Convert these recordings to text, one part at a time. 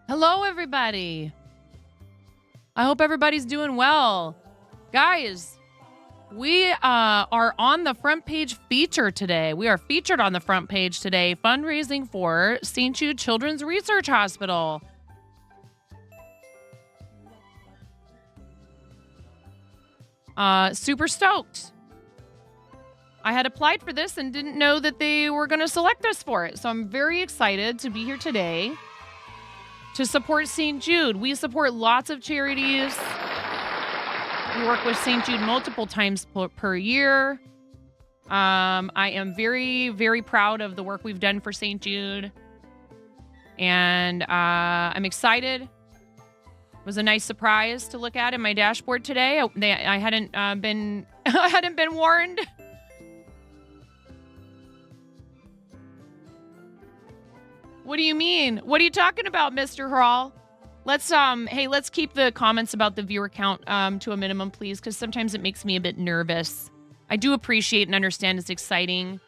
Hello, everybody. I hope everybody's doing well. Guys, we are on the front page feature today. We are featured on the front page today, fundraising for St. Jude Children's Research Hospital. Super stoked. I had applied for this and didn't know that they were going to select us for it. So I'm very excited to be here today to support St. Jude. We support lots of charities. We work with St. Jude multiple times per year. I am very, very proud of the work we've done for St. Jude. And I'm excited. It was a nice surprise to look at in my dashboard today. I hadn't been I hadn't been warned. What do you mean? What are you talking about, Mr. Hall? Let's keep the comments about the viewer count to a minimum, please, because sometimes it makes me a bit nervous. I do appreciate and understand it's exciting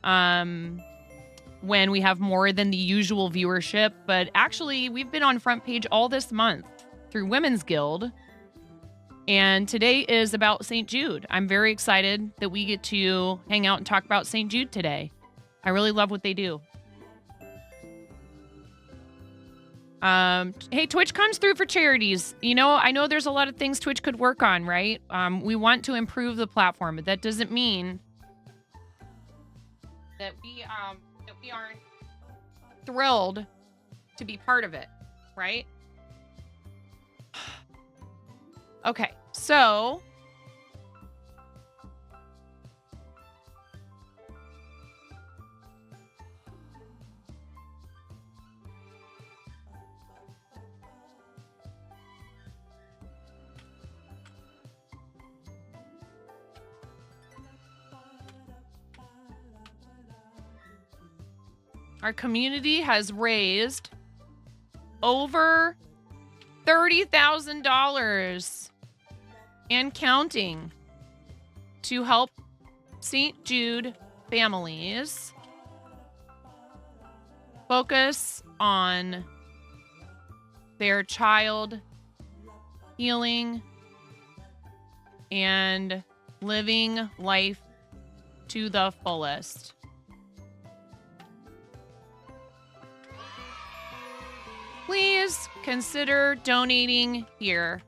when we have more than the usual viewership, but actually we've been on front page all this month through Women's Guild, and today is about St. Jude. I'm very excited that we get to hang out and talk about St. Jude today. I really love what they do. Hey, Twitch comes through for charities. You know, I know there's a lot of things Twitch could work on, right? We want to improve the platform, but that doesn't mean that we aren't thrilled to be part of it, right? Okay, so our community has raised over $30,000 and counting to help St. Jude families focus on their child healing and living life to the fullest. Please consider donating here.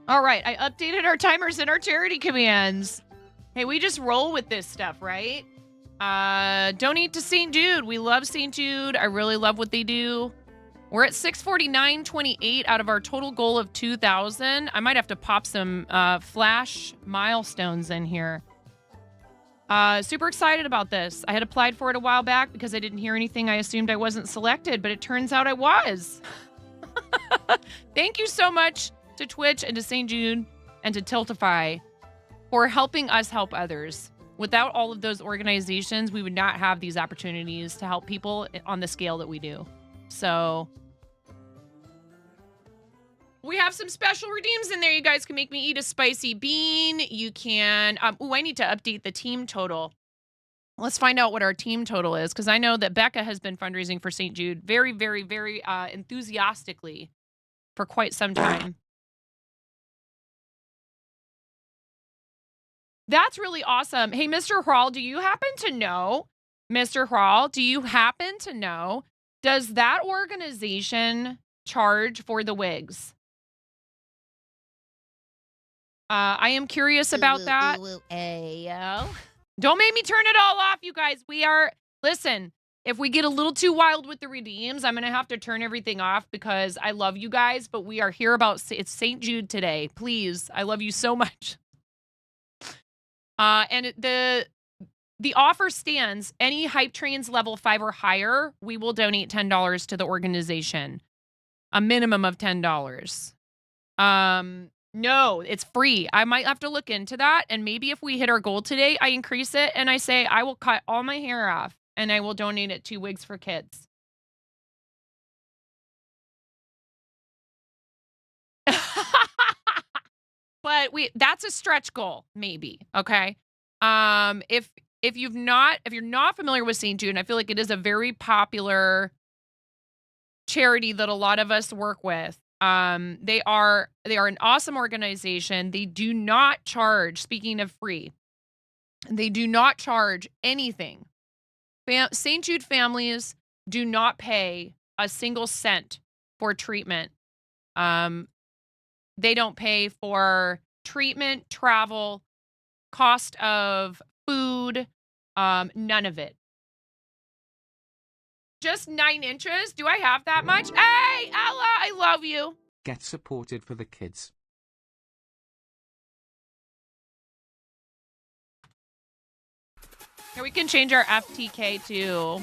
All right, I updated our timers and our charity commands. Hey, we just roll with this stuff, right? Donate to St. Jude. We love St. Jude. I really love what they do. We're at 649.28 out of our total goal of 2,000. I might have to pop some flash milestones in here. Super excited about this. I had applied for it a while back because I didn't hear anything. I assumed I wasn't selected, but it turns out I was. Thank you so much to Twitch and to St. Jude and to Tiltify for helping us help others. Without all of those organizations, we would not have these opportunities to help people on the scale that we do. So we have some special redeems in there. You guys can make me eat a spicy bean. You can, I need to update the team total. Let's find out what our team total is, because I know that Becca has been fundraising for St. Jude very, very, very enthusiastically for quite some time. That's really awesome. Hey, Mr. Hrawl, do you happen to know, does that organization charge for the wigs? I am curious about that. Ayo. Don't make me turn it all off, you guys. Listen, if we get a little too wild with the redeems, I'm going to have to turn everything off because I love you guys, but we are here it's St. Jude today. Please, I love you so much. And the offer stands. Any Hype Trains level 5 or higher, we will donate $10 to the organization. A minimum of $10. No, it's free. I might have to look into that. And maybe if we hit our goal today, I increase it and I say I will cut all my hair off and I will donate it to Wigs for Kids. But that's a stretch goal, maybe. Okay. If if you're not familiar with St. Jude, I feel like it is a very popular charity that a lot of us work with. They are an awesome organization. They do not charge, speaking of free, they do not charge anything. St. Jude families do not pay a single cent for treatment. They don't pay for treatment, travel, cost of food, none of it. Just 9 inches? Do I have that much? Hey, Ella, I love you. Get supported for the kids. Here, we can change our FTK too.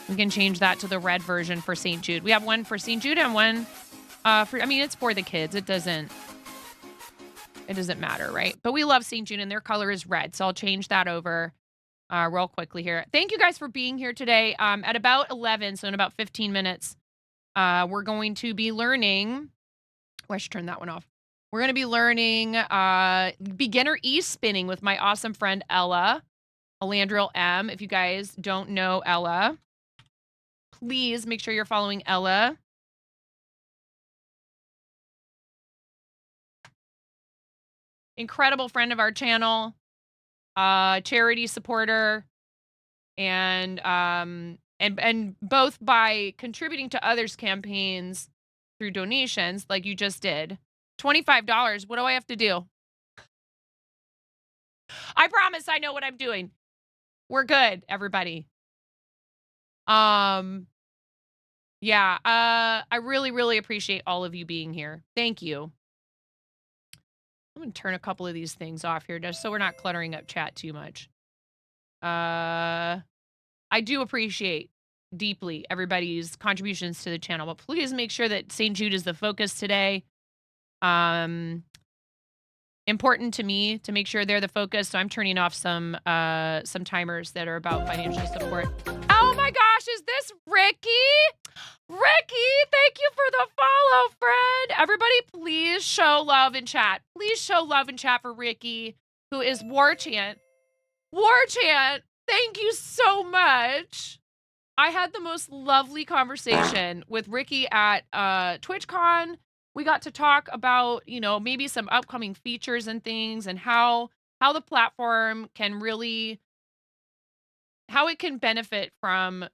We can change that to the red version for St. Jude. We have one for St. Jude and one it's for the kids. It doesn't matter, right? But we love St. Jude and their color is red. So I'll change that over real quickly here. Thank you guys for being here today. At about 11, so in about 15 minutes, we're going to be learning. Oh, I should turn that one off. We're going to be learning beginner e-spinning with my awesome friend Ella, Alandril M. If you guys don't know Ella, please make sure you're following Ella. Incredible friend of our channel, charity supporter, and both by contributing to others' campaigns through donations, like you just did. $25. What do I have to do? I promise I know what I'm doing. We're good, everybody. Yeah, I really, really appreciate all of you being here. Thank you. I'm going to turn a couple of these things off here just so we're not cluttering up chat too much. I do appreciate deeply everybody's contributions to the channel, but please make sure that St. Jude is the focus today. Important to me to make sure they're the focus, so I'm turning off some timers that are about financial support. Oh my gosh, is this Ricky? Ricky, thank you for the follow, friend. Everybody, please show love in chat. Please show love in chat for Ricky, who is War Chant. War Chant, thank you so much. I had the most lovely conversation with Ricky at TwitchCon. We got to talk about, maybe some upcoming features and things and how the platform can really, how it can benefit from,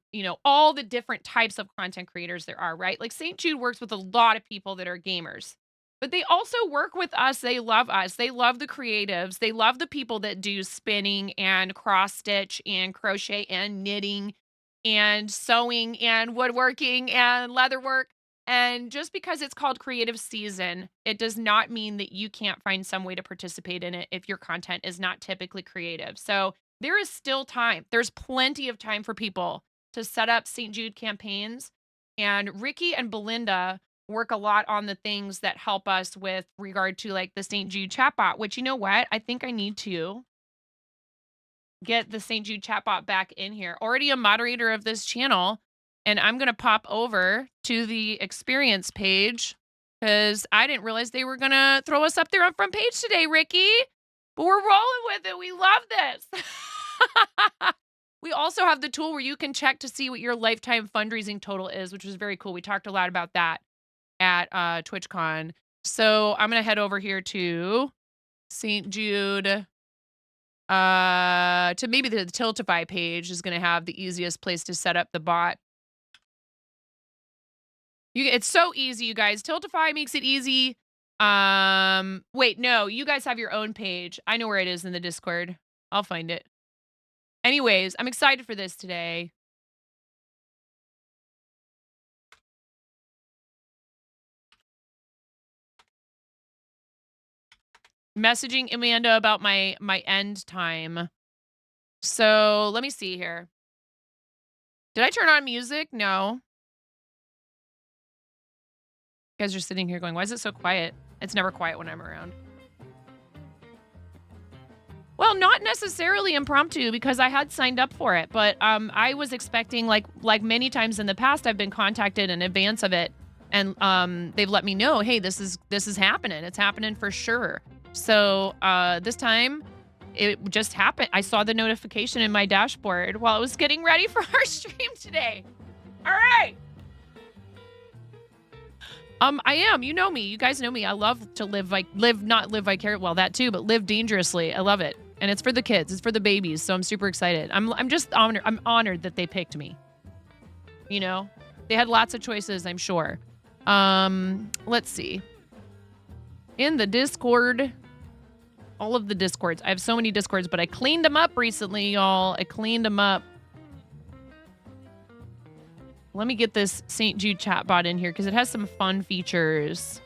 all the different types of content creators there are, right? Like St. Jude works with a lot of people that are gamers, but they also work with us. They love us. They love the creatives. They love the people that do spinning and cross stitch and crochet and knitting and sewing and woodworking and leatherwork. And just because it's called creative season, it does not mean that you can't find some way to participate in it if your content is not typically creative. So there is still time. There's plenty of time for people to set up St. Jude campaigns. And Ricky and Belinda work a lot on the things that help us with regard to like the St. Jude chatbot, which, you know what? I think I need to get the St. Jude chatbot back in here. Already a moderator of this channel. And I'm going to pop over to the experience page because I didn't realize they were going to throw us up there on front page today, Ricky. But we're rolling with it. We love this. We also have the tool where you can check to see what your lifetime fundraising total is, which was very cool. We talked a lot about that at TwitchCon. So I'm going to head over here to St. Jude. To maybe the Tiltify page is going to have the easiest place to set up the bot. It's so easy, you guys. Tiltify makes it easy. Wait, no, you guys have your own page. I know where it is in the Discord. I'll find it. Anyways, I'm excited for this today. Messaging Amanda about my end time. So let me see here. Did I turn on music? No. You guys are sitting here going, why is it so quiet? It's never quiet when I'm around. Well, not necessarily impromptu because I had signed up for it, but I was expecting like many times in the past I've been contacted in advance of it, and they've let me know, hey, this is happening. It's happening for sure. So this time it just happened. I saw the notification in my dashboard while I was getting ready for our stream today. All right. I am. You know me. You guys know me. I love to not live vicariously. Well, that too, but live dangerously. I love it. And it's for the kids. It's for the babies. So I'm super excited. I'm just honored. I'm honored that they picked me. You know, they had lots of choices, I'm sure. Let's see. In the Discord, all of the Discords. I have so many Discords, but I cleaned them up recently, y'all. I cleaned them up. Let me get this St. Jude chatbot in here because it has some fun features.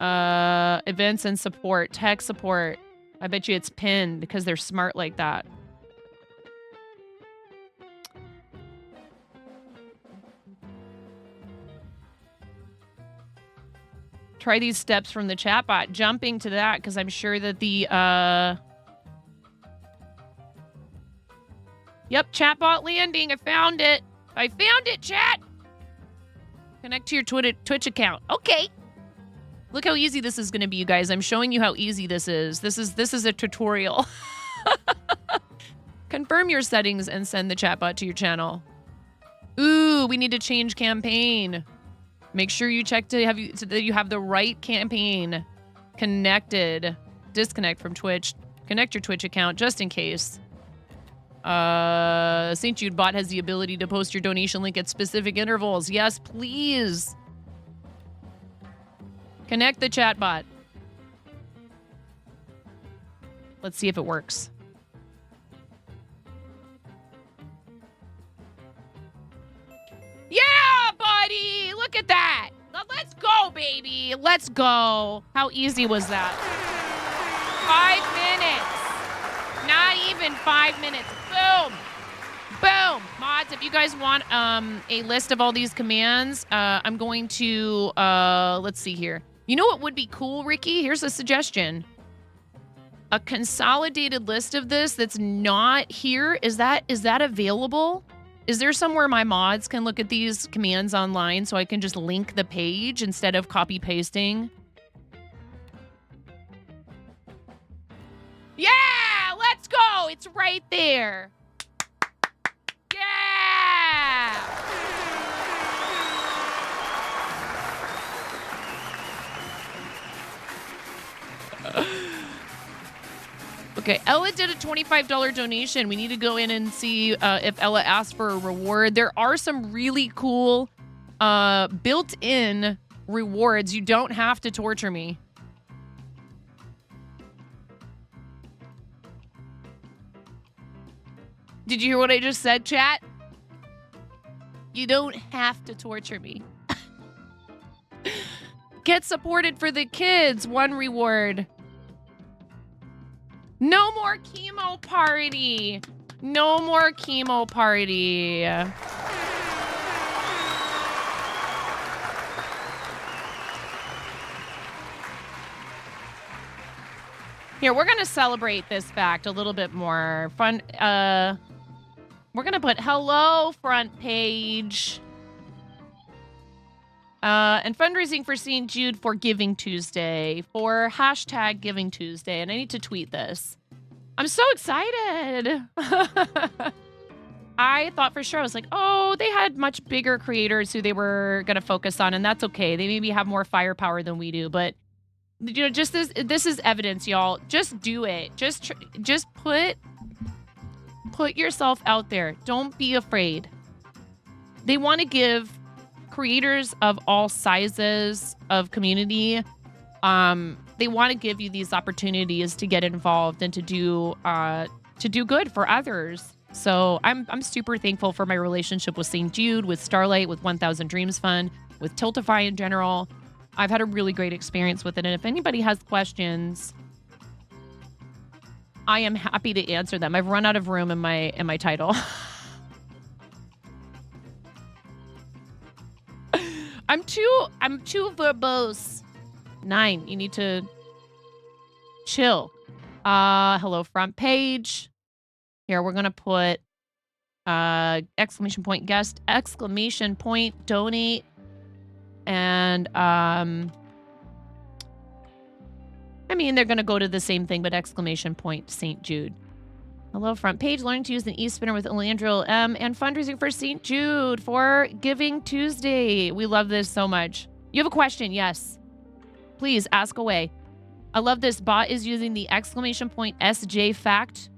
Events and support, tech support. I bet you it's pinned because they're smart like that. Try these steps from the chatbot. Jumping to that because I'm sure that the Yep, chatbot landing. I found it. I found it, chat. Connect to your Twitch account. Okay. Look how easy this is going to be, you guys. I'm showing you how easy this is. This is a tutorial. Confirm your settings and send the chatbot to your channel. Ooh, we need to change campaign. Make sure you check so that you have the right campaign connected. Disconnect from Twitch. Connect your Twitch account just in case. St. Jude bot has the ability to post your donation link at specific intervals. Yes, please. Connect the chat bot. Let's see if it works. Yeah, buddy. Look at that. Let's go, baby. Let's go. How easy was that? 5 minutes. Not even 5 minutes. Boom. Boom. Mods, if you guys want a list of all these commands, I'm going to, let's see here. You know what would be cool, Ricky? Here's a suggestion. A consolidated list of this that's not here. Is that available? Is there somewhere my mods can look at these commands online so I can just link the page instead of copy pasting? Yeah, let's go. It's right there. Yeah. Okay, Ella did a $25 donation. We need to go in and see if Ella asked for a reward. There are some really cool built-in rewards. You don't have to torture me. Did you hear what I just said, chat? You don't have to torture me. Get supported for the kids. 1 reward. No more chemo party. No more chemo party. Here, we're going to celebrate this fact a little bit more. Fun. We're going to put hello front page. And fundraising for St. Jude for Giving Tuesday, for hashtag Giving Tuesday. And I need to tweet this. I'm so excited. I thought for sure, I was like, oh, they had much bigger creators who they were going to focus on. And that's okay. They maybe have more firepower than we do. But, you know, just this is evidence, y'all. Just do it. Just put yourself out there. Don't be afraid. They want to give creators of all sizes of community, they want to give you these opportunities to get involved and to do good for others. So I'm super thankful for my relationship with St. Jude, with Starlight, with 1000 Dreams Fund, with Tiltify in general. I've had a really great experience with it, and if anybody has questions, I am happy to answer them. I've run out of room in my title. I'm too verbose. 9, you need to chill. Hello front page. Here, we're gonna put exclamation point guest, exclamation point donate, and I mean, they're going to go to the same thing, but exclamation point St. Jude. Hello, front page. Learning to use an e-spinner with Elandril M and fundraising for St. Jude for Giving Tuesday. We love this so much. You have a question? Yes. Please ask away. I love this. Bot is using the exclamation point SJ fact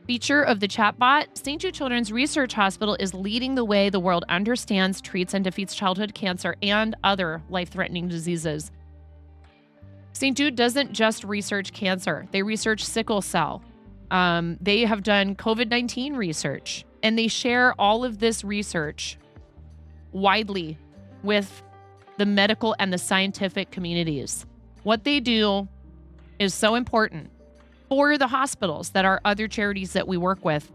feature of the chat bot. St. Jude Children's Research Hospital is leading the way the world understands, treats, and defeats childhood cancer and other life-threatening diseases. St. Jude doesn't just research cancer. They research sickle cell. They have done COVID-19 research, and they share all of this research widely with the medical and the scientific communities. What they do is so important for the hospitals that are other charities that we work with.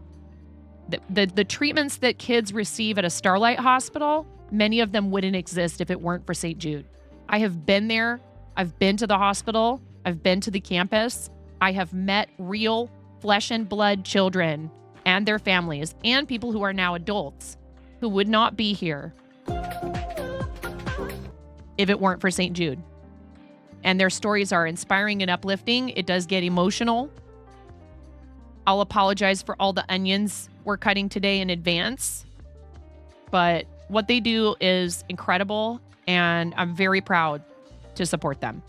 The treatments that kids receive at a Starlight Hospital, many of them wouldn't exist if it weren't for St. Jude. I have been there. I've been to the hospital. I've been to the campus. I have met real flesh and blood children and their families and people who are now adults who would not be here if it weren't for St. Jude. And their stories are inspiring and uplifting. It does get emotional. I'll apologize for all the onions we're cutting today in advance, but what they do is incredible, and I'm very proud to support them.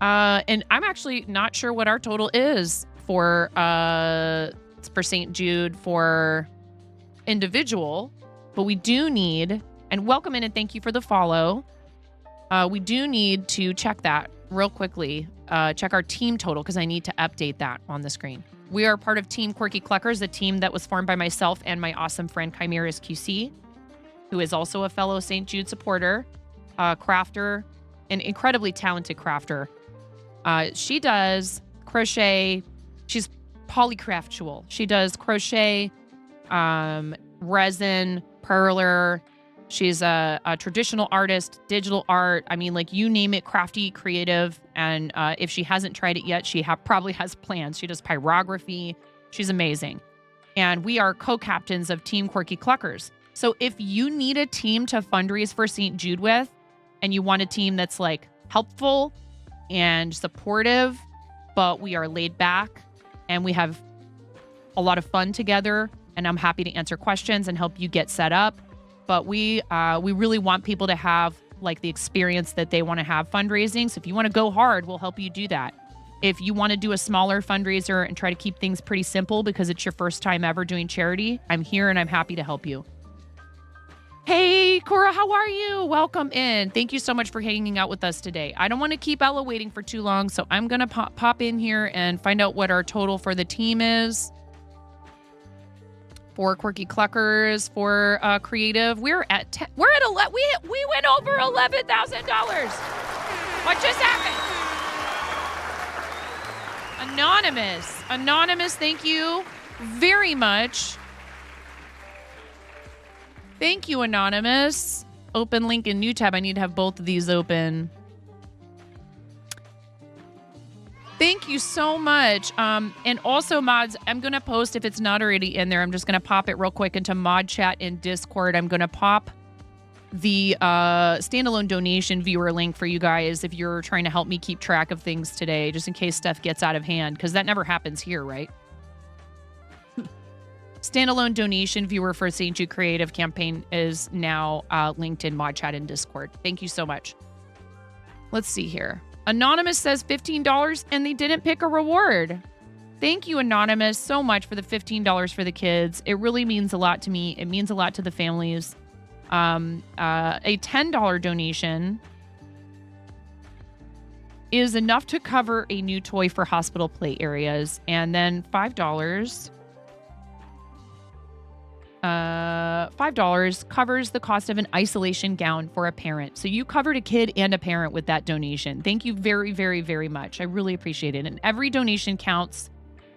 And I'm actually not sure what our total is for St. Jude for individual, but we do need, and welcome in and thank you for the follow. We do need to check that real quickly. Check our team total because I need to update that on the screen. We are part of Team Quirky Cluckers, a team that was formed by myself and my awesome friend Chimeras QC, who is also a fellow St. Jude supporter, crafter, an incredibly talented crafter. She does crochet. She's polycraftual. She does crochet, resin, perler. She's a traditional artist, digital art. I mean, like, you name it, crafty, creative. And if she hasn't tried it yet, she probably has plans. She does pyrography. She's amazing. And we are co-captains of Team Quirky Cluckers. So if you need a team to fundraise for St. Jude with, and you want a team that's like helpful and supportive, but we are laid back and we have a lot of fun together, and I'm happy to answer questions and help you get set up. But we really want people to have like the experience that they want to have fundraising. So if you want to go hard, we'll help you do that. If you want to do a smaller fundraiser and try to keep things pretty simple because it's your first time ever doing charity, I'm here and I'm happy to help you. Hey, Cora, how are you? Welcome in. Thank you so much for hanging out with us today. I don't want to keep Ella waiting for too long, so I'm going to pop in here and find out what our total for the team is. For Quirky Cluckers, for creative, we went over $11,000. What just happened? Anonymous, thank you very much. Thank you, Anonymous. Open link in new tab. I need to have both of these open. Thank you so much. And also, mods, I'm going to post, if it's not already in there, I'm just going to pop it real quick into mod chat in Discord. I'm going to pop the standalone donation viewer link for you guys if you're trying to help me keep track of things today, just in case stuff gets out of hand, because that never happens here, right? Standalone donation viewer for St. Jude Creative Campaign is now linked in mod chat in Discord. Thank you so much. Let's see here. Anonymous says $15 and they didn't pick a reward. Thank you, Anonymous, so much for the $15 for the kids. It really means a lot to me. It means a lot to the families. A $10 donation is enough to cover a new toy for hospital play areas. And then $5 covers the cost of an isolation gown for a parent. So you covered a kid and a parent with that donation. Thank you very, very, very much. I really appreciate it. And every donation counts.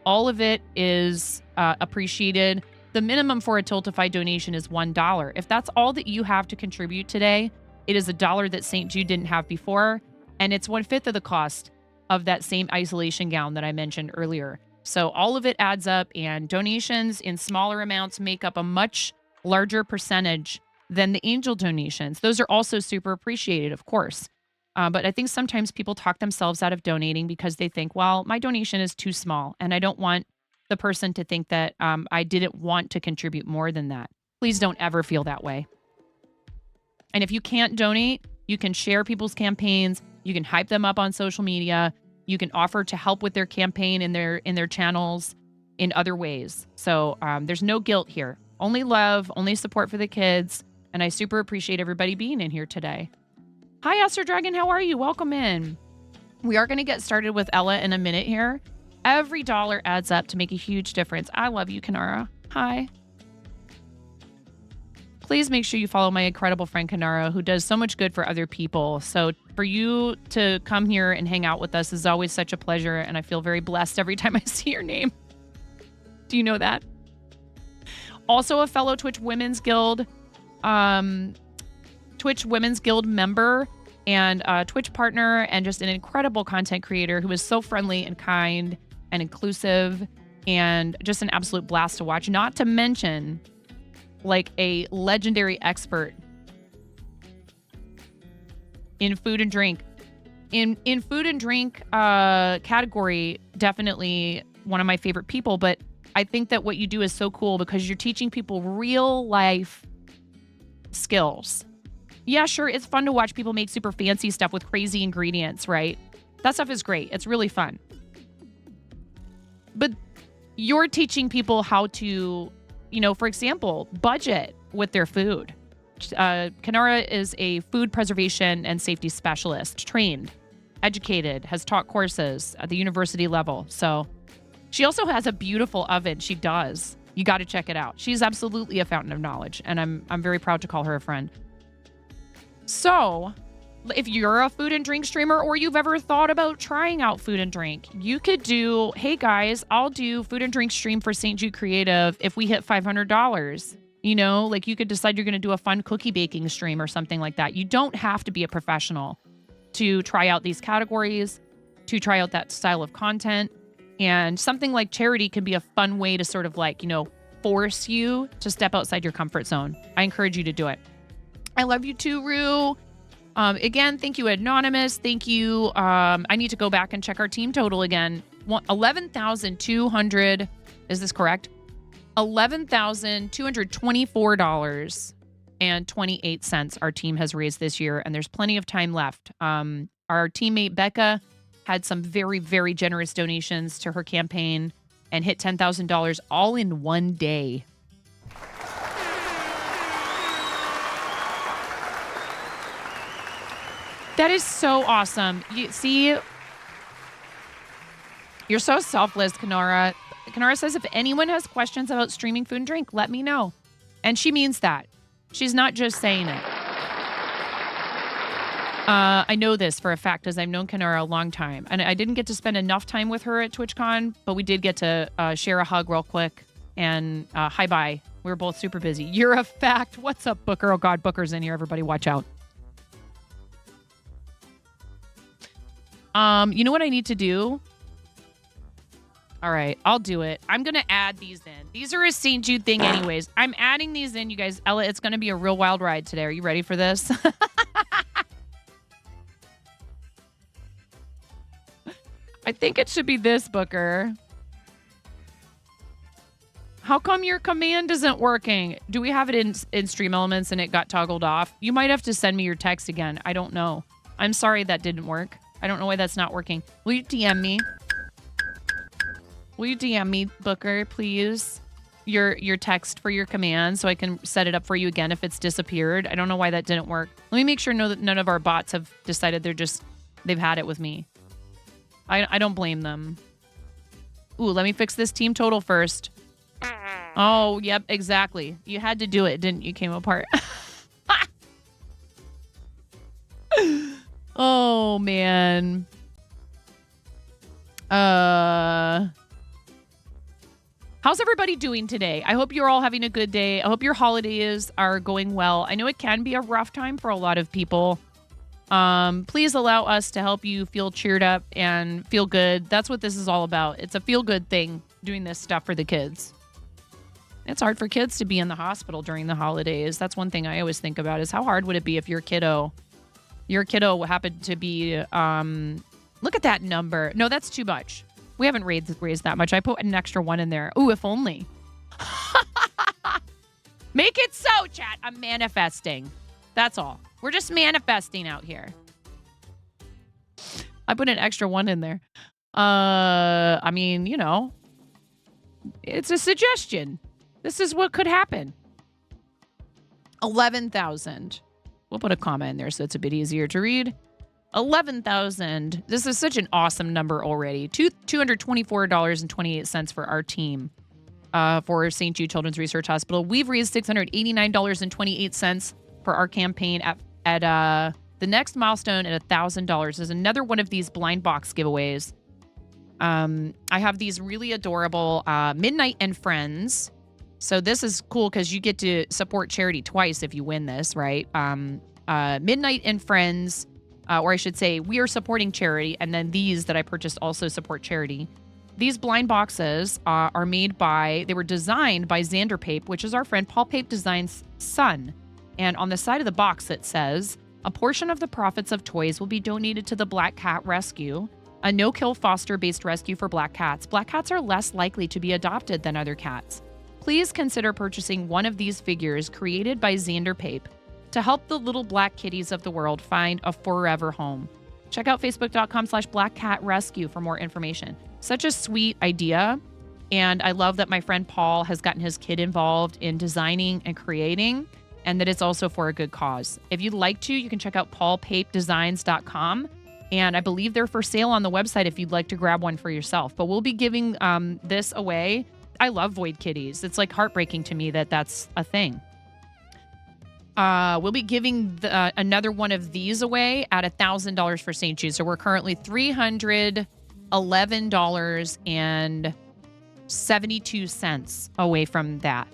All of it is appreciated. The minimum for a Tiltify donation is $1. If that's all that you have to contribute today, it is $1 that St. Jude didn't have before. And it's 1/5 of the cost of that same isolation gown that I mentioned earlier. So all of it adds up, and donations in smaller amounts make up a much larger percentage than the angel donations. Those are also super appreciated, of course. But I think sometimes people talk themselves out of donating because they think, well, my donation is too small, and I don't want the person to think that I didn't want to contribute more than that. Please don't ever feel that way. And if you can't donate, you can share people's campaigns. You can hype them up on social media. You can offer to help with their campaign in their channels in other ways. So there's no guilt here. Only love, only support for the kids. And I super appreciate everybody being in here today. Hi, Esther Dragon. How are you? Welcome in. We are going to get started with Ella in a minute here. Every dollar adds up to make a huge difference. I love you, Kanara. Hi. Please make sure you follow my incredible friend Kanara, who does so much good for other people. So for you to come here and hang out with us is always such a pleasure, and I feel very blessed every time I see your name. Do you know that? Also a fellow Twitch Women's Guild member and Twitch partner, and just an incredible content creator who is so friendly and kind and inclusive and just an absolute blast to watch. Not to mention, like, a legendary expert in food and drink. In food and drink category, definitely one of my favorite people. But I think that what you do is so cool because you're teaching people real life skills. Yeah, sure, it's fun to watch people make super fancy stuff with crazy ingredients, right? That stuff is great. It's really fun. But you're teaching people how to, for example, budget with their food. Kanara is a food preservation and safety specialist, trained, educated, has taught courses at the university level. So she also has a beautiful oven. She does. You got to check it out. She's absolutely a fountain of knowledge, and I'm very proud to call her a friend. So if you're a food and drink streamer, or you've ever thought about trying out food and drink, you could do, hey guys, I'll do food and drink stream for St. Jude Creative if we hit $500. Like you could decide you're going to do a fun cookie baking stream or something like that. You don't have to be a professional to try out these categories, to try out that style of content. And something like charity can be a fun way to sort of force you to step outside your comfort zone. I encourage you to do it. I love you too, Rue. Again, thank you, Anonymous. Thank you. I need to go back and check our team total again. 11,200. Is this correct? $11,224.28 our team has raised this year, and there's plenty of time left. Our teammate Becca had some very, very generous donations to her campaign and hit $10,000 all in one day. That is so awesome. You see, you're so selfless, Kanara. Kanara says, if anyone has questions about streaming food and drink, let me know. And she means that. She's not just saying it. I know this for a fact because I've known Kanara a long time. And I didn't get to spend enough time with her at TwitchCon, but we did get to share a hug real quick. And hi-bye. We were both super busy. You're a fact. What's up, Booker? Oh, God, Booker's in here. Everybody watch out. You know what I need to do? All right, I'll do it. I'm going to add these in. These are a St. Jude thing anyways. I'm adding these in, you guys. Ella, it's going to be a real wild ride today. Are you ready for this? I think it should be this, Booker. How come your command isn't working? Do we have it in Stream Elements and it got toggled off? You might have to send me your text again. I don't know. I'm sorry that didn't work. I don't know why that's not working. Will you DM me? Will you DM me, Booker, please? Your text for your command so I can set it up for you again if it's disappeared. I don't know why that didn't work. Let me make sure that none of our bots have decided they've had it with me. I don't blame them. Ooh, let me fix this team total first. Oh, yep, exactly. You had to do it, didn't you? Came apart. Oh, man. How's everybody doing today? I hope you're all having a good day. I hope your holidays are going well. I know it can be a rough time for a lot of people. Please allow us to help you feel cheered up and feel good. That's what this is all about. It's a feel-good thing, doing this stuff for the kids. It's hard for kids to be in the hospital during the holidays. That's one thing I always think about is how hard would it be if your kiddo Your kiddo happened to be, look at that number. No, that's too much. We haven't raised that much. I put an extra 1 in there. Ooh, if only. Make it so, chat. I'm manifesting. That's all. We're just manifesting out here. I put an extra 1 in there. I mean, you know, it's a suggestion. This is what could happen. 11,000. We'll put a comma in there so it's a bit easier to read. 11,000. This is such an awesome number already. $224.28 for our team for St. Jude Children's Research Hospital. We've raised $689.28 for our campaign at the next milestone at $1,000. There's another one of these blind box giveaways. I have these really adorable Midnight and Friends. So this is cool because you get to support charity twice if you win this, right? Midnight and Friends, or I should say, we are supporting charity. And then these that I purchased also support charity. These blind boxes are made by, they were designed by Xander Pape, which is our friend Paul Pape Design's son. And on the side of the box, it says, a portion of the profits of toys will be donated to the Black Cat Rescue, a no-kill foster-based rescue for black cats. Black cats are less likely to be adopted than other cats. Please consider purchasing one of these figures created by Xander Pape to help the little black kitties of the world find a forever home. Check out facebook.com/blackcatrescue for more information. Such a sweet idea. And I love that my friend Paul has gotten his kid involved in designing and creating, and that it's also for a good cause. If you'd like to, you can check out paulpapedesigns.com. And I believe they're for sale on the website if you'd like to grab one for yourself. But we'll be giving this away. I love void kitties. It's like heartbreaking to me that that's a thing. We'll be giving another one of these away at $1,000 for St. Jude. So we're currently $311.72 away from that.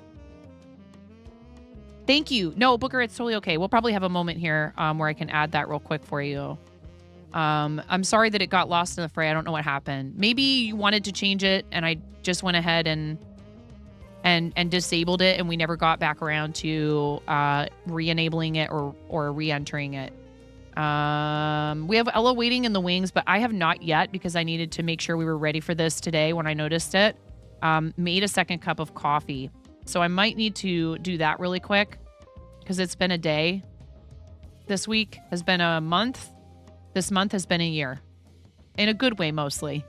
Thank you. No, Booker, it's totally okay. We'll probably have a moment here where I can add that real quick for you. I'm sorry that it got lost in the fray. I don't know what happened. Maybe you wanted to change it and I just went ahead and disabled it and we never got back around to re-enabling it or re-entering it. We have Ella waiting in the wings, but I have not yet because I needed to make sure we were ready for this today when I noticed it. Made a second cup of coffee. So I might need to do that really quick because it's been a day. This week has been a month. This month has been a year. In a good way, mostly.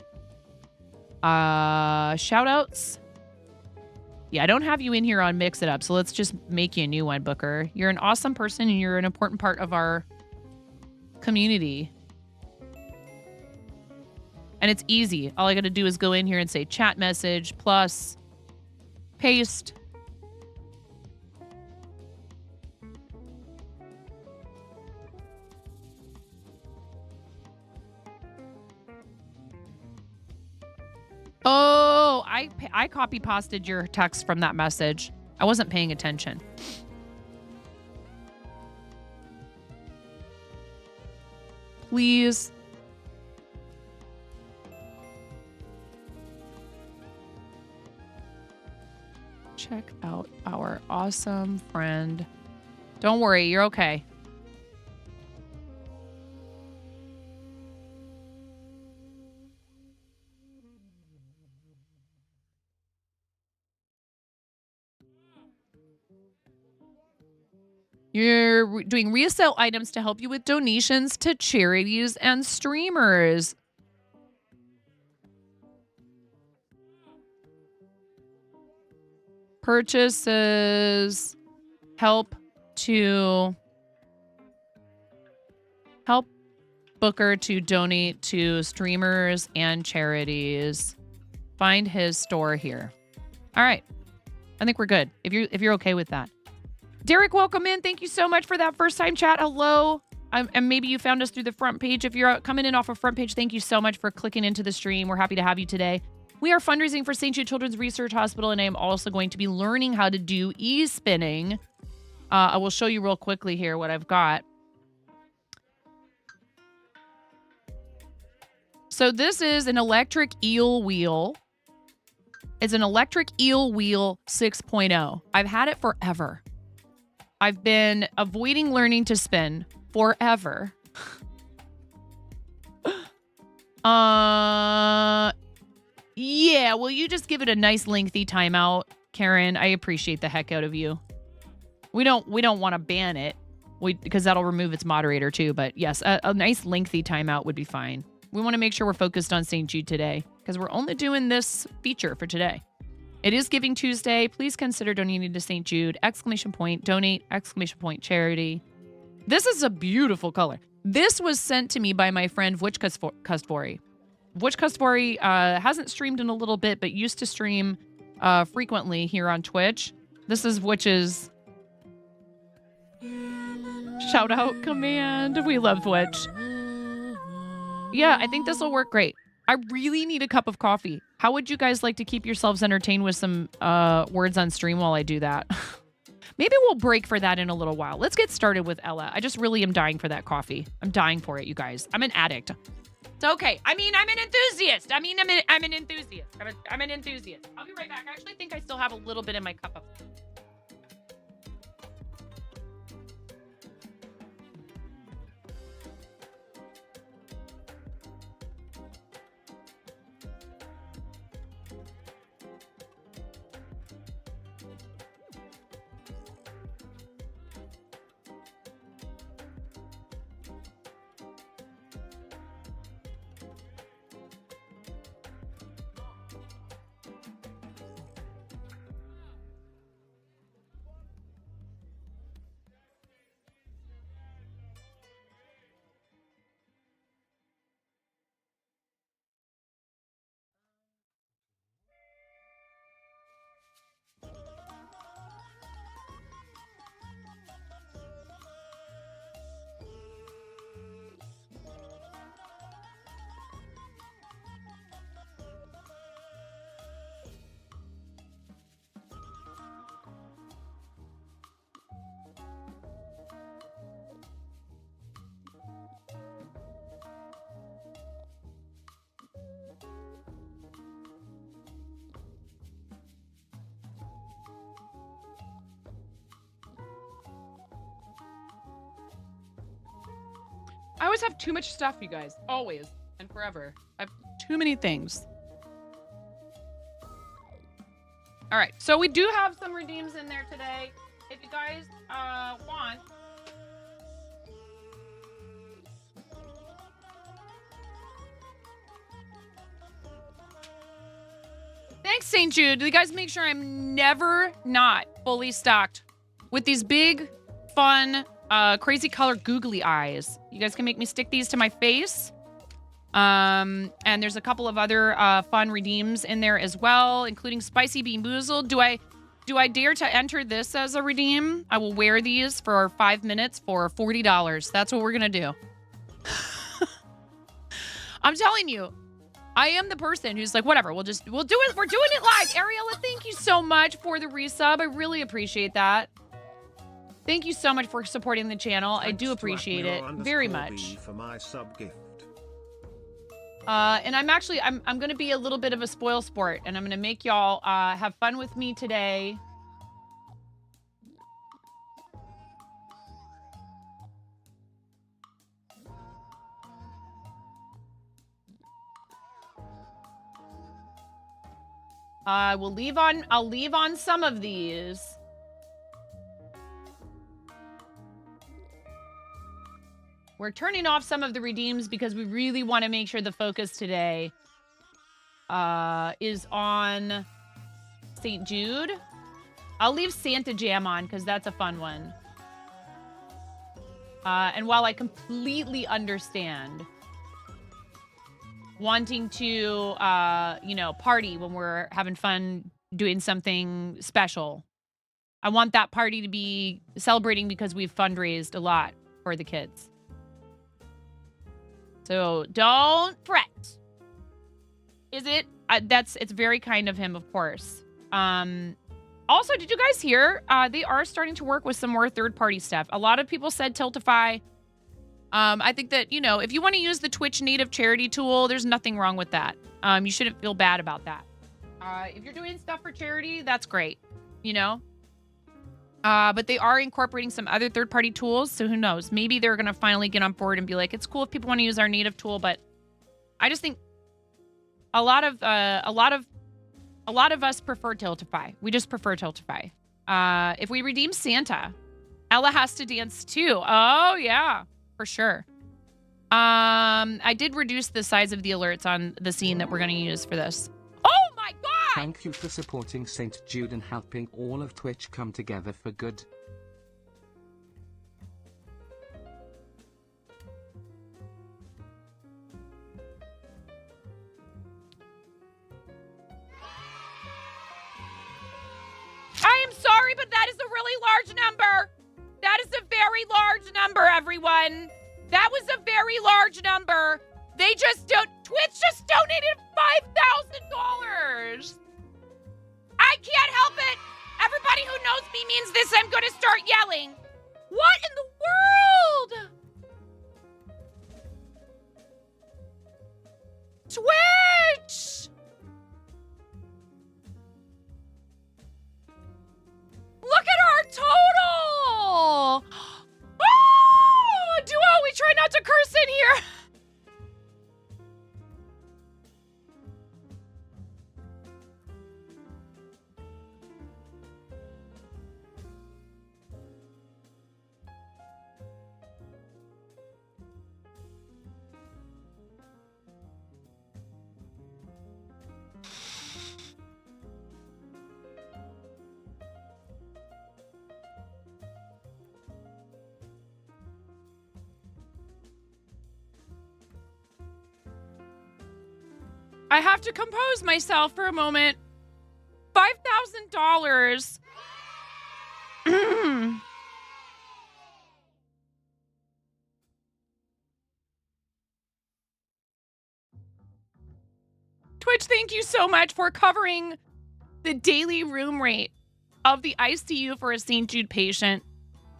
Shout outs. Yeah, I don't have you in here on Mix It Up, so let's just make you a new one, Booker. You're an awesome person and you're an important part of our community. And it's easy. All I got to do is go in here and say chat message plus paste. Oh, I copy pasted your text from that message. I wasn't paying attention. Please. Check out our awesome friend. Don't worry, you're okay. You're doing resale items to help you with donations to charities and streamers. Purchases help Booker to donate to streamers and charities. Find his store here. All right. I think we're good. If you're okay with that. Derek, welcome in. Thank you so much for that first time chat. Hello. And maybe you found us through the front page. If you're coming in off of front page, thank you so much for clicking into the stream. We're happy to have you today. We are fundraising for St. Jude Children's Research Hospital, and I am also going to be learning how to do e-spinning. I will show you real quickly here what I've got. So this is an electric eel wheel. It's an electric eel wheel 6.0. I've had it forever. I've been avoiding learning to spin forever. Yeah, will you just give it a nice lengthy timeout, Karen? I appreciate the heck out of you. We don't want to ban it. Because that'll remove its moderator too, but yes, a nice lengthy timeout would be fine. We want to make sure we're focused on St. Jude today because we're only doing this feature for today. It is Giving Tuesday. Please consider donating to St. Jude. ! Donate! Charity. This is a beautiful color. This was sent to me by my friend Vwich Kustvory. Vwich Kustvory hasn't streamed in a little bit, but used to stream frequently here on Twitch. This is Vwich's shout out command. We love Vwich. Yeah, I think this will work great. I really need a cup of coffee. How would you guys like to keep yourselves entertained with some words on stream while I do that? Maybe we'll break for that in a little while. Let's get started with Ella. I just really am dying for that coffee. I'm dying for it, you guys. I'm an addict. It's okay. I mean, I'm an enthusiast. I'm an enthusiast. I'm an enthusiast. I'll be right back. I actually think I still have a little bit in my cup of I always have too much stuff, you guys. Always and forever. I have too many things. All right, so we do have some redeems in there today. If you guys want. Thanks, St. Jude. You guys make sure I'm never not fully stocked with these big, fun, crazy color googly eyes. You guys can make me stick these to my face. And there's a couple of other fun redeems in there as well, including Spicy Bean Boozled. Do I dare to enter this as a redeem? I will wear these for 5 minutes for $40. That's what we're gonna do. I'm telling you, I am the person who's like, whatever, we'll do it. We're doing it live. Ariella, thank you so much for the resub. I really appreciate that. Thank you so much for supporting the channel. I do appreciate it very much. For my sub gift. And I'm going to be a little bit of a spoil sport, and I'm going to make y'all have fun with me today. I'll leave on some of these. We're turning off some of the redeems because we really want to make sure the focus today is on St. Jude. I'll leave Santa Jam on because that's a fun one. And while I completely understand wanting to, party when we're having fun doing something special, I want that party to be celebrating because we've fundraised a lot for the kids. So don't fret. Is it? It's very kind of him, of course. Also, did you guys hear? They are starting to work with some more third-party stuff. A lot of people said Tiltify. I think that, if you want to use the Twitch native charity tool, there's nothing wrong with that. You shouldn't feel bad about that. If you're doing stuff for charity, that's great. But they are incorporating some other third-party tools, so who knows? Maybe they're going to finally get on board and be like, it's cool if people want to use our native tool, but I just think a lot of us prefer Tiltify. We just prefer Tiltify. If we redeem Santa, Ella has to dance too. Oh yeah, for sure. I did reduce the size of the alerts on the scene that we're going to use for this. Oh my god! Thank you for supporting St. Jude and helping all of Twitch come together for good. I am sorry, but that is a really large number. That is a very large number, everyone. That was a very large number. Twitch just donated $5,000. I can't help it. Everybody who knows me means this. I'm going to start yelling. What in the world? Twitch! Look at our total! Oh, Duo, we try not to curse in here. I have to compose myself for a moment. $5,000. Twitch, thank you so much for covering the daily room rate of the ICU for a St. Jude patient.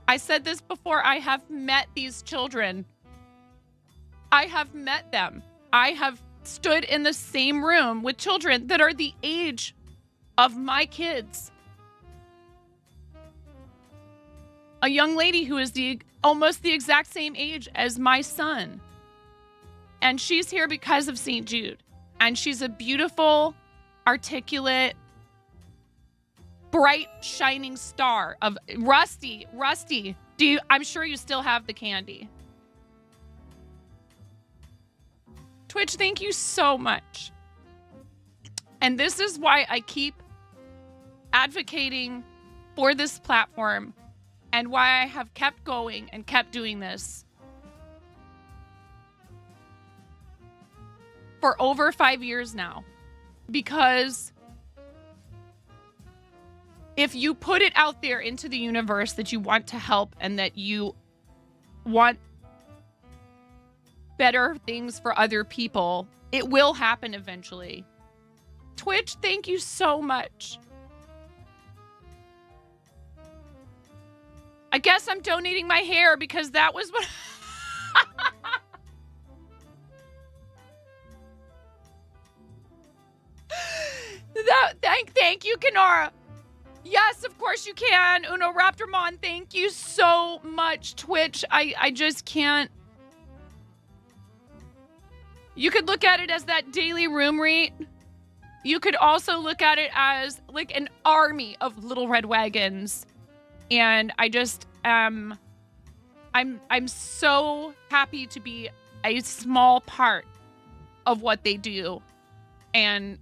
I said this before. I have met these children. I have met them. I have stood in the same room with children that are the age of my kids. A young lady who is almost the exact same age as my son. And she's here because of St. Jude. And she's a beautiful, articulate, bright, shining star of Rusty, I'm sure you still have the candy. Twitch, thank you so much. And this is why I keep advocating for this platform and why I have kept going and kept doing this for over 5 years now. Because if you put it out there into the universe that you want to help and that you want better things for other people, it will happen eventually. Twitch, thank you so much. I guess I'm donating my hair because that was what... Thank you, Kenora. Yes, of course you can. Uno Raptormon, thank you so much, Twitch. I just can't. You could look at it as that daily room rate. You could also look at it as like an army of little red wagons. And I just I'm so happy to be a small part of what they do. And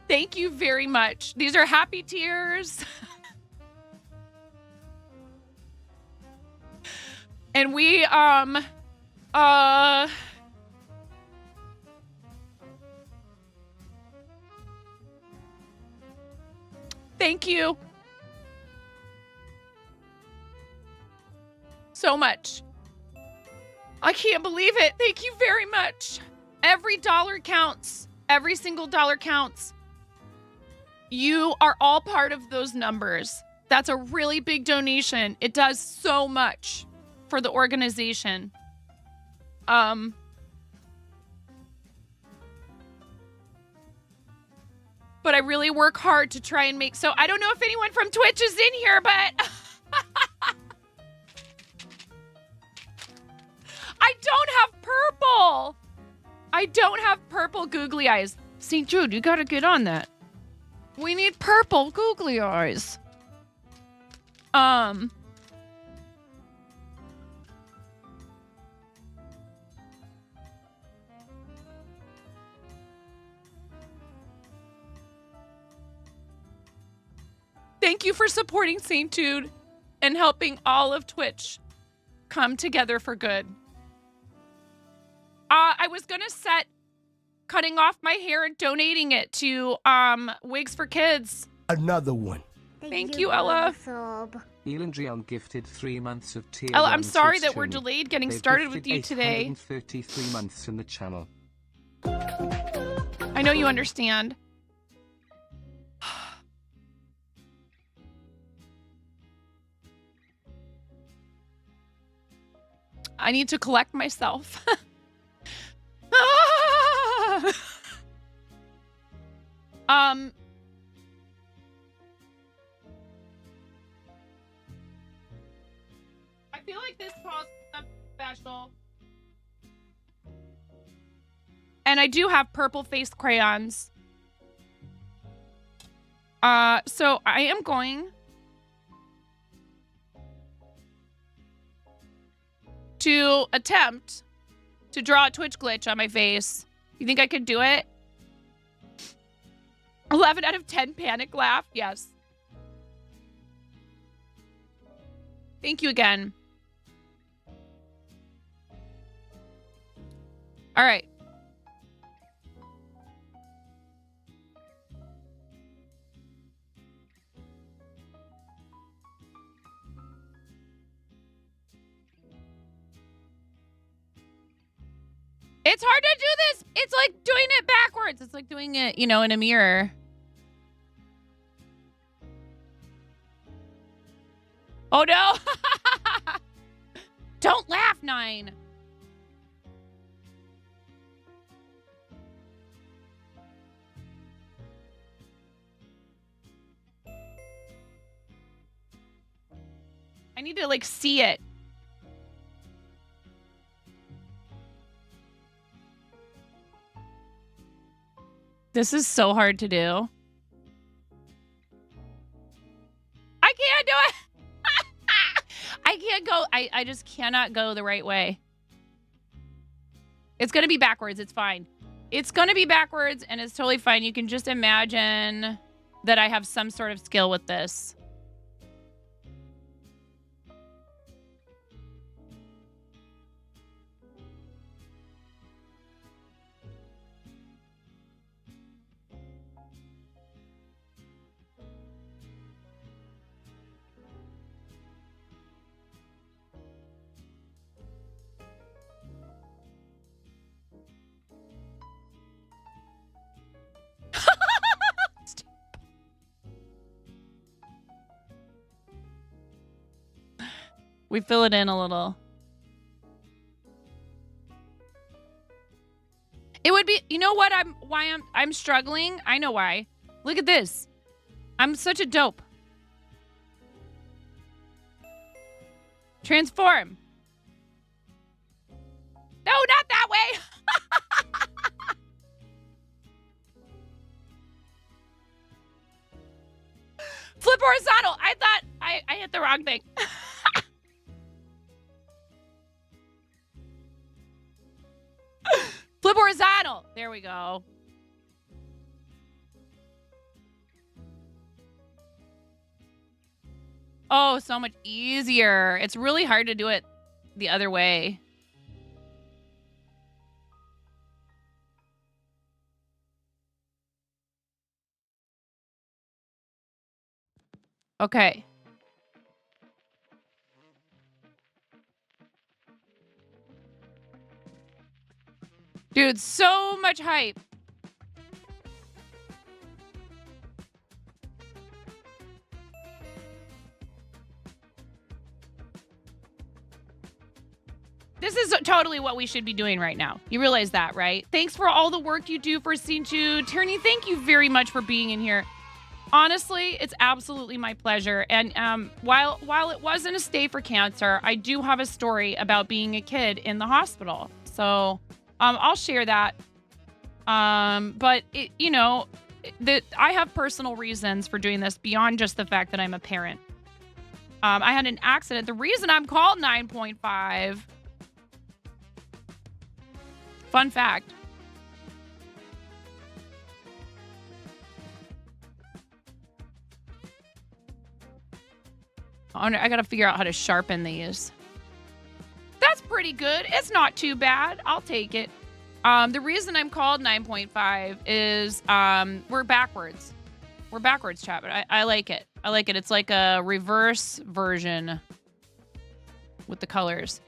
thank you very much. These are happy tears. And we, thank you so much. I can't believe it. Thank you very much. Every dollar counts. Every single dollar counts. You are all part of those numbers. That's a really big donation. It does so much for the organization. but I really work hard to try and make, so I don't know if anyone from Twitch is in here, but I don't have purple. I don't have purple googly eyes. St. Jude, you gotta get on that. We need purple googly eyes. Thank you for supporting St. Jude and helping all of Twitch come together for good. I was gonna set cutting off my hair and donating it to Wigs for Kids. Another one. Thank you, Ella. Elandrion gifted 3 months of tier Ella, 1 I'm sorry Twitch that we're journey. delayed getting They've started with gifted you today. 833 months in the channel. I know you understand. I need to collect myself. I feel like this calls something special. And I do have purple face crayons. So I am going to attempt to draw a Twitch glitch on my face. You think I could do it? 11 out of 10 panic laugh. Yes. Thank you again. All right. It's hard to do this. It's like doing it backwards. It's like doing it, in a mirror. Oh, no. Don't laugh, 9. I need to, see it. This is so hard to do. I can't do it. I can't go. I just cannot go the right way. It's going to be backwards. It's fine. It's going to be backwards, and it's totally fine. You can just imagine that I have some sort of skill with this. We fill it in a little. It would be, you know what? I'm struggling. I know why. Look at this. I'm such a dope. Transform. No, not that way. Flip horizontal. I thought I hit the wrong thing. Flip horizontal. There we go. Oh, so much easier. It's really hard to do it the other way. Okay. Dude, so much hype. This is totally what we should be doing right now. You realize that, right? Thanks for all the work you do for St. Jude. Tierney, thank you very much for being in here. Honestly, it's absolutely my pleasure. And while it wasn't a stay for cancer, I do have a story about being a kid in the hospital. So I'll share that. But I have personal reasons for doing this beyond just the fact that I'm a parent. I had an accident. The reason I'm called 9.5. Fun fact. I gotta figure out how to sharpen these. That's pretty good. It's not too bad. I'll take it. The reason I'm called 9.5 is we're backwards. We're backwards, chat, but I like it. I like it. It's like a reverse version with the colors.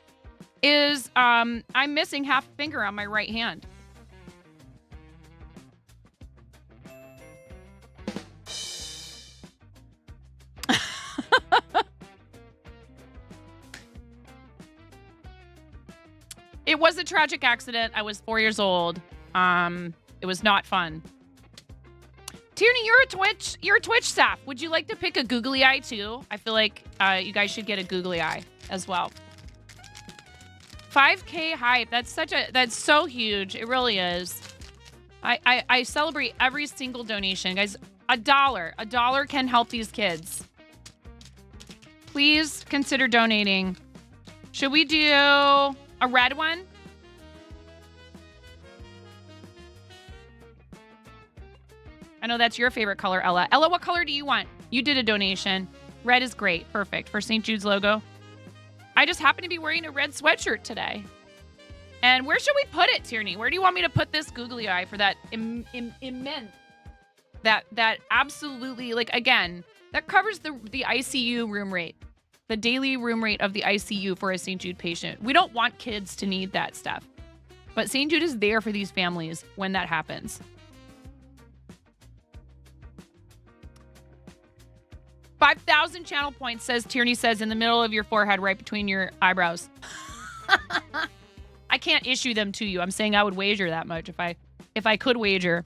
I'm missing half a finger on my right hand. It was a tragic accident. I was 4 years old. It was not fun. Tierney, you're a Twitch staff. Would you like to pick a googly eye too? I feel like you guys should get a googly eye as well. 5K hype. That's so huge. It really is. I celebrate every single donation. Guys, $1 can help these kids. Please consider donating. Should we do a red one? I know that's your favorite color, Ella. Ella, what color do you want? You did a donation. Red is great. Perfect for St. Jude's logo. I just happen to be wearing a red sweatshirt today. And where should we put it, Tierney? Where do you want me to put this googly eye for that immense, that absolutely, like, again, that covers the ICU room rate, the daily room rate of the ICU for a St. Jude patient. We don't want kids to need that stuff. But St. Jude is there for these families when that happens. 5,000 channel points, Tierney says, in the middle of your forehead, right between your eyebrows. I can't issue them to you. I'm saying I would wager that much if I could wager.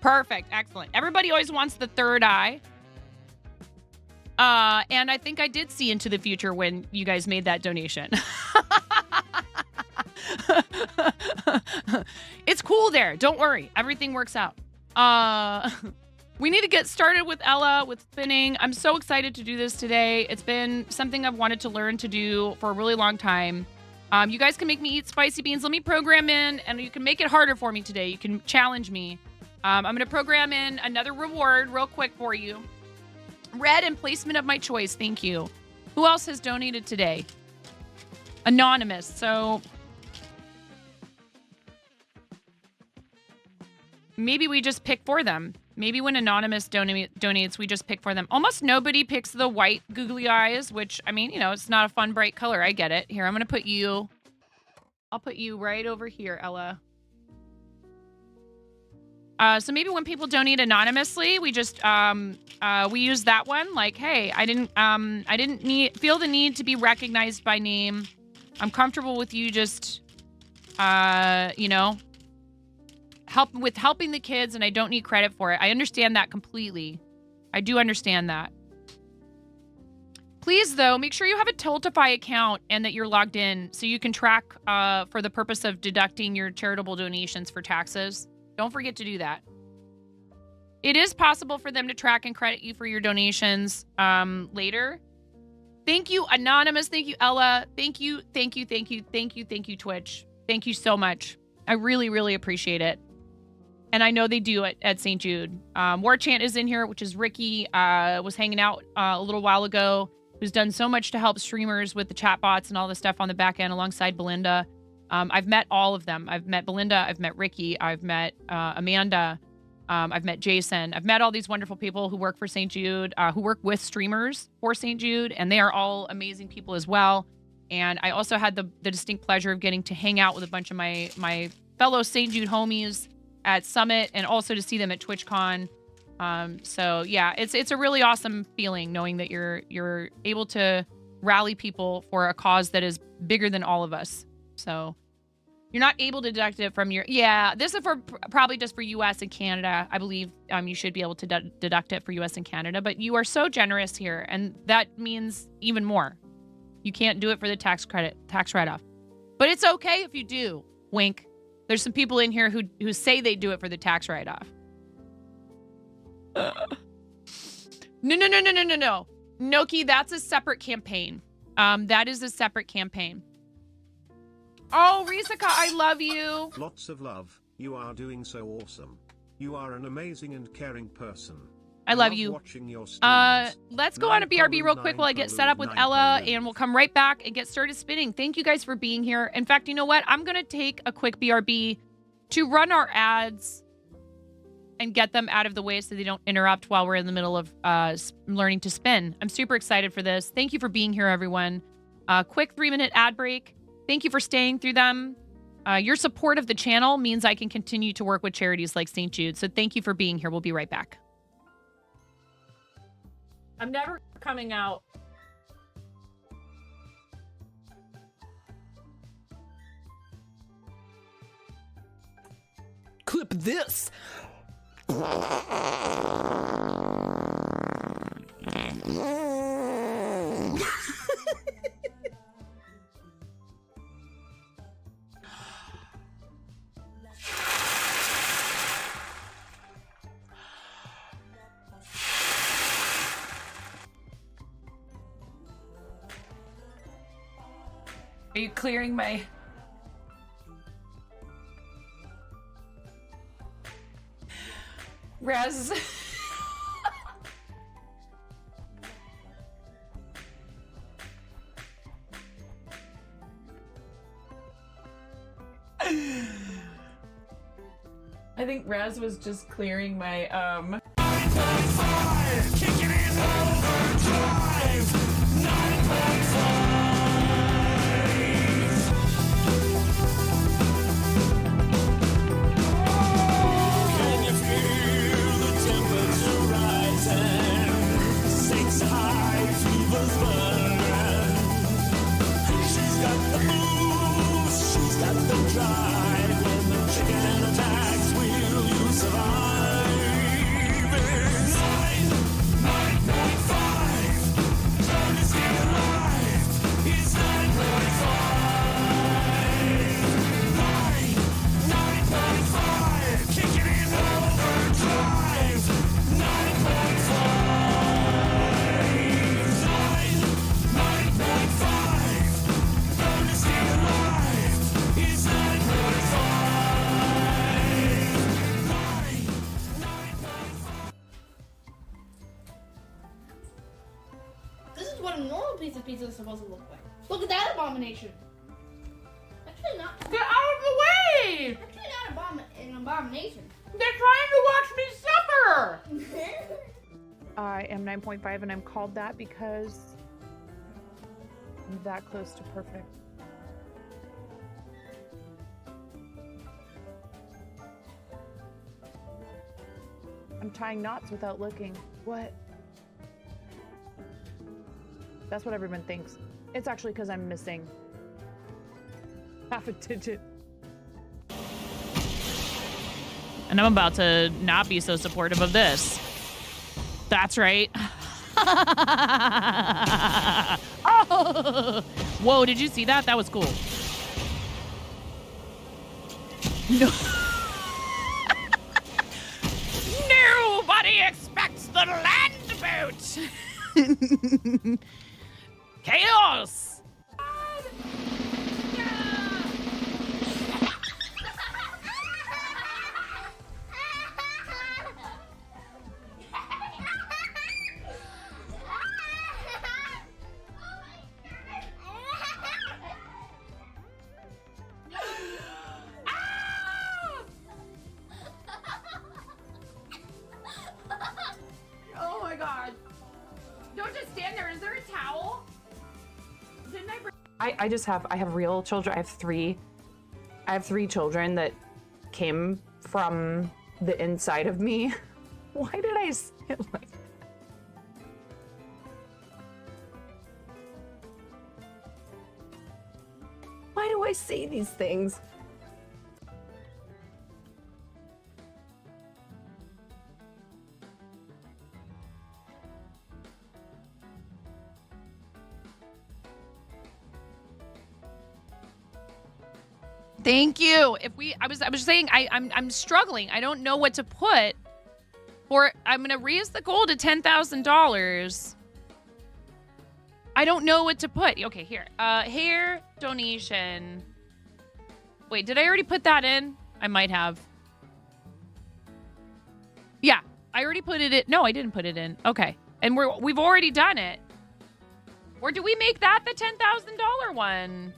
Perfect. Excellent. Everybody always wants the third eye. And I think I did see into the future when you guys made that donation. It's cool there. Don't worry. Everything works out. We need to get started with Ella, with spinning. I'm so excited to do this today. It's been something I've wanted to learn to do for a really long time. You guys can make me eat spicy beans. Let me program in, and you can make it harder for me today. You can challenge me. I'm going to program in another reward real quick for you. Red and placement of my choice. Thank you. Who else has donated today? Anonymous. So maybe we just pick for them. Maybe when Anonymous donates, we just pick for them. Almost nobody picks the white googly eyes, which, I mean, it's not a fun, bright color. I get it. Here, I'm going to put you... I'll put you right over here, Ella. So maybe when people donate anonymously, we just we use that one. Like, hey, I didn't feel the need to be recognized by name. I'm comfortable with you just helping the kids, and I don't need credit for it. I understand that completely. I do understand that. Please, though, make sure you have a Tiltify account and that you're logged in so you can track for the purpose of deducting your charitable donations for taxes. Don't forget to do that. It is possible for them to track and credit you for your donations later. Thank you, Anonymous. Thank you, Ella. Thank you, Twitch. Thank you so much. I really, really appreciate it. And I know they do it at St. Jude. War Chant is in here, which is Ricky, was hanging out a little while ago, who's done so much to help streamers with the chatbots and all the stuff on the back end alongside Belinda. I've met all of them. I've met Belinda. I've met Ricky. I've met Amanda. I've met Jason. I've met all these wonderful people who work for St. Jude, who work with streamers for St. Jude, and they are all amazing people as well. And I also had the distinct pleasure of getting to hang out with a bunch of my fellow St. Jude homies at Summit, and also to see them at TwitchCon. So yeah, it's a really awesome feeling knowing that you're able to rally people for a cause that is bigger than all of us. So you're not able to deduct it from your, this is for probably just for US and Canada. I believe you should be able to deduct it for US and Canada, but you are so generous here, and that means even more. You can't do it for the tax write-off. But it's okay if you do. Wink. There's some people in here who say they do it for the tax write-off. No. Noki, that's a separate campaign. That is a separate campaign. Oh, Risaka, I love you. Lots of love. You are doing so awesome. You are an amazing and caring person. I love you. Watching your streams. Let's go on a BRB real quick while I get set up with Ella, and we'll come right back and get started spinning. Thank you guys for being here. In fact, you know what? I'm going to take a quick BRB to run our ads and get them out of the way so they don't interrupt while we're in the middle of learning to spin. I'm super excited for this. Thank you for being here, everyone. Quick 3-minute ad break. Thank you for staying through them. Your support of the channel means I can continue to work with charities like St. Jude. So thank you for being here. We'll be right back. I'm never coming out. Clip this. Are you clearing my... Raz... I think Raz was just clearing my, Kicking in overdrive, 9.5. Can you feel the temperature rising? 6 high, fever's burning. She's got the moves, she's got the drive. When the chicken attacks, will you survive? 9.5. Trying to stay alive. It's 9.5. 9.5. Kicking in overdrive. 9.5. 9.5. Trying to stay alive. It's 9.5. This is what a normal piece of pizza is supposed to look like. Look at that abomination. Actually not. Get out of the way! Actually not an abomination. They're trying to watch me suffer! I am 9.5 and I'm called that because I'm that close to perfect. I'm tying knots without looking. What? That's what everyone thinks. It's actually because I'm missing half a digit. And I'm about to not be so supportive of this. That's right. Oh! Whoa, did you see that? That was cool. No. Nobody expects the land boat. Chaos. Oh my god. Don't just stand there. Is there a towel? Didn't I bring... I have real children. I have three children that came from the inside of me. Why did I say it like that? I say these things? Thank you. I was saying I'm struggling. I don't know what to put for. I'm gonna raise the goal to $10,000. I don't know what to put. Okay, here. Hair donation. Wait, did I already put that in? I might have. Yeah, I already put it in. No, I didn't put it in. Okay, and we've already done it. Or do we make that the $10,000 one?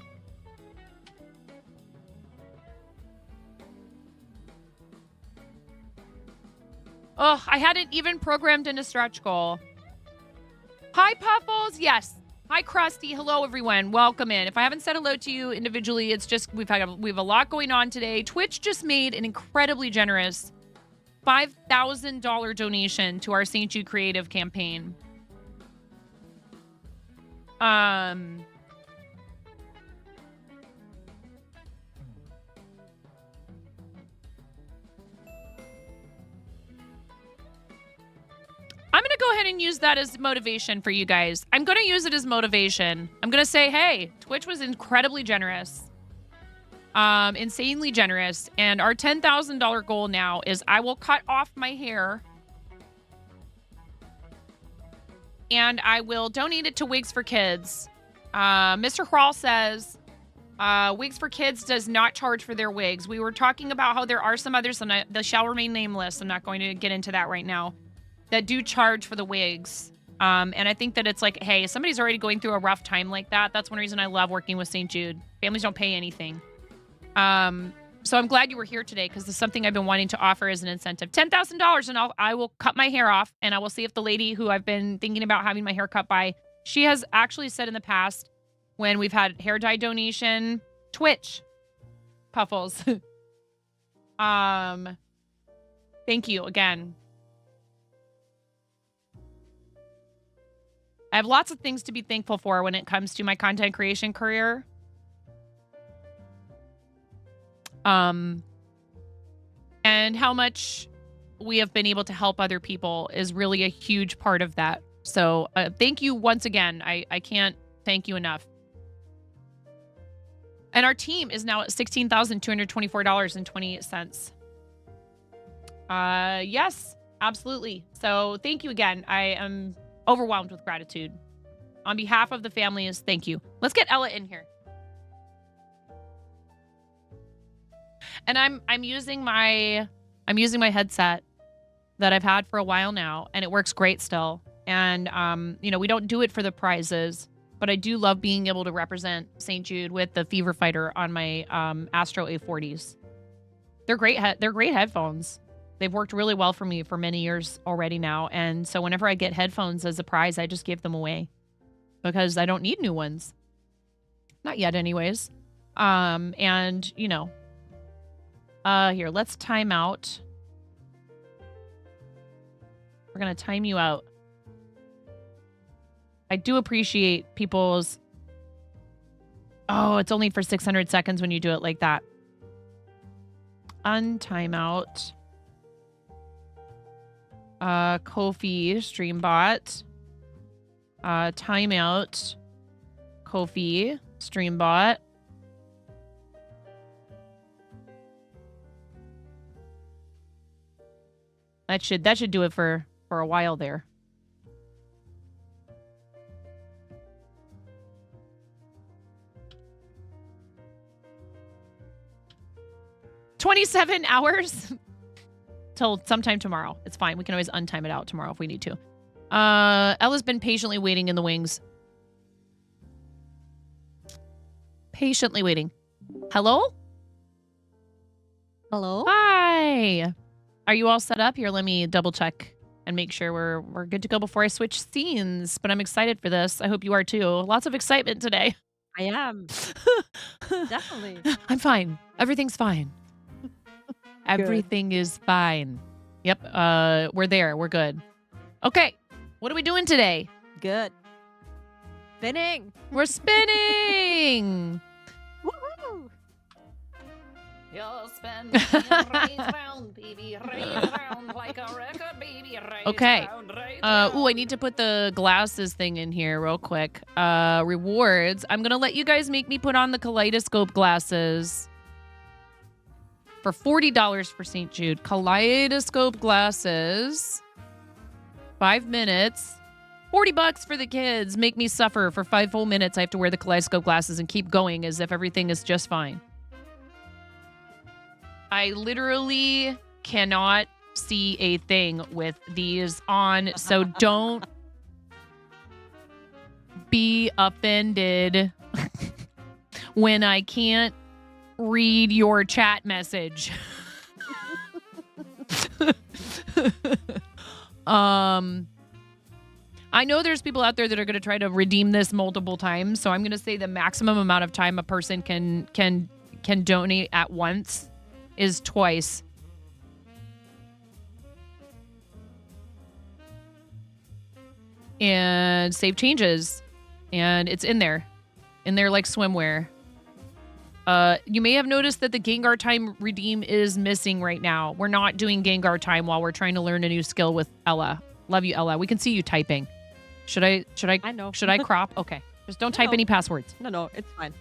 Oh, I hadn't even programmed in a stretch goal. Hi, Puffles. Yes. Hi, Krusty. Hello, everyone. Welcome in. If I haven't said hello to you individually, it's just we have a lot going on today. Twitch just made an incredibly generous $5,000 donation to our St. Jude Creative campaign. I'm going to go ahead and use that as motivation for you guys. I'm going to use it as motivation. I'm going to say, hey, Twitch was incredibly generous. Insanely generous. And our $10,000 goal now is I will cut off my hair and I will donate it to Wigs for Kids. Mr. Hrawl says, Wigs for Kids does not charge for their wigs. We were talking about how there are some others, and they shall remain nameless. I'm not going to get into that right now, that do charge for the wigs. And I think that it's like, hey, somebody's already going through a rough time like that. That's one reason I love working with St. Jude. Families don't pay anything. So I'm glad you were here today because it's something I've been wanting to offer as an incentive. $10,000 and I will cut my hair off and I will see if the lady who I've been thinking about having my hair cut by, she has actually said in the past when we've had hair dye donation, Twitch, Puffles. Thank you again. I have lots of things to be thankful for when it comes to my content creation career. And how much we have been able to help other people is really a huge part of that. So thank you once again. I can't thank you enough. And our team is now at $16,224.28. Yes, absolutely. So thank you again. I am overwhelmed with gratitude. On behalf of the families, thank you. Let's get Ella in here. And I'm using my headset that I've had for a while now, and it works great still. And we don't do it for the prizes, but I do love being able to represent St. Jude with the Fever Fighter on my Astro A40s. They're great headphones. They've worked really well for me for many years already now. And so whenever I get headphones as a prize, I just give them away because I don't need new ones. Not yet anyways. Here, let's time out. We're going to time you out. I do appreciate people's... Oh, it's only for 600 seconds when you do it like that. Untime out. Kofi, Streambot. Timeout. Kofi, Streambot. That should do it for a while there. $27 hours till sometime tomorrow. It's fine. We can always untime it out tomorrow if we need to. Ella's been patiently waiting in the wings. Patiently waiting. Hello? Hello? Hi. Are you all set up? Here, let me double check and make sure we're good to go before I switch scenes. But I'm excited for this. I hope you are too. Lots of excitement today. I am. Definitely. I'm fine. Everything's fine. Everything is fine. Yep. We're there. We're good. Okay. What are we doing today? Good. Spinning. We're spinning. Woohoo! You'll spend raise round, baby, raise round like a record, baby, raise Okay. round, raise Ooh, I need to put the glasses thing in here real quick. Rewards. I'm gonna let you guys make me put on the kaleidoscope glasses for $40 for St. Jude. Kaleidoscope glasses. 5 minutes. $40 for the kids. Make me suffer for 5 full minutes. I have to wear the kaleidoscope glasses and keep going as if everything is just fine. I literally cannot see a thing with these on, so don't be offended when I can't read your chat message. I know there's people out there that are going to try to redeem this multiple times, so I'm going to say the maximum amount of time a person can donate at once is twice. And save changes. And it's in there like swimwear. You may have noticed that the Gengar time redeem is missing right now. We're not doing Gengar time while we're trying to learn a new skill with Ella. Love you, Ella. We can see you typing. Should I I know. Should I crop? Okay. Just don't type No. any passwords. No, it's fine.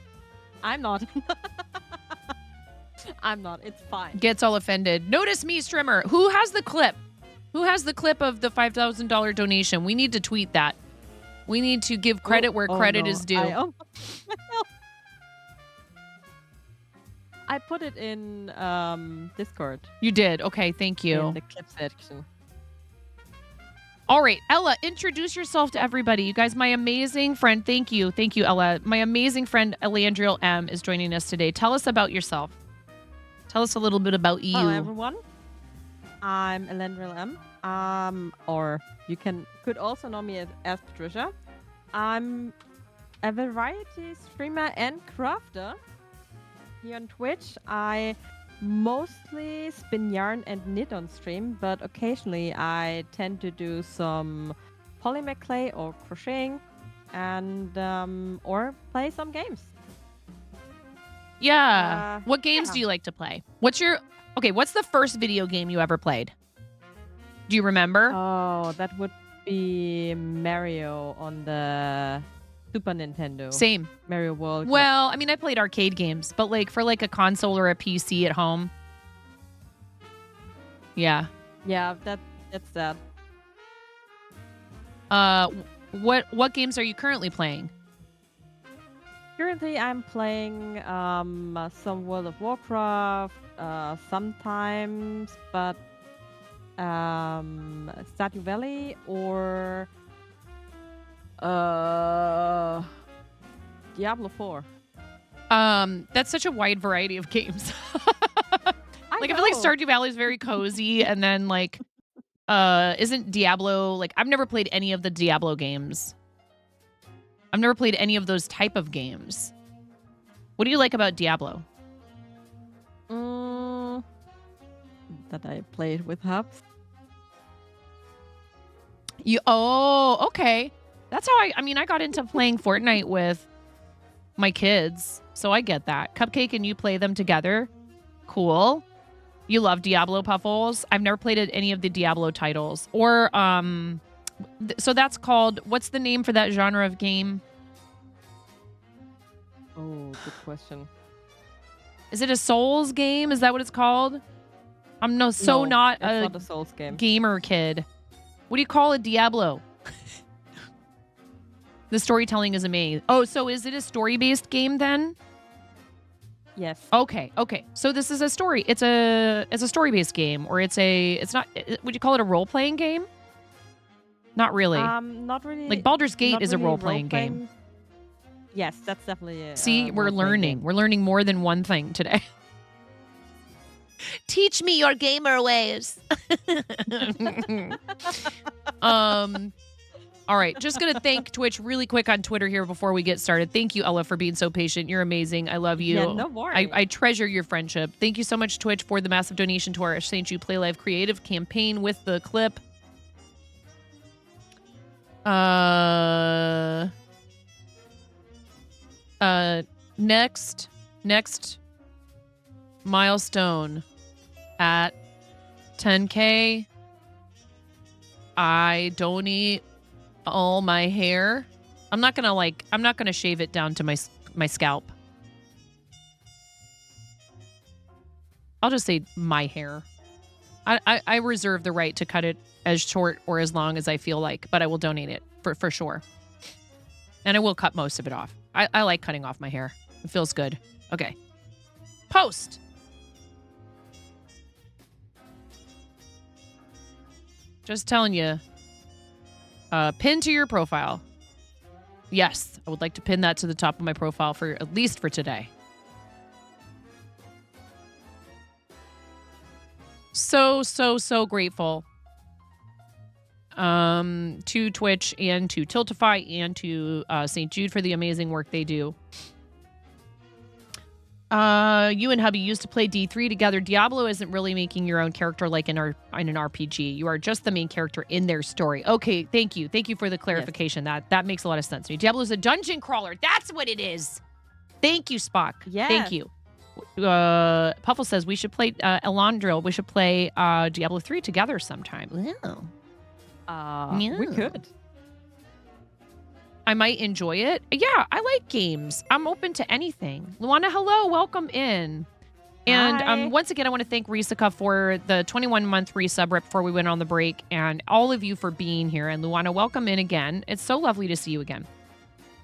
I'm not. I'm not. It's fine. Gets all offended. Notice me, Strimmer. Who has the clip? Who has the clip of the $5,000 donation? We need to tweet that. We need to give credit where credit no. is due. I put it in Discord You did. Okay, thank you. in the clip section. All right, Ella, introduce yourself to everybody. You guys, my amazing friend, thank you, Ella. My amazing friend, Elandriel M, is joining us today. Tell us about yourself. Tell us a little bit about you. Hello, everyone. I'm Elandriel M. Or you could also know me as Patricia. I'm a variety streamer and crafter here on Twitch. I mostly spin yarn and knit on stream, but occasionally I tend to do some polymer clay or crocheting and or play some games. Yeah. What games yeah. do you like to play? What's the first video game you ever played? Do you remember? Oh, that would be Mario on the Super Nintendo. Same. Mario World. Well, I mean, I played arcade games, but like for like a console or a PC at home. Yeah. Yeah, that's that. What games are you currently playing? Currently, I'm playing some World of Warcraft sometimes, but Stardew Valley or Diablo 4. That's such a wide variety of games. I feel like Stardew Valley is very cozy, and then like, isn't Diablo like I've never played any of the Diablo games. I've never played any of those type of games. What do you like about Diablo? That I played with hubs. Okay. That's how I got into playing Fortnite with my kids, so I get that. Cupcake and you play them together. Cool. You love Diablo, Puffles. I've never played any of the Diablo titles. Or, so that's called, what's the name for that genre of game? Oh, good question. Is it a Souls game? Is that what it's called? I'm not It's not a a Souls game. gamer kid. What do you call a Diablo? The storytelling is amazing. Oh, so is it a story-based game then? Yes. Okay. So this is a story. It's a story-based game, or it's not. Would you call it a role-playing game? Not really. Not really. Like Baldur's Gate not is a really role-playing game. Yes, that's definitely a See, we're role-playing learning. game. We're learning more than one thing today. Teach me your gamer ways. All right, just gonna thank Twitch really quick on Twitter here before we get started. Thank you, Ella, for being so patient. You're amazing. I love you. Yeah, no worries. I treasure your friendship. Thank you so much, Twitch, for the massive donation to our St. Jude Play Live Creative campaign with the clip. Next milestone at 10K, I donate all my hair. I'm not gonna shave it down to my scalp. I'll just say my hair. I reserve the right to cut it as short or as long as I feel like, but I will donate it for sure. And I will cut most of it off. I like cutting off my hair. It feels good. Okay. Post. Just telling you. Pin to your profile. Yes, I would like to pin that to the top of my profile for at least for today. So grateful. To Twitch and to Tiltify and to St. Jude for the amazing work they do. You and hubby used to play D3 together. Diablo isn't really making your own character like in an RPG. You are just the main character in their story. Okay, thank you. Thank you for the clarification. Yes. That makes a lot of sense to me. Diablo is a dungeon crawler. That's what it is. Thank you, Spock. Yeah. Thank you. Puffle says we should play Elandril. We should play Diablo 3 together sometime. Wow. We could. I might enjoy it. Yeah, I like games. I'm open to anything. Luana, hello. Welcome in. And Hi. Once again, I want to thank Risika for the 21-month resub right before we went on the break, and all of you for being here. And Luana, welcome in again. It's so lovely to see you again.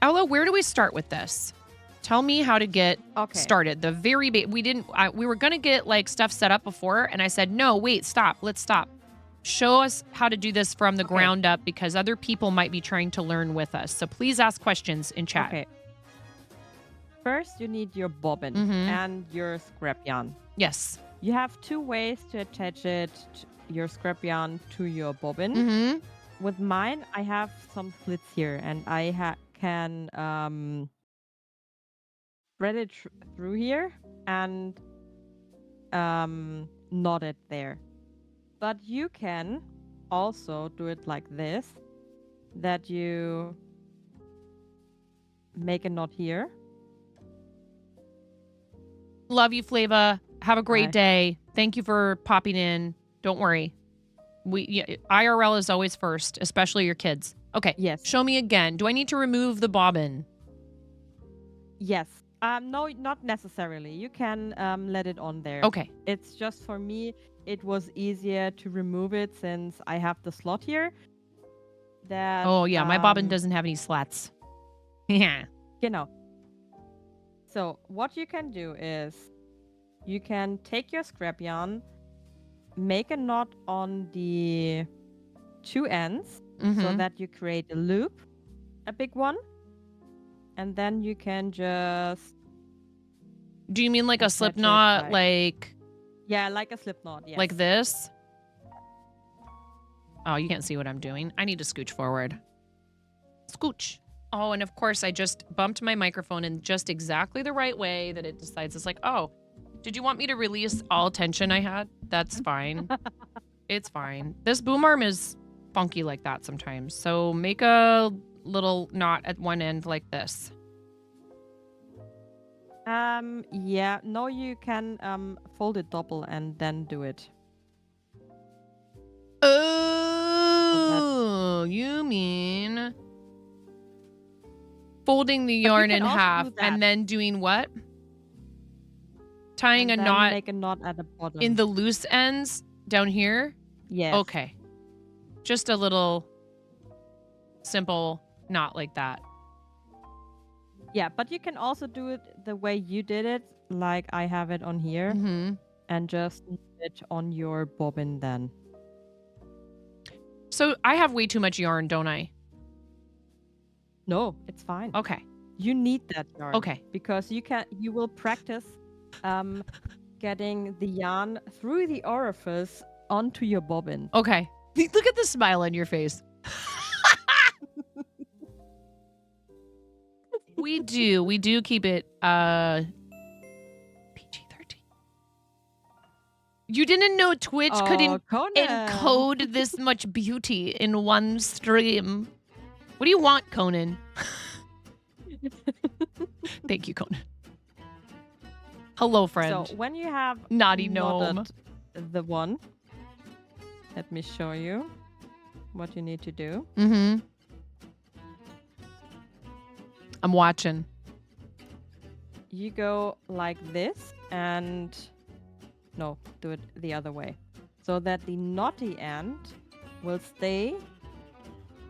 Ella, where do we start with this? Tell me how to get started. The very we were gonna get like stuff set up before, and I said no. Wait, stop. Let's stop. Show us how to do this from the ground up because other people might be trying to learn with us. So please ask questions in chat. Okay. First, you need your bobbin and your scrap yarn. Yes. You have two ways to attach your scrap yarn to your bobbin. Mm-hmm. With mine, I have some slits here, and I can thread it through here and knot it there. But you can also do it like this, that you make a knot here. Love you, Flava. Have a great Bye. day. Thank you for popping in. Don't worry. IRL is always first, especially your kids. Okay. Yes. Show me again. Do I need to remove the bobbin? Yes. No, not necessarily. You can let it on there. Okay. It's just for me, it was easier to remove it since I have the slot here. That. Oh, yeah. My bobbin doesn't have any slats. Yeah. Genau. So what you can do is you can take your scrap yarn, make a knot on the two ends so that you create a loop, a big one. And then you can just... Do you mean like a attach slip it knot, by- like Yeah, like a slip knot, yes. like this? Oh, you can't see what I'm doing. I need to scooch forward. Scooch. Oh, and of course I just bumped my microphone in just exactly the right way that it decides it's like, oh, did you want me to release all tension I had? That's fine. It's fine. This boom arm is funky like that sometimes. So make a little knot at one end like this. Yeah, no, you can fold it double and then do it. Oh, you mean folding the you yarn can in also half do that. and then doing what? Tying And a then knot make a knot at the bottom. in the loose ends down here? Yes. Okay. Just a little simple knot like that. Yeah, but you can also do it the way you did it, like I have it on here, Mm-hmm. and just knot it on your bobbin then. So I have way too much yarn, don't I? No, it's fine. Okay. You need that yarn. Okay. Because you will practice getting the yarn through the orifice onto your bobbin. Okay. Look at the smile on your face. We do keep it PG-13. You didn't know Twitch could Conan. encode this much beauty in one stream. What do you want, Conan? Thank you, Conan. Hello, friend. So when you have Naughty knotted gnome. the one, let me show you what you need to do. Mm-hmm. I'm watching. You go like this and no, do it the other way. So that the knotty end will stay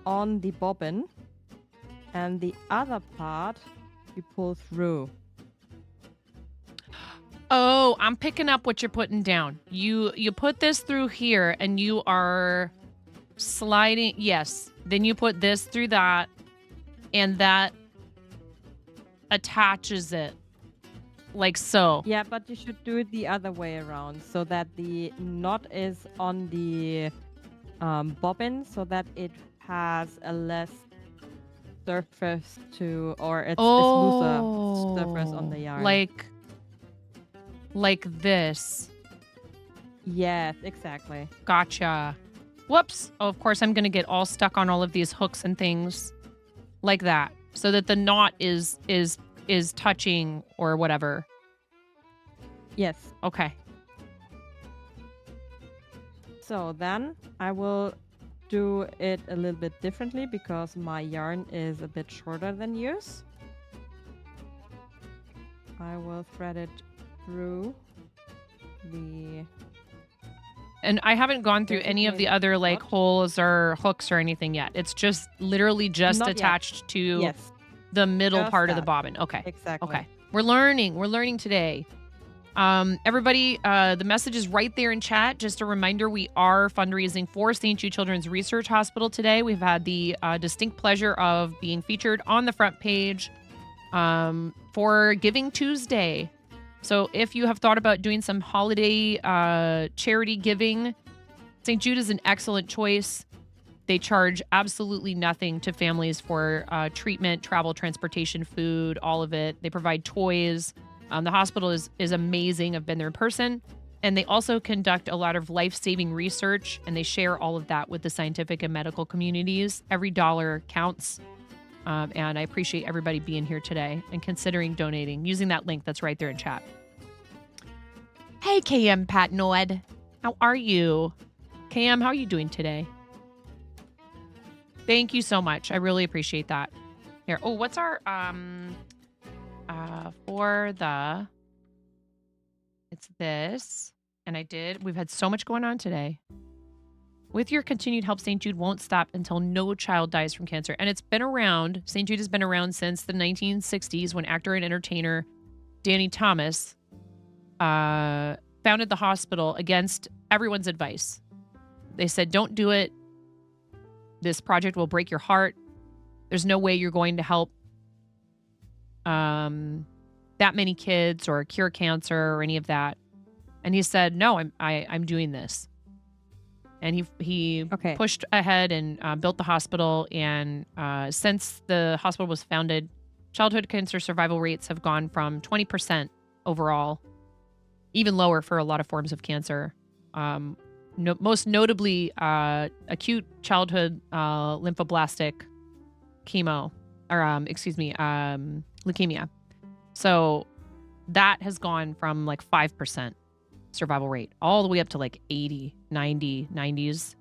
on the bobbin and the other part you pull through. Oh, I'm picking up what you're putting down. You put this through here and you are sliding. Yes. Then you put this through that and that attaches it like so. Yeah, but you should do it the other way around so that the knot is on the bobbin so that it has a less surface to, or it's a smoother surface on the yarn. Like this. Yes, exactly. Gotcha. Whoops. Oh, of course, I'm going to get all stuck on all of these hooks and things like that so that the knot is touching or whatever. Yes. Okay. So then I will do it a little bit differently because my yarn is a bit shorter than yours. I will thread it through the... And I haven't gone through any of the other like knot. holes or hooks or anything yet. It's just literally just Not yet. attached to Yes, the middle just part of the that. bobbin. Okay. exactly. Okay. We're learning today. Everybody, the message is right there in chat. Just a reminder, we are fundraising for St. Jude Children's Research Hospital today. We've had the distinct pleasure of being featured on the front page for Giving Tuesday. So if you have thought about doing some holiday charity giving, St. Jude is an excellent choice. They charge absolutely nothing to families for treatment, travel, transportation, food, all of it. They provide toys. The hospital is amazing. I've been there in person. And they also conduct a lot of life-saving research, and they share all of that with the scientific and medical communities. Every dollar counts. And I appreciate everybody being here today and considering donating, using that link that's right there in chat. Hey, KM Patnoid. How are you? KM, how are you doing today? Thank you so much. I really appreciate that. Here. Oh, what's our it's this. And we've had so much going on today. With your continued help, St. Jude won't stop until no child dies from cancer. And it's been around. St. Jude has been around since the 1960s when actor and entertainer Danny Thomas founded the hospital against everyone's advice. They said, don't do it. This project will break your heart. There's no way you're going to help that many kids or cure cancer or any of that. And he said, no, I'm doing this. And he Okay. pushed ahead and built the hospital. And since the hospital was founded, childhood cancer survival rates have gone from 20% overall, even lower for a lot of forms of cancer. Most notably, acute childhood lymphoblastic leukemia. So that has gone from like 5% survival rate all the way up to like 80, 90, 90s.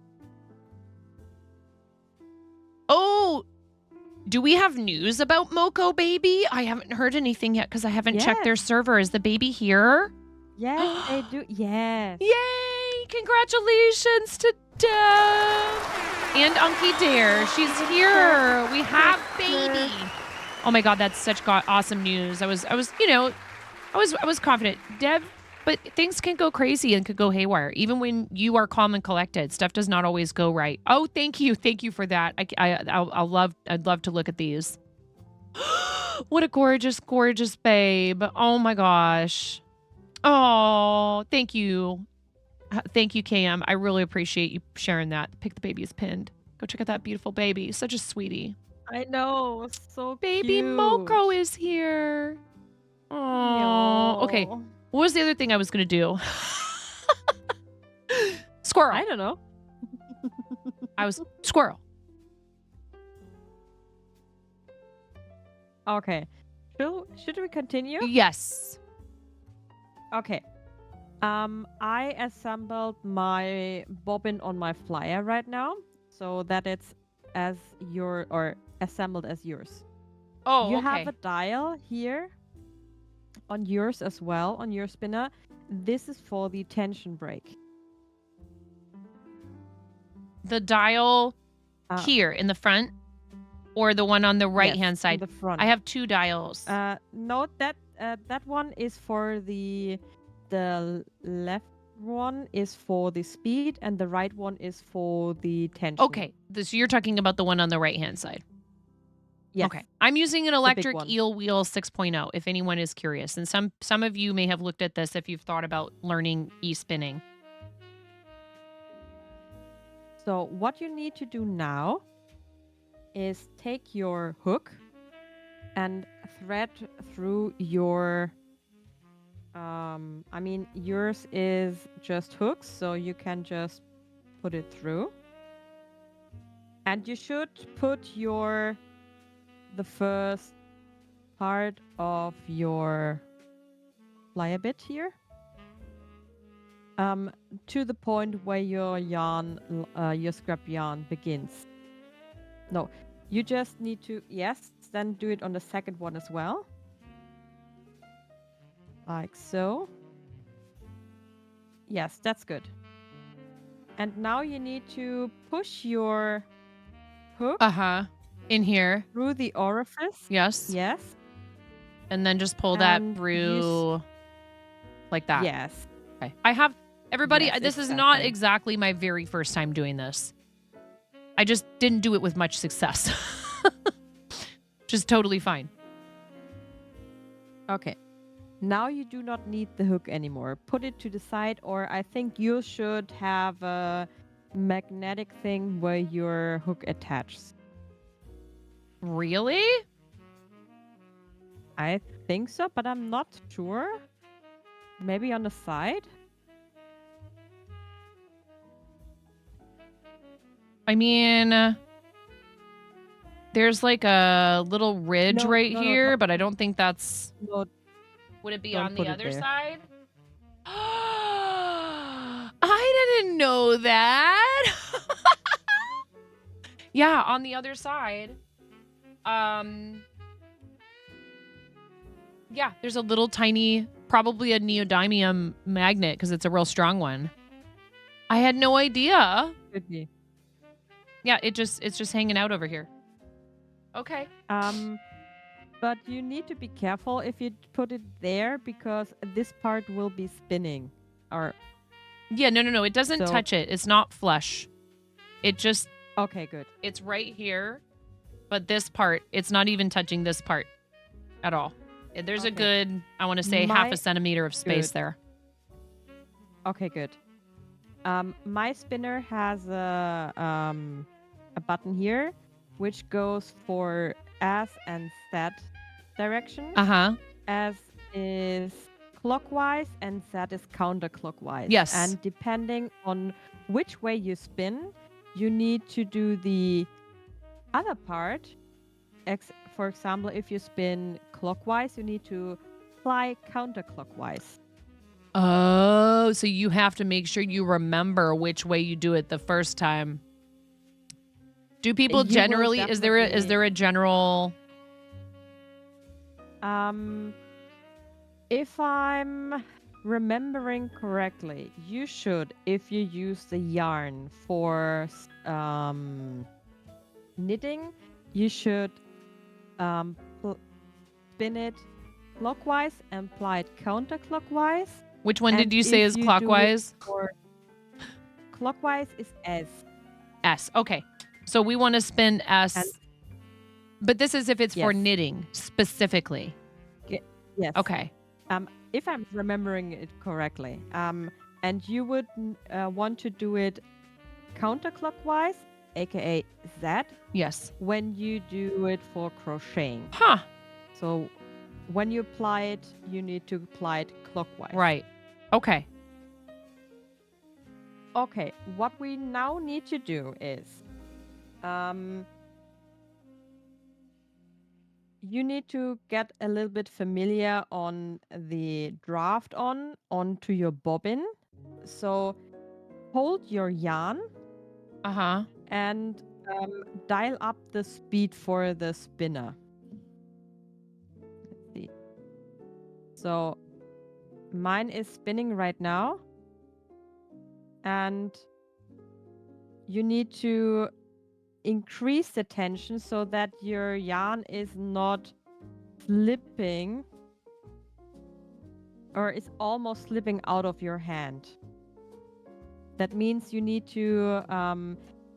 Oh, do we have news about Moko Baby? I haven't heard anything yet because I haven't checked their server. Is the baby here? Yes, they do. Yes. Yay! Congratulations to Deb and Unky Dare. She's here. We have baby. Oh my God, that's such awesome news. I was confident, Deb. But things can go crazy and could go haywire. Even when you are calm and collected, stuff does not always go right. Oh, thank you for that. I'd love to look at these. What a gorgeous, gorgeous babe. Oh my gosh. Oh, thank you. Thank you, KM. I really appreciate you sharing that. Pick the Baby is pinned. Go check out that beautiful baby. Such a sweetie. I know. So Baby cute. Moko is here. Oh, okay. What was the other thing I was going to do? Squirrel. I don't know. Squirrel. Okay. Should we continue? Yes. Okay. I assembled my bobbin on my flyer right now, so that it's as your or assembled as yours. Oh, You okay. have a dial here on yours as well, on your spinner. This is for the tension break. The dial Uh, here in the front or the one on the right hand yes, in side? the front. I have 2 dials. No, that one is for the left one is for the speed, and the right one is for the tension. Okay. So you're talking about the one on the right hand side. Yes. Okay. I'm using an big electric one. eel wheel 6.0 if anyone is curious. And some of you may have looked at this if you've thought about learning e-spinning. So what you need to do now is take your hook and thread through your I mean yours is just hooks, so you can just put it through. And you should put the first part of your flyer bit here to the point where your yarn your scrap yarn begins. No, you just need to then do it on the second one as well, like so. Yes, that's good. And now you need to push your hook In here. through the orifice. Yes. Yes. And then just pull that And through like that. Yes. Okay. I have everybody. Yes, This is not exactly. exactly my very first time doing this. I just didn't do it with much success. Just totally fine. Okay. Now you do not need the hook anymore. Put it to the side, or I think you should have a magnetic thing where your hook attaches. Really? I think so, but I'm not sure. Maybe on the side? I mean, there's like a little ridge right here, but I don't think that's... No, Would it be don't on put the it other there. side? I didn't know that. Yeah, on the other side. Yeah, there's a little tiny, probably a neodymium magnet because it's a real strong one. I had no idea. Could be. Yeah, it's just hanging out over here. Okay. But you need to be careful if you put it there because this part will be spinning. Or Yeah, no. It doesn't So- touch it. It's not flush. It just, okay, good. it's right here. But this part, it's not even touching this part at all. There's a Okay. good, I want to say, half My- a centimeter of space Good. there. Okay, good. My spinner has a button here, which goes for as and Z direction. Uh-huh. As is clockwise and Z is counterclockwise. Yes. And depending on which way you spin, you need to do the other part. For example, if you spin clockwise, you need to fly counterclockwise. Oh, so you have to make sure you remember which way you do it the first time. Do people You will generally, is there a general... If I'm remembering correctly, you should, if you use the yarn for knitting, you should spin it clockwise and apply it counterclockwise. Which one And did you say if is you do it clockwise? Clockwise is S. S. Okay. So we want to spin S. And- But this is if it's for Yes. knitting specifically. Yes. Okay. If I'm remembering it correctly. And you would want to do it counterclockwise, aka Z, Yes. when you do it for crocheting. Huh. So when you apply it, you need to apply it clockwise. Right. Okay. Okay, what we now need to do is you need to get a little bit familiar on the draft onto your bobbin. So hold your yarn Uh-huh. and dial up the speed for the spinner. Let's see. So mine is spinning right now. And you need to increase the tension so that your yarn is not slipping or is almost slipping out of your hand. That means you need to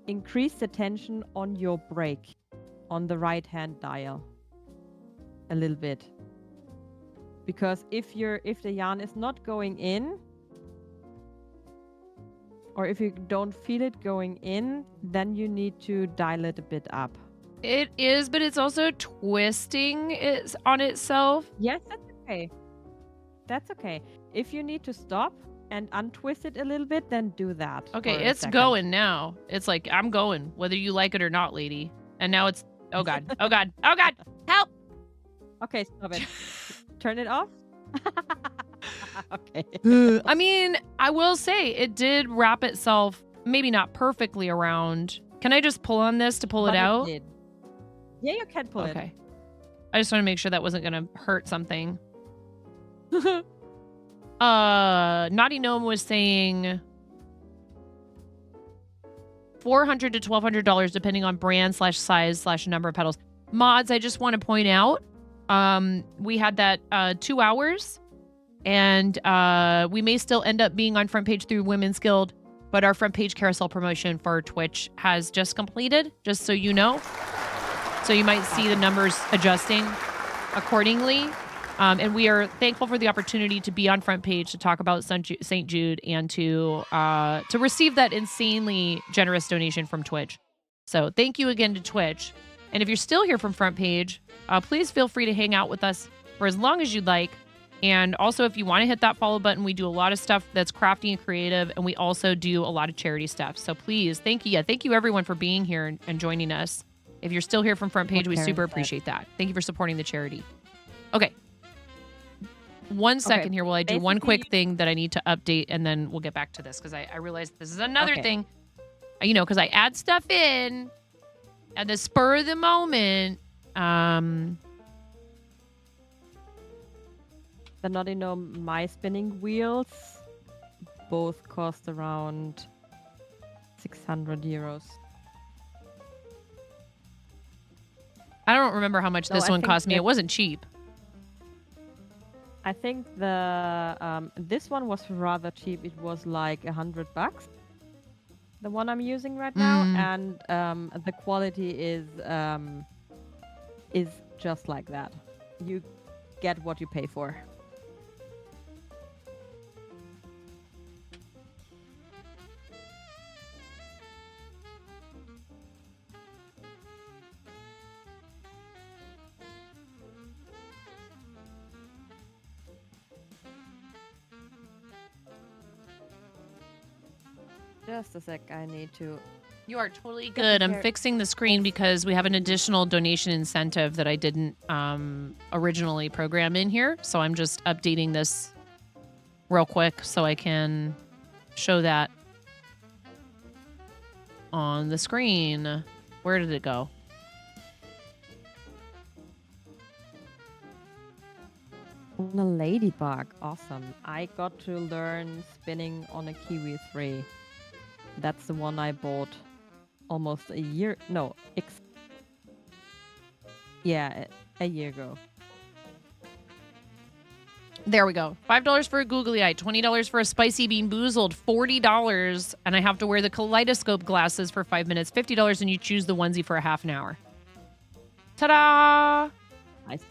increase the tension on your brake on the right hand dial a little bit. Because if the yarn is not going in, or if you don't feel it going in, then you need to dial it a bit up. It is, but it's also twisting it on itself. Yes, that's okay. That's okay. If you need to stop and untwist it a little bit, then do that. Okay, for a it's second. going now. It's like, I'm going, whether you like it or not, lady. And now it's, oh God, oh God, oh God, help! Okay, stop it. Turn it off. Okay. I mean, I will say it did wrap itself, maybe not perfectly around. Can I just pull on this to pull But it out? did. Yeah, you can pull it. Okay. I just want to make sure that wasn't going to hurt something. Naughty Gnome was saying $400 to $1,200 depending on brand / size / number of petals. Mods, I just want to point out, we had that 2 hours, and we may still end up being on front page through Women's Guild, but our front page carousel promotion for Twitch has just completed, just so you know. So you might see the numbers adjusting accordingly. And we are thankful for the opportunity to be on front page to talk about St. Jude and to receive that insanely generous donation from Twitch. So thank you again to Twitch. And if you're still here from front page, please feel free to hang out with us for as long as you'd like. And also, if you want to hit that follow button, we do a lot of stuff that's crafty and creative, and we also do a lot of charity stuff. So please, thank you. Yeah, thank you everyone for being here and joining us. If you're still here from front page, we super appreciate that. Thank you for supporting the charity. Okay. 1 second here while I do one quick thing that I need to update, and then we'll get back to this because I realized this is another thing. You know, because I add stuff in at the spur of the moment. The Naughty Gnome My Spinning Wheels both cost around 600 euros. I don't remember how much this one cost me. It wasn't cheap. I think the this one was rather cheap. It was like $100. The one I'm using right now, and the quality is just like that. You get what you pay for. Just a sec, I need to... You are totally good. I'm fixing the screen because we have an additional donation incentive that I didn't originally program in here. So I'm just updating this real quick so I can show that on the screen. Where did it go? On a ladybug, awesome. I got to learn spinning on a Kiwi 3. That's the one I bought almost a year, no, a year ago. There we go. $5 for a googly eye, $20 for a spicy bean boozled, $40, and I have to wear the kaleidoscope glasses for 5 minutes, $50, and you choose the onesie for a half an hour. Ta-da! Nice.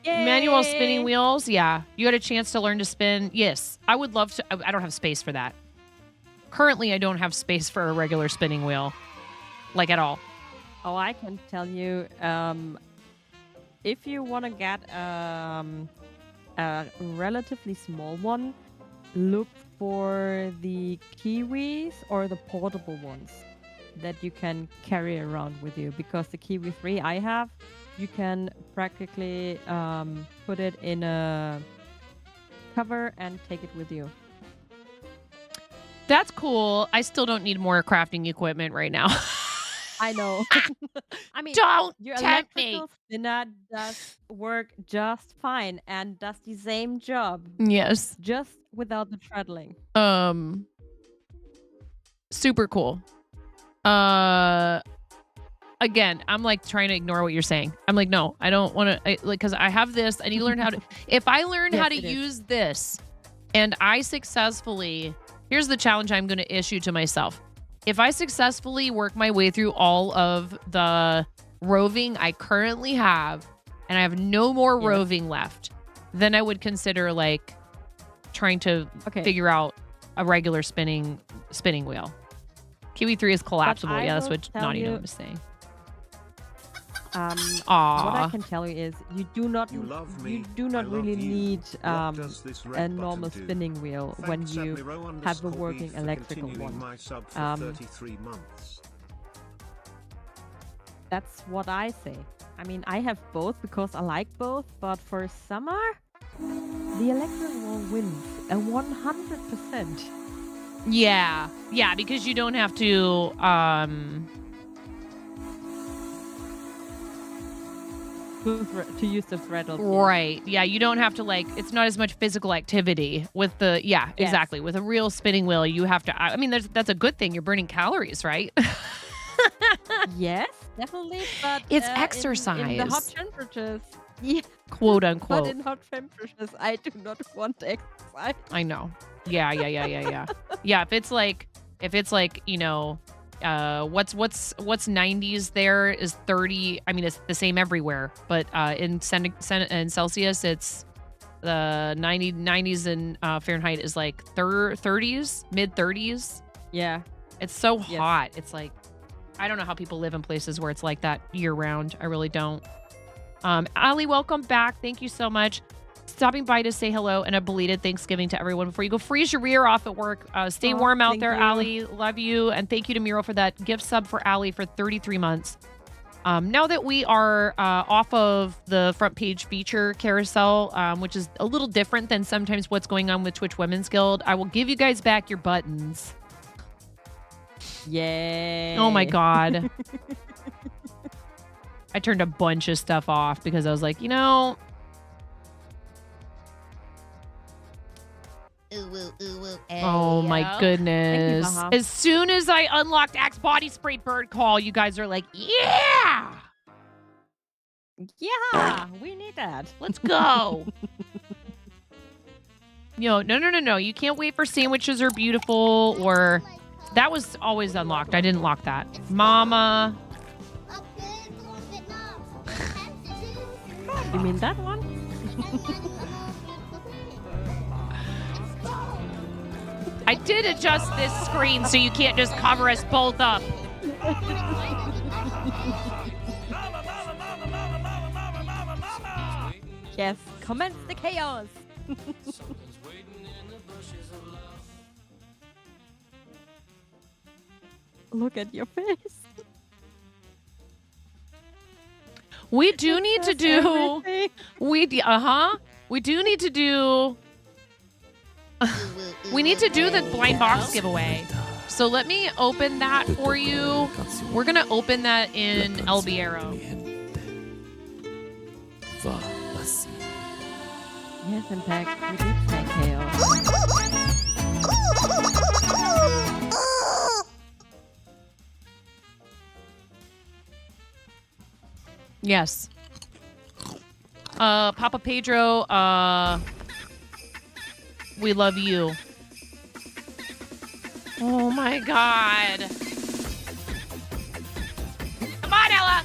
Manual spinning wheels, yeah. You had a chance to learn to spin. Yes, I would love to. I don't have space for that. Currently, I don't have space for a regular spinning wheel, like at all. Oh, I can tell you, if you want to get a relatively small one, look for the Kiwis or the portable ones that you can carry around with you. Because the Kiwi 3 I have you can practically put it in a cover and take it with you. That's cool. I still don't need more crafting equipment right now. I know. I mean, Don't your tempt me. electrical spinner does work just fine and does the same job, Yes. just without the treadling. Super cool. Again, I'm like trying to ignore what you're saying. I'm like, no, I don't want to, like, because I have this. I need to learn how to. If I learn Yes, how to it is. use this, and I successfully, here's the challenge I'm going to issue to myself. If I successfully work my way through all of the roving I currently have, and I have no more Yes. roving left, then I would consider like trying to Okay. figure out a regular spinning wheel. Kiwi3 is collapsible. I Yeah, that's will what tell Naughty you- Gnome is saying. What Aw. I can tell you is you do not You love me, you do not I really love you. need What does this red a normal button do? spinning wheel when Thanks, you Admiro have a _ working beef for electrical continuing one. my sub for Um, 33 months. That's what I say. I mean, I have both because I like both, but for summer, the electrical wins a 100%. Yeah. Yeah, because you don't have to To use the thread of right. Yeah, you don't have to like it's not as much physical activity with the Yes. exactly. With a real spinning wheel, you have to I mean that's a good thing. You're burning calories, right? Yes, definitely, but It's in the hot exercise. temperatures. Yeah, Quote but unquote. in hot temperatures, I do not want to exercise. I know. Yeah. Yeah, if it's like, you know, what's 90s there is 30. I mean, it's the same everywhere, but in Celsius, it's the 90s and Fahrenheit is like 30s, mid 30s. Yeah. It's so Yes. hot. It's like, I don't know how people live in places where it's like that year round. I really don't. Ali, welcome back. Thank you so much. Stopping by to say hello and a belated Thanksgiving to everyone before you go freeze your rear off at work. Stay Oh, warm out thank there, you. Ali. Love you. And thank you to Miro for that gift sub for Ali for 33 months. Now that we are off of the front page feature carousel, which is a little different than sometimes what's going on with Twitch Women's Guild, I will give you guys back your buttons. Yay. Oh my God. I turned a bunch of stuff off because I was like, you know, oh my goodness. Baha. As soon as I unlocked Axe Body Spray Bird Call, you guys are like, yeah, Yeah, we need that. let's go. No. You can't wait for sandwiches are beautiful or that was always unlocked. I didn't lock that. Mama. You mean that one? I did adjust this screen so you can't just cover us both up. Yes, commence the chaos. Look at your face. We do need to Says do everything. we do need to do we need to do the blind box giveaway. So let me open that for you. We're going to open that in El Biero. Yes, in fact, we did say chaos. Yes. Papa Pedro, we love you. Oh my God. Come on, Ella.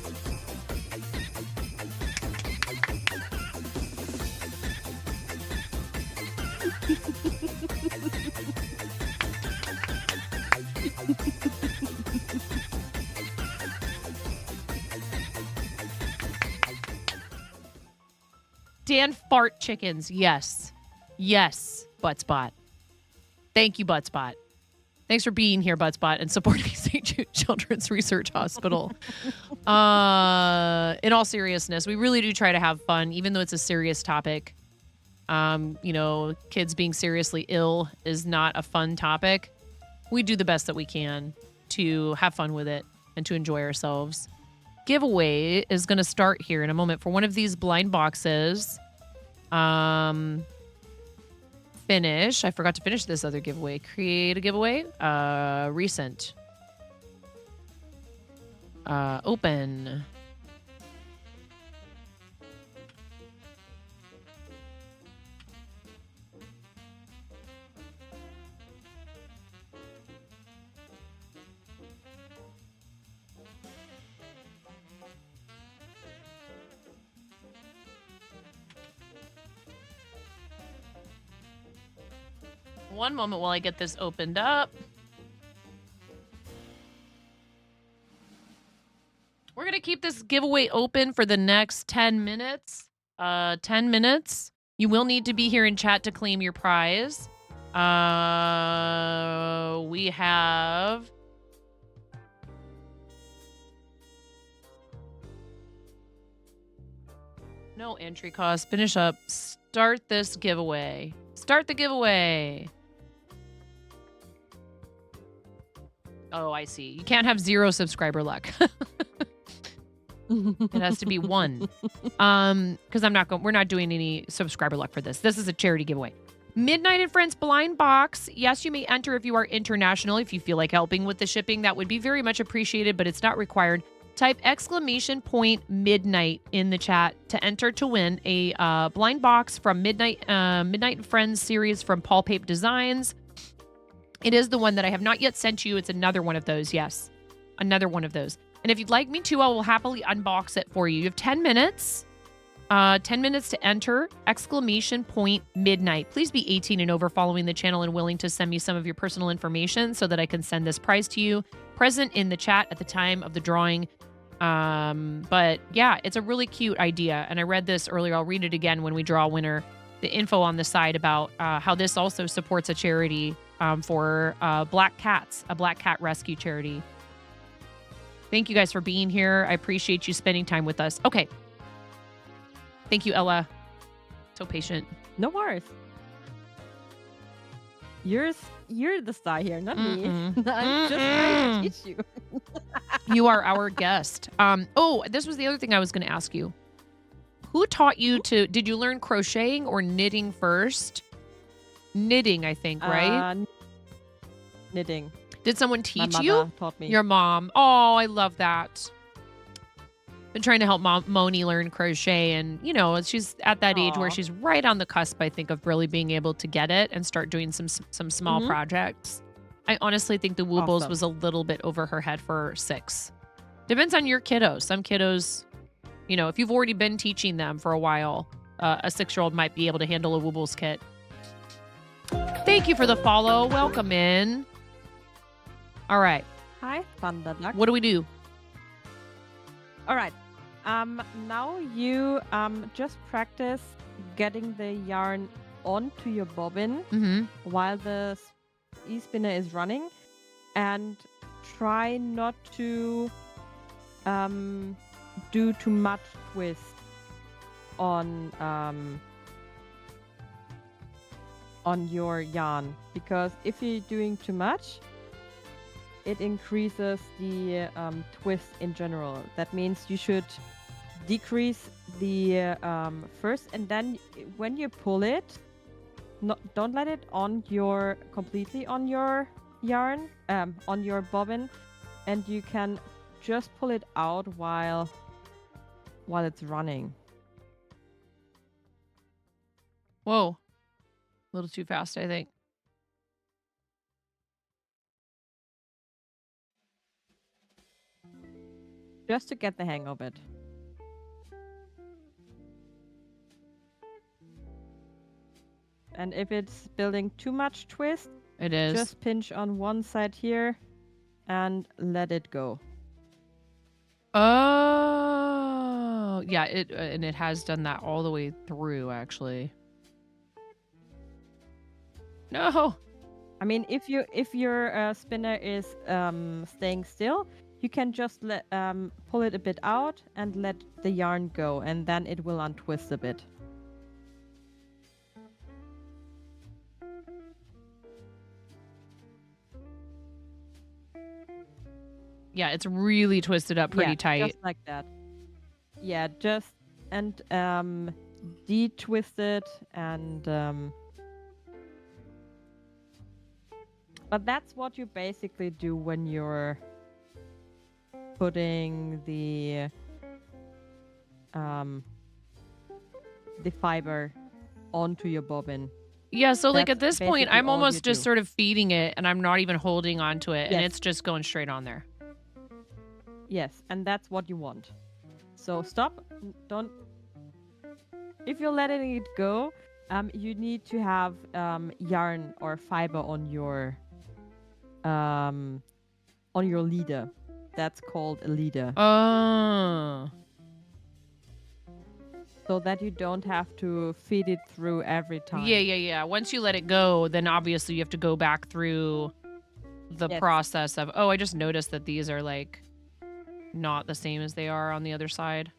Dan Fart Chickens. Yes. Yes, Buttspot. Thank you, Buttspot. Thanks for being here, Buttspot, and supporting St. Jude Children's Research Hospital. In all seriousness, we really do try to have fun, even though it's a serious topic. Kids being seriously ill is not a fun topic. We do the best that we can to have fun with it and to enjoy ourselves. Giveaway is going to start here in a moment for one of these blind boxes. Finish. I forgot to finish this other giveaway. Create a giveaway. Recent. Open. One moment while I get this opened up. We're going to keep this giveaway open for the next 10 minutes. 10 minutes. You will need to be here in chat to claim your prize. We have... No entry cost. Finish up. Start this giveaway. Start the giveaway. Oh, I see. You can't have 0 subscriber luck. It has to be 1. Because we're not doing any subscriber luck for this. This is a charity giveaway. Midnight and Friends blind box. Yes, you may enter if you are international. If you feel like helping with the shipping, that would be very much appreciated, but it's not required. Type !midnight in the chat to enter to win a blind box from Midnight and Friends series from Paul Pape Designs. It is the one that I have not yet sent you. It's another one of those. Yes, another one of those. And if you'd like me to, I will happily unbox it for you. You have 10 minutes. 10 minutes to enter, !midnight. Please be 18 and over, following the channel, and willing to send me some of your personal information so that I can send this prize to you. Present in the chat at the time of the drawing. But yeah, it's a really cute idea. And I read this earlier. I'll read it again when we draw a winner. The info on the side about how this also supports a charity for black cats, a black cat rescue charity. Thank you guys for being here. I appreciate you spending time with us. Okay. Thank you, Ella. So patient. No worries. You're the star here, not me. I'm just trying to teach you. You are our guest. This was the other thing I was going to ask you. Who taught you did you learn crocheting or knitting first? Knitting, I think, right? Knitting. Did someone teach My you? mother taught me. Your mom. Oh, I love that. Been trying to help Moni learn crochet, and she's at that age where she's right on the cusp, I think, of really being able to get it and start doing some small projects. I honestly think the Woobles was a little bit over her head for 6. Depends on your kiddos. Some kiddos, if you've already been teaching them for a while, a 6-year-old might be able to handle a Woobles kit. Thank you for the follow. Welcome in. All right. Hi, Thunder Duck. What do we do? All right. Now you just practice getting the yarn onto your bobbin while the e-spinner is running, and try not to do too much twist on your yarn, because if you're doing too much, it increases the twist in general. That means you should decrease the first, and then when you pull it, don't let it completely on your yarn, on your bobbin, and you can just pull it out while it's running. Whoa. A little too fast, I think. Just to get the hang of it. And if it's building too much twist, it is. Just pinch on one side here and let it go. Oh, yeah, it has done that all the way through, actually. No. I mean, if your spinner is staying still, you can just pull it a bit out and let the yarn go, and then it will untwist a bit. Yeah, it's really twisted up pretty Yeah, tight. just like that. Yeah, just and de-twist it and but that's what you basically do when you're putting the fiber onto your bobbin. Yeah, so like That's at this point, basically I'm all you almost just do. sort of feeding it and I'm not even holding onto it and Yes. it's just going straight on there. Yes, and that's what you want. So stop. Don't. If you're letting it go, you need to have yarn or fiber on your leader. That's called a leader. Oh. So that you don't have to feed it through every time. Yeah. Once you let it go, then obviously you have to go back through the Yes. process of, oh, I just noticed that these are like not the same as they are on the other side.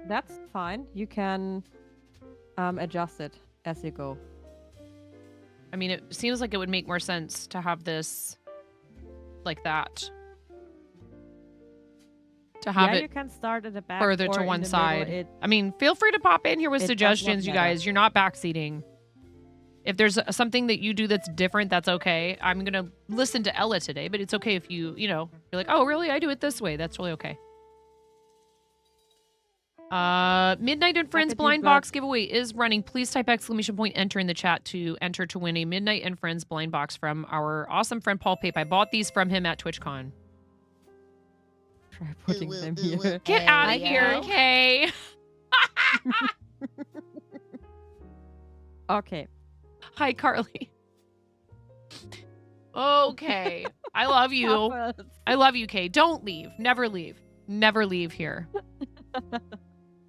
That's fine. You can adjust it as you go. I mean, it seems like it would make more sense to have this like that. To have you it can start at the back further or to in one the side. middle. I mean, feel free to pop in here with it does not suggestions, you matter. guys. You're not backseating. If there's something that you do that's different, that's okay. I'm going to listen to Ella today, but it's okay if you're like, oh, really? I do it this way. That's really okay. Midnight and Friends Happy blind to box giveaway is running. Please type ! Enter in the chat to enter to win a Midnight and Friends blind box from our awesome friend Paul Pape. I bought these from him at TwitchCon. Try putting them here. Get out of here, Kay. Okay. Hi, Carly. Okay. I love you. Papa's. I love you, Kay. Don't leave. Never leave. Never leave here.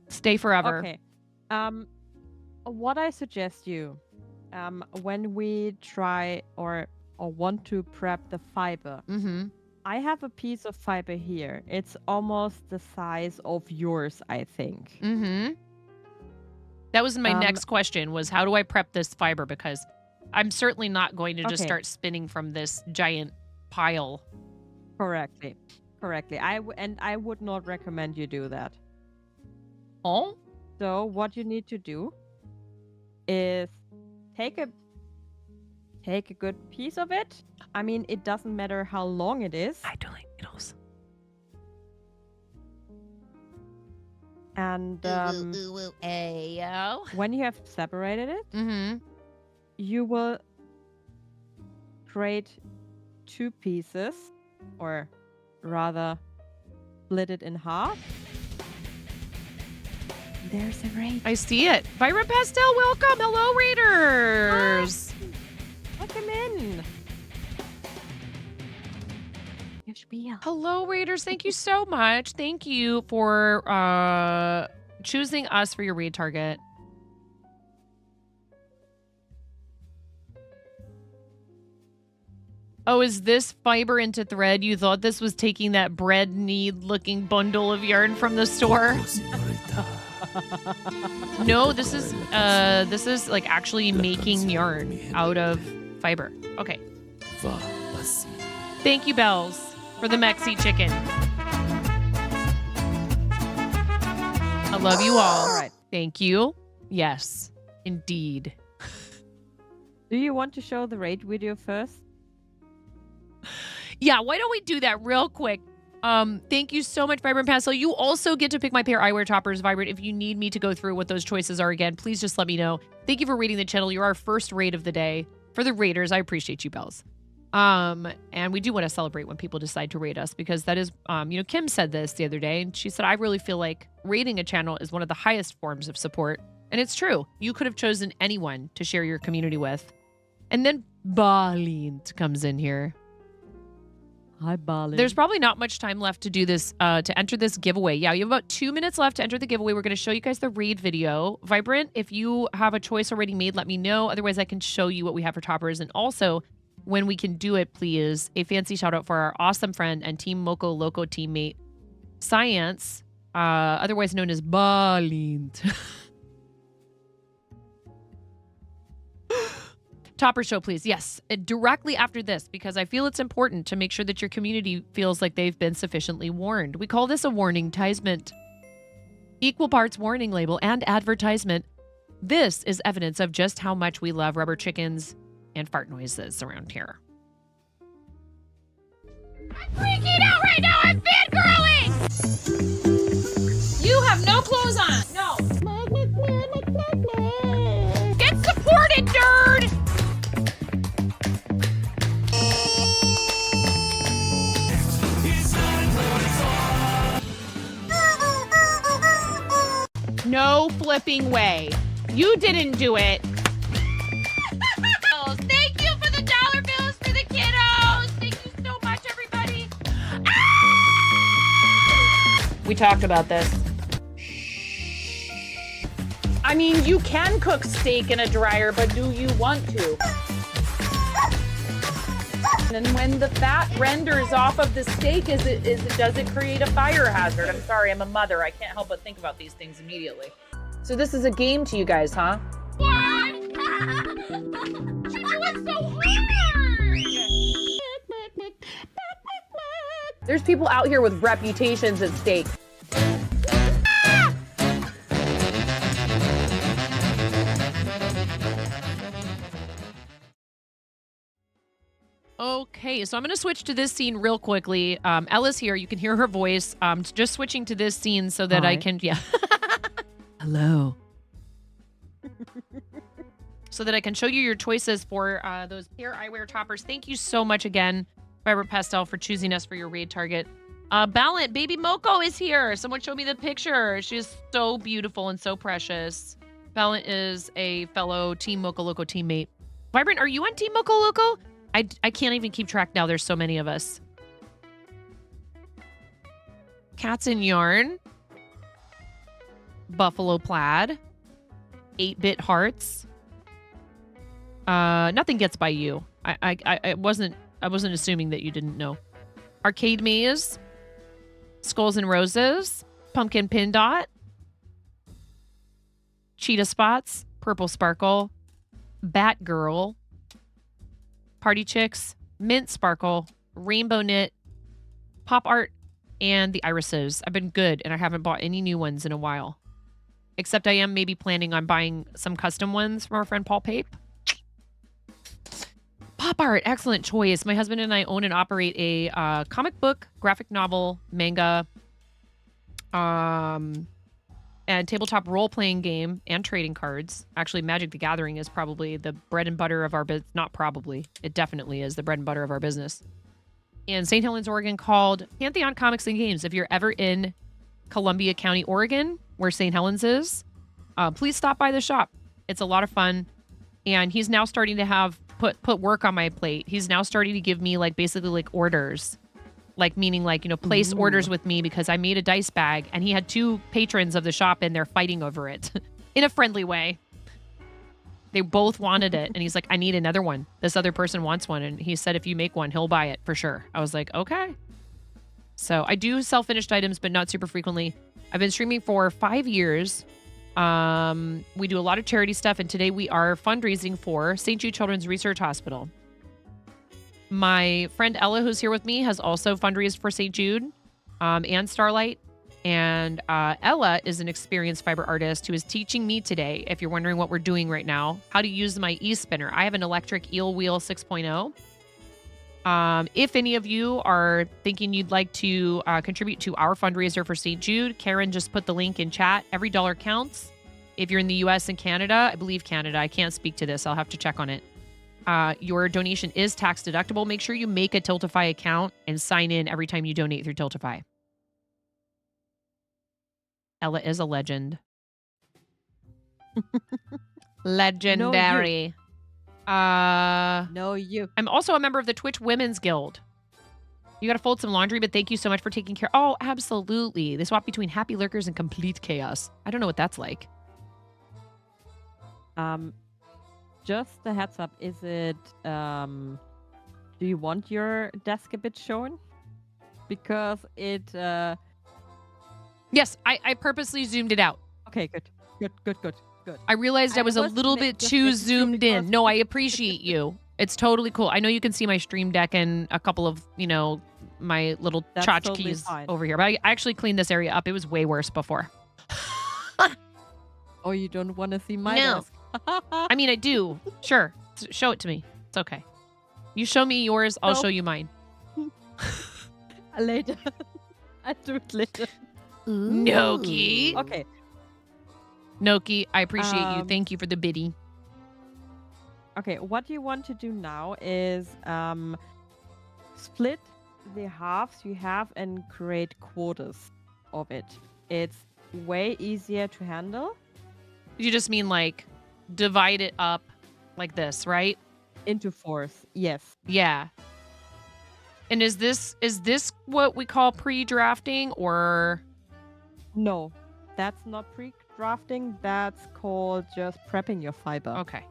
Stay forever. Okay. What I suggest you, when we try or want to prep the fiber, Mm-hmm. I have a piece of fiber here. It's almost the size of yours, I think. Mm-hmm. That was my next question was how do I prep this fiber? Because I'm certainly not going to just Okay. start spinning from this giant pile. Correctly. I would not recommend you do that. Oh? So what you need to do is take a good piece of it. I mean, it doesn't matter how long it is. I do like needles. And Ayo. when you have separated it, Mm-hmm. you will create two pieces, or rather split it in half. There's a raid. I see it. Vibrant Pastel, welcome. Hello, Raiders. Welcome in. Your spiel. Hello, Raiders. Thank you so much. Thank you for choosing us for your raid target. Oh, is this fiber into thread? You thought this was taking that bread need looking bundle of yarn from the store? No, this is like actually making yarn out of fiber. Okay. Thank you, Bells, for the Mexi chicken. I love you all. All right. Thank you. Yes, indeed. Do you want to show the raid video first? Yeah, why don't we do that real quick? Thank you so much, Vibrant Pastel. You also get to pick my pair eyewear toppers, Vibrant. If you need me to go through what those choices are again, please just let me know. Thank you for raiding the channel. You're our first raid of the day. For the raiders, I appreciate you, Bells. And we do want to celebrate when people decide to raid us because that is, Kim said this the other day, and she said, I really feel like raiding a channel is one of the highest forms of support. And it's true. You could have chosen anyone to share your community with. And then Balint comes in here. Hi, Bali. There's probably not much time left to do this, to enter this giveaway. Yeah, you have about 2 minutes left to enter the giveaway. We're going to show you guys the raid video. Vibrant, if you have a choice already made, let me know. Otherwise, I can show you what we have for toppers. And also, when we can do it, please, a fancy shout out for our awesome friend and Team Moco Loco teammate, Science, otherwise known as Balint. Topper show, please. Yes, directly after this, because I feel it's important to make sure that your community feels like they've been sufficiently warned. We call this a warning-tisement. Equal parts warning label and advertisement. This is evidence of just how much we love rubber chickens and fart noises around here. I'm freaking out right now. I'm fangirling. You have no clothes on. No. Get supported, nerd. No flipping way. You didn't do it. Thank you for the dollar bills for the kiddos. Thank you so much, everybody. We talked about this. I mean, you can cook steak in a dryer, but do you want to? And when the fat renders off of the steak, does it create a fire hazard? I'm sorry, I'm a mother. I can't help but think about these things immediately. So this is a game to you guys, huh? What? You're doing so hard. There's people out here with reputations at stake. Okay, so I'm going to switch to this scene real quickly. Ella's here. You can hear her voice. Just switching to this scene so that I Hi. can... Yeah. Hello. So that I can show you your choices for those pair eyewear toppers. Thank you so much again, Vibrant Pastel, for choosing us for your raid target. Ballant, baby Moko is here. Someone showed me the picture. She's so beautiful and so precious. Ballant is a fellow Team Moco Loco teammate. Vibrant, are you on Team Moco Loco? I can't even keep track now. There's so many of us. Cats and Yarn. Buffalo Plaid. 8-bit Hearts. Nothing gets by you. I wasn't assuming that you didn't know. Arcade Maze. Skulls and Roses. Pumpkin Pin Dot. Cheetah Spots. Purple Sparkle. Batgirl. Party Chicks, Mint Sparkle, Rainbow Knit, Pop Art, and the Irises. I've been good, and I haven't bought any new ones in a while. Except I am maybe planning on buying some custom ones from our friend Paul Pape. Pop Art, excellent choice. My husband and I own and operate a comic book, graphic novel, manga, and tabletop role-playing game and trading cards. Actually, Magic the Gathering is probably the bread and butter of our business. Not probably. It definitely is the bread and butter of our business. In St. Helens, Oregon, called Pantheon Comics and Games. If you're ever in Columbia County, Oregon, where St. Helens is, please stop by the shop. It's a lot of fun. And he's now starting to have put work on my plate. He's now starting to give me basically orders. Meaning place orders with me because I made a dice bag and he had 2 patrons of the shop and they're fighting over it in a friendly way. They both wanted it. And he's like, I need another one. This other person wants one. And he said, if you make one, he'll buy it for sure. I was like, okay. So I do sell finished items, but not super frequently. I've been streaming for 5 years. We do a lot of charity stuff. And today we are fundraising for St. Jude Children's Research Hospital. My friend Ella, who's here with me, has also fundraised for St. Jude and Starlight. And Ella is an experienced fiber artist who is teaching me today, if you're wondering what we're doing right now, how to use my e-spinner. I have an electric eel wheel 6.0. If any of you are thinking you'd like to contribute to our fundraiser for St. Jude, Karen just put the link in chat. Every dollar counts. If you're in the US and Canada, I believe Canada, I can't speak to this. I'll have to check on it. Your donation is tax deductible. Make sure you make a Tiltify account and sign in every time you donate through Tiltify. Ella is a legend. Legendary. No, you. I'm also a member of the Twitch Women's Guild. You got to fold some laundry, but thank you so much for taking care. Oh, absolutely. They swap between happy lurkers and complete chaos. I don't know what that's like. Just a heads up. Is it do you want your desk a bit shown? Because it Yes, I purposely zoomed it out. okay, good. I realized I was a was little ma- bit just too making sure zoomed in. because- No, I appreciate you. It's totally cool. I know you can see my stream deck and a couple of, my little That's totally tchotchkes fine. over here. But I actually cleaned this area up. It was way worse before. Oh, you don't want to see my No. desk? I mean, I do. Sure. Show it to me. It's okay. You show me yours, I'll No. show you mine. Later. I do it later. Noki. Okay. Noki, I appreciate you. Um, Thank you for the biddy. Okay, what you want to do now is split the halves you have and create quarters of it. It's way easier to handle. You just mean like divide it up like this, right? Into fours. Yes. Yeah. And is this what we call pre-drafting or No, that's not pre-drafting. That's called just prepping your fiber. okay.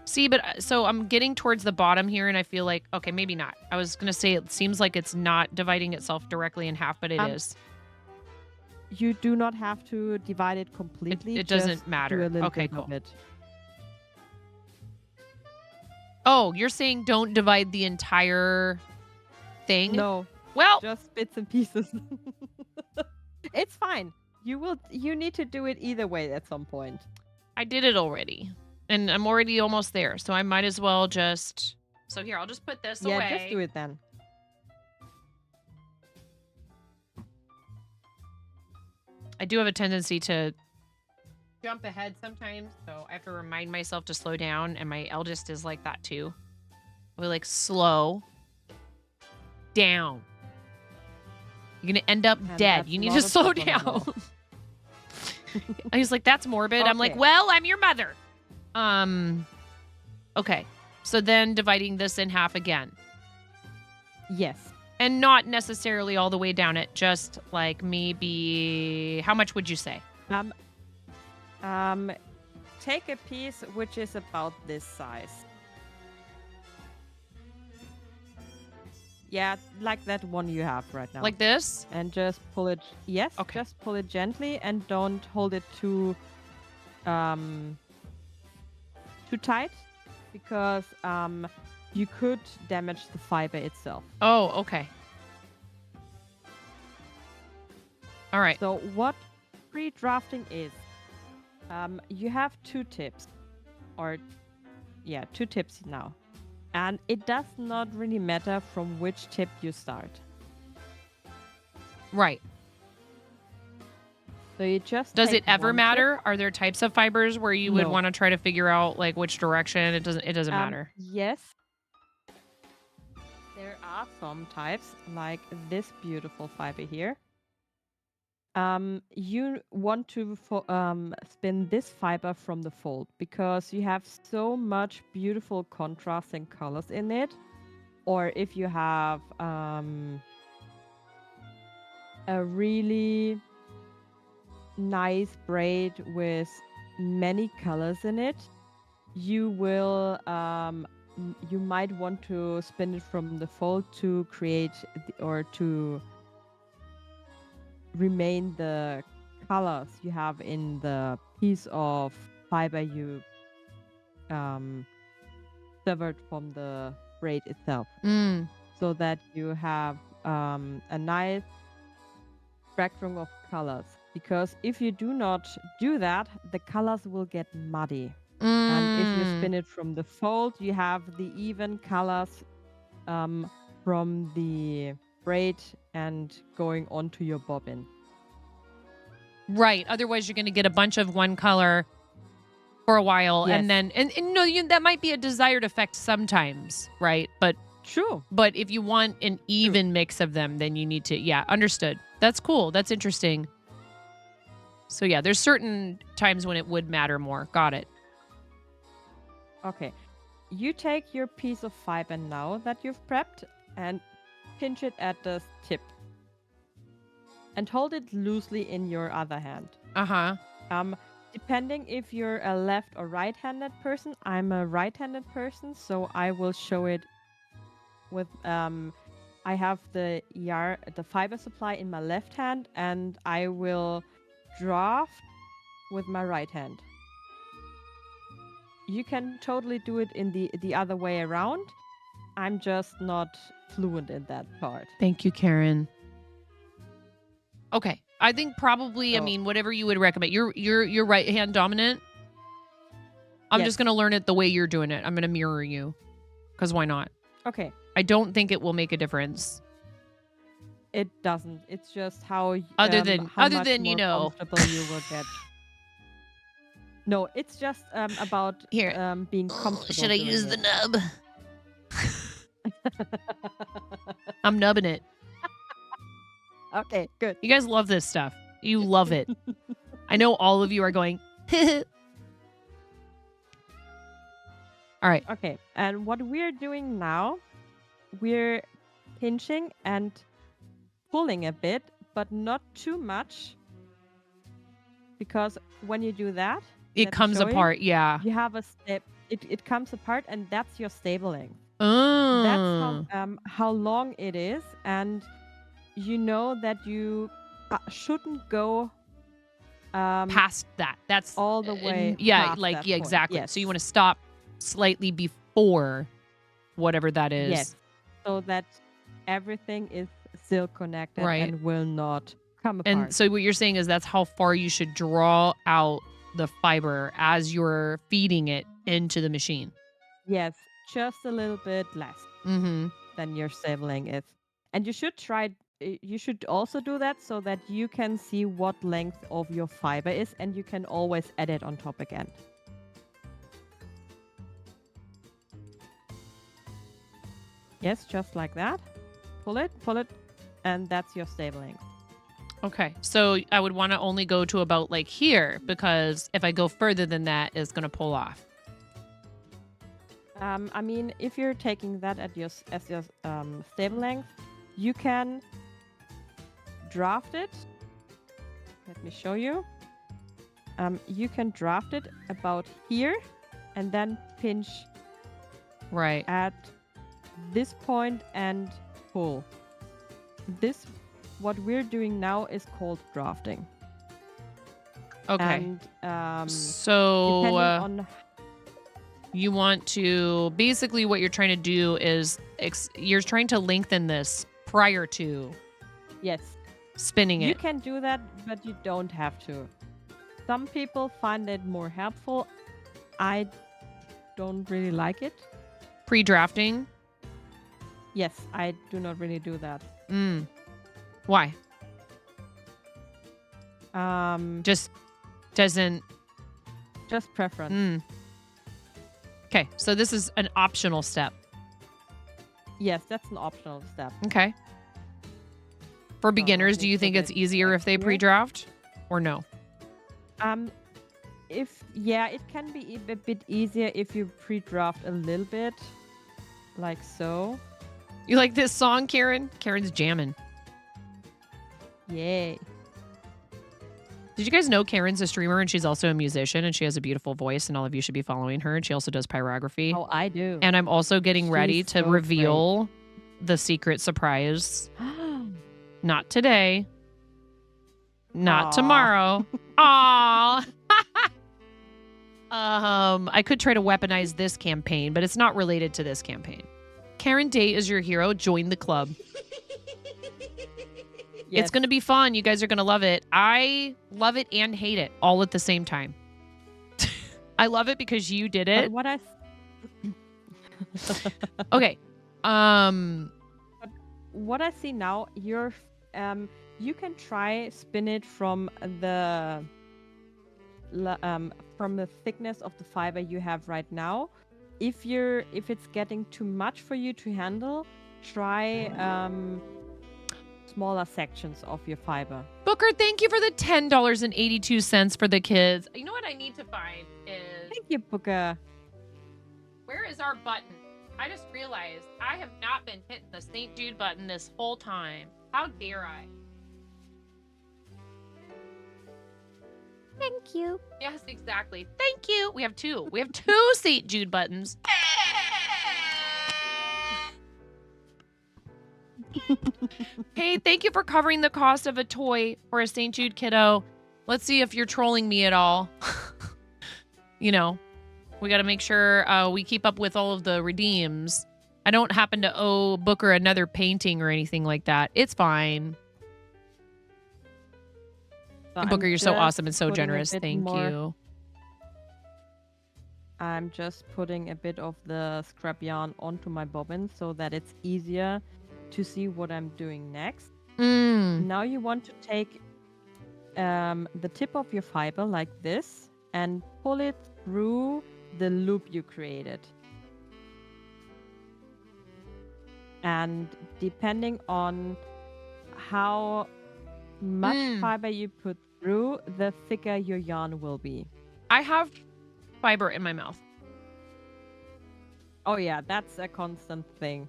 See, but so I'm getting towards the bottom here and I feel like okay, maybe not. I was going to say it seems like it's not dividing itself directly in half, but it is. You do not have to divide it completely. it doesn't just matter. Do a little Okay, bit of cool. it. Oh, you're saying don't divide the entire thing? No, Well, just bits and pieces. It's fine. You need to do it either way at some point. I did it already. And I'm already almost there. So I might as well just So here, I'll just put this Yeah, away. just do it then. I do have a tendency to jump ahead sometimes, so I have to remind myself to slow down, and my eldest is like that too. We're like, slow down. You're gonna end up And dead. that's You need not to a slow problem. down. He's like, that's morbid. I'm like, Okay. well, I'm your mother. Okay. So then dividing this in half again. Yes. And not necessarily all the way down it, just like maybe how much would you say? Take a piece which is about this size. Yeah, like that one you have right now. Like this? And just pull it. Yes. Okay. Just pull it gently and don't hold it too tight, because you could damage the fiber itself. Oh, okay. All right. So what pre-drafting is, you have two tips now. And it does not really matter from which tip you start. Right. So you just Does take it ever one matter? Are there types of fibers where you would No. want to try to figure out like which direction? It doesn't tip. matter. Yes. There are some types, like this beautiful fiber here. You want to spin this fiber from the fold because you have so much beautiful contrasting colors in it. Or if you have a really nice braid with many colors in it, you will you might want to spin it from the fold to create or to remain the colors you have in the piece of fiber you severed from the braid itself, Mm. so that you have a nice spectrum of colors. Because if you do not do that, the colors will get muddy. And if you spin it from the fold, you have the even colors from the braid and going onto your bobbin. Right. Otherwise, you're going to get a bunch of one color for a while, Yes. and then and no, that might be a desired effect sometimes, right? But True. if you want an even mix of them, then you need to. Yeah, understood. That's cool. That's interesting. So yeah, there's certain times when it would matter more. Got it. Okay. You take your piece of fiber now that you've prepped and pinch it at the tip and hold it loosely in your other hand. Uh-huh. Depending if you're a left or right-handed person, I'm a right-handed person, so I will show it with I have the fiber supply in my left hand, and I will draft with my right hand. You can totally do it in the other way around. I'm just not fluent in that part. Thank you, Karen. Okay. I think probably, I So- mean, whatever you would recommend. You're right hand dominant. I'm Yes. just going to learn it the way you're doing it. I'm going to mirror you. Because why not? Okay. I don't think it will make a difference. It doesn't. It's just how Other than- how other much than, you more know. comfortable you will get. No, it's just about Here. being comfortable. Should I doing use the it. nub? I'm nubbing it. Okay, good. You guys love this stuff. You love it. I know all of you are going, all right. Okay, and what we're doing now, we're pinching and pulling a bit, but not too much. Because when you do that, It let me comes show you. apart. Yeah. You have a step. It comes apart, and that's your stabling. Oh. That's how long it is, and you know that you shouldn't go Past that. That's all the way Yeah, past like that yeah, point. exactly. Yes. So you want to stop slightly before whatever that is. Yes, so that everything is still connected Right. and will not come apart. And so what you're saying is that's how far you should draw out the fiber as you're feeding it into the machine. yes, just a little bit less Mm-hmm. than your sibling is. And you should try. You should also do that so that you can see what length of your fiber is, and you can always add it on top again. Yes, just like that. Pull it, and that's your stabling. Okay. So I would want to only go to about like here because if I go further than that, it's going to pull off. I mean, if you're taking that as your stable length, you can draft it. Let me show you. You can draft it about here and then pinch Right. at this point and pull. What we're doing now is called drafting. Okay. And So depending on you want to basically what you're trying to do is you're trying to lengthen this prior to yes, spinning you it. can do that, but you don't have to. Some people find it more helpful. I don't really like it. Pre-drafting? Yes, I do not really do that. Why? Just doesn't. Just preference. Okay, so this is an optional step. Yes, that's an optional step. Okay. For let beginners, me do you put think it's it easier if they here. pre-draft or no? It can be a bit easier if you pre-draft a little bit, like so. You like this song, Karen? Karen's jamming. Yay. Did you guys know Karen's a streamer and she's also a musician and she has a beautiful voice and all of you should be following her and she also does pyrography. Oh, I do. And I'm also getting ready She's to so reveal the secret surprise. Not today. Not Aw. tomorrow. Aw. I could try to weaponize this campaign, but it's not related to this campaign. Karen Day is your hero. Join the club. Yes. It's going to be fun. You guys are going to love it. I love it and hate it all at the same time. I love it because you did But it. what I Okay. what I see now, you can try spin it from the thickness of the fiber you have right now. If it's getting too much for you to handle, try smaller sections of your fiber. Booker, thank you for the $10.82 for the kids. You know what I need to find is Thank you, Booker. where is our button? I just realized I have not been hitting the St. Jude button this whole time. How dare I? Thank you. Yes, exactly. Thank you. We have two. We have two St. Jude buttons. Hey, thank you for covering the cost of a toy for a St. Jude kiddo. Let's see if you're trolling me at all. You know, we got to make sure we keep up with all of the redeems. I don't happen to owe Booker another painting or anything like that. It's fine. So Booker, I'm you're so just awesome and so putting a generous. bit Thank more- you. I'm just putting a bit of the scrap yarn onto my bobbin so that it's easier to see what I'm doing next. Now you want to take the tip of your fiber like this and pull it through the loop you created. And depending on how much fiber you put through, the thicker your yarn will be. I have fiber in my mouth. Oh yeah, that's a constant thing.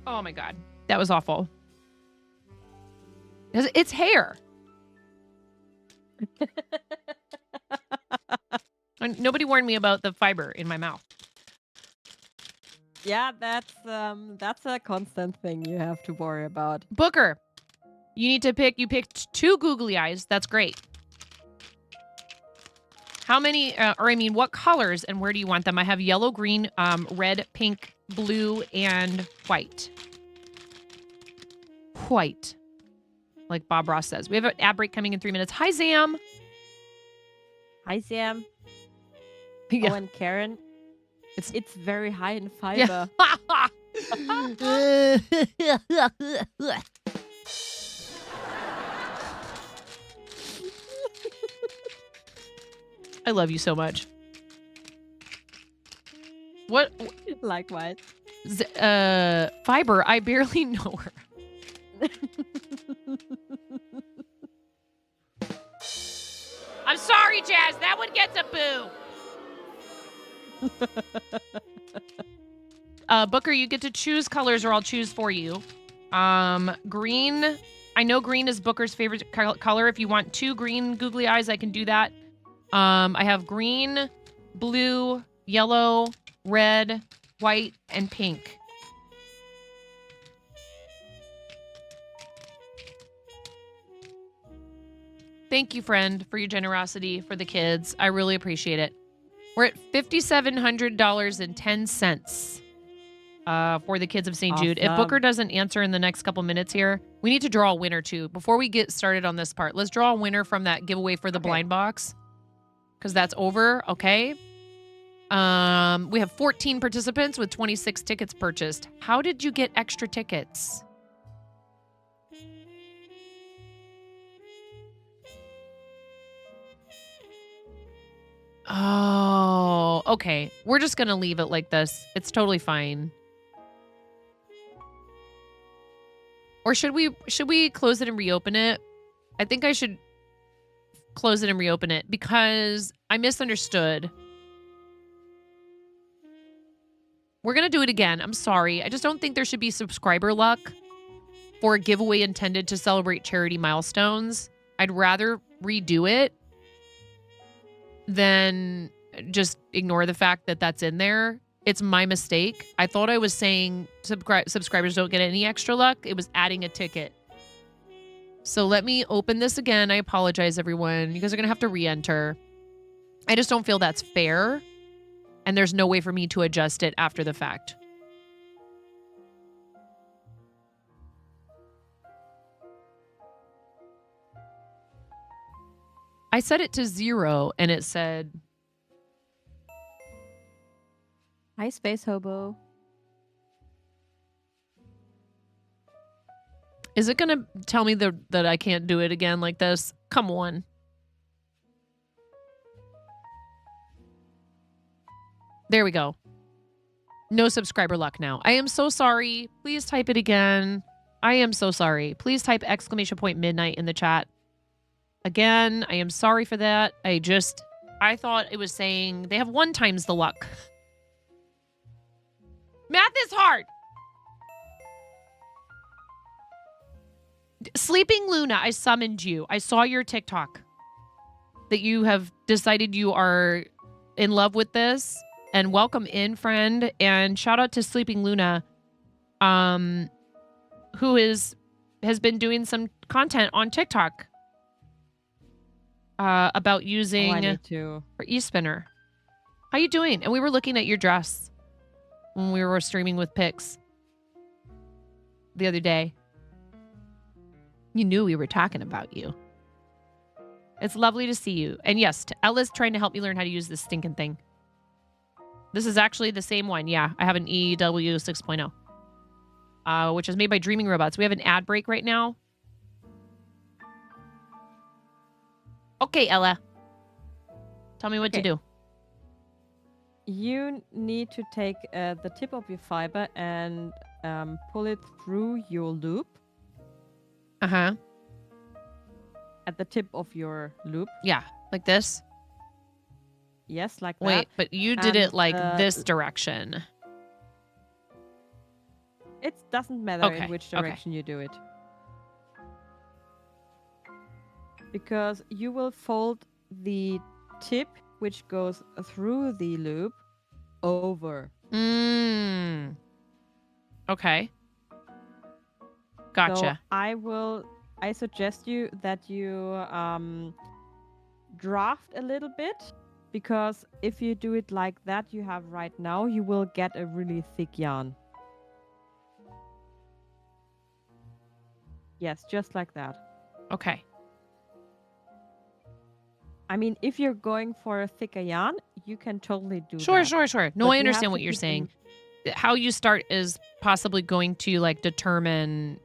Oh my God. That was awful. 'Cause it's hair. And nobody warned me about the fiber in my mouth. Yeah, that's a constant thing you have to worry about. Booker, you need to pick. You picked 2 googly eyes. That's great. How many, what colors and where do you want them? I have yellow, green, red, pink, blue, and white. White. Like Bob Ross says. We have an ad break coming in 3 minutes. Hi, Zam. Hi, Sam. Yeah. Oh, and Karen. It's- It's very high in fiber. I love you so much. What? Likewise. Fiber, I barely know her. I'm sorry, Jazz. That one gets a boo. Booker, you get to choose colors or I'll choose for you. Green. I know green is Booker's favorite color. If you want 2 green googly eyes, I can do that. I have green, blue, yellow, red, white, and pink. Thank you, friend, for your generosity for the kids. I really appreciate it. We're at $5,700.10 for the kids of St. Jude. If Awesome. Booker doesn't answer in the next couple minutes here, we need to draw a winner too. Before we get started on this part, let's draw a winner from that giveaway for the blind box because that's over. Okay. We have 14 participants with 26 tickets purchased. How did you get extra tickets? Oh, okay. We're just going to leave it like this. It's totally fine. Or should we close it and reopen it? I think I should close it and reopen it because I misunderstood. We're going to do it again. I'm sorry. I just don't think there should be subscriber luck for a giveaway intended to celebrate charity milestones. I'd rather redo it than just ignore the fact that that's in there. It's my mistake. I thought I was saying subscribers don't get any extra luck. It was adding a ticket. So let me open this again. I apologize, everyone. You guys are going to have to re-enter. I just don't feel that's fair. And there's no way for me to adjust it after the fact. I set it to 0 and it said, Hi, Space Hobo. is it going to tell me that I can't do it again like this? Come on. There we go. No subscriber luck now. I am so sorry. Please type it again. I am so sorry. Please type !midnight in the chat. Again, I am sorry for that. I thought it was saying they have 1 times the luck. Math is hard. Sleeping Luna, I summoned you. I saw your TikTok that you have decided you are in love with this. And welcome in, friend. And shout out to Sleeping Luna, who has been doing some content on TikTok about using I need to. for eSpinner. How you doing? And we were looking at your dress when we were streaming with pics the other day. You knew we were talking about you. It's lovely to see you. And yes, Ella's trying to help me learn how to use this stinking thing. This is actually the same one. Yeah, I have an EW 6.0, which is made by Dreaming Robots. We have an ad break right now. Okay, Ella. Tell me what to do. You need to take the tip of your fiber and pull it through your loop. Uh-huh. At the tip of your loop. Yeah, like this. Yes, like that. Wait, but you did it And, like this direction. It doesn't matter Okay, in which okay. direction you do it. Because you will fold the tip, which goes through the loop, over. Okay. Gotcha. So I suggest you that you draft a little bit, because if you do it like that you have right now, you will get a really thick yarn. Yes, just like that. Okay. I mean, if you're going for a thicker yarn, you can totally do Sure, that. sure, sure. No, But I you have understand to what you're keep saying. How you start is possibly going to like determine,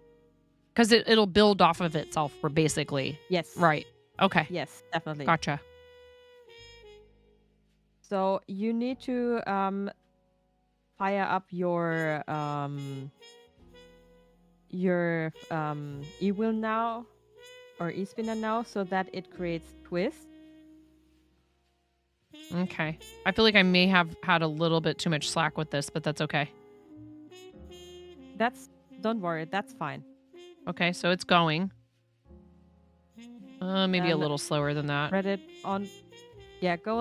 because it'll build off of itself, basically. Yes. Right. Okay. Yes, definitely. Gotcha. So you need to fire up your e-wheel now, or e-spinner now, so that it creates twists. Okay. I feel like I may have had a little bit too much slack with this, but that's okay. Don't worry, that's fine. Okay, so it's going. Maybe a And little slower than that. Spread it on. Yeah, go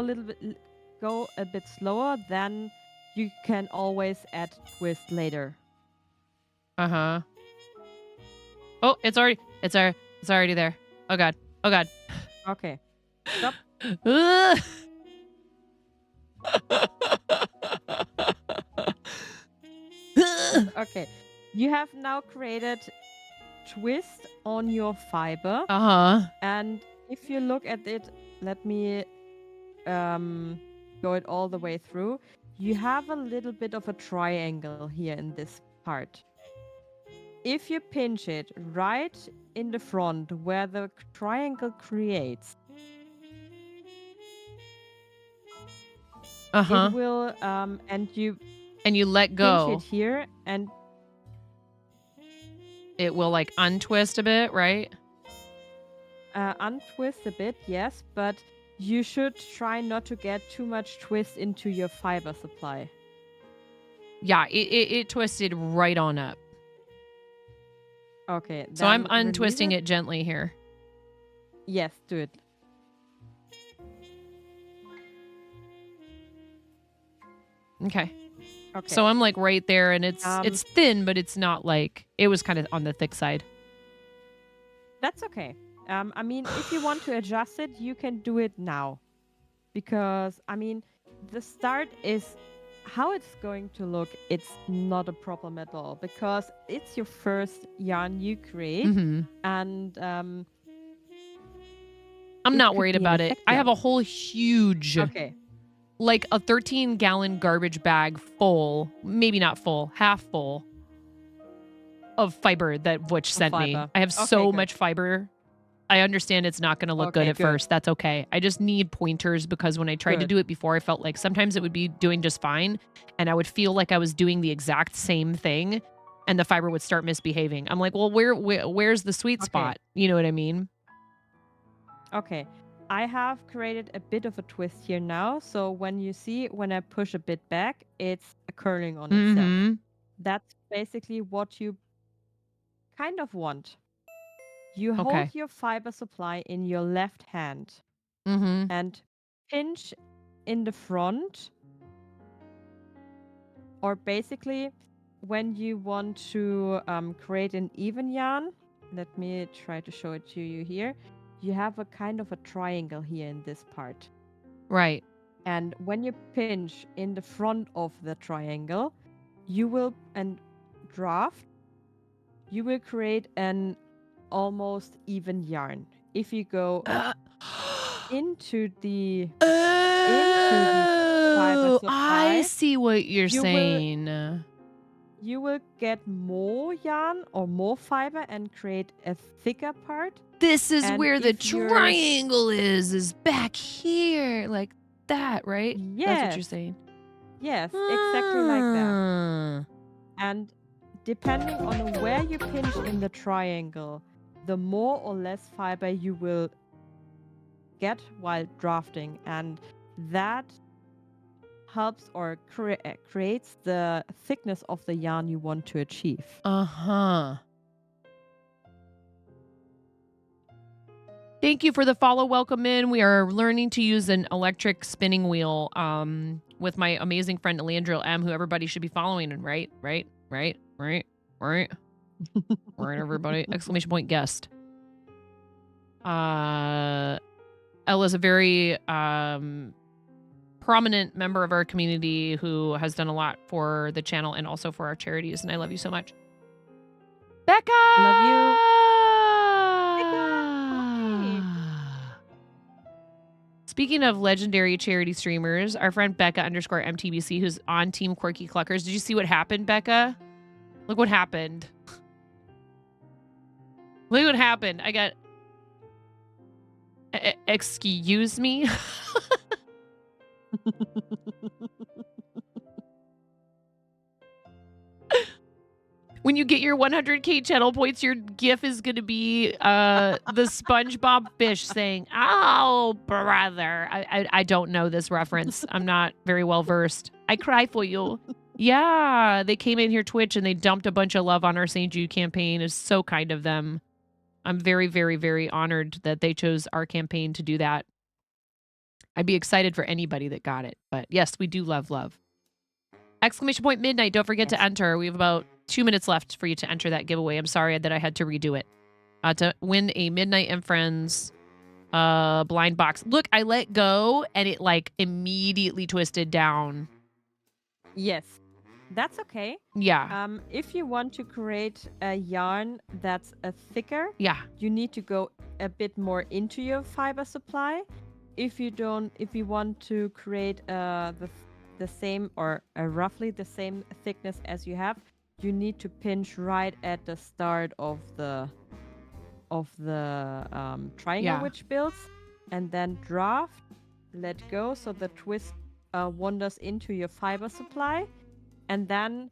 a bit slower. Then you can always add twist later. Uh-huh. Oh, it's already there. Oh god. Oh god. Okay. Stop. Ugh. Okay. You have now created twist on your fiber. Uh-huh. And if you look at it, let me go it all the way through. You have a little bit of a triangle here in this part. If you pinch it right in the front where the triangle creates, Uh-huh. it will and you let go. pinch it here, and It will like untwist a bit, right? untwist a bit, yes, but you should try not to get too much twist into your fiber supply. Yeah, it twisted right on up. Okay. So I'm then release untwisting it gently here. Yes, do it. Okay. Okay. So I'm like right there, and it's Um, thin, but it's not like, it was kind of on the thick side. That's okay. I mean, if you want to adjust it, you can do it now. Because, I mean, the start is how it's going to look. It's not a problem at all, because it's your first yarn you create. Mm-hmm. And I'm it not could worried be an about it. effect I have a yarn. whole huge, Okay. like a 13-gallon garbage bag full, maybe not full, half full of fiber that Butch sent me. fiber. I have Okay, so good. much fiber. I understand it's not going to look good Okay, at good. first. That's okay. I just need pointers, because when I tried to Good. do it before, I felt like sometimes it would be doing just fine, and I would feel like I was doing the exact same thing, and the fiber would start misbehaving. I'm like, well, where's the sweet Okay. spot? You know what I mean? Okay. I have created a bit of a twist here now. So when you see when I push a bit back, it's curling on itself. Mm-hmm. That's basically what you kind of want. You Okay. hold your fiber supply in your left hand Mm-hmm. and pinch in the front, or basically when you want to create an even yarn. Let me try to show it to you here. You have a kind of a triangle here in this part. Right. And when you pinch in the front of the triangle, you will, and draft, you will create an almost even yarn. If you go into the fiber Oh, I supply, see what you're you will- saying. you will get more yarn or more fiber and create a thicker part. This is And where the if you're- triangle is back here, like that, right? That's what you're Yes. saying. Yes, exactly like that. Ah. And depending on where you pinch in the triangle, the more or less fiber you will get while drafting. And that helps or creates the thickness of the yarn you want to achieve. Uh-huh. Thank you for the follow. Welcome in. We are learning to use an electric spinning wheel with my amazing friend Elandril M, who everybody should be following. And right, everybody! Exclamation point guest. Ella's a very prominent member of our community who has done a lot for the channel and also for our charities, and I love you so much. Becca! Love you. Speaking of legendary charity streamers, our friend Becca _MTBC, who's on Team Quirky Cluckers. Did you see what happened, Becca? Look what happened. Look what happened. I got... excuse me? When you get your 100k channel points, your GIF is going to be the SpongeBob fish saying, "Oh, brother." I don't know this reference. I'm not very well versed. I cry for you. Yeah, they came in here Twitch and they dumped a bunch of love on our St. Jude campaign. It's so kind of them. I'm very, very, very honored that they chose our campaign to do that. I'd be excited for anybody that got it. But yes, we do love love. Exclamation point midnight. Don't forget to enter. We have about 2 minutes left for you to enter that giveaway. I'm sorry that I had to redo it. To win a Midnight and Friends blind box. Look, I let go and it like immediately twisted down. Yes, that's okay. Yeah. If you want to create a yarn that's thicker, Yeah. you need to go a bit more into your fiber supply. If you want to create the same or roughly the same thickness as you have, you need to pinch right at the start of the triangle which builds, and then draft, let go so the twist wanders into your fiber supply, and then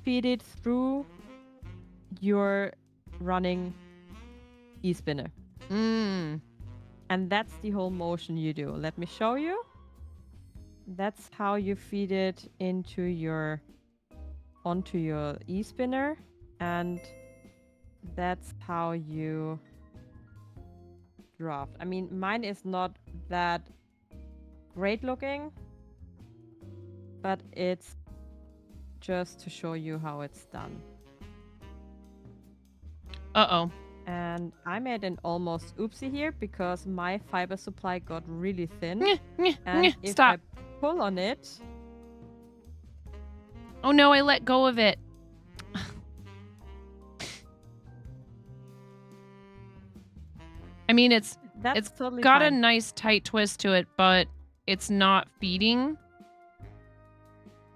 feed it through your running e-spinner. And that's the whole motion you do. Let me show you. That's how you feed it onto your e-spinner, and that's how you draft. I mean, mine is not that great looking, but it's just to show you how it's done. Uh-oh. And I made an almost oopsie here because my fiber supply got really thin. And if Stop. I pull on it... Oh no, I let go of it. I mean, it's totally got fine. a nice tight twist to it, but it's not feeding.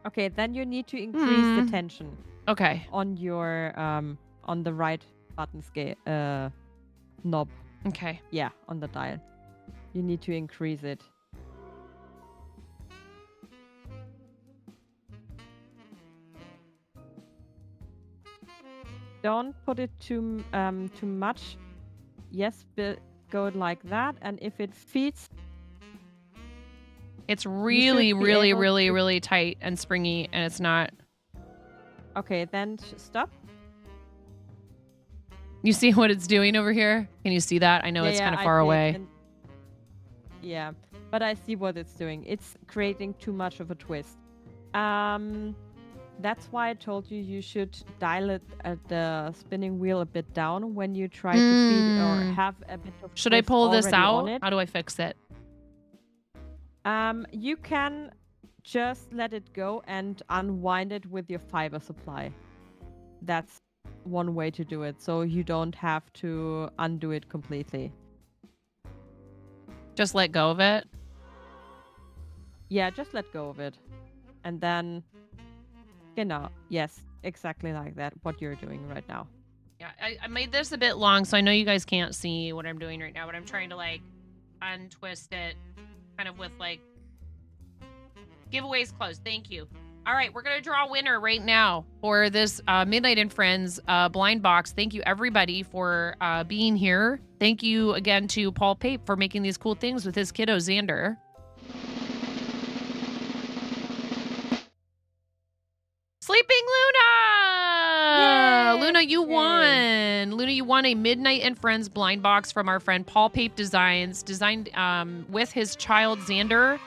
Okay, then you need to increase the tension. Okay. On your on the right button scale knob. Okay. Yeah, on the dial. You need to increase it. Don't put it too much. Yes, go like that, and if it fits, It's really, be really, able really, to- really tight and springy, and it's not. okay, then stop. You see what it's doing over here? Can you see that? I know it's kind of I far did, away. and- yeah, but I see what it's doing. It's creating too much of a twist. That's why I told you should dial it at the spinning wheel a bit down when you try to feed or have a bit of. Should I twist pull this already on out? it. How do I fix it? You can just let it go and unwind it with your fiber supply. That's one way to do it, so you don't have to undo it completely. Just let go of it? Yeah, just let go of it. And then, yes, exactly like that, what you're doing right now. Yeah, I made this a bit long, so I know you guys can't see what I'm doing right now, but I'm trying to, like, untwist it kind of with, like, giveaways closed. Thank you. All right, we're going to draw a winner right now for this Midnight and Friends blind box. Thank you, everybody, for being here. Thank you again to Paul Pape for making these cool things with his kiddo, Xander. Sleeping Luna! Yay! Luna, you won. Luna, you won a Midnight and Friends blind box from our friend Paul Pape Designs, designed with his child, Xander.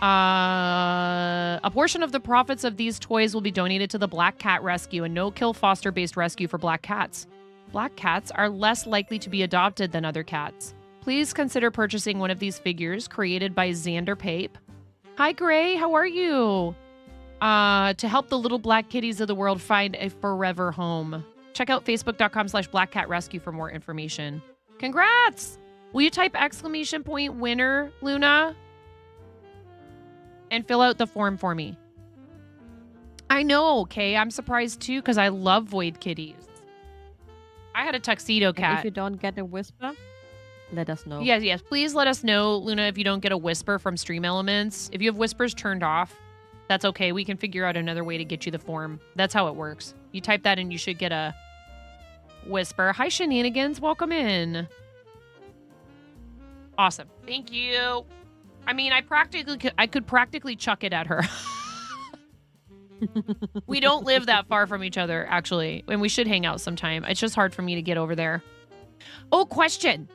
A portion of the profits of these toys will be donated to the Black Cat Rescue, a no-kill foster-based rescue for black cats. Black cats are less likely to be adopted than other cats. Please consider purchasing one of these figures created by Xander Pape. Hi, Gray. How are you? To help the little black kitties of the world find a forever home. Check out facebook.com/blackcatrescue for more information. Congrats! Will you type !winner, Luna? And fill out the form for me. I know, okay? I'm surprised too, because I love void kitties. I had a tuxedo And cat. if you don't get a whisper, let us know. Yes. Please let us know, Luna, if you don't get a whisper from Stream Elements. If you have whispers turned off, that's okay. We can figure out another way to get you the form. That's how it works. You type that and you should get a whisper. Hi, Shenanigans. Welcome in. Awesome. Thank you. I mean, I could practically chuck it at her. We don't live that far from each other, actually, and we should hang out sometime. It's just hard for me to get over there. Oh, question.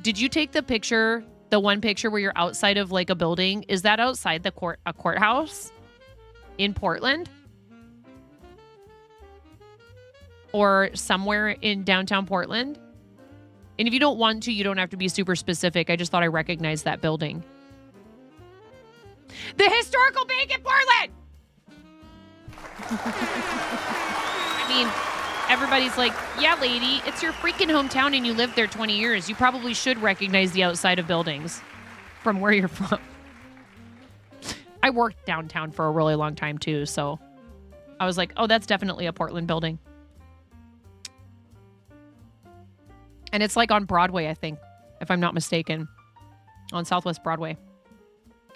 Did you take the picture, the one picture where you're outside of like a building? Is that outside a courthouse in Portland? Or somewhere in downtown Portland? And if you don't want to, you don't have to be super specific. I just thought I recognized that building. The Historical Bank in Portland! I mean, everybody's like, yeah, lady, it's your freaking hometown and you lived there 20 years. You probably should recognize the outside of buildings from where you're from. I worked downtown for a really long time too, so I was like, oh, that's definitely a Portland building. And it's like on Broadway, I think, if I'm not mistaken, on Southwest Broadway.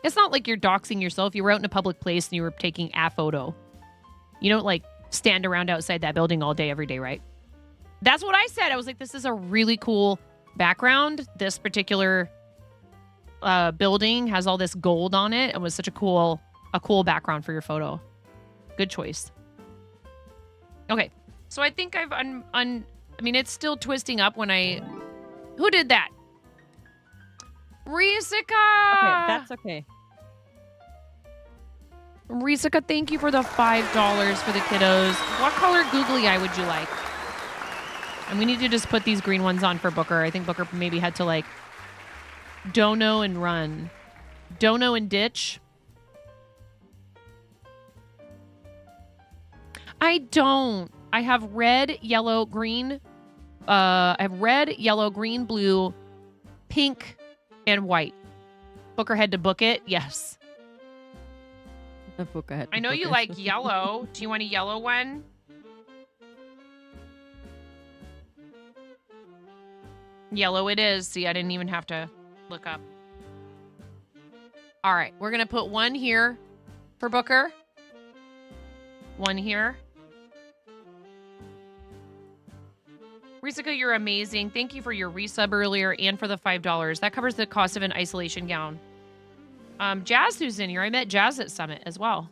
It's not like you're doxing yourself. You were out in a public place and you were taking a photo. You don't like stand around outside that building all day, every day, right? That's what I said. I was like, this is a really cool background. This particular building has all this gold on it. It was such a cool background for your photo. Good choice. Okay, so I think I've I mean, it's still twisting up when I... Who did that? Risika! Okay, that's okay. Risika, thank you for the $5 for the kiddos. What color googly eye would you like? And we need to just put these green ones on for Booker. I think Booker maybe had to like dono and run. Dono and ditch. I don't. I have red, yellow, green. I have red, yellow, green, blue, pink, and white. Booker had to book it. Yes. The book I had. I know you like yellow. Do you want a yellow one? Yellow it is. See, I didn't even have to look up. All right. We're going to put one here for Booker. One here. Risika, you're amazing. Thank you for your resub earlier and for the $5. That covers the cost of an isolation gown. Jazz, who's in here. I met Jazz at Summit as well.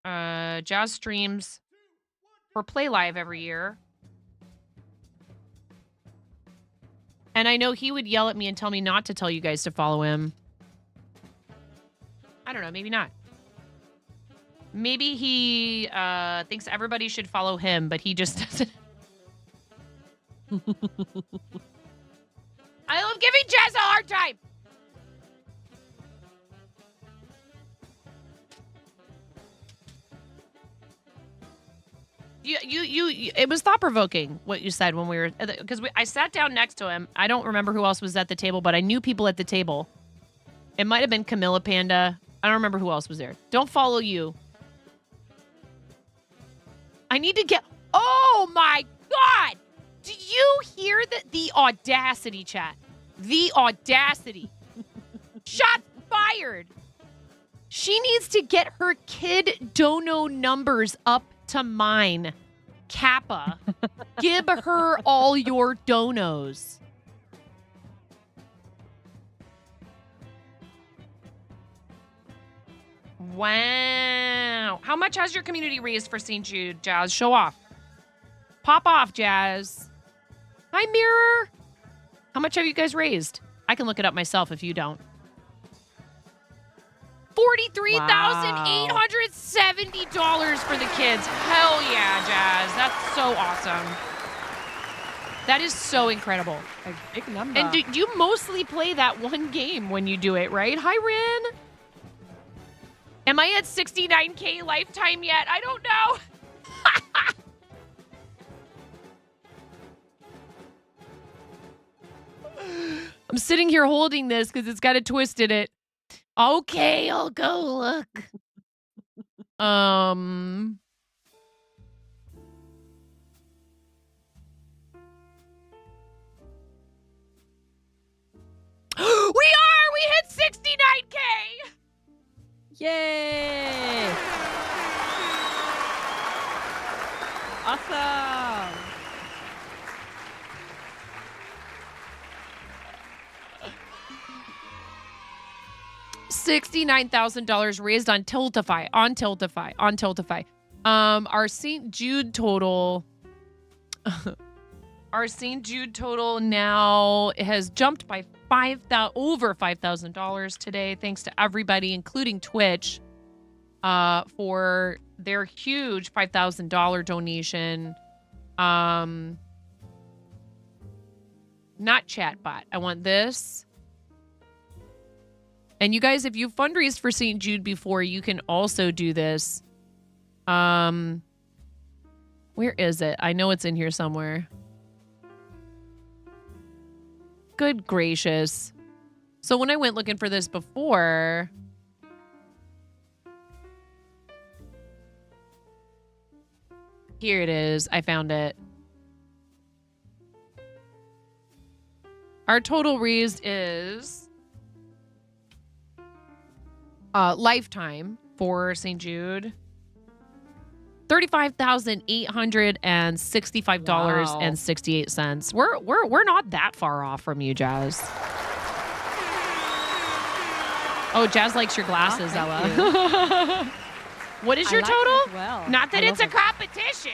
Jazz streams for Play Live every year. And I know he would yell at me and tell me not to tell you guys to follow him. I don't know, maybe not. Maybe he thinks everybody should follow him, but he just doesn't. I love giving Jazz a hard time. You it was thought-provoking what you said when we were, because I sat down next to him. I don't remember who else was at the table, but I knew people at the table. It might have been Camilla Panda. I don't remember who else was there. Don't follow you. I need to get, oh my God. Do you hear the audacity, chat? The audacity. Shots fired. She needs to get her kid dono numbers up to mine. Kappa. Give her all your donos. Wow. How much has your community raised for St. Jude, Jazz? Show off. Pop off, Jazz. Hi, Mirror. How much have you guys raised? I can look it up myself if you don't. $43,870 for the kids. Hell yeah, Jazz. That's so awesome. That is so incredible. A big number. And do you mostly play that one game when you do it, right? Hi, Rin. Am I at 69K lifetime yet? I don't know. I'm sitting here holding this because it's got a twist in it. Okay, I'll go look. We are. We hit 69K. Yay! Awesome! $69,000 raised on Tiltify. Our St. Jude total. Our St. Jude total now has jumped by over $5,000 today, thanks to everybody, including Twitch, for their huge $5,000 donation. Not chatbot. I want this. And you guys, if you fundraised for St. Jude before, you can also do this. Where is it? I know it's in here somewhere. Good gracious. So when I went looking for this before, here it is. I found it. Our total raised is lifetime for St. Jude. $35,865.68. We're not that far off from you, Jazz. Oh, Jazz likes your glasses, Ella. What is your like total? it as well. Not that I it's a love competition.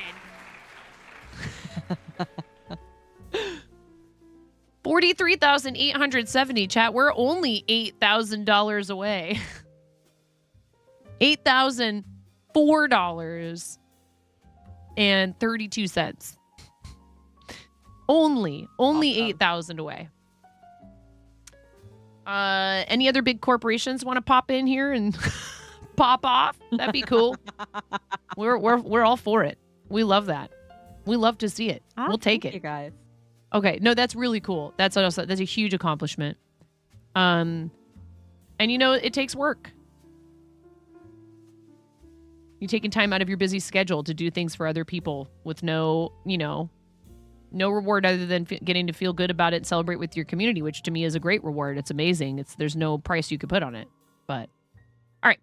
43,870, chat. We're only $8,000 away. $8,004.32. Only awesome. 8,000 away. Any other big corporations want to pop in here and pop off? That'd be cool. We're all for it. We love that. We love to see it. We'll take it. You guys. Okay, no, that's really cool. That's a huge accomplishment. And you know, it takes work. You're taking time out of your busy schedule to do things for other people with no reward other than getting to feel good about it and celebrate with your community, which to me is a great reward. It's amazing. There's no price you could put on it. But all right,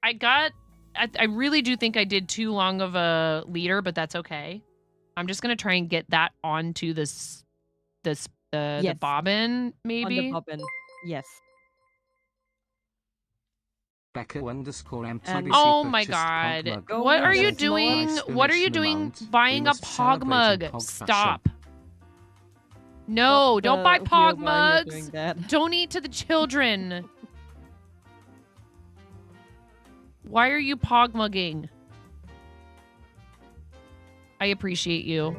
I got I really do think I did too long of a leader, but that's okay. I'm just gonna try and get that onto the Yes. bobbin, On the maybe. bobbin. Yes. Becca_MTBC And- Oh my purchased god. Pog mug. Go What with are the you slower- doing? Nice What are you donation doing amount. buying We a must Pog celebrate in mug? Pog Stop. No, Stop don't the buy wheel Pog while you're mugs. doing that. Donate to the children. Why are you Pog mugging? I appreciate you.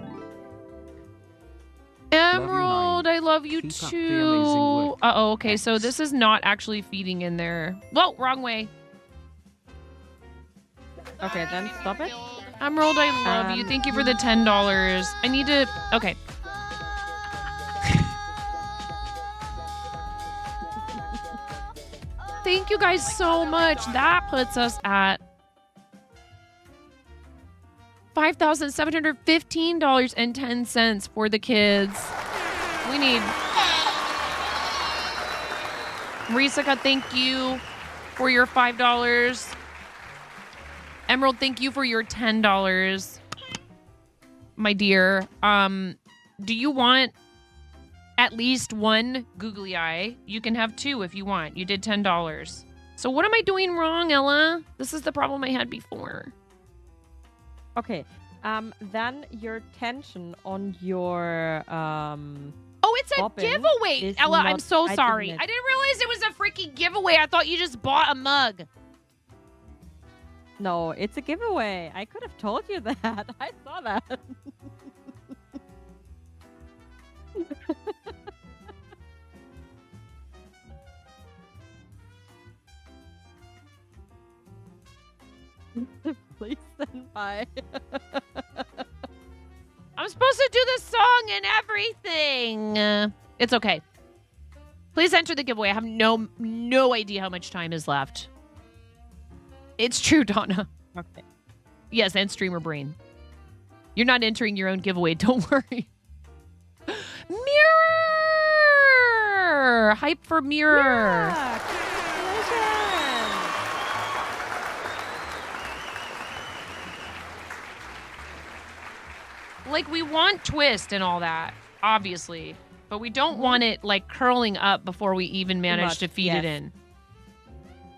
Emerald, I love you Keep up the too. amazing work. Uh-oh, okay, so Thanks. this is not actually feeding in there. Whoa, wrong way. Okay, then stop it. Emerald, I love you. Thank you for the $10. I need to... Okay. Thank you guys so much. That puts us at $5,715.10 for the kids. We need... Risaka, thank you for your $5. Emerald, thank you for your $10. My dear, do you want at least one googly eye? You can have two if you want. You did $10. So what am I doing wrong, Ella? This is the problem I had before. Okay. Then your tension on your Oh, it's a Bobbin giveaway. is Ella, I'm not so item sorry. it. I didn't realize it was a freaking giveaway. I thought you just bought a mug. No, it's a giveaway. I could have told you that. I saw that. Please stand by. I'm supposed to do the song and everything. It's okay. Please enter the giveaway. I have no idea how much time is left. It's true, Donna. Okay. Yes, and Streamer Brain. You're not entering your own giveaway. Don't worry. Mirror! Hype for Mirror. Yeah, congratulations. Like, we want twist and all that, obviously. But we don't want it, like, curling up before we even manage much, to feed yes. it in.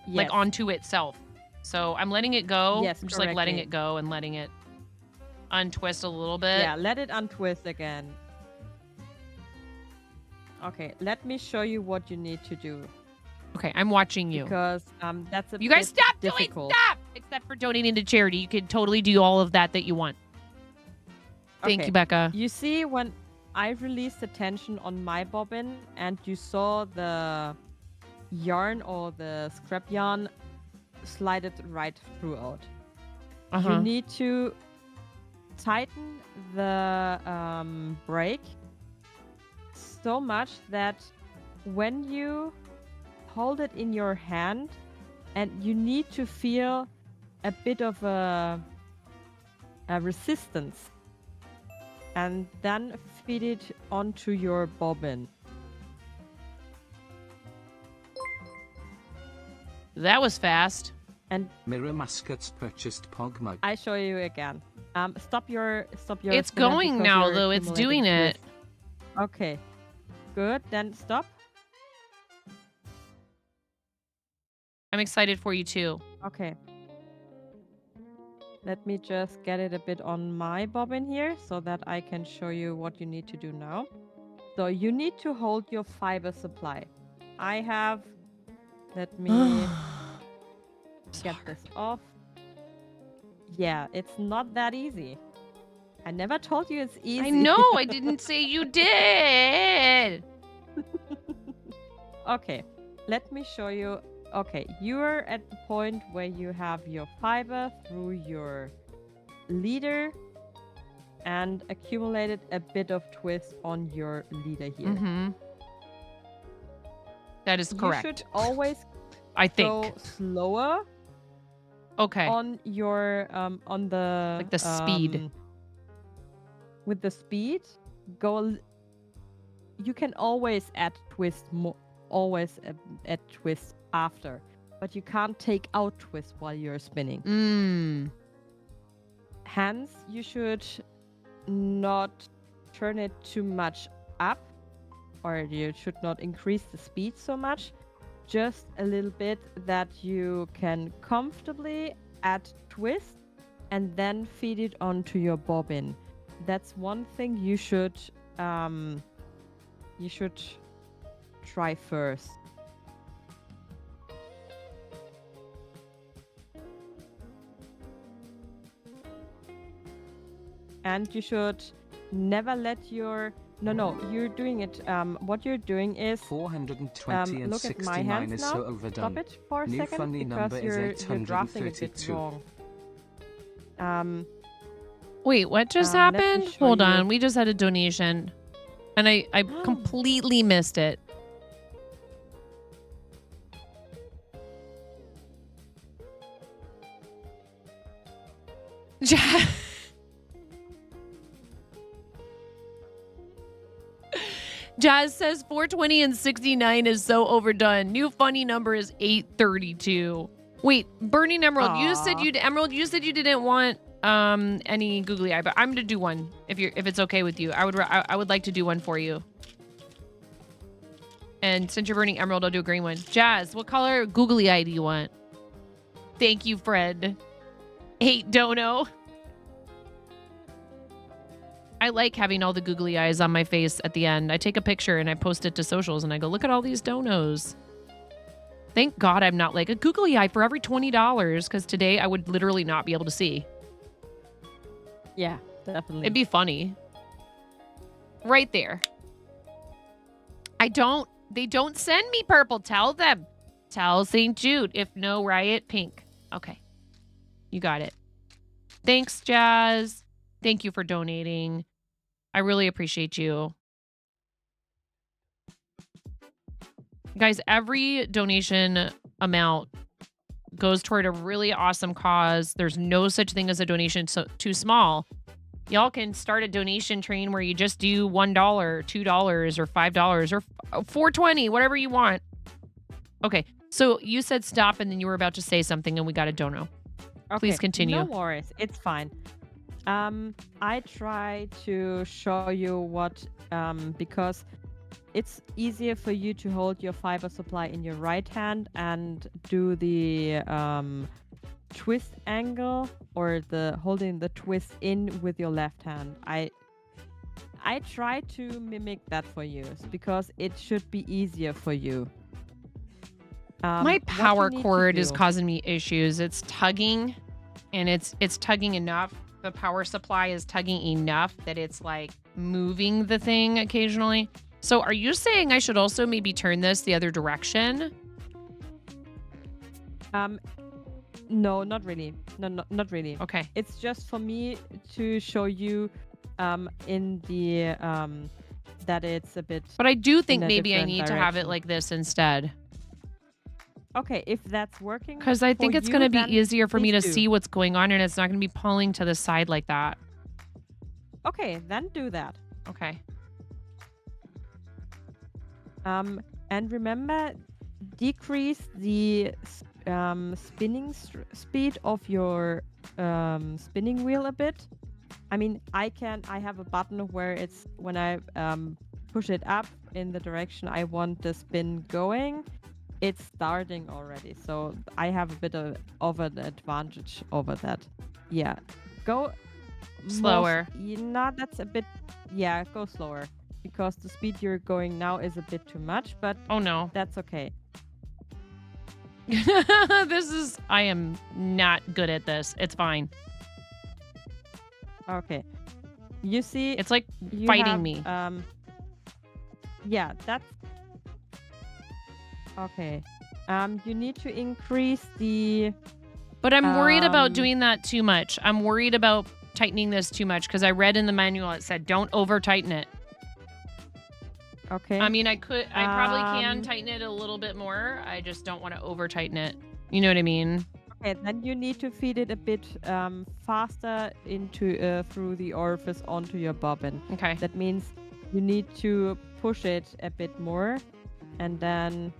Yes. Like, onto itself. So I'm letting it go. Yes, I'm just, like, letting correctly. it go and letting it untwist a little bit. Yeah, let it untwist again. Okay, let me show you what you need to do. Okay, I'm watching you. Because that's a You guys bit stop difficult. doing stop! Except for donating to charity. You can totally do all of that you want. Thank Okay. you, Becca. You see, when I released the tension on my bobbin and you saw the yarn or the scrap yarn slide it right throughout. You need to tighten the brake so much that when you hold it in your hand and you need to feel a bit of a resistance and then feed it onto your bobbin. That was fast. And Mirror Mascots purchased Pog mug. I show you again. Stop your It's spinner going because now, you're though. It's accumulating doing it. twist. Okay. Good. Then stop. I'm excited for you, too. Okay. Let me just get it a bit on my bobbin here so that I can show you what you need to do now. So you need to hold your fiber supply. I have... Let me get this off. Yeah, it's not that easy. I never told you it's easy. I know. I didn't say you did. Okay, let me show you. Okay, you're at the point where you have your fiber through your leader and accumulated a bit of twist on your leader here. Mm-hmm. That is correct. You should always I think. go slower Okay. on your on the Like the speed. With the speed, you can always add twist add twist after, but you can't take out twist while you're spinning. Mm. Hence, you should not turn it too much up, or you should not increase the speed so much. Just a little bit that you can comfortably add twist and then feed it onto your bobbin. That's one thing you should try first. And you should never let your you're doing it. What you're doing is 420 and look at my 69 hands is now. so overdone. Stop it for a New second funny because number is you're drafting it a bit 832. wrong. Wait, what just Let me happened? show Hold you. on. We just had a donation. And I completely missed it. Jazz says 420 and 69 is so overdone. New funny number is 832. Wait, Burning Emerald, you said you didn't want any googly eye, but I'm gonna do one if it's okay with you. I would like to do one for you. And since you're Burning Emerald, I'll do a green one. Jazz, what color googly eye do you want? Thank you, Fred. 8 Dono. I like having all the googly eyes on my face at the end. I take a picture and I post it to socials and I go, look at all these donos. Thank God I'm not like a googly eye for every $20 because today I would literally not be able to see. Yeah, definitely. It'd be funny. Right there. They don't send me purple. Tell them. Tell St. Jude. If no, Riot pink. Okay. You got it. Thanks, Jazz. Thank you for donating. I really appreciate you. Guys, every donation amount goes toward a really awesome cause. There's no such thing as a donation too small. Y'all can start a donation train where you just do $1, $2, or $5, or $4.20, whatever you want. Okay, so you said stop and then you were about to say something and we got a dono. Okay, Please continue. No worries. It's fine. I try to show you what, because it's easier for you to hold your fiber supply in your right hand and do the twist angle or the holding the twist in with your left hand. I try to mimic that for you because it should be easier for you. My power cord is do- causing me issues. It's tugging, and it's tugging enough. The power supply is tugging enough that it's like moving the thing occasionally. So are you saying I should also maybe turn this the other direction? No, not really. No, not really. Okay. It's just for me to show you in the that it's a bit. But I do think a maybe I different need to have it direction. like this instead. Okay, if that's working. Because I think for it's you, going to be then easier for me to please do. see what's going on and it's not going to be pulling to the side like that. Okay, then do that. Okay. And remember, decrease the spinning speed of your spinning wheel a bit. I mean, I have a button where it's when I push it up in the direction I want the spin going, it's starting already. So I have a bit of an advantage over that. Yeah, go Slower. That's a bit. Yeah, go slower because the speed you're going now is a bit too much. But Oh no. that's okay. I am not good at this. It's fine. Okay. You see, It's like you fighting have, me. Yeah, that's okay. You need to increase the. But I'm worried about um, doing that too much. I'm worried about tightening this too much because I read in the manual it said don't over tighten it. Okay. I mean, I probably can Um, tighten it a little bit more. I just don't want to over tighten it. You know what I mean? Okay, then you need to feed it a bit faster into through the orifice onto your bobbin. Okay. That means you need to push it a bit more, and then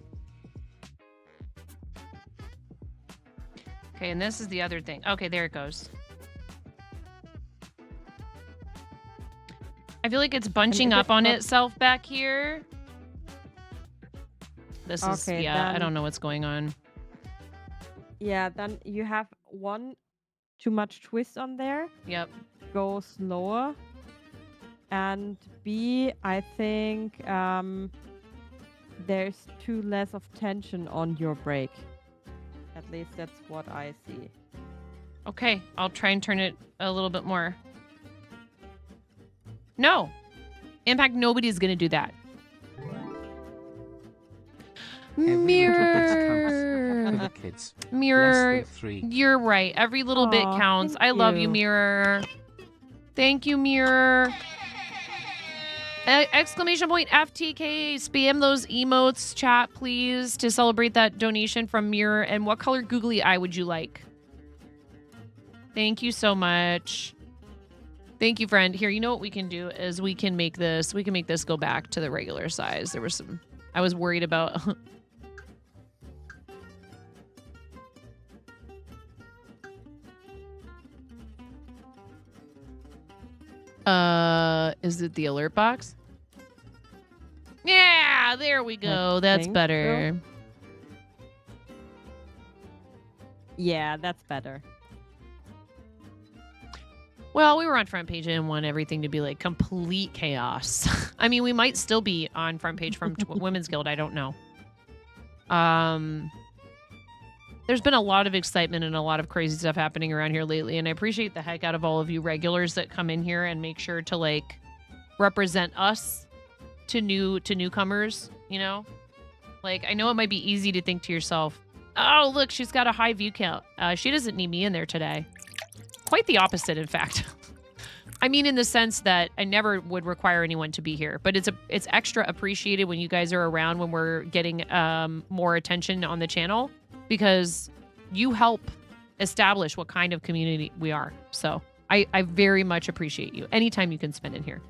Okay, and this is the other thing. Okay, there it goes. I feel like it's bunching if up it's on not- itself back here. This is, Okay, yeah, I then- don't know what's going on. Yeah, then you have one too much twist on there. Yep. Go slower. And B, I think there's too less of tension on your brake. At least that's what I see. Okay, I'll try and turn it a little bit more. No. Impact, nobody's going to do that. Every little bit counts for Mirror. the kids. Less Mirror. than 3. You're right. Every little bit Aw, counts. thank I love you, you. Mirror. Thank you, Mirror. Exclamation point FTK. Spam those emotes, chat, please, to celebrate that donation from Mirror. And what color googly eye would you like? Thank you so much. Thank you, friend. Here, you know what we can do is we can make this go back to the regular size. There was some, I was worried about. Is it the alert box? Yeah, there we go. That's think better. Yeah, that's better. Well, we were on front page and want everything to be like complete chaos. I mean, we might still be on front page from Women's Guild. I don't know. There's been a lot of excitement and a lot of crazy stuff happening around here lately, and I appreciate the heck out of all of you regulars that come in here and make sure to like represent us to newcomers. You know, like I know it might be easy to think to yourself, "Oh, look, she's got a high view count. She doesn't need me in there today." Quite the opposite, in fact. I mean, in the sense that I never would require anyone to be here, but it's extra appreciated when you guys are around when we're getting more attention on the channel, because you help establish what kind of community we are. So I very much appreciate you. Anytime you can spend in here.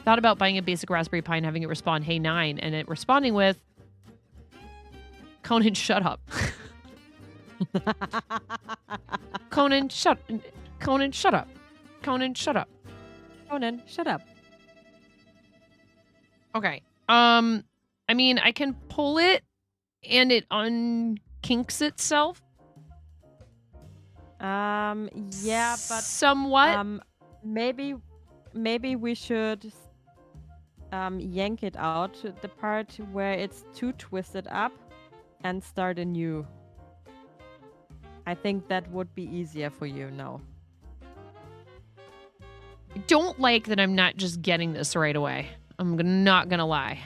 Thought about buying a basic Raspberry Pi and having it respond, "Hey 9," and it responding with, "Conan, shut up." Conan, shut up. Conan, shut up. Conan, shut up. Conan, shut up. Okay. I mean, I can pull it and it unkinks itself. Yeah, but somewhat. maybe we should yank it out to the part where it's too twisted up and start anew. I think that would be easier for you now. I don't like that I'm not just getting this right away. I'm not gonna lie.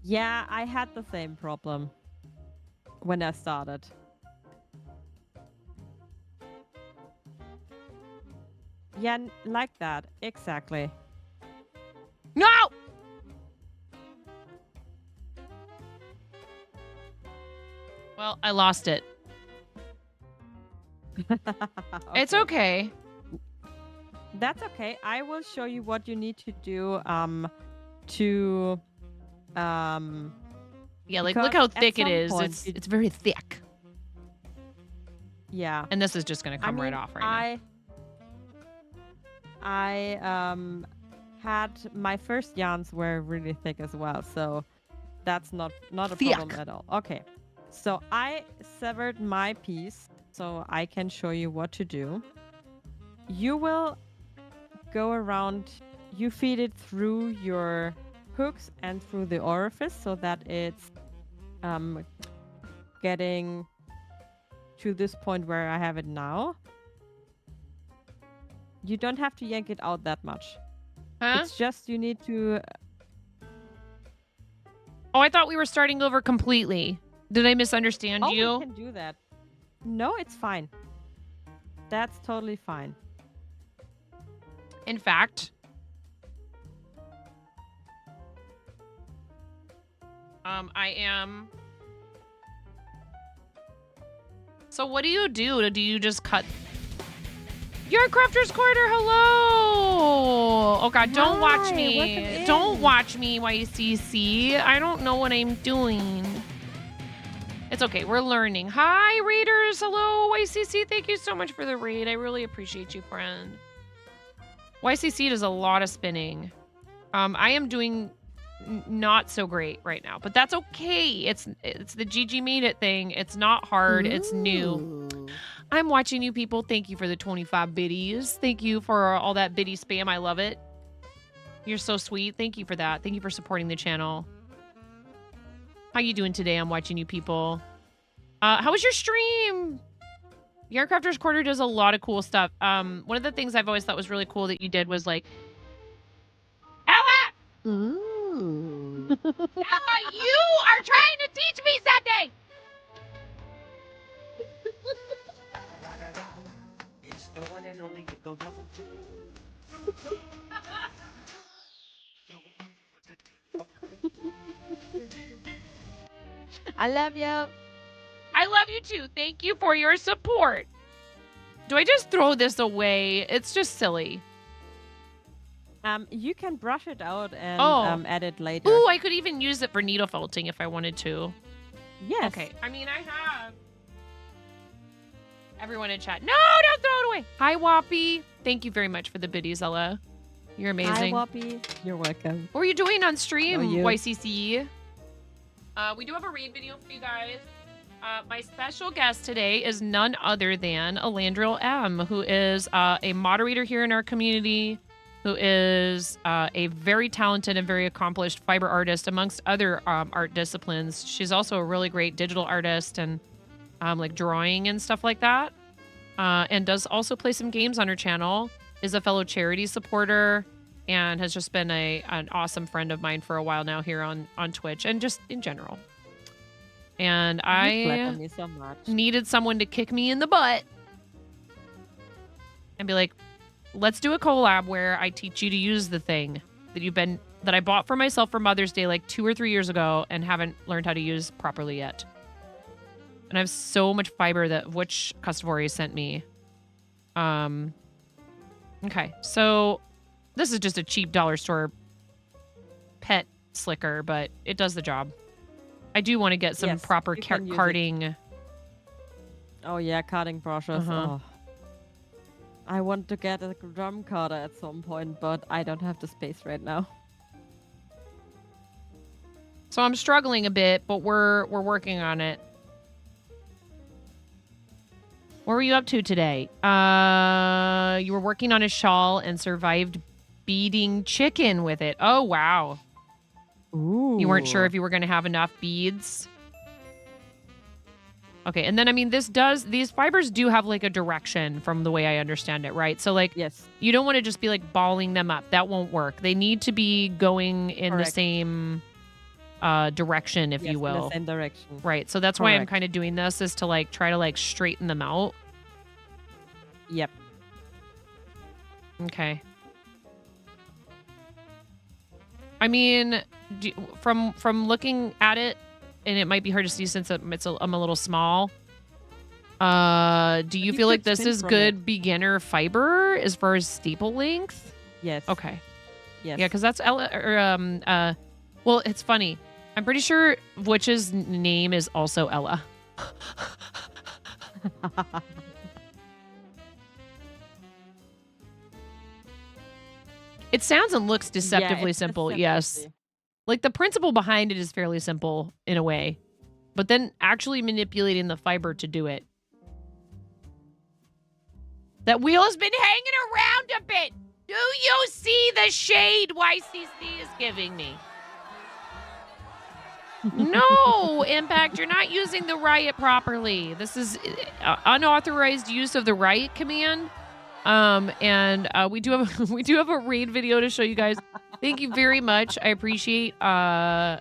Yeah, I had the same problem when I started. Yeah, like that. Exactly. No! Well, I lost it. It's okay. That's okay. I will show you what you need to do to Yeah, like because look how at thick it some is. point It's very thick. yeah. And this is just gonna come right off right now. I had my first yarns were really thick as well, so that's not a problem Thick. at all. Okay. So I severed my piece so I can show you what to do. You will go around, you feed it through your hooks and through the orifice so that it's getting to this point where I have it now. You don't have to yank it out that much. Huh? It's just you need to... Oh, I thought we were starting over completely. Did I misunderstand Oh, you? we can do that. No, it's fine. That's totally fine. In fact, I am. So what do you do? Do you just cut? You're a Crafter's Quarter. Hello. Oh God, don't watch Hi, me. welcome Don't in. watch me, YCC. I don't know what I'm doing. It's okay. We're learning. Hi, readers. Hello, YCC. Thank you so much for the raid. I really appreciate you, friend. YCC does a lot of spinning. I am doing not so great right now, but that's okay. It's the GG made it thing. It's not hard. It's new. I'm watching you people. Thank you for the 25 biddies. Thank you for all that biddy spam. I love it. You're so sweet. Thank you for that. Thank you for supporting the channel. How you doing today? I'm watching you people. How was your stream? Yarncrafters Quarter does a lot of cool stuff. One of the things I've always thought was really cool that you did was like, Ella! Ooh. Ella, you are trying to teach me something! I love you. I love you too. Thank you for your support. Do I just throw this away? It's just silly. You can brush it out and Oh. add it later. Ooh, I could even use it for needle felting if I wanted to. Yes. Okay. I mean, I have. Everyone in chat. No, don't throw it away. Hi, Whoppy. Thank you very much for the biddies, Ella. You're amazing. Hi, Whoppy. You're welcome. What are you doing on stream, How are you? YCC? We do have a raid video for you guys. My special guest today is none other than Elandril M, who is a moderator here in our community, who is a very talented and very accomplished fiber artist, amongst other art disciplines. She's also a really great digital artist and like drawing and stuff like that. And does also play some games on her channel, is a fellow charity supporter, and has just been an awesome friend of mine for a while now here on Twitch and just in general. And You flatter I me so much. needed someone to kick me in the butt and be like, let's do a collab where I teach you to use the thing that I bought for myself for Mother's Day like 2 or 3 years ago and haven't learned how to use properly yet. And I have so much fiber that which Custovori sent me. Okay, so this is just a cheap dollar store pet slicker, but it does the job. I do want to get some Yes, proper you can use it. carding. Oh yeah, carding brushes. Uh-huh. Oh. I want to get a drum carder at some point, but I don't have the space right now. So I'm struggling a bit, but we're working on it. What were you up to today? You were working on a shawl and survived beading chicken with it. Oh, wow. Ooh. You weren't sure if you were going to have enough beads. Okay, and then, I mean, these fibers do have, like, a direction from the way I understand it, right? So, like, Yes. you don't want to just be, like, balling them up. That won't work. They need to be going in the Correct. same direction, if Yes, you in will. the same direction. Right, so that's why I'm Correct. kind of doing this, is to, like, try to, like, straighten them out. Yep. Okay. I mean, from looking at it, and it might be hard to see since I'm a little small. Do you You feel like could this spin is from good beginner fiber as far as staple length? Yes. Okay. Yes. Yeah, because that's Ella. Well, it's funny. I'm pretty sure Witch's name is also Ella. It sounds and looks deceptively it's simple, yes. deceptively. Like the principle behind it is fairly simple in a way, but then actually manipulating the fiber to do it. That wheel has been hanging around a bit. Do you see the shade YCC is giving me? No, Impact, you're not using the riot properly. This is unauthorized use of the riot command. And we do have a raid video to show you guys. Thank you very much. I appreciate. I'm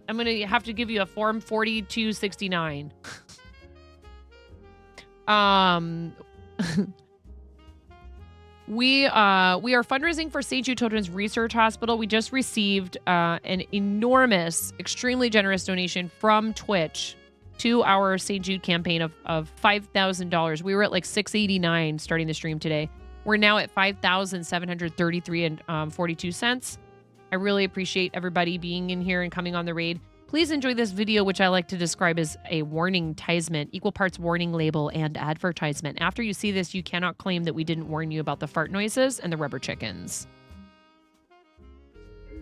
gonna have to give you a form 4269. We are fundraising for St. Jude Children's Research Hospital. We just received an enormous, extremely generous donation from Twitch to our St. Jude campaign of $5,000. We were at like $689 starting the stream today. We're now at $5,733 and 42 cents. I really appreciate everybody being in here and coming on the raid. Please enjoy this video, which I like to describe as a warning tisement, equal parts warning label and advertisement. After you see this, you cannot claim that we didn't warn you about the fart noises and the rubber chickens.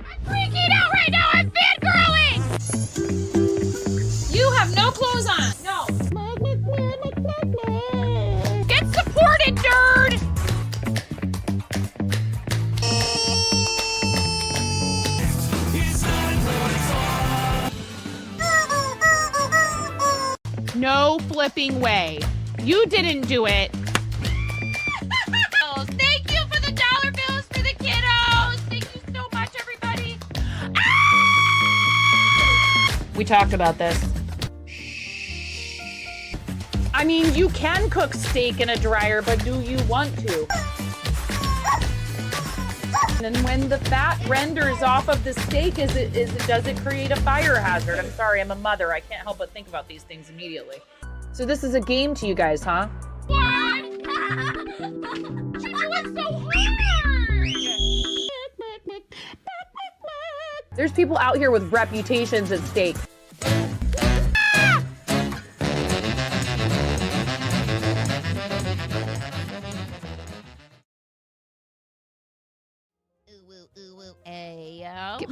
I'm freaking out right now. I'm fangirling. You have no clothes on. No. Get supported, nerd. No flipping way. You didn't do it. Thank you for the dollar bills for the kiddos. Thank you so much, everybody. Ah! We talked about this. I mean, you can cook steak in a dryer, but do you want to? And when the fat renders off of the steak, does it create a fire hazard? I'm sorry, I'm a mother. I can't help but think about these things immediately. So this is a game to you guys, huh? What? She went so hard. There's people out here with reputations at stake.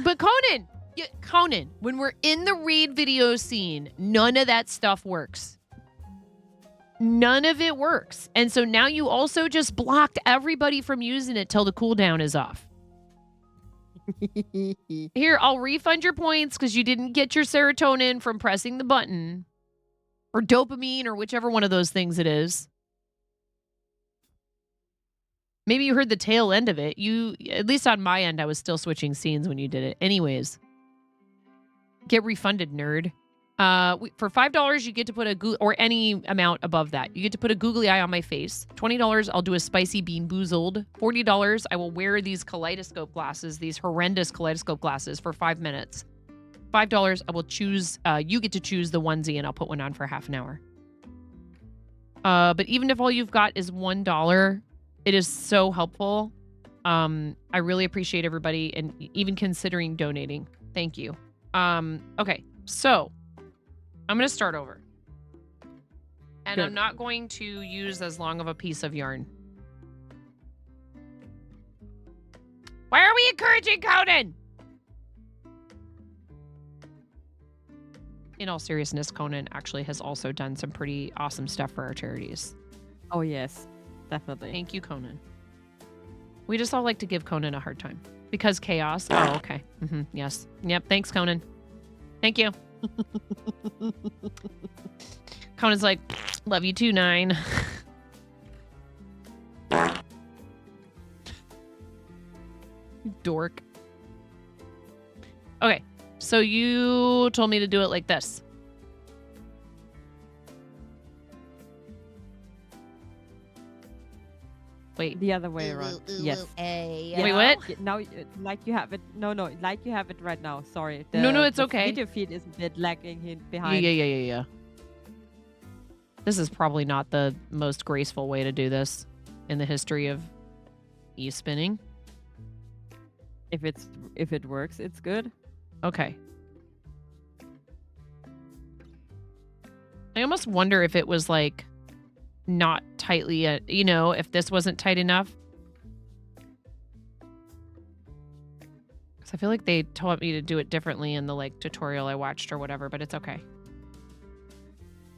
But Conan, Conan, when we're in the read video scene, none of that stuff works. None of it works. And so now you also just blocked everybody from using it till the cooldown is off. Here, I'll refund your points because you didn't get your serotonin from pressing the button. Or dopamine, or whichever one of those things it is. Maybe you heard the tail end of it. At least on my end, I was still switching scenes when you did it. Anyways. Get refunded, nerd. For $5, you get to put or any amount above that. You get to put a googly eye on my face. $20, I'll do a spicy bean boozled. $40, I will wear these kaleidoscope glasses, these horrendous kaleidoscope glasses for 5 minutes. $5, I will choose, you get to choose the onesie and I'll put one on for half an hour. But even if all you've got is $1, it is so helpful. I really appreciate everybody and even considering donating. Thank you. Okay, so I'm going to start over. And Good. I'm not going to use as long of a piece of yarn. Why are we encouraging Conan? In all seriousness, Conan actually has also done some pretty awesome stuff for our charities. Oh, yes. Definitely. Thank you, Conan. We just all like to give Conan a hard time. Because chaos. Oh, okay. Yes. Yep. Thanks, Conan. Thank you. Conan's like, love you too, 9. Dork. Okay. So you told me to do it like this. Wait. The other way around. Yes. Wait, what? Now, like you have it. No, like you have it right now. Sorry. No, it's the okay. Video feed is a bit lagging behind. Yeah. This is probably not the most graceful way to do this in the history of e-spinning. If it works, it's good. Okay. I almost wonder if it was like not tightly, if this wasn't tight enough. Because I feel like they taught me to do it differently in the tutorial I watched or whatever, but it's okay.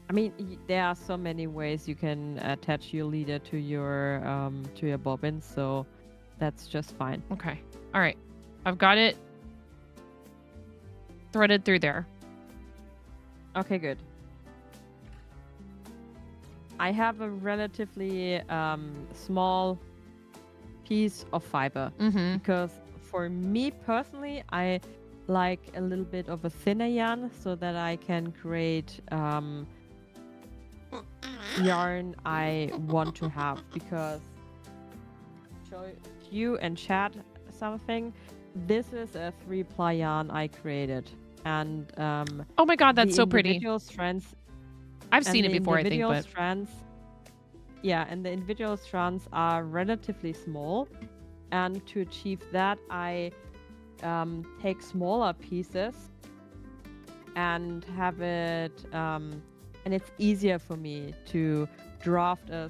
I mean, there are so many ways you can attach your leader to your bobbin, so that's just fine. Okay. All right. I've got it threaded through there. Okay, good. I have a relatively small piece of fiber because for me personally, I like a little bit of a thinner yarn so that I can create yarn I want to have, because show you and chat something. This is a 3-ply yarn I created, and oh my god, that's so pretty. Individual strands. I've seen it before, I think, but strands, and the individual strands are relatively small, and to achieve that, I take smaller pieces and have it, and it's easier for me to draft a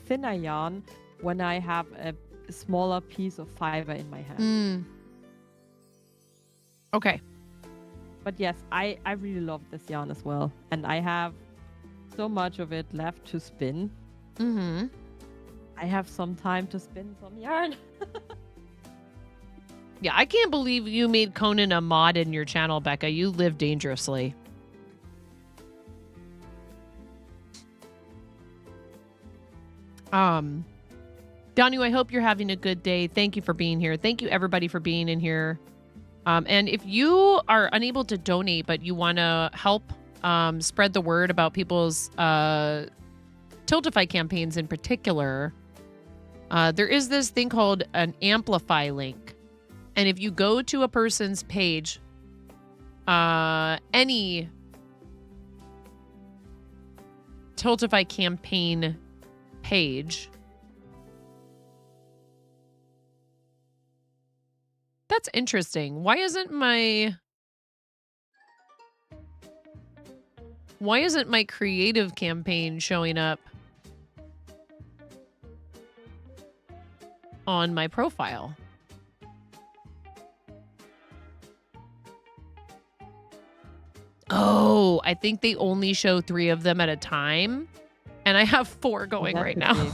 thinner yarn when I have a smaller piece of fiber in my hand. Okay. But yes, I really love this yarn as well. And I have so much of it left to spin. Mm-hmm. I have some time to spin some yarn. Yeah, I can't believe you made Conan a mod in your channel, Becca. You live dangerously. Danu, I hope you're having a good day. Thank you for being here. Thank you, everybody, for being in here. And if you are unable to donate, but you want to help spread the word about people's Tiltify campaigns in particular, there is this thing called an Amplify link. And if you go to a person's page, any Tiltify campaign page, that's interesting. Why isn't my creative campaign showing up on my profile? Oh, I think they only show 3 of them at a time. And I have 4 going That right could now. be.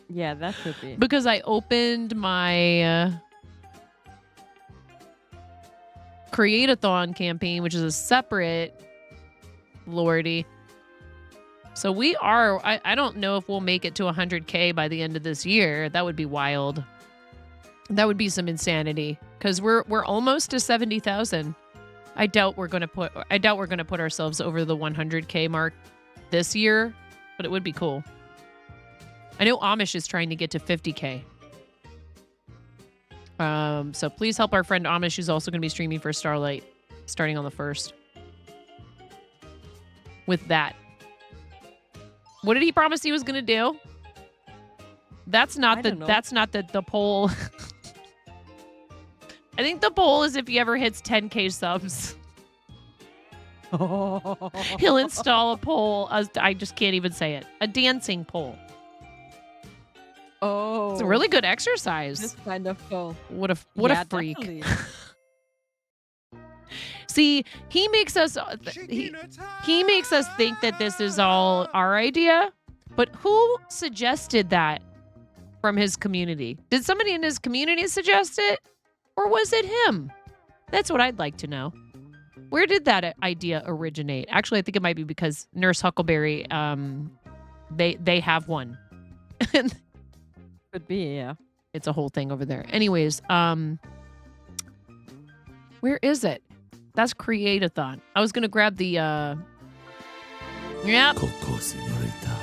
Yeah, that could be. Because I opened my Create-a-thon campaign, which is a separate Lordy. So we are, I don't know if we'll make it to 100K by the end of this year. That would be wild. That would be some insanity. Because we're almost to 70,000. I doubt we're gonna put ourselves over the 100K mark this year, but it would be cool. I know Amish is trying to get to 50K. So please help our friend Amish, who's also going to be streaming for Starlight, starting on the 1st. With that, what did he promise he was going to do? That's not the poll. I think the poll is if he ever hits 10K subs. He'll install a poll. I just can't even say it. A dancing pole. Oh, It's a really good exercise. this kind of goal. What a freak. Definitely. See, he makes us he makes us think that this is all our idea, but who suggested that from his community? Did somebody in his community suggest it, or was it him? That's what I'd like to know. Where did that idea originate? Actually, I think it might be because Nurse Huckleberry, they have one. Could be, yeah. It's a whole thing over there. Anyways, where is it? That's Create-a-thon. I was gonna grab the yep. Coco, señorita.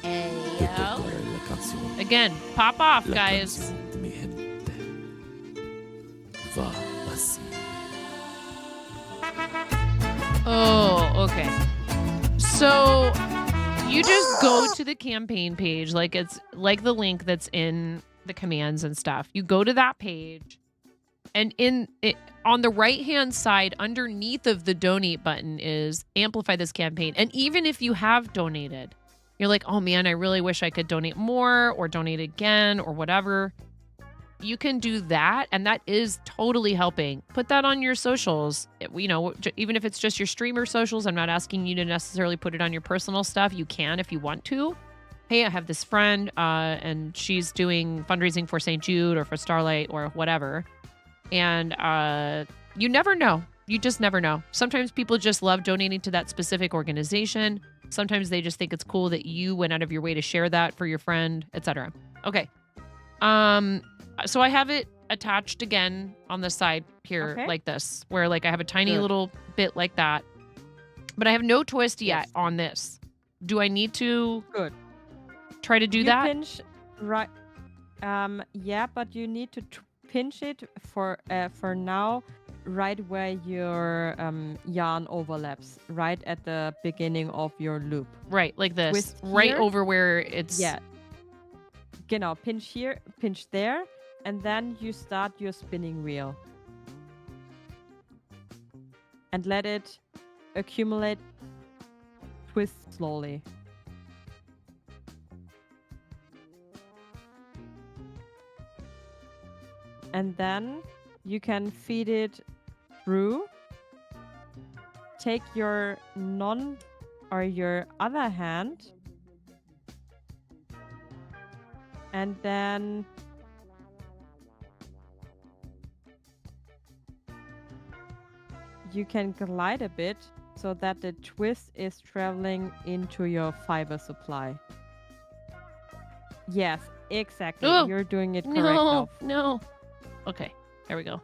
Tutto per la canzone. Again, pop off, La guys. canzone de mi gente. Va así. Oh, okay. So you just go to the campaign page, like it's like the link that's in the commands and stuff. You go to that page, and in it on the right-hand side, underneath of the donate button is amplify this campaign. And even if you have donated, you're like, oh man, I really wish I could donate more or donate again or whatever. You can do that, and that is totally helping. Put that on your socials. Even if it's just your streamer socials, I'm not asking you to necessarily put it on your personal stuff. You can if you want to. Hey, I have this friend, and she's doing fundraising for St. Jude or for Starlight or whatever. And you never know. You just never know. Sometimes people just love donating to that specific organization. Sometimes they just think it's cool that you went out of your way to share that for your friend, etc. Okay. So I have it attached again on the side here, Okay. like this, where like I have a tiny Good. little bit like that, but I have no twist yet on this. Do I need to Good. try to do You that? pinch right. Yeah, but you need to pinch it for now, right where your yarn overlaps, right at the beginning of your loop. Right, like this, Twist right here. over where it's. Yeah. Genau, pinch here, pinch there, and then you start your spinning wheel. and let it accumulate, twist slowly. And then you can feed it through. Take your your other hand and then you can glide a bit so that the twist is traveling into your fiber supply. Yes, exactly. Oh, You're doing it correct. No, Nov. no. Okay, there we go.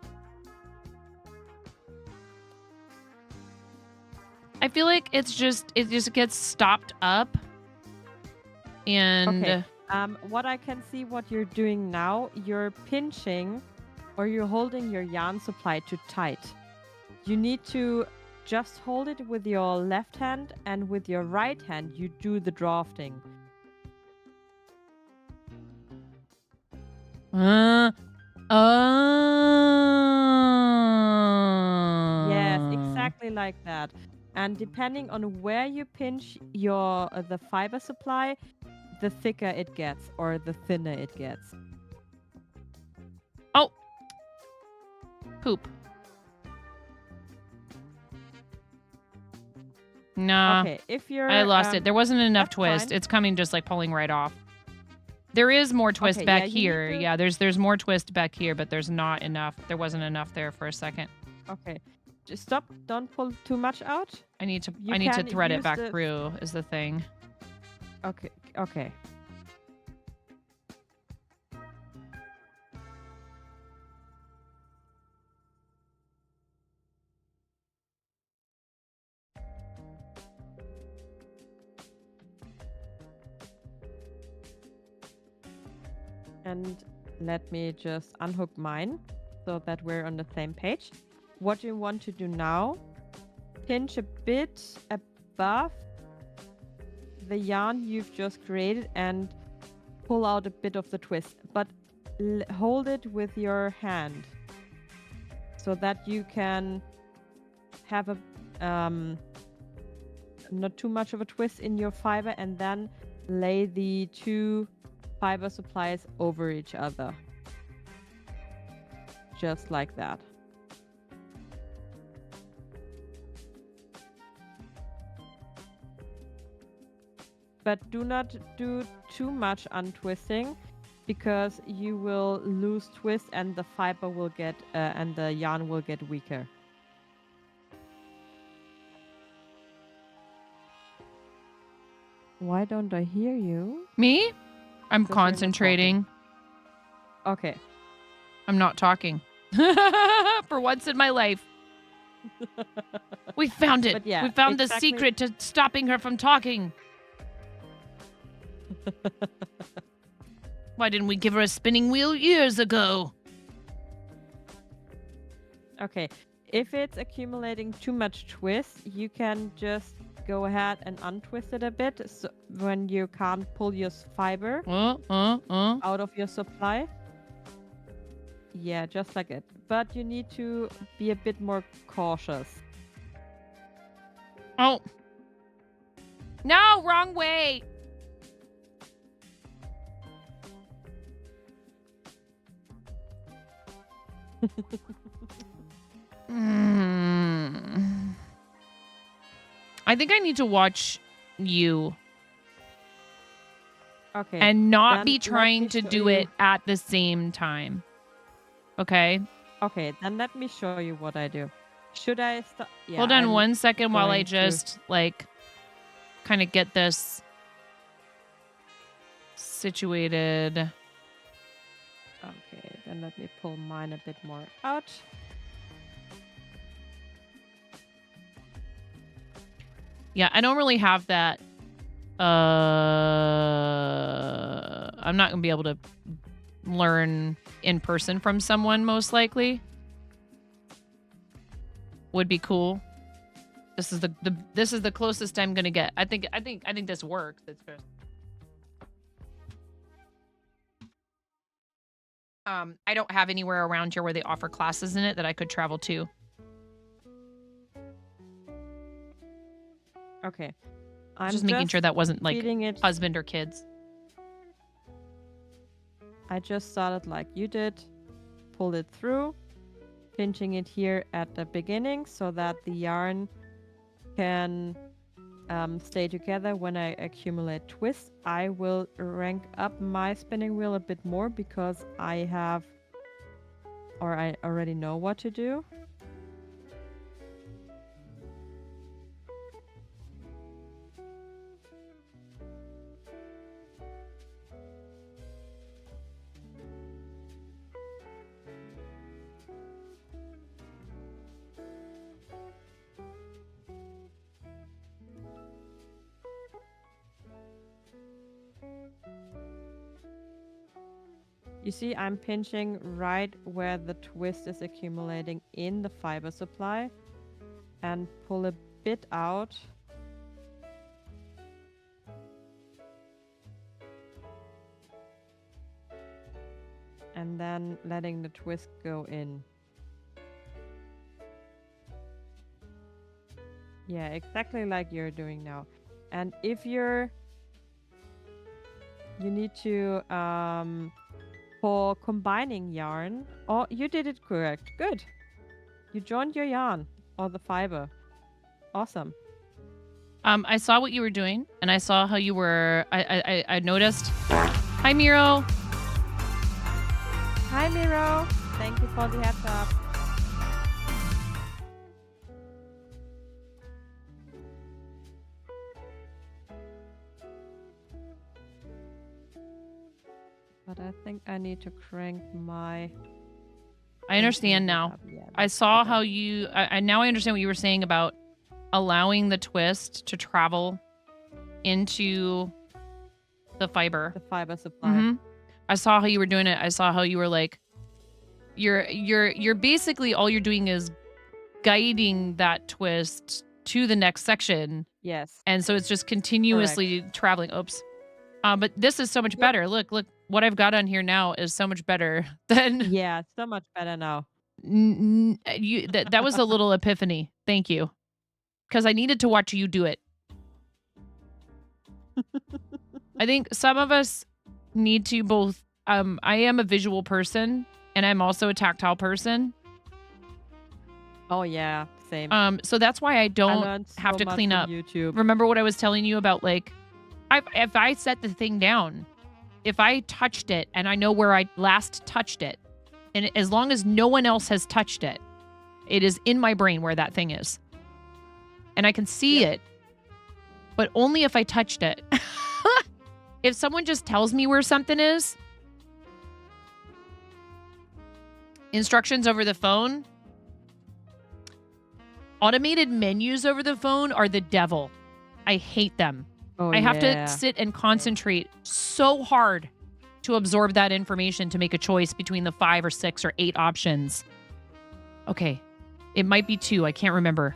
I feel like it just gets stopped up. And Okay. What I can see what you're doing now, you're pinching or you're holding your yarn supply too tight. You need to just hold it with your left hand, and with your right hand you do the drafting. Yes, exactly like that. And depending on where you pinch your the fiber supply, the thicker it gets or the thinner it gets. Oh. Poop. Nah. Okay, if you're I lost it. There wasn't enough that's twist. fine. It's coming just like pulling right off. There is more twist Okay, back yeah, you need here. to- Yeah, there's more twist back here, but there's not enough. There wasn't enough there for a second. Okay. Just stop. Don't pull too much out. I need to You I need to can thread it use back the- through is the thing. Okay. Okay. And let me just unhook mine so that we're on the same page. What you want to do now, pinch a bit above the yarn you've just created and pull out a bit of the twist, but hold it with your hand so that you can have a not too much of a twist in your fiber, and then lay the two fiber supplies over each other. Just like that. But do not do too much untwisting, because you will lose twist and the fiber will get and the yarn will get weaker. Why don't I hear you? Me? I'm Because you're not concentrating. Okay. I'm not talking. For once in my life. We found it. But yeah, we found the exactly- secret to stopping her from talking. Why didn't we give her a spinning wheel years ago? Okay. If it's accumulating too much twist, you can just go ahead and untwist it a bit, so when you can't pull your fiber out of your supply. Yeah, just like it. But you need to be a bit more cautious. Oh. No, wrong way. I think I need to watch you Okay. and not then be let trying me to show do you- it at the same time. Okay? Okay, then let me show you what I do. Should I start? Yeah, Hold on I'm 1 second while I going to- just like kind of get this situated. Okay, then let me pull mine a bit more out. Yeah, I don't really have that. I'm not gonna be able to learn in person from someone, most likely. Would be cool. This is the closest I'm gonna get. I think this works. It's good. I don't have anywhere around here where they offer classes in it that I could travel to. Okay. I'm Just making sure that wasn't like feeding it. husband or kids. I just started like you did. Pulled it through. Pinching it here at the beginning so that the yarn can stay together when I accumulate twists. I will rank up my spinning wheel a bit more because I already know what to do. You see, I'm pinching right where the twist is accumulating in the fiber supply and pull a bit out. And then letting the twist go in. Yeah, exactly like you're doing now. And if you need to, for combining yarn, oh, you did it correct. Good. You joined your yarn or the fiber. Awesome. I saw what you were doing, and I saw how you were. I noticed. Hi, Miro. Hi, Miro. Thank you for the heads up. But I think I need to crank my... I understand now. Yeah, I saw how you. I now I understand what you were saying about allowing the twist to travel into the fiber. the fiber supply. Mhm. I saw how you were doing it. I saw how you were like, you're basically all you're doing is guiding that twist to the next section, Yes. and so it's just continuously traveling. Oops. But this is so much better. Look, what I've got on here now is so much better than Yeah, so much better now. that was a little epiphany. Thank you. Because I needed to watch you do it. I think some of us need to both. I am a visual person, and I'm also a tactile person. Oh yeah, same. So that's why I don't learned have so to much clean from up. YouTube. Remember what I was telling you about, like, if I set the thing down, if I touched it and I know where I last touched it, and as long as no one else has touched it, it is in my brain where that thing is. And I can see it, but only if I touched it. If someone just tells me where something is, instructions over the phone, automated menus over the phone are the devil. I hate them. Oh, I have yeah. to sit and concentrate so hard to absorb that information to make a choice between the 5 or 6 or 8 options. Okay. It might be 2. I can't remember.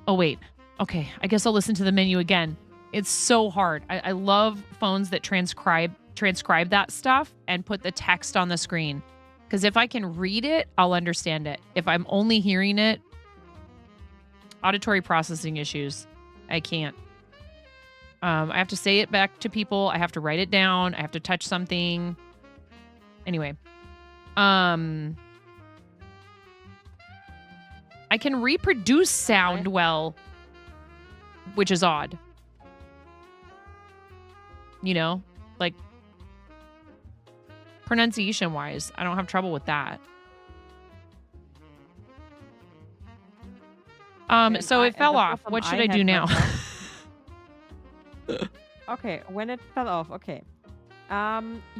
Oh, wait. Okay. I guess I'll listen to the menu again. It's so hard. I love phones that transcribe that stuff and put the text on the screen. Because if I can read it, I'll understand it. If I'm only hearing it, auditory processing issues. I can't. I have to say it back to people. I have to write it down. I have to touch something. Anyway. I can reproduce sound well, which is odd. You know, like pronunciation wise, I don't have trouble with that. So it fell off. What should I do now? Okay, when it fell off, okay.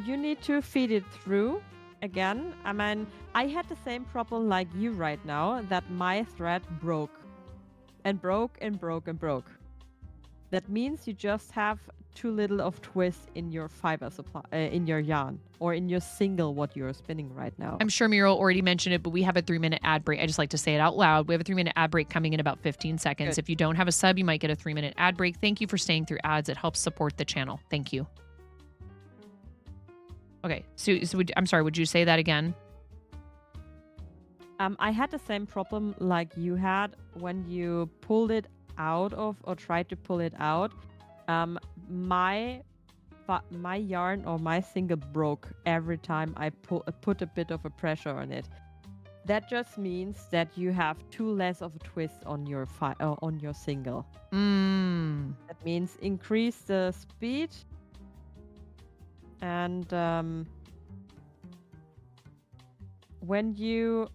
You need to feed it through again. I mean, I had the same problem like you right now, that my thread broke. And broke and broke and broke. That means you just have too little of twist in your fiber supply, in your yarn, or in your single what you're spinning right now. I'm sure Muriel already mentioned it, but we have a 3-minute ad break. I just like to say it out loud. We have a 3-minute ad break coming in about 15 seconds. Good. If you don't have a sub, you might get a 3-minute ad break. Thank you for staying through ads. It helps support the channel. Thank you. Okay, so I'm sorry, would you say that again? I had the same problem like you had when you pulled it out of or try to pull it out, my yarn or my single broke every time I put a bit of a pressure on it. That just means that you have two less of a twist on your on your single. That means increase the speed and when you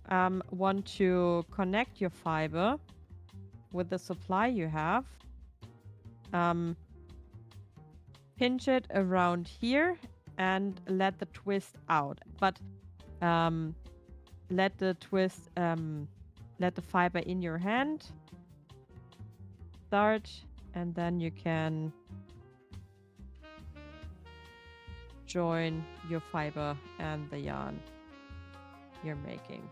want to connect your fiber with the supply you have, pinch it around here and let the twist out. But let the fiber in your hand start, and then you can join your fiber and the yarn you're making.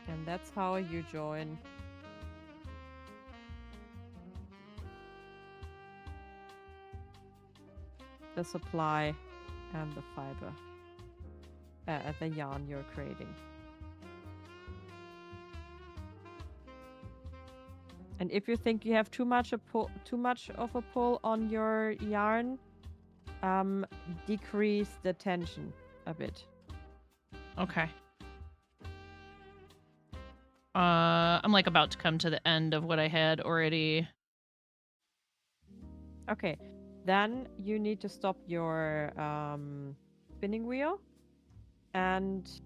And that's how you join the supply and the fiber, the yarn you're creating. And if you think you have too much of a pull on your yarn, decrease the tension a bit. Okay. I'm like about to come to the end of what I had already. Okay, then you need to stop your spinning wheel and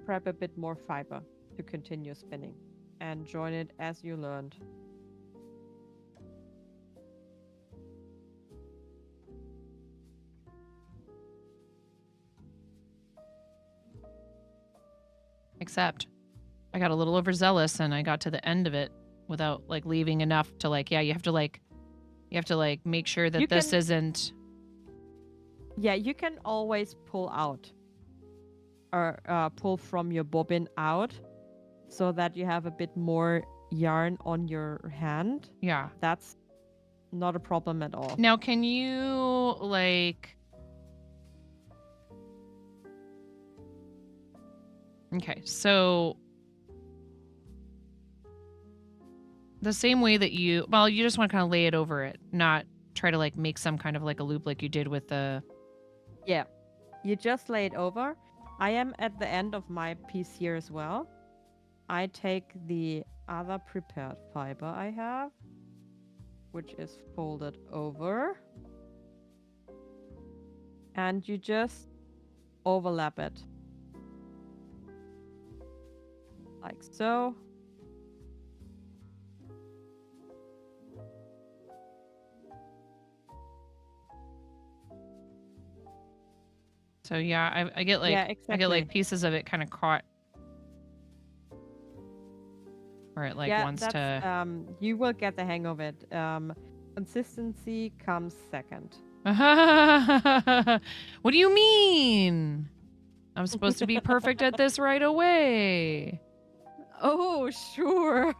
prep a bit more fiber to continue spinning and join it as you learned. Except I got a little overzealous and I got to the end of it without like leaving enough to like, yeah, you have to make sure that this isn't. Yeah, you can always pull out or pull from your bobbin out so that you have a bit more yarn on your hand. Yeah. That's not a problem at all. Now, can you like... Okay, so the same way that you just want to kind of lay it over it, not try to like make some kind of like a loop like you did with the... Yeah, you just lay it over. I am at the end of my piece here as well. I take the other prepared fiber I have, which is folded over, and you just overlap it. Like so. So yeah, I get like exactly. I get like pieces of it kind of caught where it like wants to. You will get the hang of it. Consistency comes second. What do you mean? I'm supposed to be perfect at this right away. Oh, sure.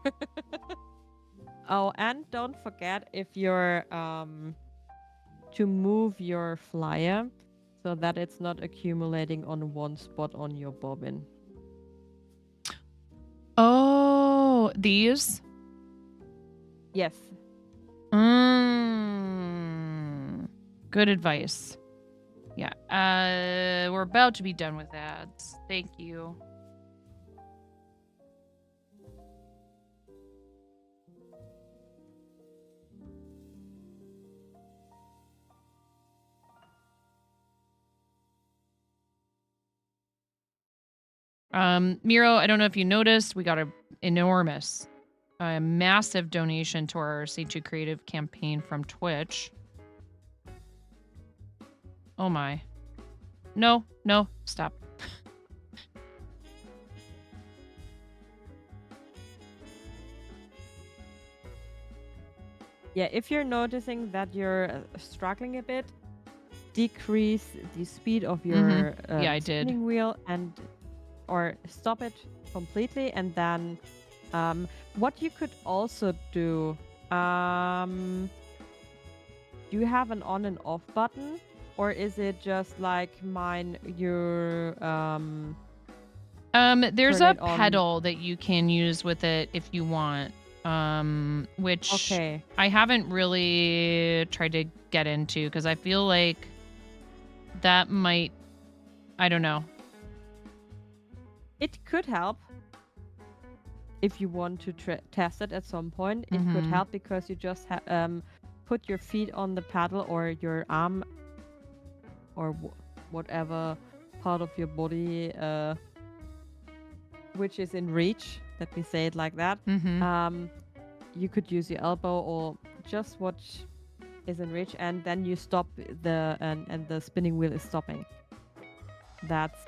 Oh, and don't forget if you're to move your flyer so that it's not accumulating on one spot on your bobbin. Oh, these? Yes. Good advice. Yeah. We're about to be done with ads. Thank you. Miro, I don't know if you noticed, we got a massive donation to our St. Jude Creative campaign from Twitch. Oh my. No, stop. Yeah, if you're noticing that you're struggling a bit, decrease the speed of your spinning wheel or stop it completely, and then what you could also do, do you have an on and off button, or is it just like mine, there's a pedal that you can use with it if you want. which Okay. I haven't really tried to get into because I feel like that might, I don't know. It could help if you want to test it at some point. It could Mhm. help because you just put your feet on the paddle or your arm or whatever part of your body which is in reach. Let me say it like that. Mm-hmm. You could use your elbow or just what is in reach, and then you stop and the spinning wheel is stopping. That's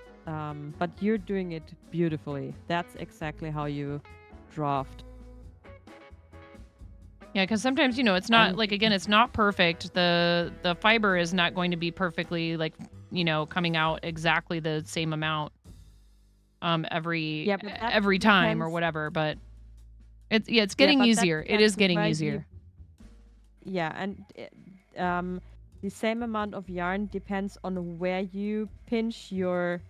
but you're doing it beautifully. That's exactly how you draft. Yeah, because sometimes, you know, it's not And like, again, it's not perfect. The fiber is not going to be perfectly, like, you know, coming out exactly the same amount every yeah, but that every time or depends. whatever, but it's Yeah, getting but that easier. It is depends getting where easier. yeah, and the same amount of yarn depends on where you pinch your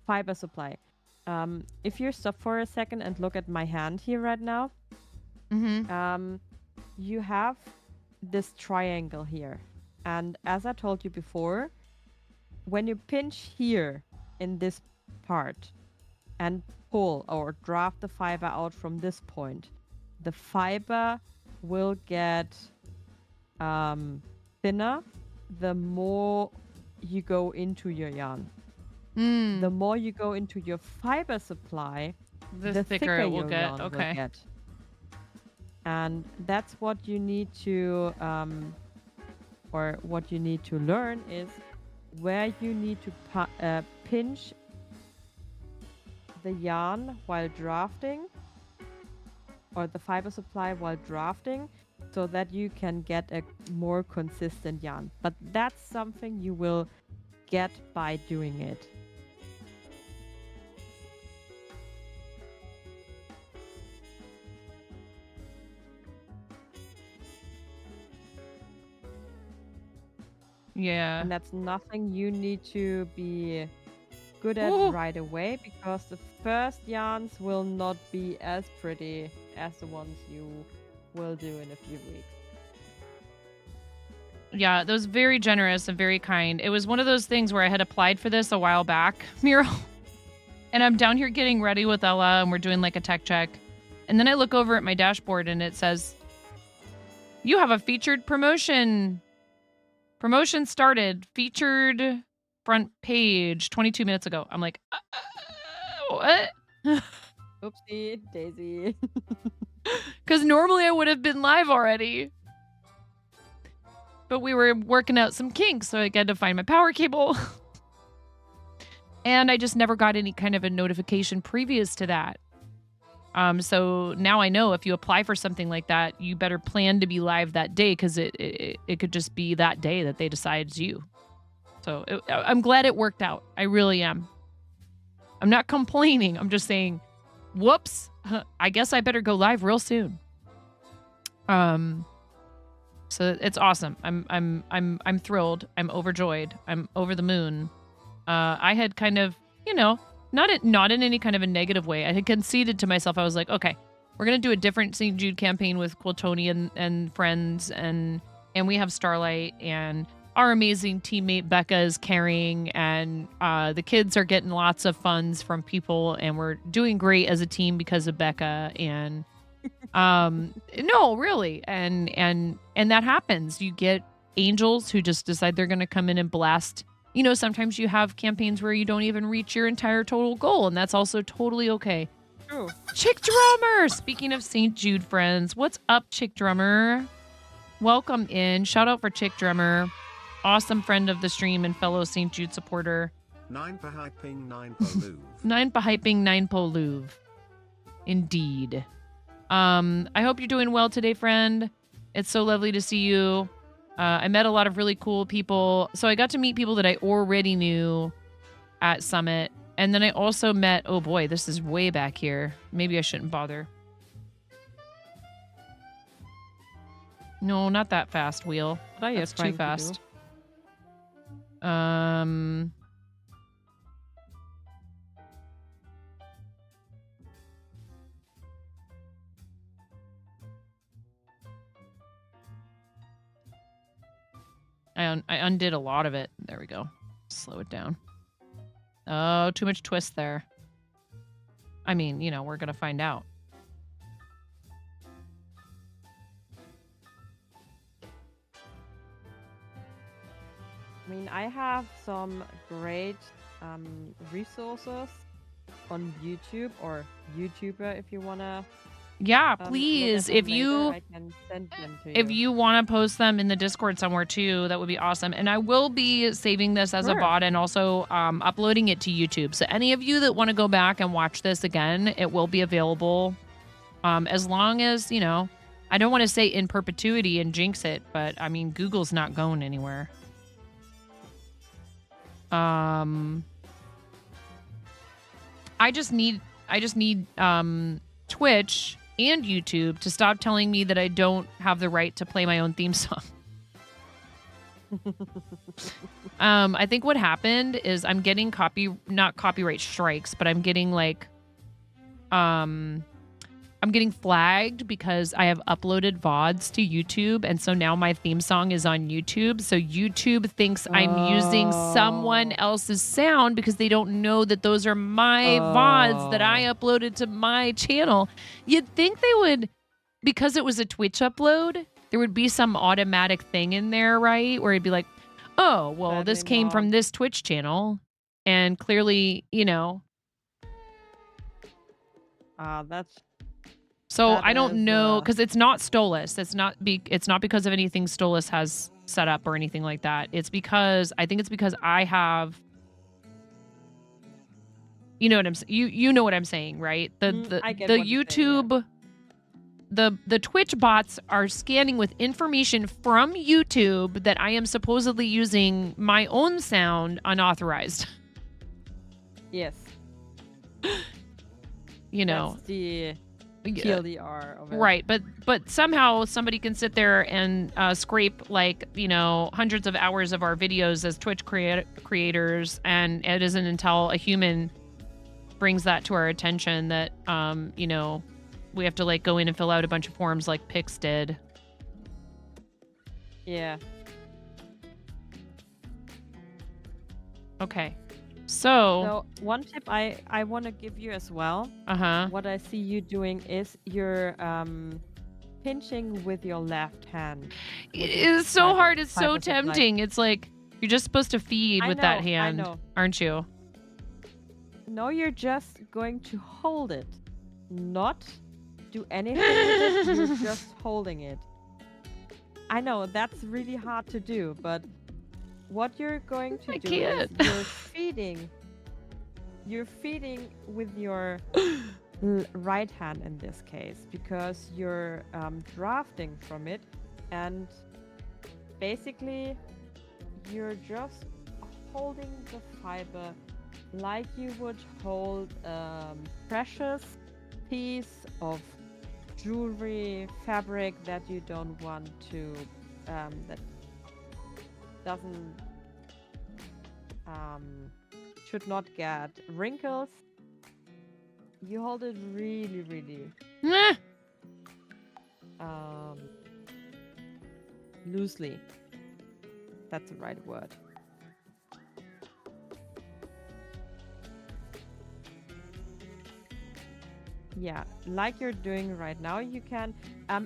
fiber supply. If you stop for a second and look at my hand here right now, Mm-hmm. you have this triangle here. And as I told you before, when you pinch here in this part and pull or draft the fiber out from this point, the fiber will get thinner the more you go into your yarn. The more you go into your fiber supply, The the thicker thicker it will your get. yarn will Okay. get. And that's what you need to, or what you need to learn is where you need to pinch the yarn while drafting, or the fiber supply while drafting, so that you can get a more consistent yarn. But that's something you will get by doing it. Yeah. And that's nothing you need to be good at Ooh. right away, because the first yarns will not be as pretty as the ones you will do in a few weeks. Yeah, that was very generous and very kind. It was one of those things where I had applied for this a while back, Mural. And I'm down here getting ready with Ella and we're doing like a tech check. And then I look over at my dashboard and it says, "You have a featured promotion. Promotion started. Featured front page 22 minutes ago." I'm like, what? Oopsie daisy. Because normally I would have been live already. But we were working out some kinks, so I had to find my power cable. And I just never got any kind of a notification previous to that. So now I know if you apply for something like that, you better plan to be live that day, because it could just be that day that they decide it's you. So I'm glad it worked out. I really am. I'm not complaining. I'm just saying, whoops. I guess I better go live real soon. So it's awesome. I'm thrilled. I'm overjoyed. I'm over the moon. I had kind of, you know, not in any kind of a negative way. I had conceded to myself. I was like, okay, we're gonna do a different St. Jude campaign with Quiltoni and friends, and we have Starlight, and our amazing teammate Becca is carrying, and the kids are getting lots of funds from people, and we're doing great as a team because of Becca. And no, really, and that happens. You get angels who just decide they're gonna come in and blast. You know, sometimes you have campaigns where you don't even reach your entire total goal, and that's also totally okay. True. Chick Drummer! Speaking of St. Jude friends, what's up, Chick Drummer? Welcome in. Shout out for Chick Drummer. Awesome friend of the stream and fellow St. Jude supporter. 9 for hyping, 9 for Louvre. 9 for hyping, 9 for Louvre. Indeed. I hope you're doing well today, friend. It's so lovely to see you. I met a lot of really cool people. So I got to meet people that I already knew at Summit. And then I also met, oh boy, this is way back here. Maybe I shouldn't bother. No, not that fast, Wheel. What are you That's too trying to fast. do? I undid a lot of it. There we go. Slow it down. Oh, too much twist there. I mean, you know, we're going to find out. I mean, I have some great resources on YouTube or YouTuber if you wanna. Yeah, look at please. them If later, you I can send them to if you want to post them in the Discord somewhere too, that would be awesome. And I will be saving this as a Sure. VOD and also uploading it to YouTube. So any of you that want to go back and watch this again, it will be available. As long as, you know, I don't want to say in perpetuity and jinx it, but I mean, Google's not going anywhere. I just need Twitch and YouTube to stop telling me that I don't have the right to play my own theme song. I think what happened is I'm getting not copyright strikes, but I'm getting like I'm getting flagged because I have uploaded VODs to YouTube, and so now my theme song is on YouTube. So YouTube thinks I'm using someone else's sound because they don't know that those are my VODs that I uploaded to my channel. You'd think they would, because it was a Twitch upload, there would be some automatic thing in there, right? Where it'd be like, oh, well, this Sadly came from not. this Twitch channel. And clearly, you know. That's So That I don't is, know, because it's not Stolas. It's not because of anything Stolas has set up or anything like that. It's because I have, you know what I'm you know what I'm saying, right? The I get the what you're saying, YouTube, the Twitch bots are scanning with information from YouTube that I am supposedly using my own sound unauthorized. yes. You know. That's the Yeah. TLDR of it. Right, but somehow somebody can sit there and scrape, like, you know, hundreds of hours of our videos as Twitch creators, and it isn't until a human brings that to our attention that you know, we have to like go in and fill out a bunch of forms like Pix did. Yeah. Okay. So one tip I want to give you as well. What I see you doing is you're pinching with your left hand. It is so hard. It's so tempting. It's like you're just supposed to feed with that hand, aren't you? No, you're just going to hold it, not do anything with it. You're just holding it. I know that's really hard to do, but what you're going to do is you're feeding with your right hand in this case, because you're drafting from it, and basically you're just holding the fiber like you would hold a precious piece of jewelry, fabric that you don't want to that doesn't should not get wrinkles. You hold it really, really loosely. That's the right word. Yeah, like you're doing right now. You can,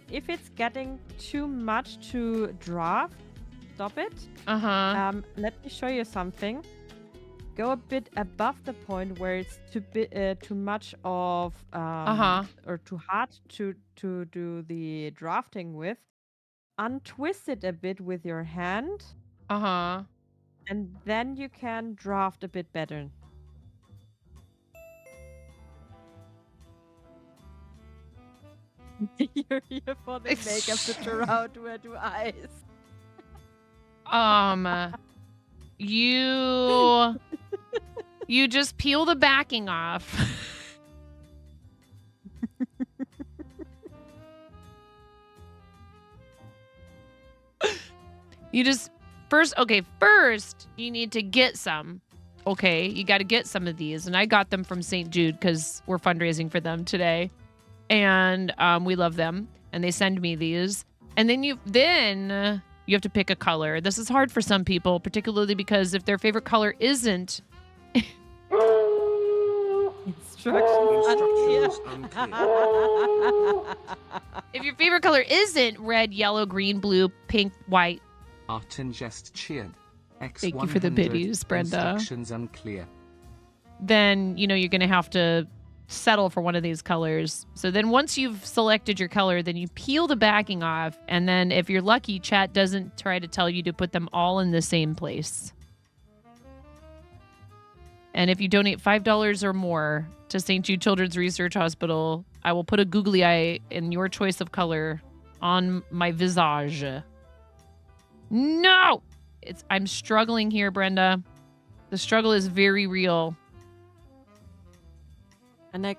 if it's getting too much to draft, stop it. Let me show you something. Go a bit above the point where it's too much of or too hard to do the drafting with. Untwist it a bit with your hand. And then you can draft a bit better. You're here for the makeup to draw out where do eyes. You just peel the backing off. You just first you need to get some. Okay, you got to get some of these, and I got them from St. Jude because we're fundraising for them today, and we love them, and they send me these, and then You have to pick a color. This is hard for some people, particularly because if their favorite color isn't Instructions unclear. if your favorite color isn't red, yellow, green, blue, pink, white. Artin just cheered. Thank you for the biddies, Brenda. Instructions unclear. Then, you know, you're going to have to settle for one of these colors. So then once you've selected your color, then you peel the backing off. And then if you're lucky, chat doesn't try to tell you to put them all in the same place. And if you donate $5 or more to St. Jude Children's Research Hospital, I will put a googly eye in your choice of color on my visage. No! I'm struggling here, Brenda. The struggle is very real. And I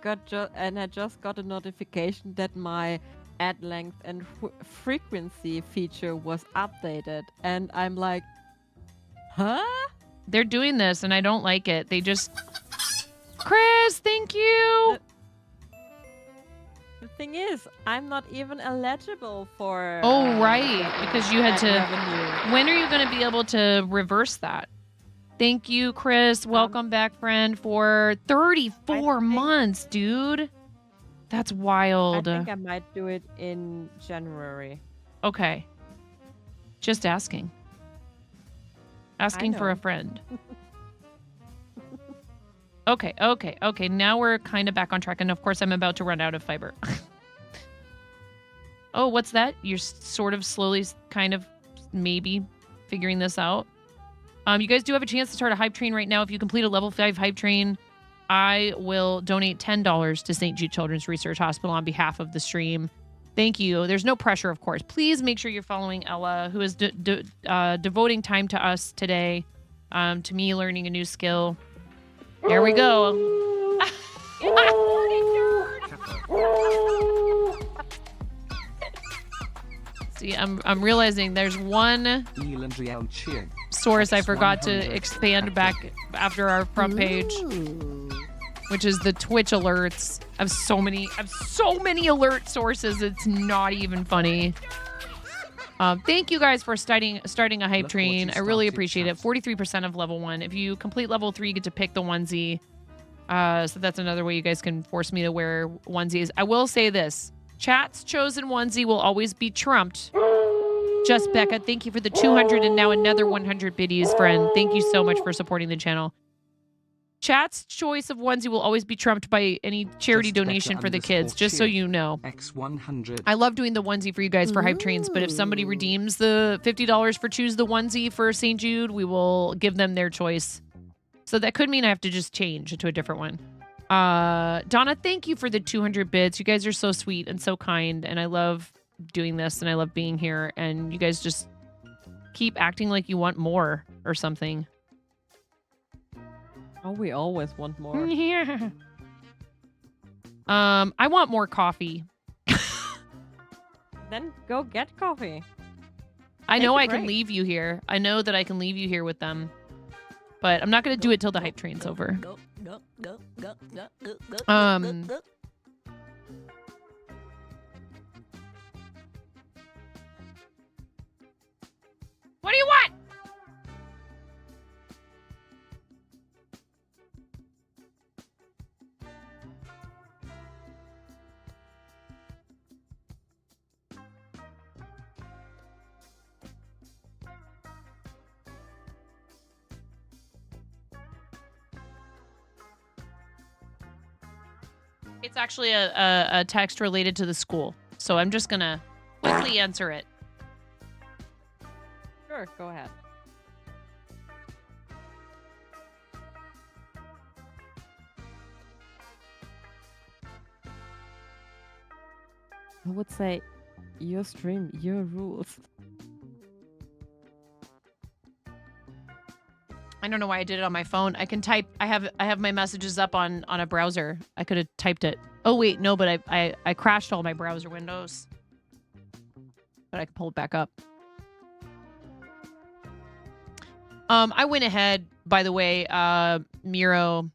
just got a notification that my ad length and frequency feature was updated, and I'm like, huh? They're doing this, and I don't like it. They just... Chris, thank you! The thing is, I'm not even eligible for... Oh, right, because you had to... revenue. When are you going to be able to reverse that? Thank you, Chris. Welcome back, friend, for 34 months, dude. That's wild. I think I might do it in January. Okay. Just asking. Asking for a know. friend. Okay. Now we're kind of back on track. And of course, I'm about to run out of fiber. Oh, what's that? You're sort of slowly, kind of, maybe figuring this out. You guys do have a chance to start a hype train right now. If you complete a level 5 hype train, I will donate $10 to St. Jude Children's Research Hospital on behalf of the stream. Thank you. There's no pressure, of course. Please make sure you're following Ella, who is devoting time to us today, to me learning a new skill. There we go. See, I'm realizing there's one source I forgot to expand back after our front page, which is the Twitch alerts. I have so many alert sources. It's not even funny. Thank you guys for starting a hype train. I really appreciate it. 43% of level 1. If you complete level 3, you get to pick the onesie. So that's another way you guys can force me to wear onesies. I will say this. Chat's chosen onesie will always be trumped. Just Becca, thank you for the 200 and now another 100 biddies, friend. Thank you so much for supporting the channel. Chat's choice of onesie will always be trumped by any charity donation for the kids, just so you know. X100. I love doing the onesie for you guys for hype trains, but if somebody redeems the $50 for choose the onesie for St. Jude, we will give them their choice. So that could mean I have to just change to a different one. Donna, thank you for the 200 bits. You guys are so sweet and so kind, and I love doing this, and I love being here, and you guys just keep acting like you want more or something. Oh, we always want more. Yeah. I want more coffee. Then go get coffee. I know Take a I can break. leave you here. I know that I can leave you here with them. But I'm not going to do it till the hype train's over. What do you want? It's actually a text related to the school. So I'm just going to quickly answer it. Sure, go ahead. I would say your stream, your rules. I don't know why I did it on my phone. I can type. I have my messages up on a browser. I could have typed it. Oh wait, no, but I crashed all my browser windows. But I can pull it back up. I went ahead, by the way, Miro.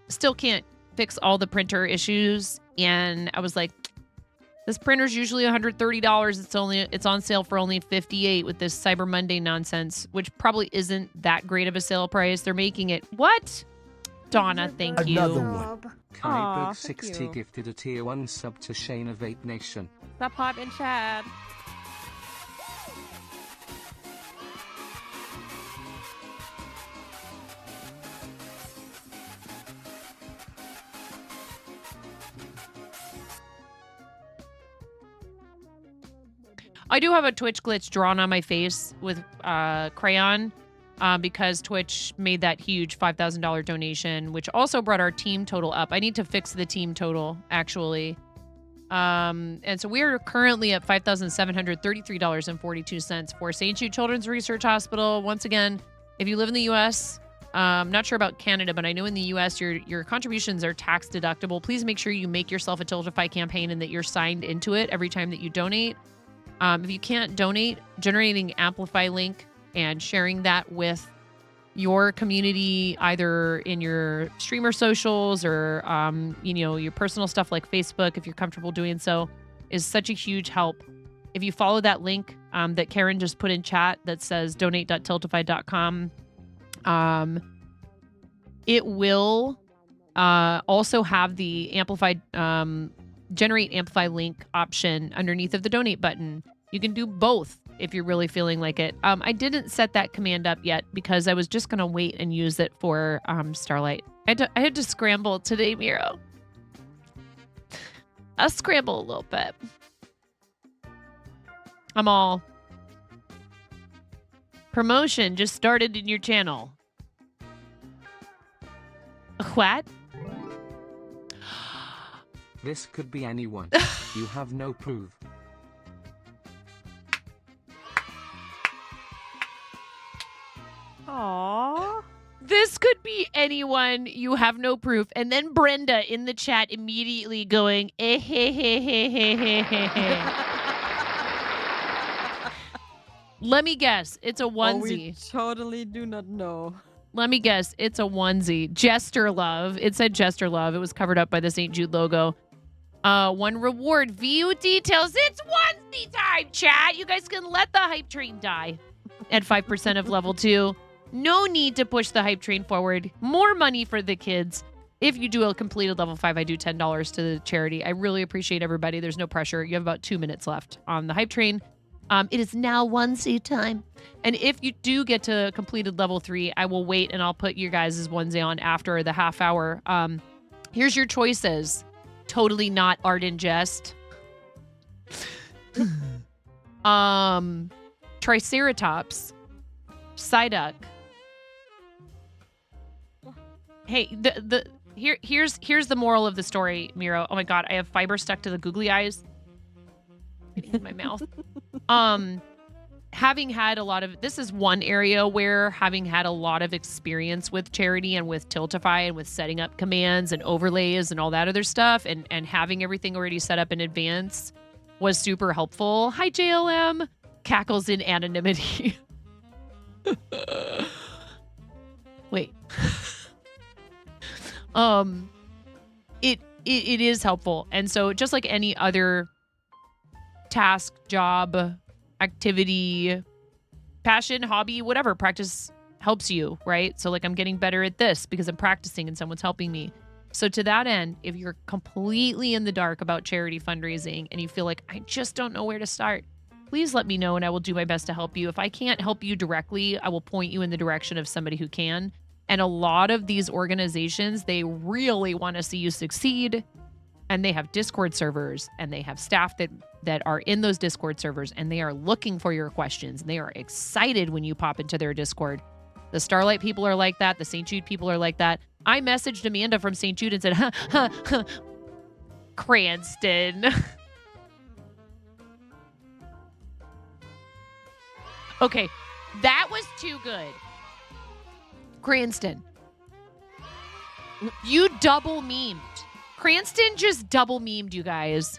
Still can't fix all the printer issues, and I was like, This printer's usually $130. It's on sale for only $58 with this Cyber Monday nonsense, which probably isn't that great of a sale price. They're making it what? Donna, thank you. Another one. Aw, thank Kyberg60 you. gifted a tier 1 sub to Shane of Vape Nation. Stop pop in chat. I do have a Twitch glitch drawn on my face with crayon because Twitch made that huge $5,000 donation, which also brought our team total up. I need to fix the team total, actually. And so we are currently at $5,733.42 for St. Jude Children's Research Hospital. Once again, if you live in the U.S., I'm not sure about Canada, but I know in the U.S. your contributions are tax deductible. Please make sure you make yourself a Tiltify campaign and that you're signed into it every time that you donate. If you can't donate, generating Amplify link and sharing that with your community, either in your streamer socials or, your personal stuff like Facebook, if you're comfortable doing so, is such a huge help. If you follow that link that Karen just put in chat that says donate.tiltify.com, it will also have the amplified generate Amplify link option underneath of the donate button. You can do both if you're really feeling like it. I didn't set that command up yet because I was just going to wait and use it for Starlight. I had to scramble today, Miro. I'll scramble a little bit. I'm all promotion just started in your channel. What? This could be anyone. You have no proof. Aww. This could be anyone. You have no proof. And then Brenda in the chat immediately going, eh, hey, hey, hey, hey, hey, hey, hey. Let me guess. It's a onesie. We totally do not know. Let me guess. It's a onesie. Jester Love. It said Jester Love. It was covered up by the St. Jude logo. One reward. View details. It's onesie time, chat. You guys can let the hype train die at 5% of level 2. No need to push the hype train forward. More money for the kids. If you do a completed level 5, I do $10 to the charity. I really appreciate everybody. There's no pressure. You have about 2 minutes left on the hype train. It is now onesie time. And if you do get to completed level 3, I will wait and I'll put your guys' onesie on after the half hour. Here's your choices. Totally not art and jest. Triceratops. Psyduck. Hey, here's the moral of the story, Miro. Oh my god, I have fiber stuck to the googly eyes. In my mouth. Having had a lot of, this is one area where having had a lot of experience with charity and with Tiltify and with setting up commands and overlays and all that other stuff and having everything already set up in advance was super helpful. Hi, JLM. Cackles in anonymity. Wait. It is helpful. And so just like any other task, job, activity, passion, hobby, whatever, practice helps you, right? So like I'm getting better at this because I'm practicing and someone's helping me. So to that end, if you're completely in the dark about charity fundraising and you feel like I just don't know where to start, please let me know and I will do my best to help you. If I can't help you directly, I will point you in the direction of somebody who can. And a lot of these organizations, they really want to see you succeed. And they have Discord servers and they have staff that are in those Discord servers and they are looking for your questions. And they are excited when you pop into their Discord. The Starlight people are like that. The St. Jude people are like that. I messaged Amanda from St. Jude and said, Cranston. Okay, that was too good. Cranston. You double memed. Cranston just double memed, you guys.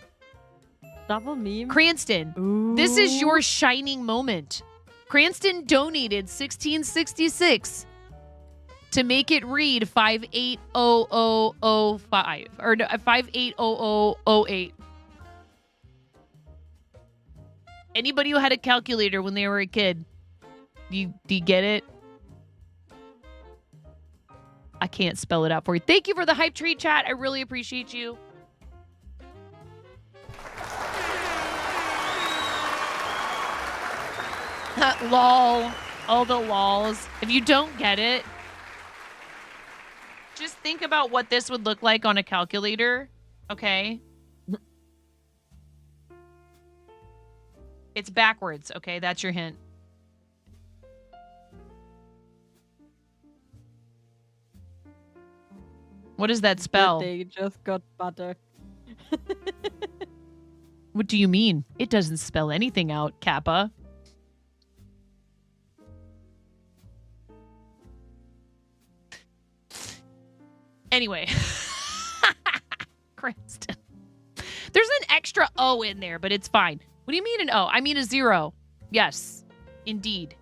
Double meme? Cranston, Ooh. this is your shining moment. Cranston donated $16.66 to make it read 580005 or no, 580008. Anybody who had a calculator when they were a kid, do you get it? I can't spell it out for you. Thank you for the hype treat, chat. I really appreciate you. Lol. All the lols. If you don't get it, just think about what this would look like on a calculator. Okay? It's backwards. Okay, that's your hint. What does that spell? They just got butter. What do you mean? It doesn't spell anything out, Kappa. Anyway. Cranston. There's an extra O in there, but it's fine. What do you mean an O? I mean a 0. Yes, indeed.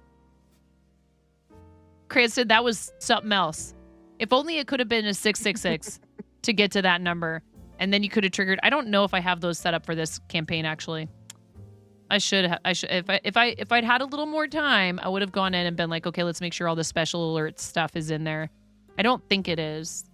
Cranston, that was something else. If only it could have been a 666 to get to that number. And then you could have triggered. I don't know if I have those set up for this campaign, actually. I should. If I'd had a little more time, I would have gone in and been like, okay, let's make sure all the special alert stuff is in there. I don't think it is.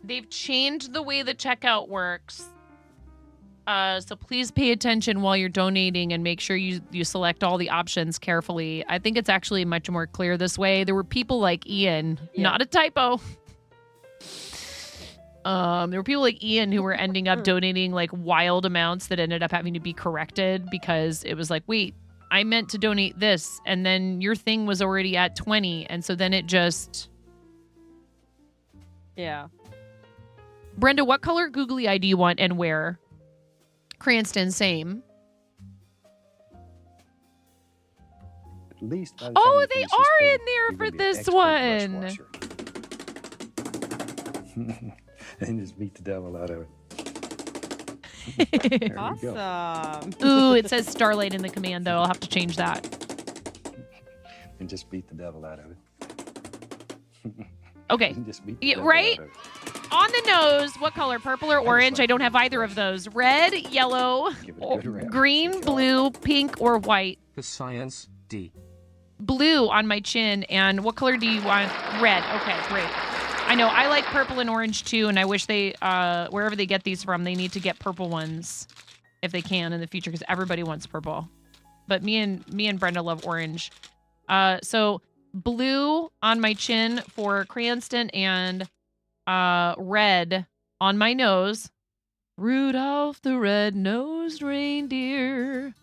They've changed the way the checkout works. So please pay attention while you're donating and make sure you select all the options carefully. I think it's actually much more clear this way. There were people like Ian, not a typo. There were people like Ian who were ending up donating like wild amounts that ended up having to be corrected because it was like, wait, I meant to donate this, and then your thing was already at 20, and so then it just... Yeah. Brenda, what color googly eye do you want and where? Cranston, same. At least by the Oh, time they you finish are thing, in there you're for gonna be an this expert one. brush washer. And just beat the devil out of it. There we go. Awesome. Ooh, it says Starlight in the command, though. I'll have to change that. And just beat the devil out of it. Okay. Just beat the Yeah, devil right? out of it. On the nose, what color? Purple or orange? I don't have either of those. Red, yellow, Give it a good rap. green, Good job. blue, pink, or white? For science, D. Blue on my chin. And what color do you want? Red. Okay, great. I know I like purple and orange too, and I wish they, wherever they get these from, they need to get purple ones if they can in the future because everybody wants purple. But me and Brenda love orange. So blue on my chin for Cranston and red on my nose. Rudolph the red-nosed reindeer.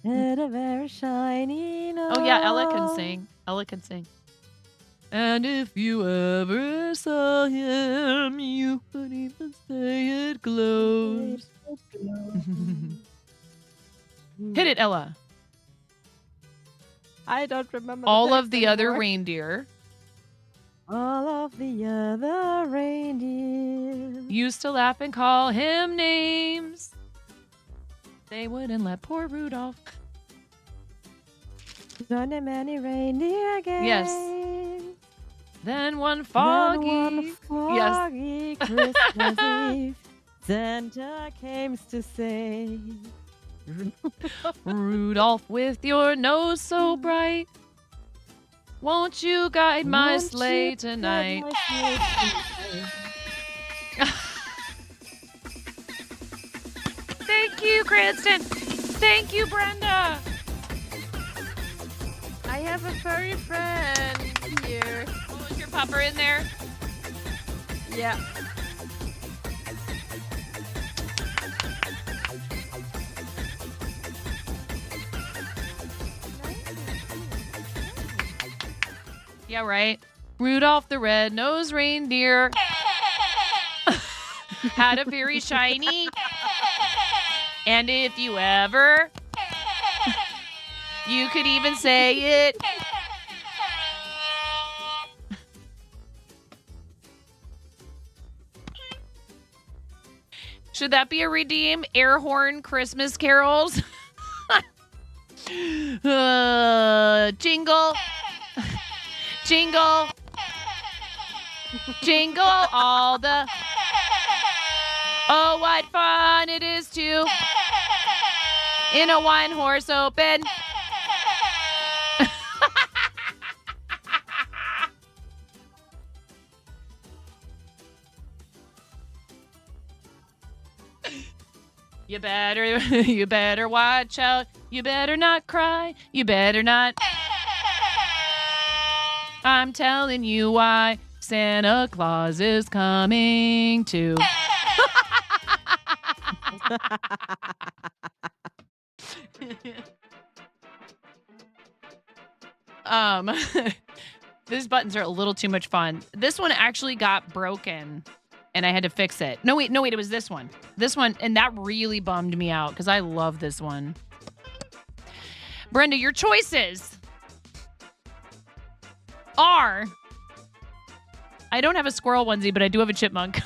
Had a very shiny nose. Oh yeah, Ella can sing. Ella can sing. And if you ever saw him, you would even say it glows. Hit it, Ella. I don't remember. All the of the other anymore. reindeer All of the other reindeer. used to laugh and call him names. They wouldn't let poor Rudolph. Join the many reindeer again. Yes. Then one Then foggy. one foggy Christmas Eve, Santa came to say, Rudolph, with your nose so bright, won't you guide my "Won't sleigh you tonight? guide my sleigh tonight?" Thank you, Cranston. Thank you, Brenda. I have a furry friend here. Oh, is your pupper in there? Yeah. Yeah, right. Rudolph the red-nosed reindeer had a very shiny. And if you ever, you could even say it. Should that be a redeem? Air horn Christmas carols? Jingle. Jingle. Jingle all the... Oh, what fun it is to... In a wine horse open. You better watch out. You better not cry. You better not. I'm telling you why Santa Claus is coming to. These buttons are a little too much fun. This one actually got broken and I had to fix it. No, wait, it was this one. This one, and that really bummed me out because I love this one. Brenda, your choices are... I don't have a squirrel onesie, but I do have a chipmunk.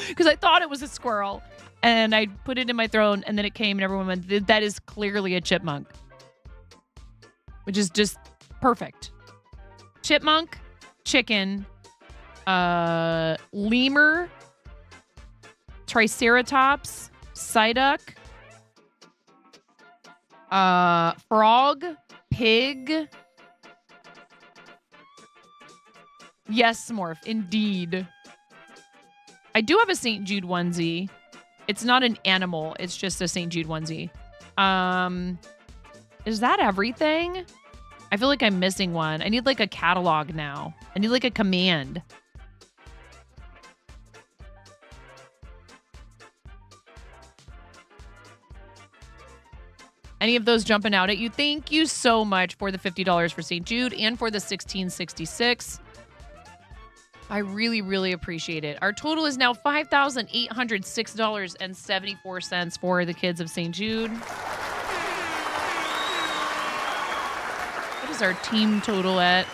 Because I thought it was a squirrel. And I put it in my throne, and then it came, and everyone went, that is clearly a chipmunk. Which is just perfect. Chipmunk, chicken, lemur, triceratops, psyduck, frog, pig. Yes, Smorf, indeed. I do have a St. Jude onesie. It's not an animal. It's just a St. Jude onesie. Is that everything? I feel like I'm missing one. I need like a catalog now. I need like a command. Any of those jumping out at you? Thank you so much for the $50 for St. Jude and for the 1666. I really, really appreciate it. Our total is now $5,806.74 for the kids of St. Jude. What is our team total at?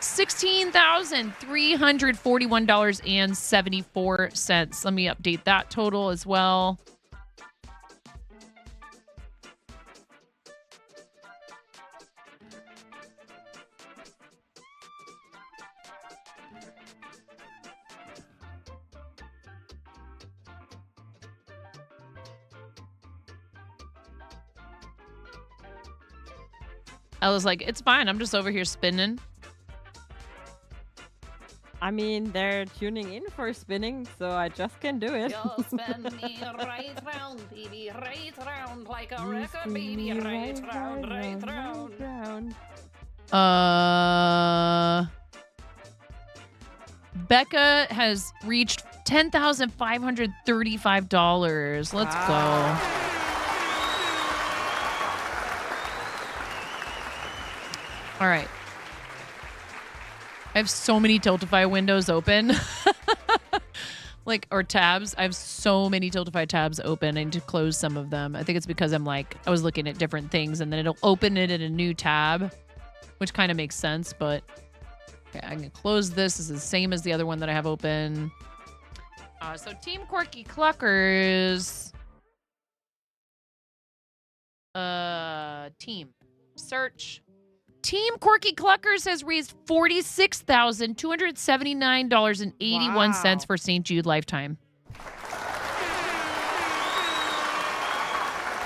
$16,341.74. Let me update that total as well. I was like, it's fine. I'm just over here spinning. I mean, they're tuning in for spinning, so I just can do it. You'll spin me right round, baby, right round, like a record, baby, right round. Becca has reached $10,535. Let's go. All right. I have so many Tiltify windows open. Or tabs. I have so many Tiltify tabs open. I need to close some of them. I think it's because I was looking at different things and then it'll open it in a new tab, which kind of makes sense, but okay, I can close this. This is the same as the other one that I have open. So Team Quirky Cluckers. Team. Search. Team Quirky Cluckers has raised $46,279.81 for St. Jude Lifetime.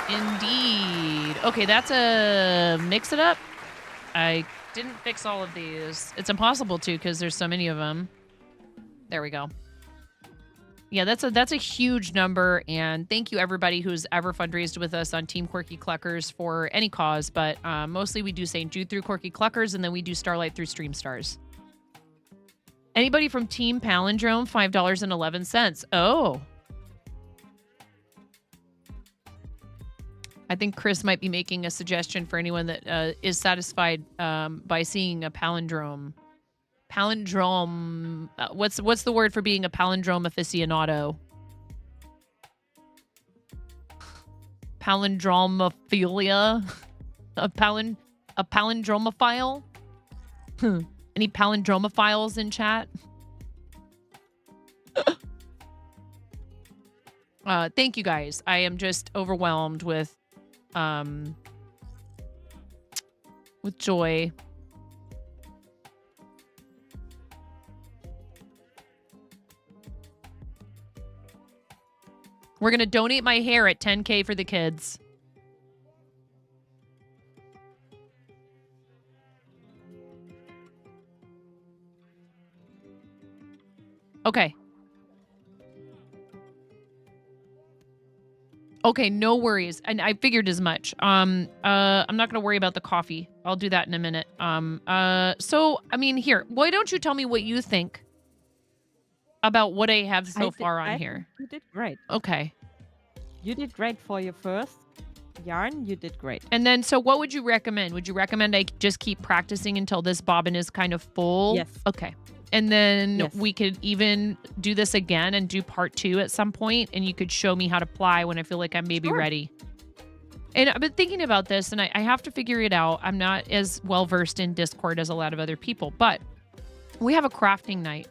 Indeed. Okay, that's a mix it up. I didn't fix all of these. It's impossible to because there's so many of them. There we go. Yeah, that's a huge number, and thank you everybody who's ever fundraised with us on Team Quirky Cluckers for any cause, but mostly we do St. Jude through Quirky Cluckers, and then we do Starlight through Stream Stars. Anybody from Team Palindrome, $5.11. Oh. I think Chris might be making a suggestion for anyone that is satisfied by seeing a palindrome. Palindrome. What's the word for being a palindrome aficionado? Palindromophilia. A palindromophile. Any palindromophiles in chat? Thank you guys. I am just overwhelmed with joy. We're going to donate my hair at 10K for the kids. Okay. Okay, no worries. And I figured as much. I'm not going to worry about the coffee. I'll do that in a minute. So I mean, here, why don't you tell me what you think about what I have so far on here? You did great. Okay. You did great for your first yarn. You did great. And then, so what would you recommend? Would you recommend I just keep practicing until this bobbin is kind of full? Yes. Okay. And then Yes. we could even do this again and do part 2 at some point, and you could show me how to ply when I feel like I'm maybe Sure. ready. And I've been thinking about this, and I have to figure it out. I'm not as well versed in Discord as a lot of other people, but we have a crafting night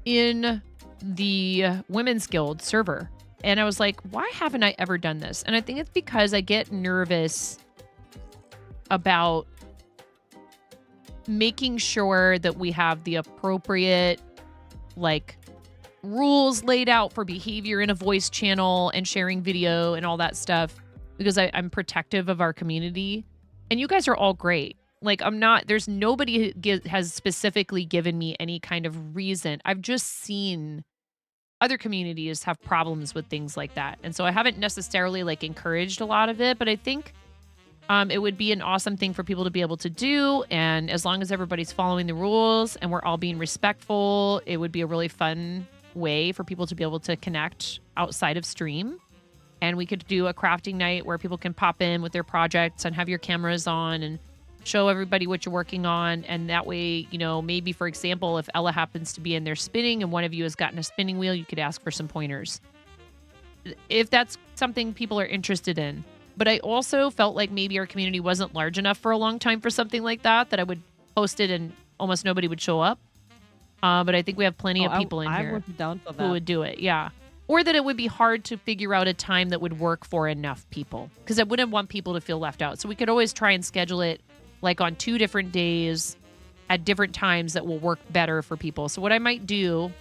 in the Women's Guild server. And I was like, why haven't I ever done this? And I think it's because I get nervous about making sure that we have the appropriate, like, rules laid out for behavior in a voice channel and sharing video and all that stuff, because I'm protective of our community. And you guys are all great. Like, there's nobody who has specifically given me any kind of reason. I've just seen other communities have problems with things like that. And so I haven't necessarily, like, encouraged a lot of it, but I think it would be an awesome thing for people to be able to do. And as long as everybody's following the rules and we're all being respectful, it would be a really fun way for people to be able to connect outside of stream. And we could do a crafting night where people can pop in with their projects and have your cameras on and show everybody what you're working on. And that way, you know, maybe, for example, if Ella happens to be in there spinning and one of you has gotten a spinning wheel, you could ask for some pointers. If that's something people are interested in. But I also felt like maybe our community wasn't large enough for a long time for something like that I would post it and almost nobody would show up. But I think we have plenty of people in I here would be down for who that. would do it. Yeah. Or that it would be hard to figure out a time that would work for enough people, because I wouldn't want people to feel left out. So we could always try and schedule it like on 2 different days at different times that will work better for people. So what I might do,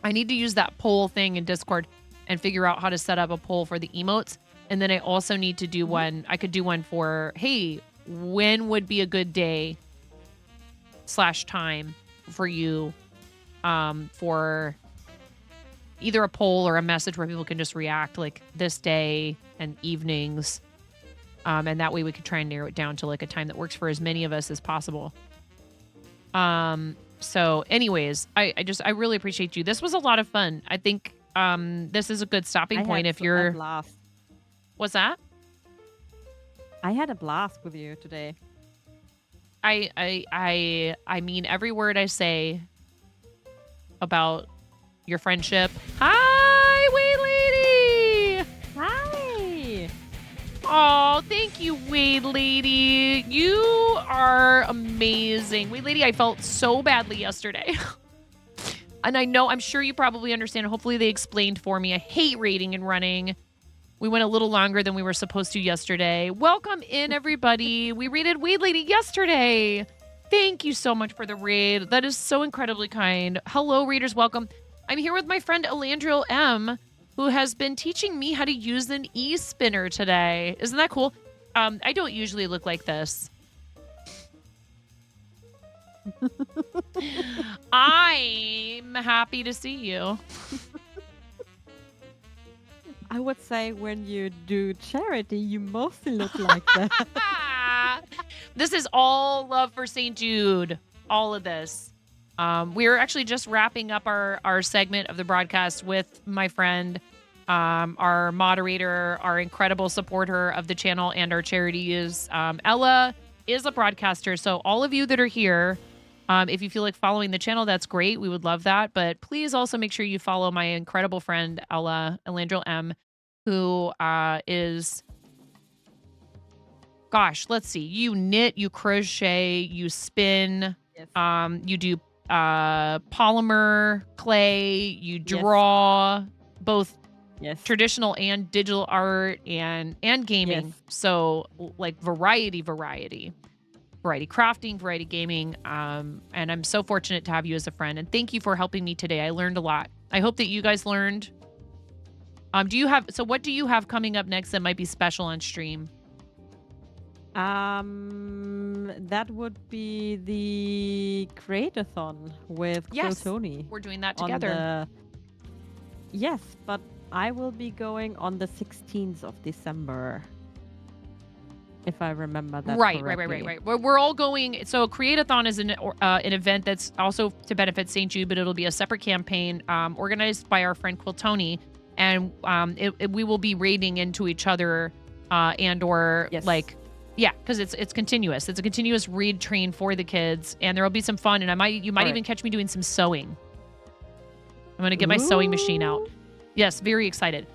I need to use that poll thing in Discord and figure out how to set up a poll for the emotes. And then I also need to do one. I could do one for, hey, when would be a good day / time for you for either a poll or a message where people can just react, like this day and evenings. And that way we could try and narrow it down to like a time that works for as many of us as possible. So anyways, I really appreciate you. This was a lot of fun. I think this is a good stopping point if you're... a blast. What's that? I had a blast with you today. I mean every word I say about your friendship. Hi, Wade Lady! Hi! Oh, thank you, Wade Lady. You are amazing. Wade Lady, I felt so badly yesterday. And I'm sure you probably understand. Hopefully they explained for me. I hate raiding and running. We went a little longer than we were supposed to yesterday. Welcome in, everybody. We raided Wade Lady yesterday. Thank you so much for the raid. That is so incredibly kind. Hello, readers. Welcome. I'm here with my friend Elandriel M, who has been teaching me how to use an e-spinner today. Isn't that cool? I don't usually look like this. I'm happy to see you. I would say when you do charity, you mostly look like that. This is all love for St. Jude. All of this. We're actually just wrapping up our segment of the broadcast with my friend, our moderator, our incredible supporter of the channel and our charities. Ella is a broadcaster. So all of you that are here, if you feel like following the channel, that's great. We would love that. But please also make sure you follow my incredible friend, Ella, Elandriel M, who is, gosh, let's see. You knit, you crochet, you spin, Yes. you do polymer, clay, you draw, both Yes. traditional and digital art and gaming. Yes. So like variety crafting, variety gaming. And I'm so fortunate to have you as a friend. And thank you for helping me today. I learned a lot. I hope that you guys learned. What do you have coming up next that might be special on stream? That would be the Create-a-thon with Yes, Tony. we're doing that on together. Yes, but I will be going on the 16th of December. If I remember that correctly. Right. We're all going. So Create-a-thon is an event that's also to benefit St. Jude, but it'll be a separate campaign organized by our friend Quiltoni. And we will be raiding into each other Yes. because it's continuous. It's a continuous read train for the kids, and there will be some fun. And you might even catch me doing some sewing. I'm gonna get my sewing machine out. Yes, very excited.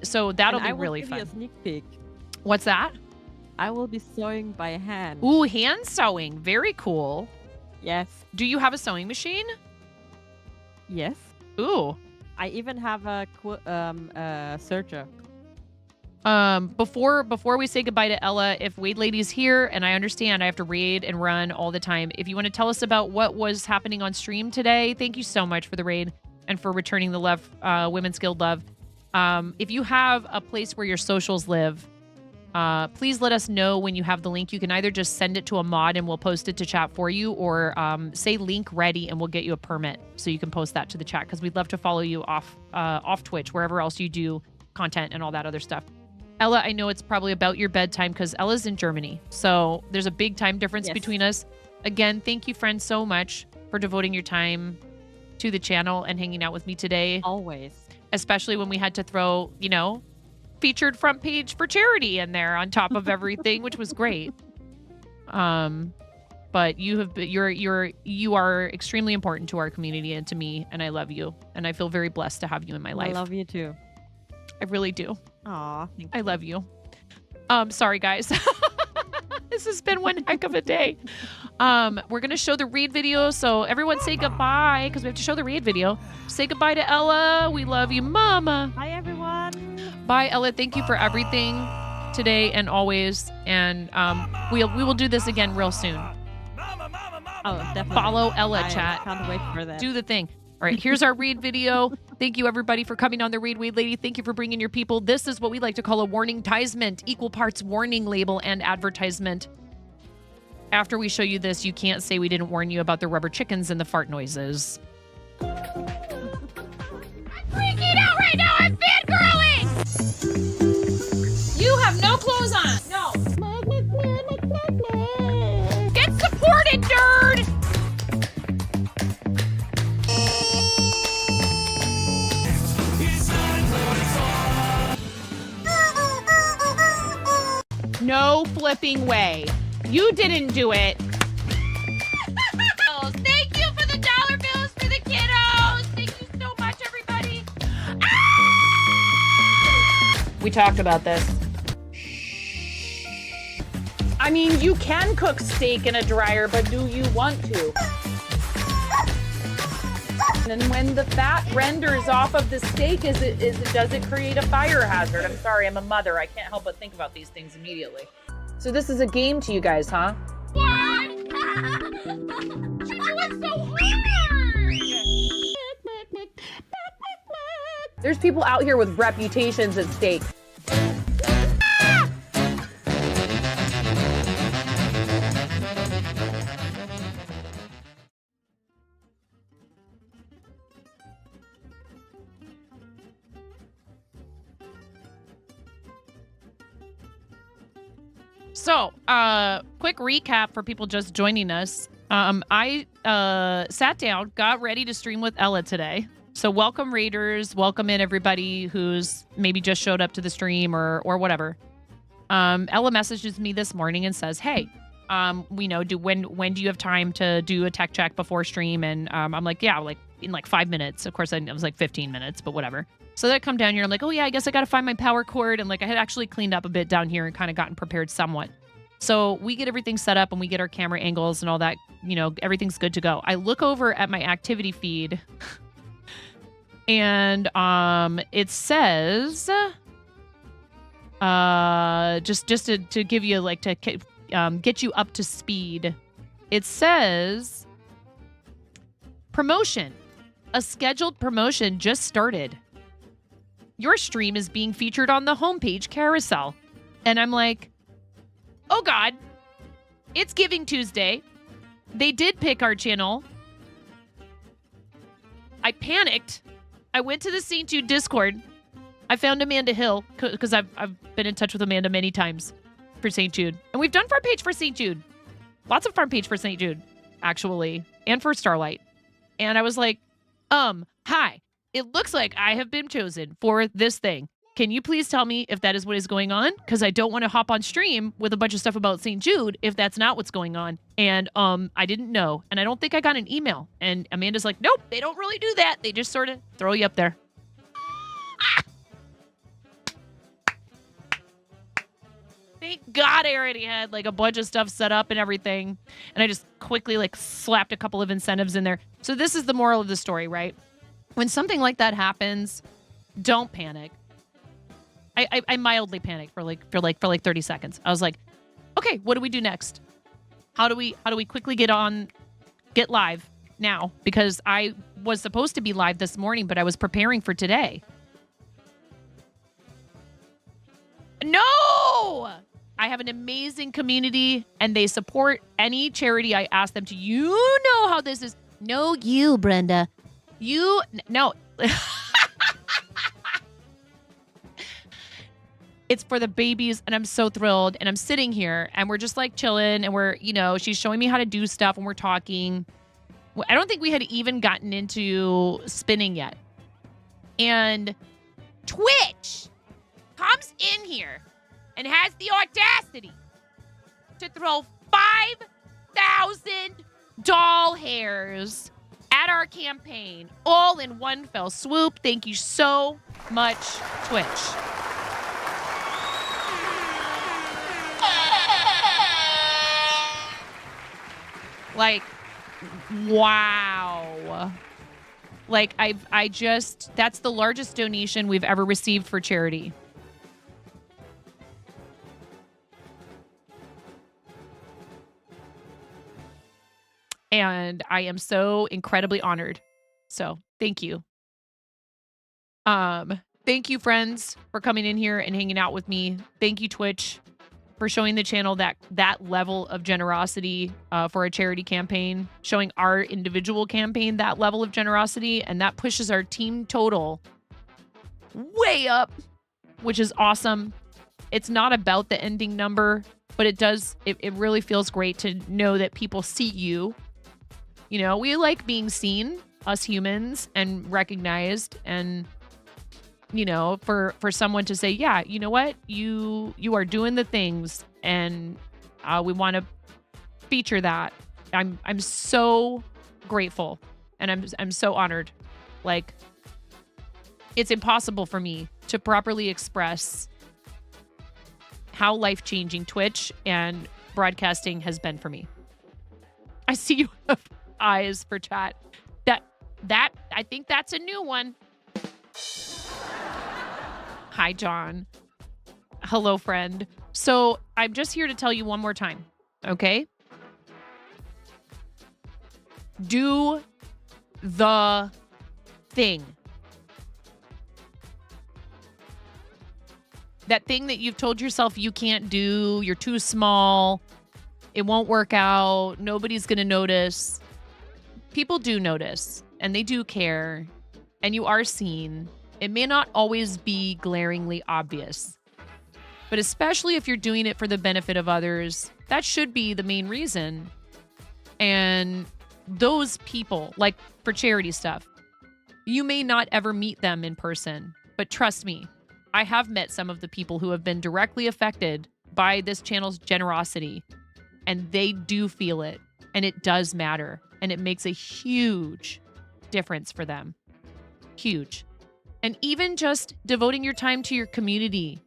So that'll be really fun. I will give you a sneak peek. What's that? I will be sewing by hand. Ooh, hand sewing. Very cool. Yes. Do you have a sewing machine? Yes. Ooh. I even have a serger. Before we say goodbye to Ella, if Wade Lady's here, and I understand I have to raid and run all the time, if you want to tell us about what was happening on stream today, thank you so much for the raid and for returning the love, Women's Guild love. If you have a place where your socials live, please let us know when you have the link. You can either just send it to a mod and we'll post it to chat for you, or say link ready and we'll get you a permit so you can post that to the chat, because we'd love to follow you off Twitch, wherever else you do content and all that other stuff. Ella, I know it's probably about your bedtime because Ella's in Germany, so there's a big time difference between us. Again, thank you, friend, so much for devoting your time to the channel and hanging out with me today. Always. Especially when we had to throw, featured front page for charity in there on top of everything, which was great. But you are extremely important to our community and to me, and I love you, and I feel very blessed to have you in my life. I love you too. I really do. Aw, I love you. Sorry guys. This has been one heck of a day. We're gonna show the read video, so everyone say goodbye because we have to show the read video. Say goodbye to Ella. We love you, Mama. Bye everyone. Bye, Ella. Thank you for everything today and always. And we will do this again real soon. Oh, definitely. Follow Ella, I chat. Can't wait for that. Do the thing. All right, here's our read video. Thank you, everybody, for coming on the Read Wade Lady. Thank you for bringing your people. This is what we like to call a warning-tisement, equal parts warning label and advertisement. After we show you this, you can't say we didn't warn you about the rubber chickens and the fart noises. I'm freaking out right now. I'm fangirling. You have no clothes on. No. Get supported, nerd. No flipping way. You didn't do it. Thank you for the dollar bills for the kiddos. Thank you so much, everybody. We talked about this. I mean, you can cook steak in a dryer, but do you want to? And when the fat renders off of the steak, does it create a fire hazard? I'm sorry, I'm a mother. I can't help but think about these things immediately. So this is a game to you guys, huh? What? She went so hard. There's people out here with reputations at stake. So, quick recap for people just joining us. I sat down, got ready to stream with Ella today. So welcome raiders, welcome in everybody who's maybe just showed up to the stream or whatever. Ella messages me this morning and says, "Hey, we know when do you have time to do a tech check before stream?" And I'm like, "Yeah, like in like 5 minutes." Of course, I was like 15 minutes, but whatever. So then I come down here. I'm like, "Oh yeah, I guess I got to find my power cord." And like I had actually cleaned up a bit down here and kind of gotten prepared somewhat. So we get everything set up and we get our camera angles and all that. Everything's good to go. I look over at my activity feed. And it says just to give you like to get you up to speed. It says promotion. A scheduled promotion just started. Your stream is being featured on the homepage carousel. And I'm like, oh God, it's Giving Tuesday. They did pick our channel. I panicked. I went to the St. Jude Discord. I found Amanda Hill because I've been in touch with Amanda many times for St. Jude. And we've done farm page for St. Jude. Lots of farm page for St. Jude, actually, and for Starlight. And I was like, hi, it looks like I have been chosen for this thing. Can you please tell me if that is what is going on? Because I don't want to hop on stream with a bunch of stuff about St. Jude if that's not what's going on. And I didn't know. And I don't think I got an email. And Amanda's like, nope, they don't really do that. They just sort of throw you up there. Thank God I already had like a bunch of stuff set up and everything. And I just quickly like slapped a couple of incentives in there. So this is the moral of the story, right? When something like that happens, don't panic. I mildly panicked for like 30 seconds. I was like, okay, what do we do next? How do we quickly get live now? Because I was supposed to be live this morning, but I was preparing for today. No! I have an amazing community and they support any charity I ask them to. You know how this is. No, you, Brenda. No. It's for the babies and I'm so thrilled. And I'm sitting here and we're just like chilling and we're, she's showing me how to do stuff and we're talking. I don't think we had even gotten into spinning yet. And Twitch comes in here and has the audacity to throw 5,000 doll hairs at our campaign all in one fell swoop. Thank you so much, Twitch. Like, wow. Like, that's the largest donation we've ever received for charity. And I am so incredibly honored. So thank you. Thank you, friends, for coming in here and hanging out with me. Thank you, Twitch, for showing the channel that level of generosity for a charity campaign, showing our individual campaign that level of generosity, and that pushes our team total way up, which is awesome. It's not about the ending number, but it really feels great to know that people see you. We like being seen, us humans, and recognized, and for someone to say, yeah, you know what, you are doing the things, and we want to feature that. I'm so grateful, and I'm so honored. Like, it's impossible for me to properly express how life-changing Twitch and broadcasting has been for me. I see you have eyes for chat. That I think that's a new one. Hi, John. Hello, friend. So I'm just here to tell you one more time, okay? Do the thing. That thing that you've told yourself you can't do, you're too small, it won't work out, nobody's going to notice. People do notice, and they do care, and you are seen. It may not always be glaringly obvious, but especially if you're doing it for the benefit of others, that should be the main reason. And those people, like for charity stuff, you may not ever meet them in person, but trust me, I have met some of the people who have been directly affected by this channel's generosity, and they do feel it, and it does matter, and it makes a huge difference for them. Huge. And even just devoting your time to your community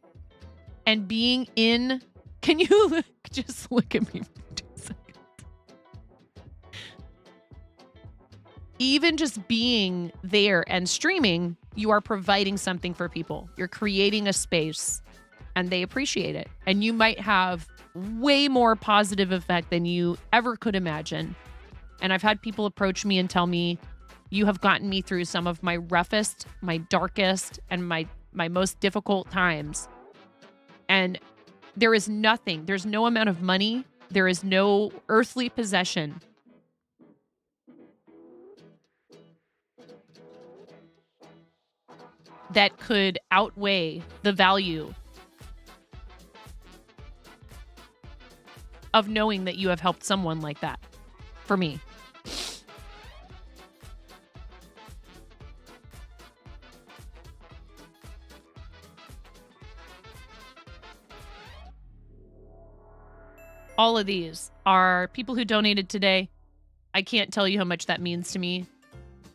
and being in... Can you just look at me for 2 seconds? even just being there and streaming, you are providing something for people. You're creating a space and they appreciate it. And you might have way more positive effect than you ever could imagine. And I've had people approach me and tell me, you have gotten me through some of my roughest, my darkest, and my most difficult times. And there is nothing, there's no amount of money, there is no earthly possession that could outweigh the value of knowing that you have helped someone like that. For me. All of these are people who donated today. I can't tell you how much that means to me,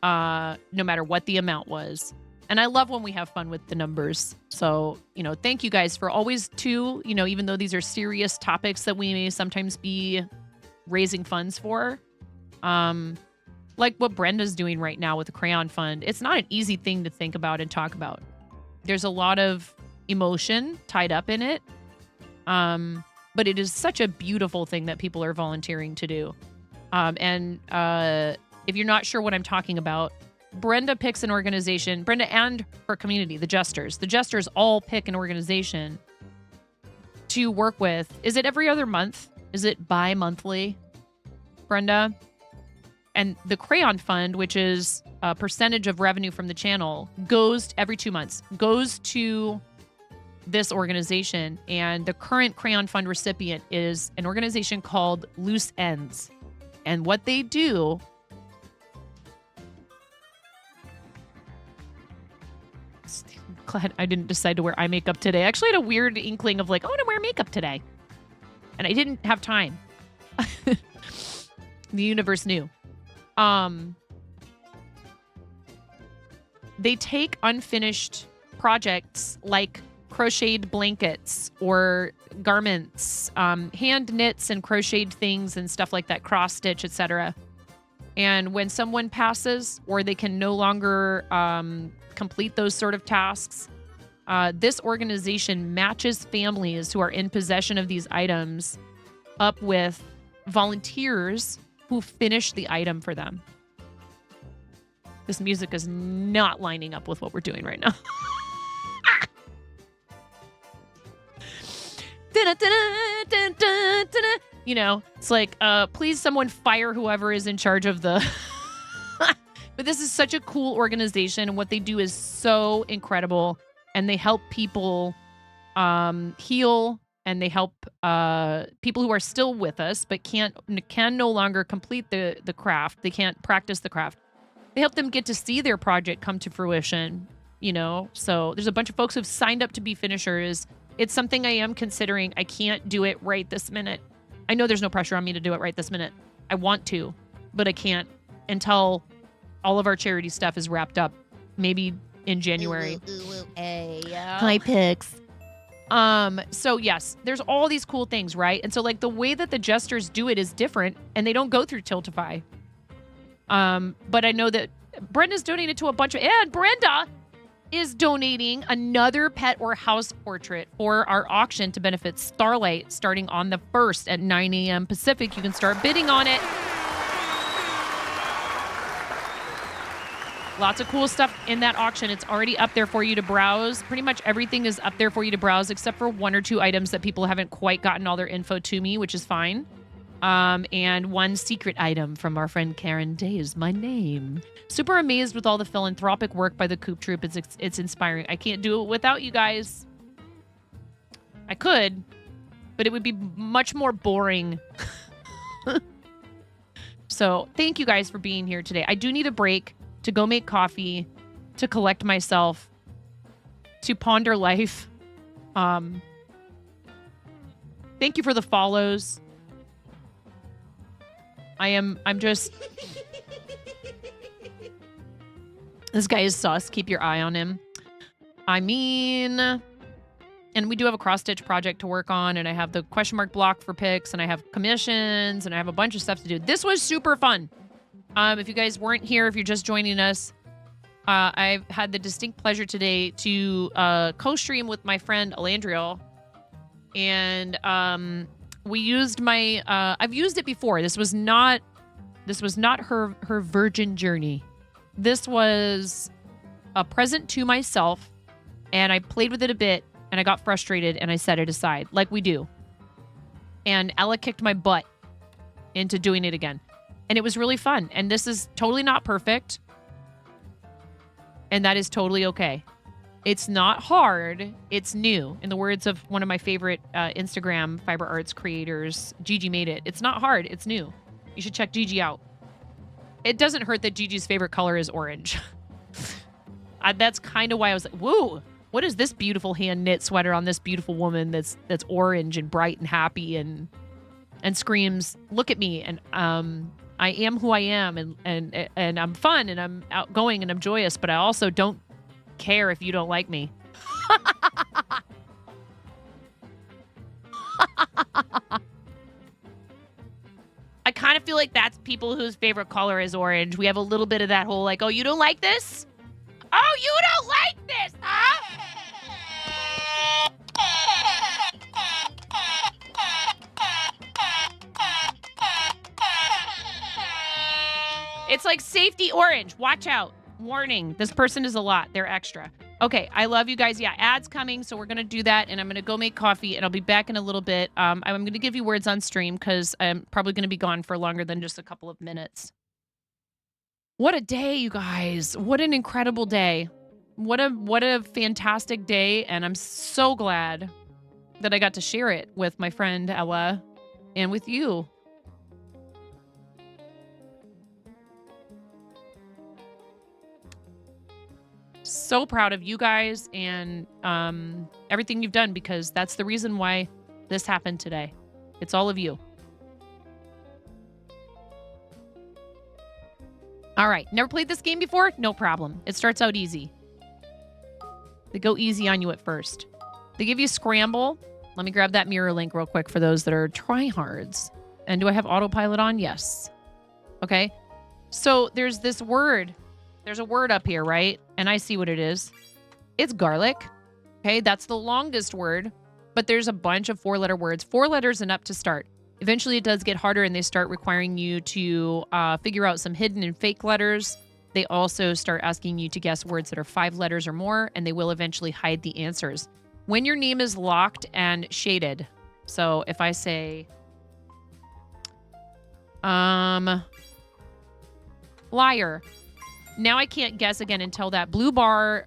no matter what the amount was. And I love when we have fun with the numbers. So, thank you guys for always too, even though these are serious topics that we may sometimes be raising funds for. Like what Brenda's doing right now with the Crayon Fund. It's not an easy thing to think about and talk about. There's a lot of emotion tied up in it. But it is such a beautiful thing that people are volunteering to do. If you're not sure what I'm talking about, Brenda picks an organization, Brenda and her community, the Jesters. The Jesters all pick an organization to work with. Is it every other month? Is it bi-monthly, Brenda? And the Crayon Fund, which is a percentage of revenue from the channel, goes every 2 months, goes to this organization. And the current Crayon Fund recipient is an organization called Loose Ends. And what they do... Glad I didn't decide to wear eye makeup today. I actually had a weird inkling of like, I want to wear makeup today. And I didn't have time. The universe knew. They take unfinished projects like crocheted blankets or garments, hand knits and crocheted things and stuff like that, cross stitch, etc. And when someone passes or they can no longer complete those sort of tasks, this organization matches families who are in possession of these items up with volunteers who finish the item for them. This music is not lining up with what we're doing right now. It's like, please someone fire whoever is in charge of the... But this is such a cool organization, and what they do is so incredible, and they help people heal, and they help people who are still with us but can no longer complete the craft. They can't practice the craft. They help them get to see their project come to fruition, So there's a bunch of folks who've signed up to be finishers. It's something I am considering. I can't do it right this minute. I know there's no pressure on me to do it right this minute. I want to, but I can't until all of our charity stuff is wrapped up. Maybe in January. Hi, Pix. So yes, there's all these cool things, right? And so like the way that the Jesters do it is different, and they don't go through Tiltify. But I know that Brenda's donated to a bunch of, and Brenda is donating another pet or house portrait for our auction to benefit Starlight starting on the 1st at 9 a.m. Pacific. You can start bidding on it. Lots of cool stuff in that auction. It's already up there for you to browse. Pretty much everything is up there for you to browse, except for 1 or 2 items that people haven't quite gotten all their info to me, which is fine. And 1 secret item from our friend Karen Day is my name. Super amazed with all the philanthropic work by the Coop Troop. It's inspiring. I can't do it without you guys. I could, but it would be much more boring. So thank you guys for being here today. I do need a break to go make coffee, to collect myself, to ponder life. Thank you for the follows. I'm just... This guy is sus. Keep your eye on him. I mean... And we do have a cross-stitch project to work on, and I have the question mark block for picks, and I have commissions, and I have a bunch of stuff to do. This was super fun. If you guys weren't here, if you're just joining us, I've had the distinct pleasure today to co-stream with my friend Alandriel, and we used my. I've used it before. This was not her virgin journey. This was a present to myself, and I played with it a bit, and I got frustrated, and I set it aside, like we do. And Ella kicked my butt into doing it again. And it was really fun. And this is totally not perfect. And that is totally okay. It's not hard. It's new. In the words of one of my favorite Instagram fiber arts creators, Gigi made it. It's not hard. It's new. You should check Gigi out. It doesn't hurt that Gigi's favorite color is orange. That's kind of why I was like, whoa, what is this beautiful hand knit sweater on this beautiful woman that's orange and bright and happy and screams, look at me, and I am who I am, and I'm fun, and I'm outgoing, and I'm joyous, but I also don't care if you don't like me. I kind of feel like that's people whose favorite color is orange. We have a little bit of that whole like, oh, you don't like this? Oh, you don't like this, huh? It's like safety orange. Watch out. Warning. This person is a lot. They're extra. Okay. I love you guys. Yeah. Ads coming. So we're going to do that. And I'm going to go make coffee and I'll be back in a little bit. I'm going to give you words on stream because I'm probably going to be gone for longer than just a couple of minutes. What a day, you guys. What an incredible day. What a fantastic day. And I'm so glad that I got to share it with my friend Ella and with you. So proud of you guys and everything you've done, because that's the reason why this happened today. It's all of you. All right. Never played this game before? No problem. It starts out easy. They go easy on you at first. They give you Scramble. Let me grab that mirror link real quick for those that are tryhards. And do I have autopilot on? Yes. Okay. So there's this word. There's a word up here, right? And I see what it is. It's garlic. Okay, that's the longest word. But there's a bunch of 4-letter words. 4 letters and up to start. Eventually, it does get harder, and they start requiring you to figure out some hidden and fake letters. They also start asking you to guess words that are 5 letters or more, and they will eventually hide the answers. When your name is locked and shaded. So if I say, liar. Now I can't guess again until that blue bar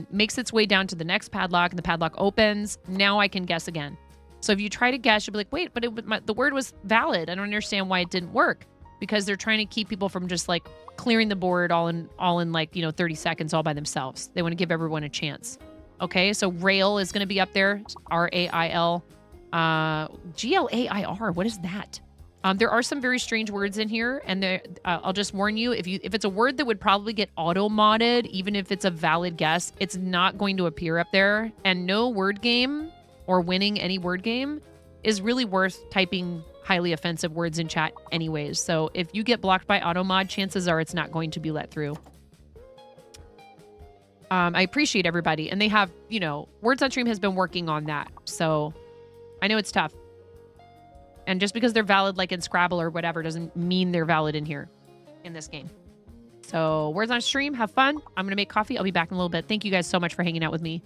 makes its way down to the next padlock and the padlock opens. Now I can guess again. So if you try to guess, you'll be like, wait, but the word was valid. I don't understand why it didn't work. Because they're trying to keep people from just like clearing the board all in like, 30 seconds all by themselves. They want to give everyone a chance. Okay, so rail is going to be up there. R-A-I-L. G-L-A-I-R. What is that? There are some very strange words in here, and I'll just warn you, if it's a word that would probably get auto-modded, even if it's a valid guess, it's not going to appear up there. And no word game or winning any word game is really worth typing highly offensive words in chat anyways. So if you get blocked by auto-mod, chances are it's not going to be let through. I appreciate everybody. And they have, Words on Stream has been working on that. So I know it's tough. And just because they're valid like in Scrabble or whatever doesn't mean they're valid in here, in this game. So Words on Stream, have fun. I'm going to make coffee. I'll be back in a little bit. Thank you guys so much for hanging out with me.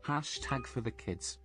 Hashtag for the kids.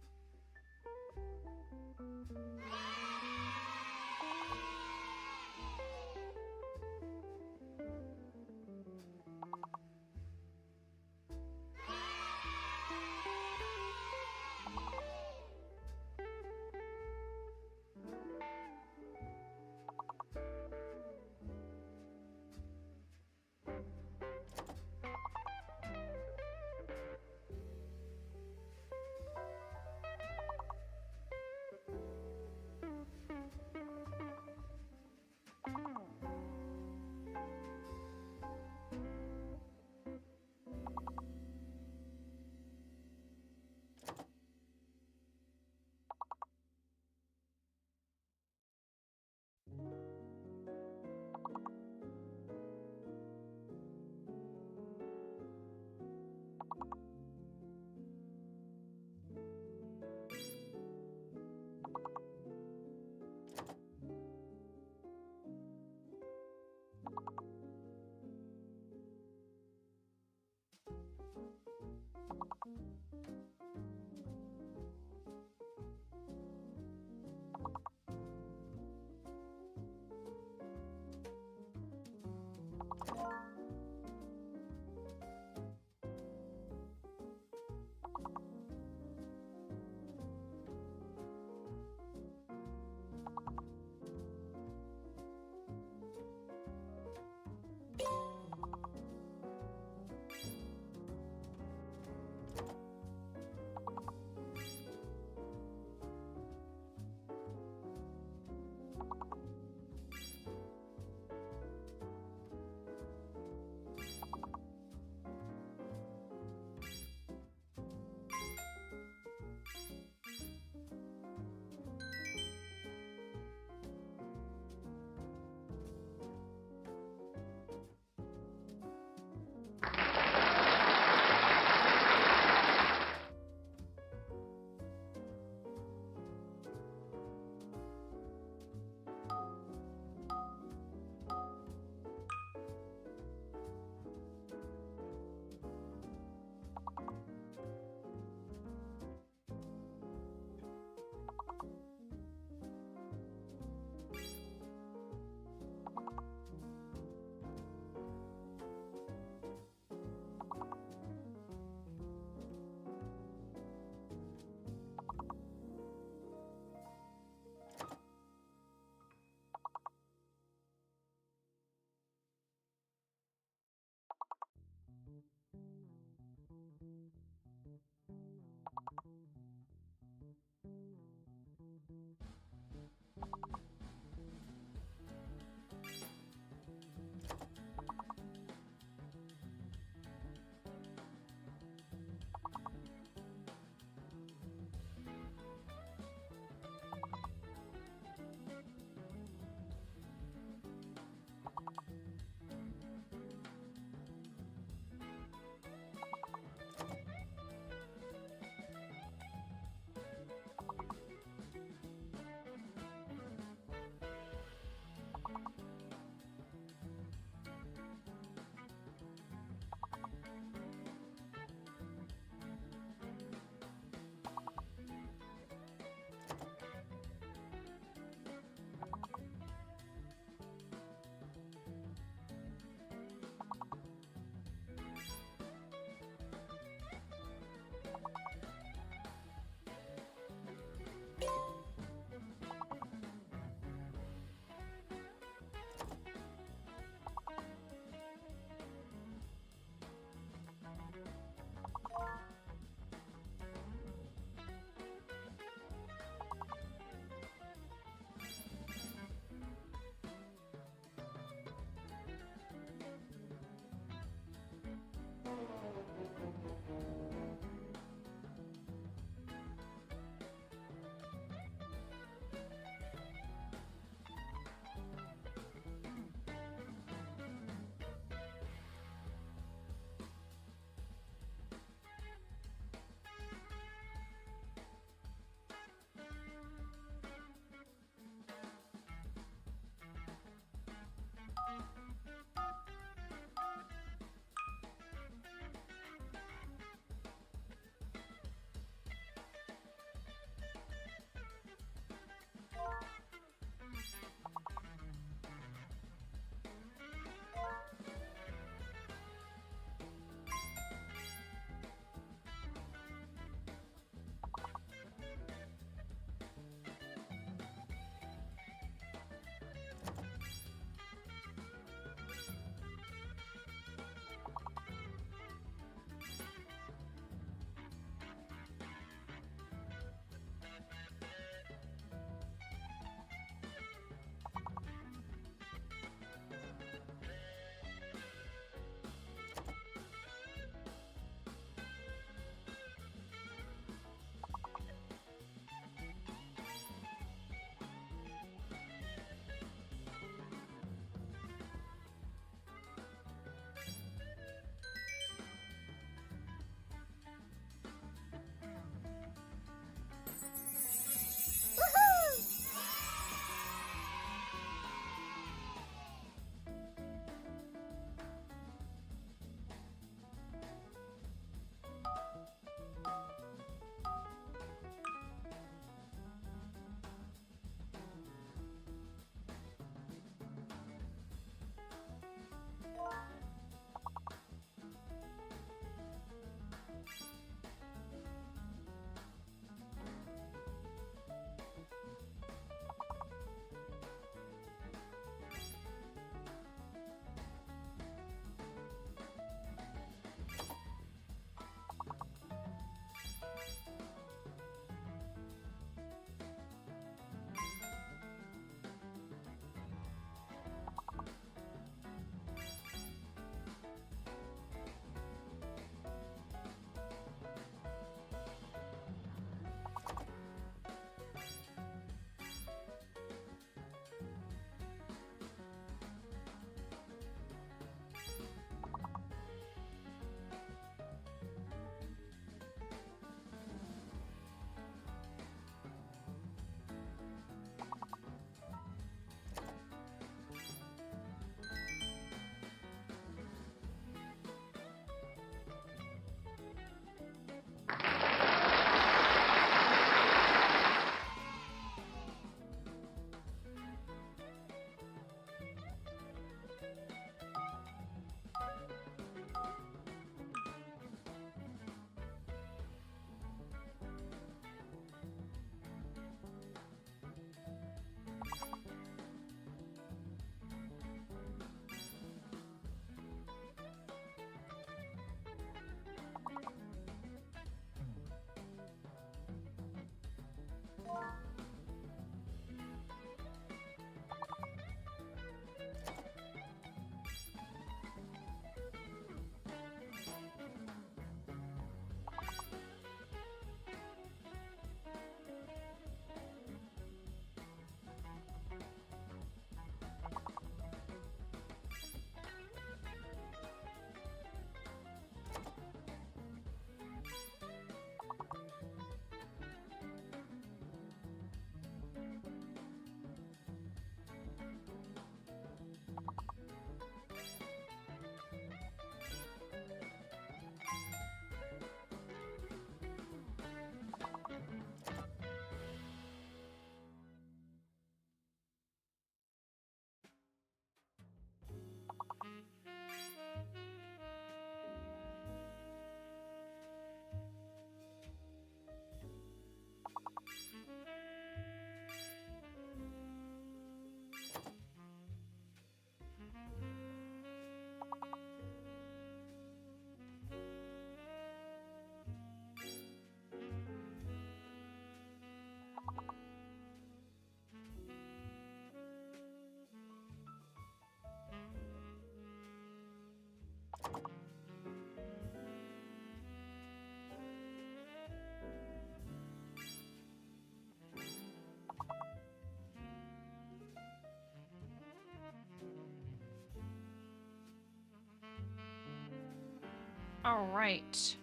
All right.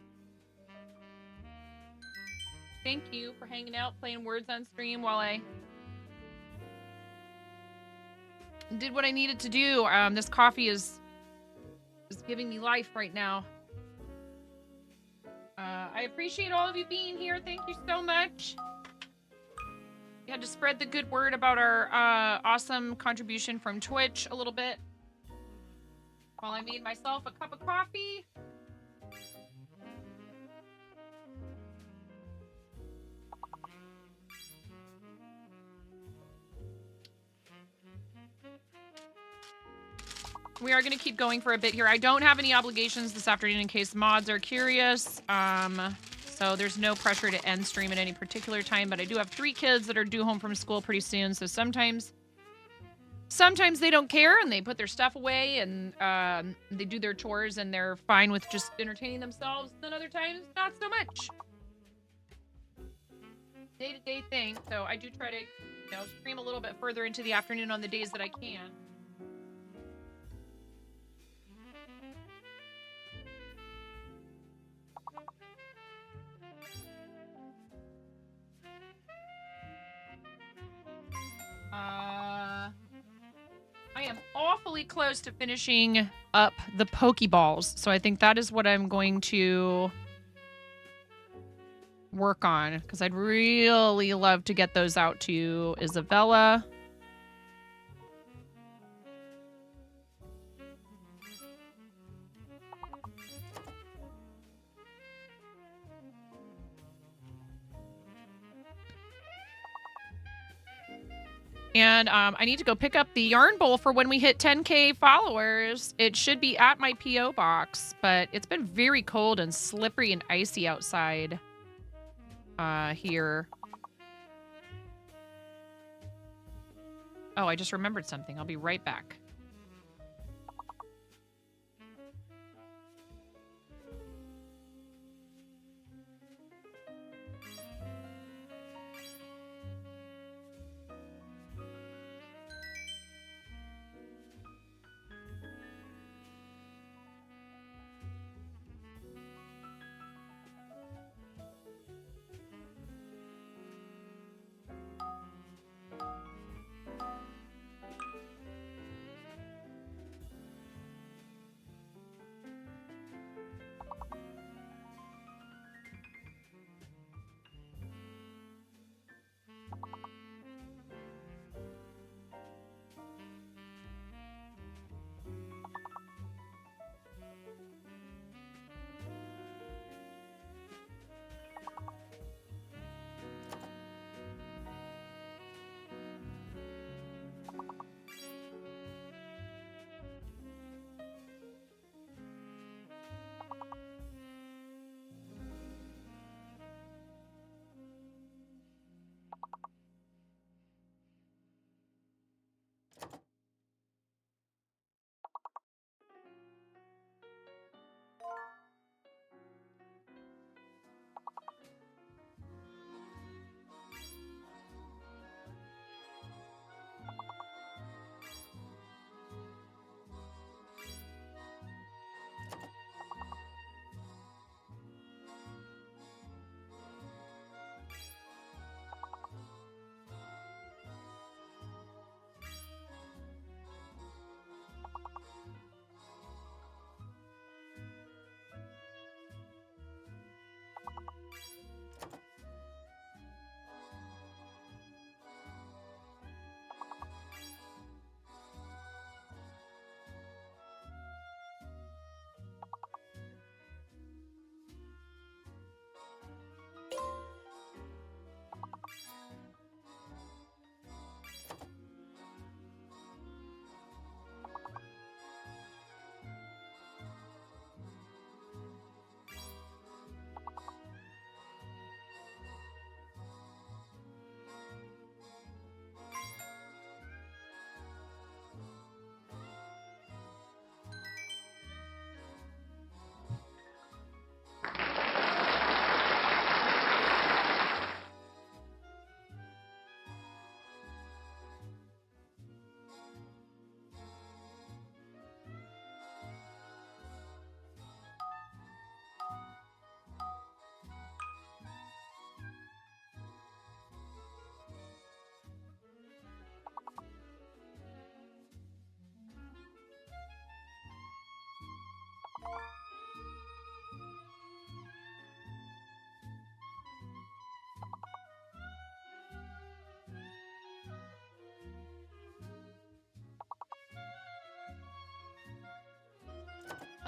Thank you for hanging out, playing words on stream while I did what I needed to do. This coffee is giving me life right now. I appreciate all of you being here. Thank you so much. We had to spread the good word about our awesome contribution from Twitch a little bit while I made myself a cup of coffee. We are going to keep going for a bit here. I don't have any obligations this afternoon in case mods are curious. So there's no pressure to end stream at any particular time, but I do have 3 kids that are due home from school pretty soon. So sometimes they don't care and they put their stuff away and they do their chores and they're fine with just entertaining themselves. Then other times, not so much. Day-to-day thing. So I do try to, stream a little bit further into the afternoon on the days that I can. I am awfully close to finishing up the Pokeballs, so I think that is what I'm going to work on, because I'd really love to get those out to Isabella. And I need to go pick up the yarn bowl for when we hit 10K followers. It should be at my P.O. box, but it's been very cold and slippery and icy outside here. Oh, I just remembered something. I'll be right back.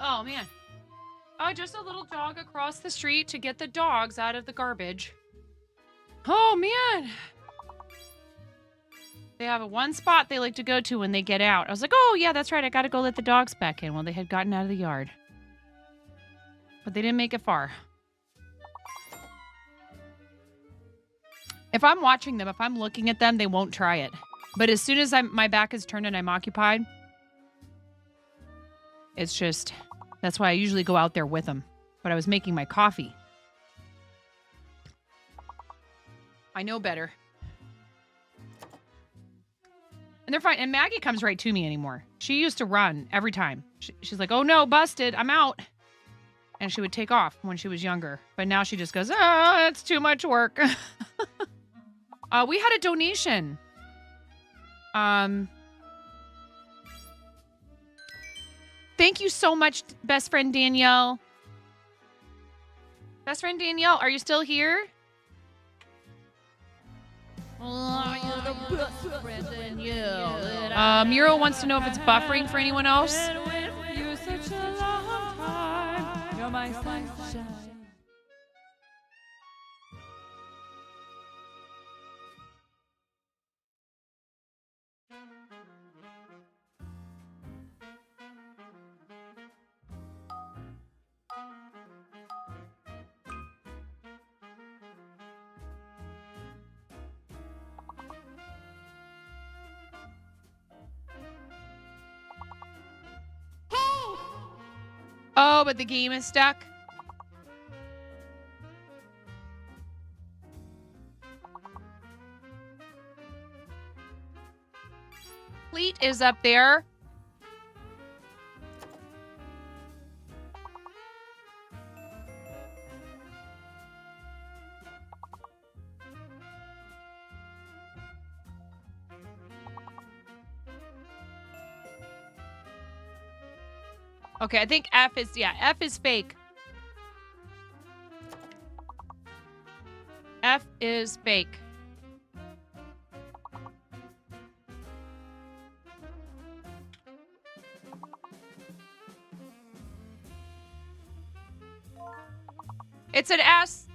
Oh, man. Oh, just a little jog across the street to get the dogs out of the garbage. Oh, man. They have a one spot they like to go to when they get out. I was like, oh, yeah, that's right. I got to go let the dogs back in. Well, they had gotten out of the yard. But they didn't make it far. If I'm watching them, if I'm looking at them, they won't try it. But as soon as my back is turned and I'm occupied, it's just, that's why I usually go out there with them. But I was making my coffee. I know better. And they're fine. And Maggie comes right to me anymore. She used to run every time. She's like, oh no, busted, I'm out. And she would take off when she was younger. But now she just goes, oh, it's too much work. We had a donation. Thank you so much, best friend Danielle. Best friend Danielle, are you still here? Miro wants to know if it's buffering for anyone else. Oh, but the game is stuck. Fleet is up there. Okay, I think F is fake. F is fake. It's an S.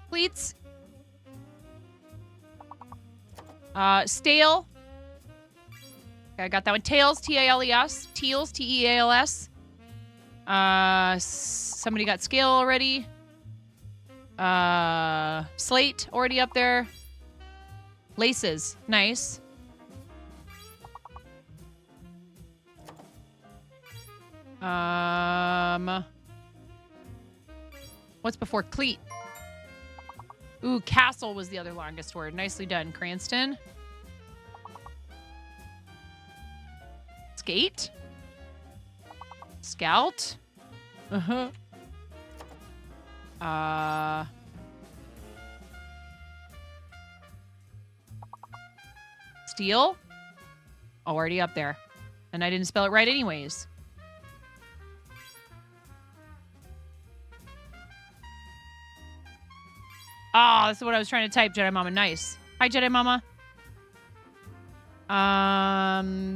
Fleets. Stale. Okay, I got that one. Tails, T-A-L-E-S. Teals, T-E-A-L-S. Somebody got scale already. Slate already up there. Laces, nice. What's before cleat? Ooh, castle was the other longest word. Nicely done, Cranston. Skate. Scout. Steel. Already up there. And I didn't spell it right anyways. Oh, that's what I was trying to type, Jedi Mama. Nice. Hi, Jedi Mama.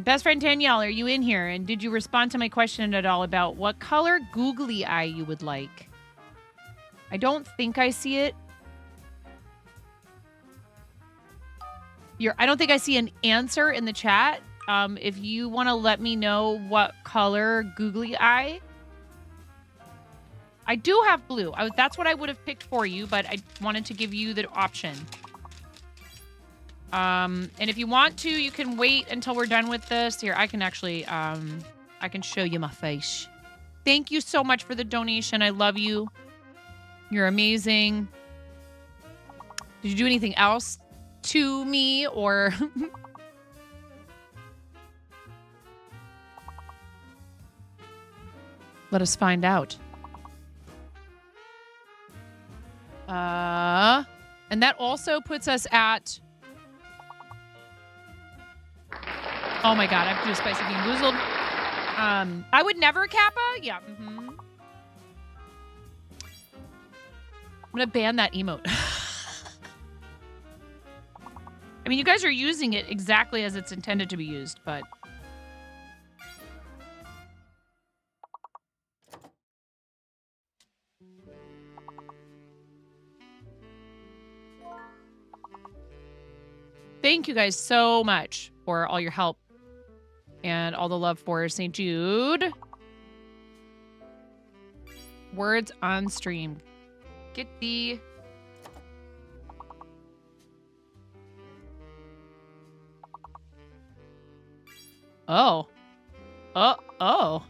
Best friend Danielle, are you in here? And did you respond to my question at all about what color googly eye you would like? I don't think I see it. I don't think I see an answer in the chat. If you want to let me know what color googly eye. I do have blue. That's what I would have picked for you, but I wanted to give you the option. And if you want to, you can wait until we're done with this. Here, I can actually, I can show you my face. Thank you so much for the donation. I love you. You're amazing. Did you do anything else to me or... Let us find out. And that also puts us at... Oh my god, I have to do Spicy Bean Boozled. I would never, Kappa? Yeah. I'm gonna ban that emote. I mean, you guys are using it exactly as it's intended to be used, but... Thank you guys so much for all your help and all the love for St. Jude. Words on stream. Get the... Oh. Oh.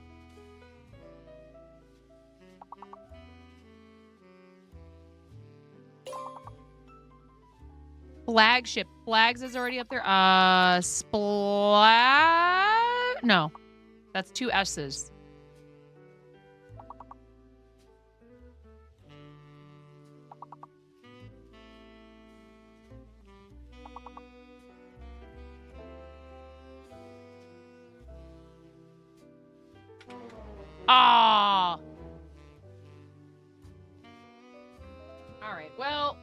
Flagship. Flags is already up there. No. That's 2 S's. Ah. All right. Well,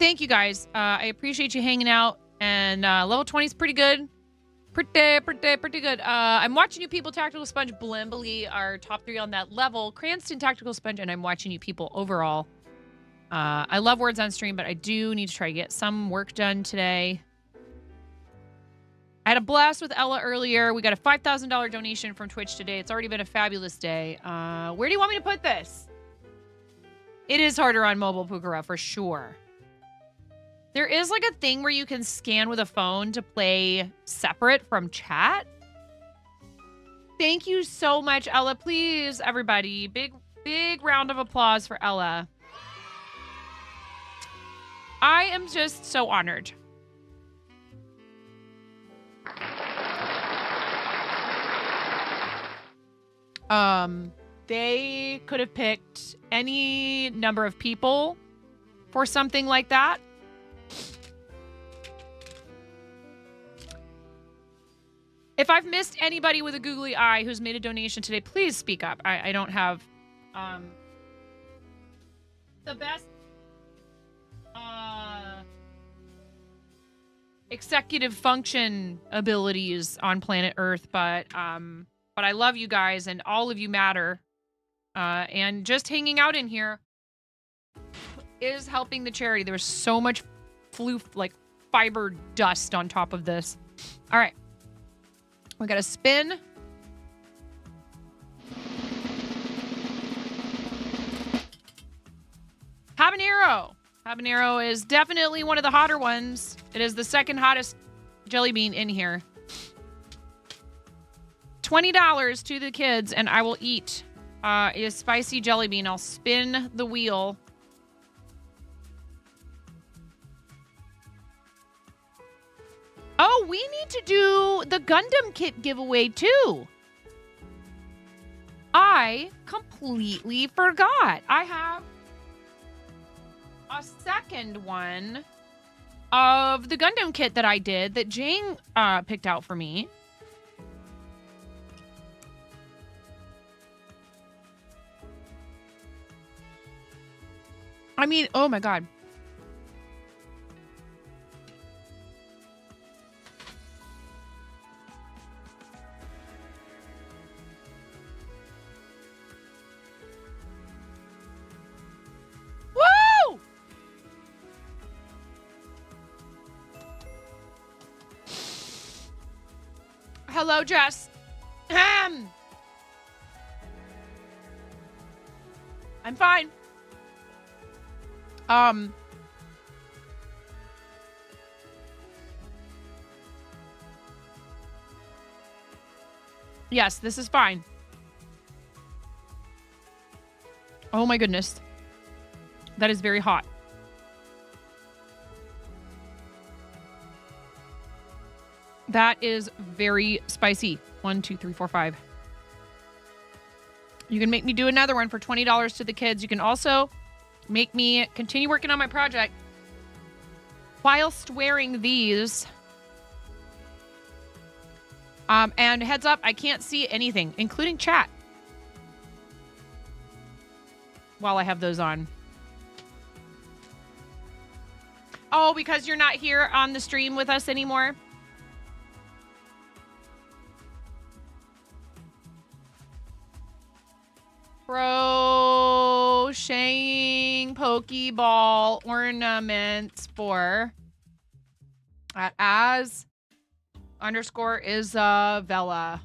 thank you guys. I appreciate you hanging out. And level 20 is pretty good. Pretty good. I'm watching you people. Tactical Sponge, Blimbly are top 3 on that level. Cranston, Tactical Sponge, and I'm watching you people overall. I love words on stream, but I do need to try to get some work done today. I had a blast with Ella earlier. We got a $5,000 donation from Twitch today. It's already been a fabulous day. Where do you want me to put this? It is harder on mobile, Pukara, for sure. There is like a thing where you can scan with a phone to play separate from chat. Thank you so much, Ella. Please, everybody, big round of applause for Ella. I am just so honored. They could have picked any number of people for something like that. If I've missed anybody with a googly eye who's made a donation today, please speak up. I don't have the best executive function abilities on planet Earth, but I love you guys and all of you matter. And just hanging out in here is helping the charity. There was so much fiber dust on top of this. All right. We got to spin. Habanero. Habanero is definitely one of the hotter ones. It is the second hottest jelly bean in here. $20 to the kids, and I will eat a spicy jelly bean. I'll spin the wheel. Oh, we need to do the Gundam kit giveaway too. I completely forgot. I have a second one of the Gundam kit that I did that Jane picked out for me. I mean, oh my God. Woo! Hello, Jess. I'm fine. Yes, this is fine. Oh my goodness. That is very hot. That is very spicy. 1, 2, 3, 4, 5. You can make me do another one for $20 to the kids. You can also make me continue working on my project whilst wearing these. And heads up, I can't see anything, including chat, while I have those on. Oh, because you're not here on the stream with us anymore? Bro, crocheting Pokeball ornaments for at as_Isabella.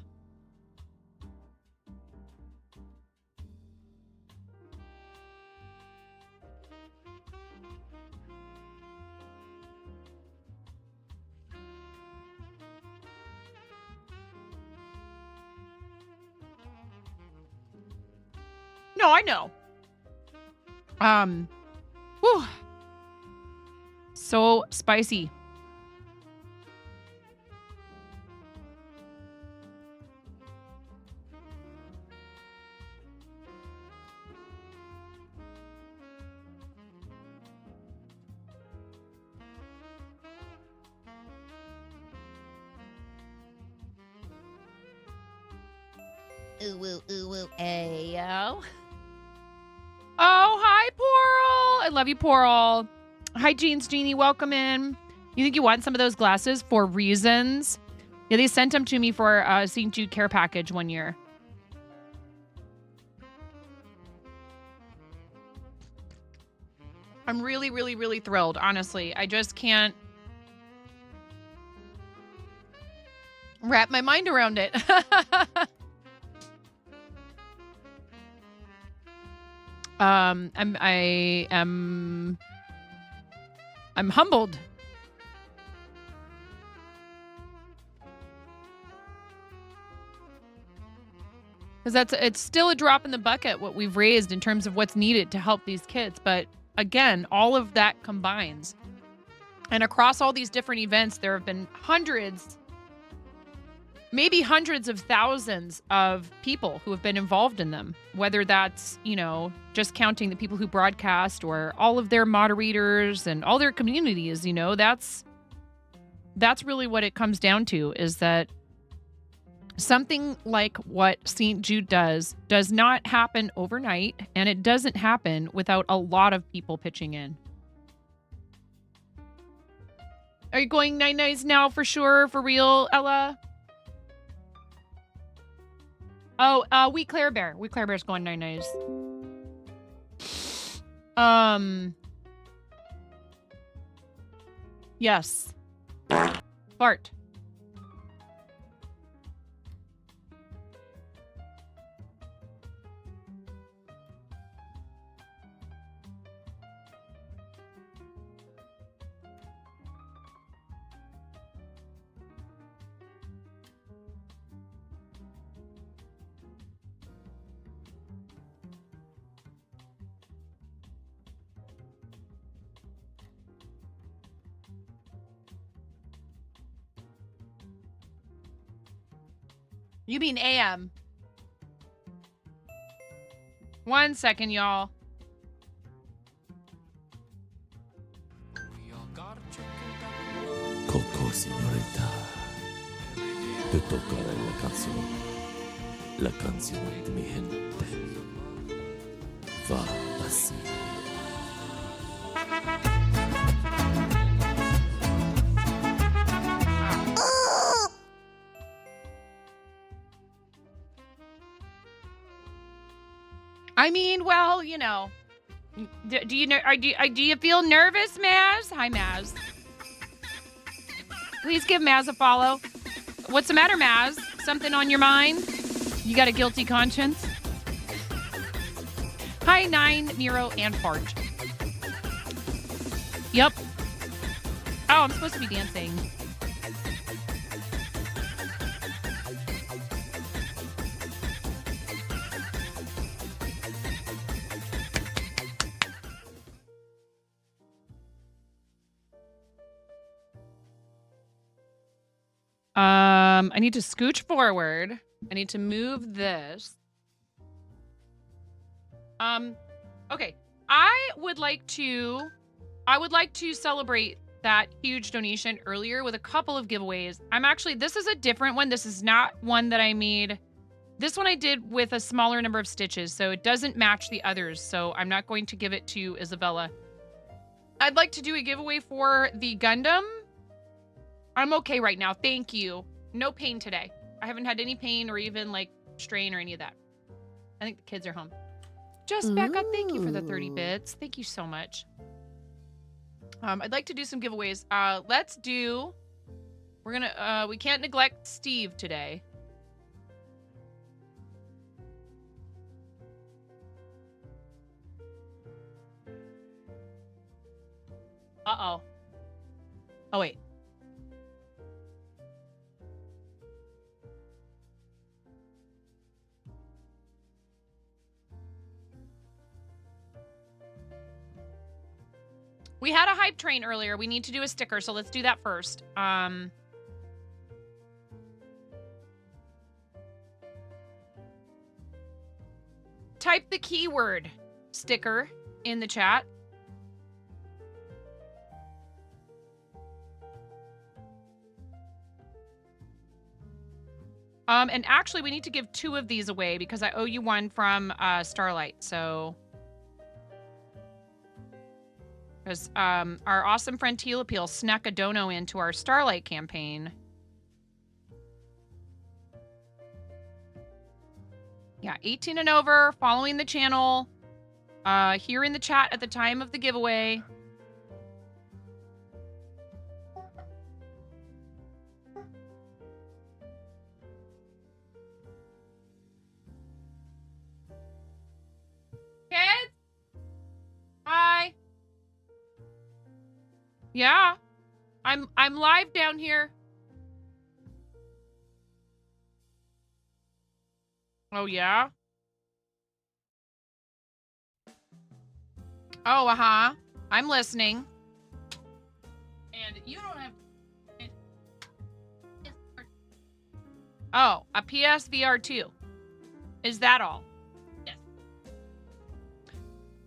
No, I know. Whew. So spicy. Ooh, ayo. Oh, hi, Poral. I love you, Poral. Hi, Jeans Genie. Welcome in. You think you want some of those glasses for reasons? Yeah, they sent them to me for St. Jude care package one year. I'm really, really, really thrilled, honestly. I just can't wrap my mind around it. I'm humbled. Because it's still a drop in the bucket what we've raised in terms of what's needed to help these kids. But again, all of that combines. And across all these different events, there have been hundreds, maybe hundreds of thousands of people who have been involved in them, whether that's, just counting the people who broadcast or all of their moderators and all their communities, that's really what it comes down to, is that something like what St. Jude does not happen overnight, and it doesn't happen without a lot of people pitching in. Are you going night-nights now for sure, for real, Ella? Oh, Wee Claire Bear. Wee Claire Bear's going night-nights. Yes. Fart. You mean AM. 1 second, y'all. Coco, signorita. Te tocará la canción. La canción de mi gente. Va así. I mean, well, do you feel nervous, Maz? Hi, Maz. Please give Maz a follow. What's the matter, Maz? Something on your mind? You got a guilty conscience? Hi, Nine, Nero, and Fart. Yep. Oh, I'm supposed to be dancing. I need to scooch forward. I need to move this. Okay. I would like to celebrate that huge donation earlier with a couple of giveaways. This is a different one. This is not one that I made. This one I did with a smaller number of stitches, so it doesn't match the others. So I'm not going to give it to Isabella. I'd like to do a giveaway for the Gundam. I'm okay right now. Thank you. No pain today. I haven't had any pain or even strain or any of that. I think the kids are home. Just Becca, thank you for the 30 bits. Thank you so much. I'd like to do some giveaways. Let's do... We're gonna... we can't neglect Steve today. Uh-oh. Oh, wait. We had a hype train earlier. We need to do a sticker, so let's do that first. Type the keyword sticker in the chat. And actually, we need to give 2 of these away because I owe you one from Starlight. So, because our awesome friend Teal snuck a dono into our Starlight campaign. Yeah, 18 and over, following the channel, here in the chat at the time of the giveaway. Kids? Hi. Yeah. I'm live down here. Oh yeah? Oh, uh-huh. I'm listening. And you don't have... Oh, a PSVR 2. Is that all? Yes.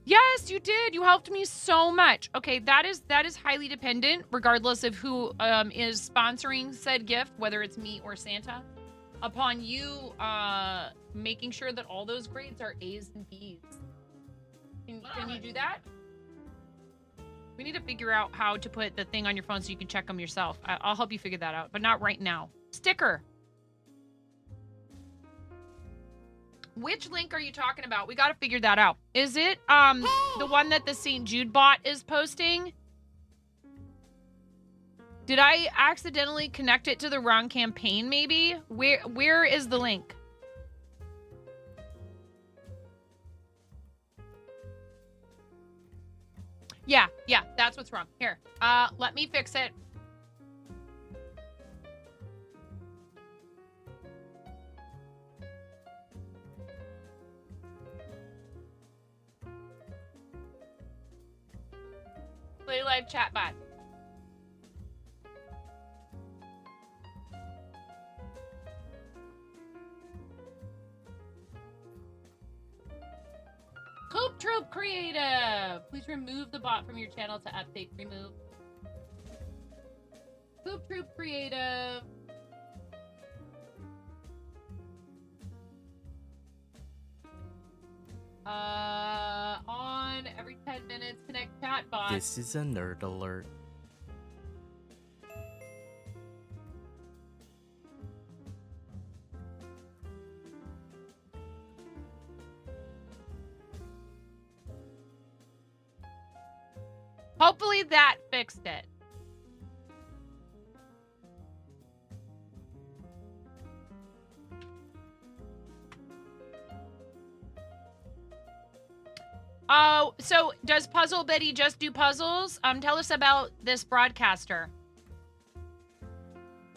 Yes, you did. You helped me so much. Okay, that is highly dependent, regardless of who is sponsoring said gift, whether it's me or Santa, upon you making sure that all those grades are A's and B's. Can you do that? We need to figure out how to put the thing on your phone so you can check them yourself. I'll help you figure that out, but not right now. Sticker. Which link are you talking about? We got to figure that out. Is it the one that the St. Jude bot is posting? Did I accidentally connect it to the wrong campaign maybe? Where is the link? Yeah, that's what's wrong. Here, let me fix it. Play live chat bot. Coop Troop Creative! Please remove the bot from your channel to update. Remove. Coop Troop Creative. On every 10 minutes, connect chat bot. This is a nerd alert. Hopefully that fixed it. Oh, so does Puzzle Betty just do puzzles? Tell us about this broadcaster.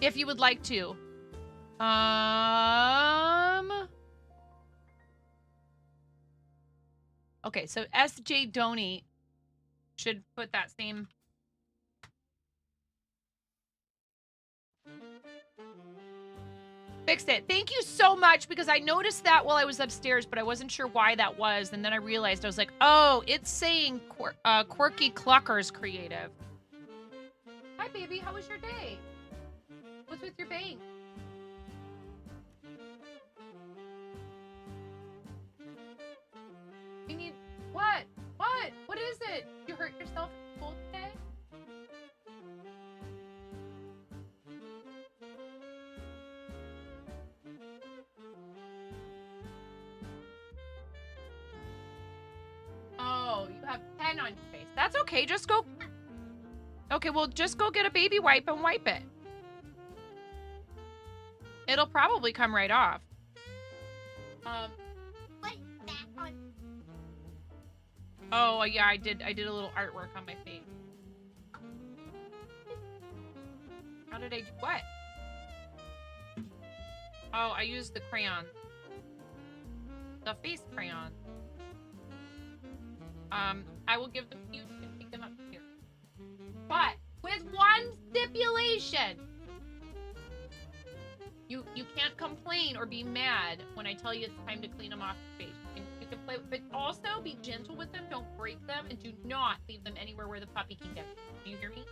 If you would like to. Okay, so SJ Donate should put that same. Fixed it. Thank you so much, because I noticed that while I was upstairs, but I wasn't sure why that was. And then I realized, I was like, oh, it's saying Quirky Cluckers Creative. Hi, baby. How was your day? What's with your bank? You need... What? What? What is it? You hurt yourself at school today? have pen on your face. That's okay. Just go. Okay, well, just go get a baby wipe and wipe it. It'll probably come right off. Oh, yeah, I did a little artwork on my face. How did I do what? Oh, I used the crayon. The face crayon. I will give them to you and pick them up here. But with one stipulation. You can't complain or be mad when I tell you it's time to clean them off your face. You can play, but also be gentle with them. Don't break them, and do not leave them anywhere where the puppy can get them. Do you hear me?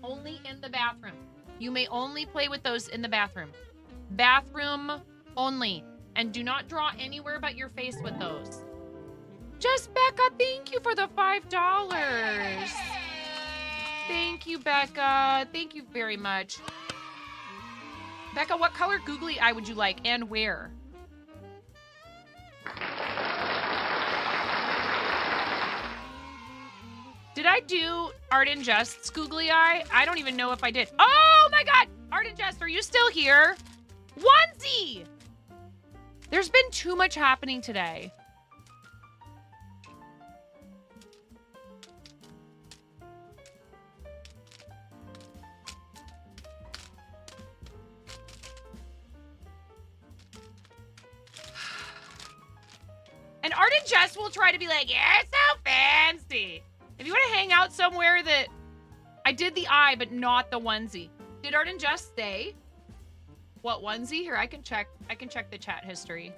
Only in the bathroom. You may only play with those in the bathroom. Bathroom only. And do not draw anywhere but your face with those. Just Becca, thank you for the $5. Thank you, Becca. Thank you very much. Becca, what color googly eye would you like and where? Did I do Art and Just's googly eye? I don't even know if I did. Oh my God! Art and Just, are you still here? Onesie! There's been too much happening today. And Art and Jess will try to be like, yeah, it's so fancy. If you want to hang out somewhere that I did the eye, but not the onesie. Did Art and Jess say what onesie? Here, I can check the chat history.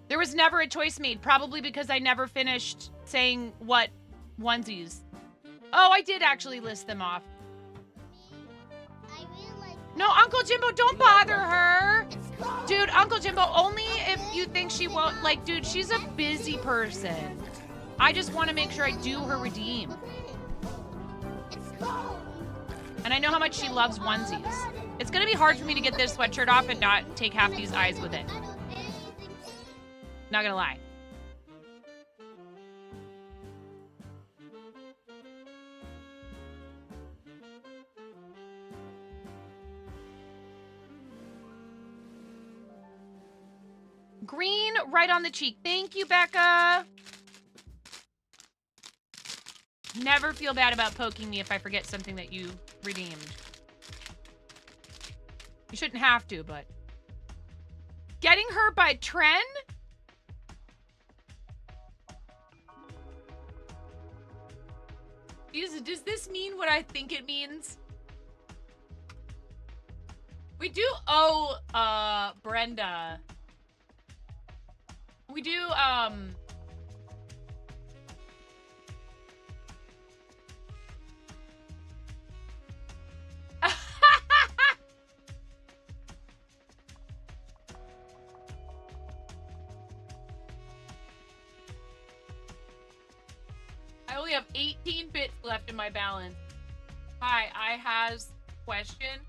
There was never a choice made, probably because I never finished saying what onesies. Oh, I did actually list them off. No, Uncle Jimbo, don't bother her. Dude, Uncle Jimbo, only if you think she won't, like, dude, she's a busy person. I just want to make sure I do her redeem. And I know how much she loves onesies. It's going to be hard for me to get this sweatshirt off and not take half these eyes with it. Not gonna lie. Green right on the cheek. Thank you, Becca. Never feel bad about poking me if I forget something that you redeemed. You shouldn't have to, but... Getting her by Tren? Does this mean what I think it means? We do owe, Brenda. We do, I only have 18 bits left in my balance. Hi, I has question.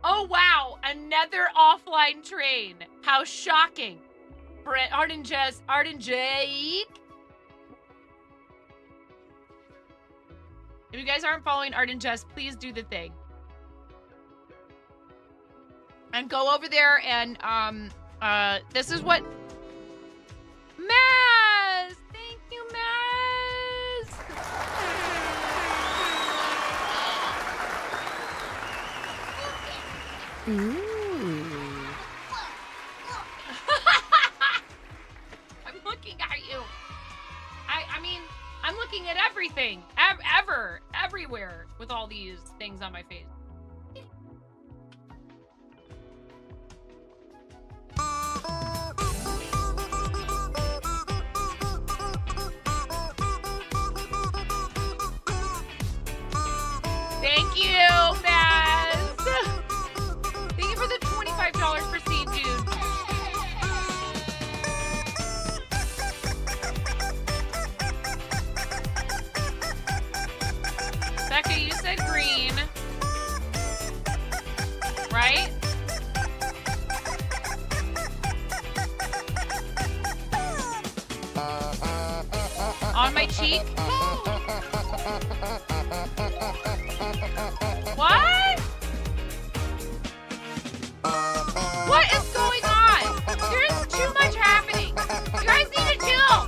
Oh wow, another offline train. How shocking. Brett, Art and Jake. If you guys aren't following Art and Jess, please do the thing. And go over there and, this is what... Maz! Thank you, Maz! Ooh. I'm looking at you. I mean, I'm looking at everything. Everywhere with all these things on my face. said green. Right? On my cheek. What? What is going on? There's too much happening. You guys need to chill.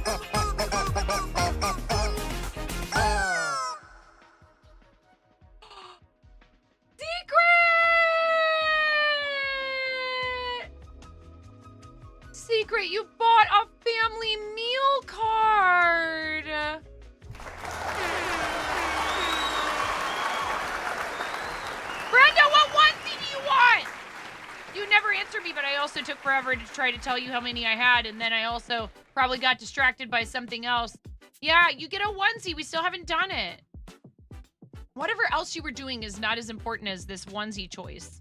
Secret, you bought a family meal card. Brenda, what onesie do you want? You never answered me, but I also took forever to try to tell you how many I had, and then I also probably got distracted by something else. Yeah, you get a onesie. We still haven't done it. Whatever else you were doing is not as important as this onesie choice.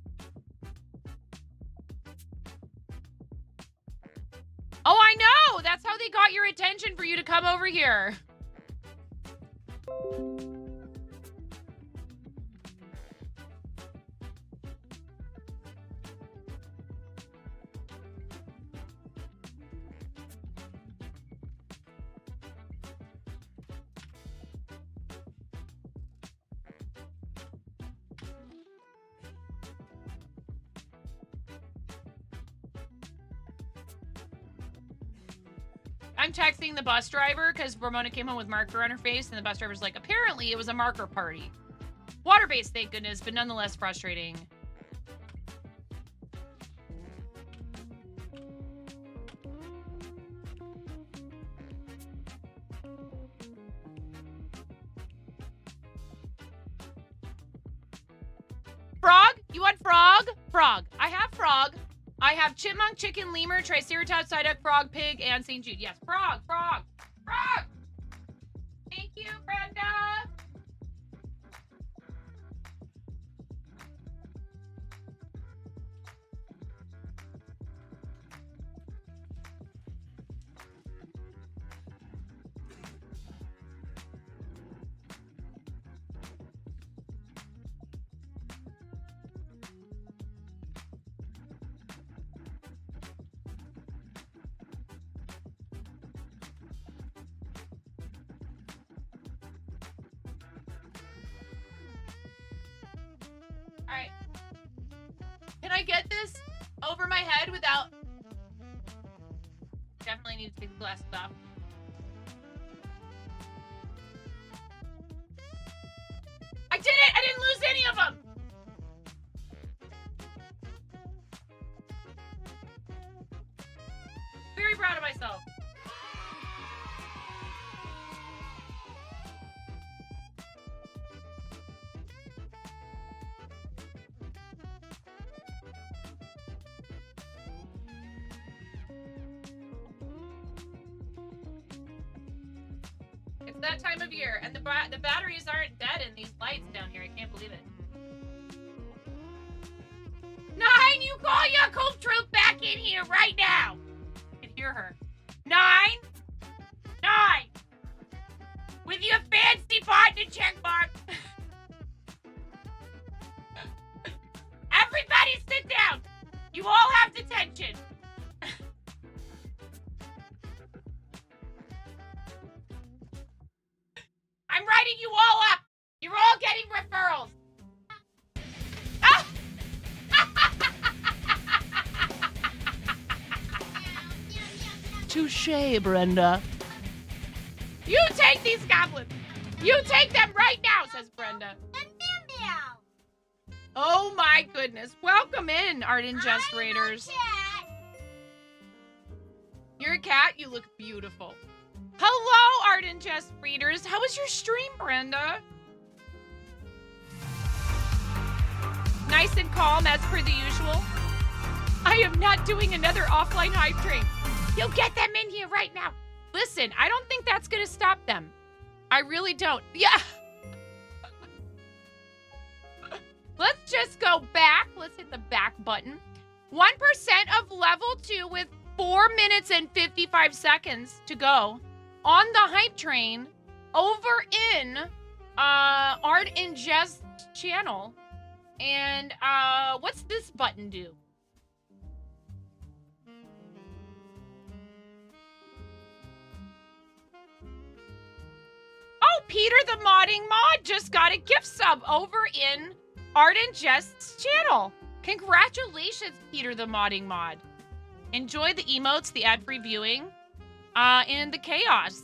Oh, I know! That's how they got your attention for you to come over here. I'm texting the bus driver because Ramona came home with marker on her face, and the bus driver's like, apparently it was a marker party. Water-based, thank goodness, but nonetheless frustrating. Frog? You want frog? Frog. I have frog. I have chipmunk, chicken, lemur, triceratops, psyduck, frog, pig, and St. Jude. Yes, frog, frog, frog! Thank you, Brenda! Alright. Can I get this over my head without... Definitely need to take the glasses off. I did it! I didn't lose any of them! Very proud of myself. It's that time of year, and the batteries aren't dead in these lights down here. I can't believe it. 9, you call your cult troop back in here right now. I can hear her. 9, with your fancy partner check mark. Everybody sit down. You all have detention. I'm writing you all up. You're all getting referrals. Ah! Touché, Brenda. You take these goblins. You take them right now, says Brenda. Oh my goodness. Welcome in, Art and Just Raiders. You're a cat? You look beautiful. Hello, Art and Just Readers. How was your stream, Brenda? Nice and calm, as per the usual. I am not doing another offline hype train. You'll get them in here right now. Listen, I don't think that's going to stop them. I really don't. Yeah. Let's just go back. Let's hit the back button. 1% of level 2 with 4 minutes and 55 seconds to go on the hype train over in Art and Jest channel. And what's this button do? Oh, Peter the Modding Mod just got a gift sub over in Art and Jest's channel. Congratulations, Peter the Modding Mod. Enjoy the emotes, the ad-free viewing, and the chaos.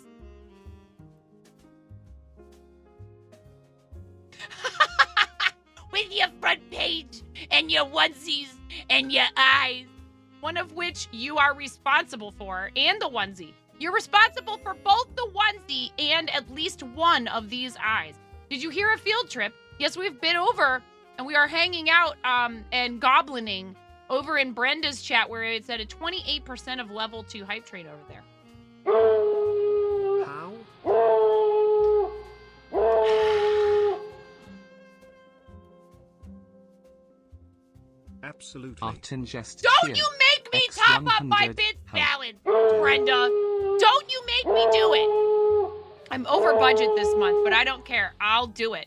With your front page and your onesies and your eyes. One of which you are responsible for, and the onesie. You're responsible for both the onesie and at least one of these eyes. Did you hear a field trip? Yes, we've been over and we are hanging out and goblining over in Brenda's chat where it's at a 28% of level 2 hype train over there. How? Absolutely. Art and Jest Don't cheer. you make me top up my X100 bits help. balance, Brenda. Don't you make me do it. I'm over budget this month, but I don't care. I'll do it.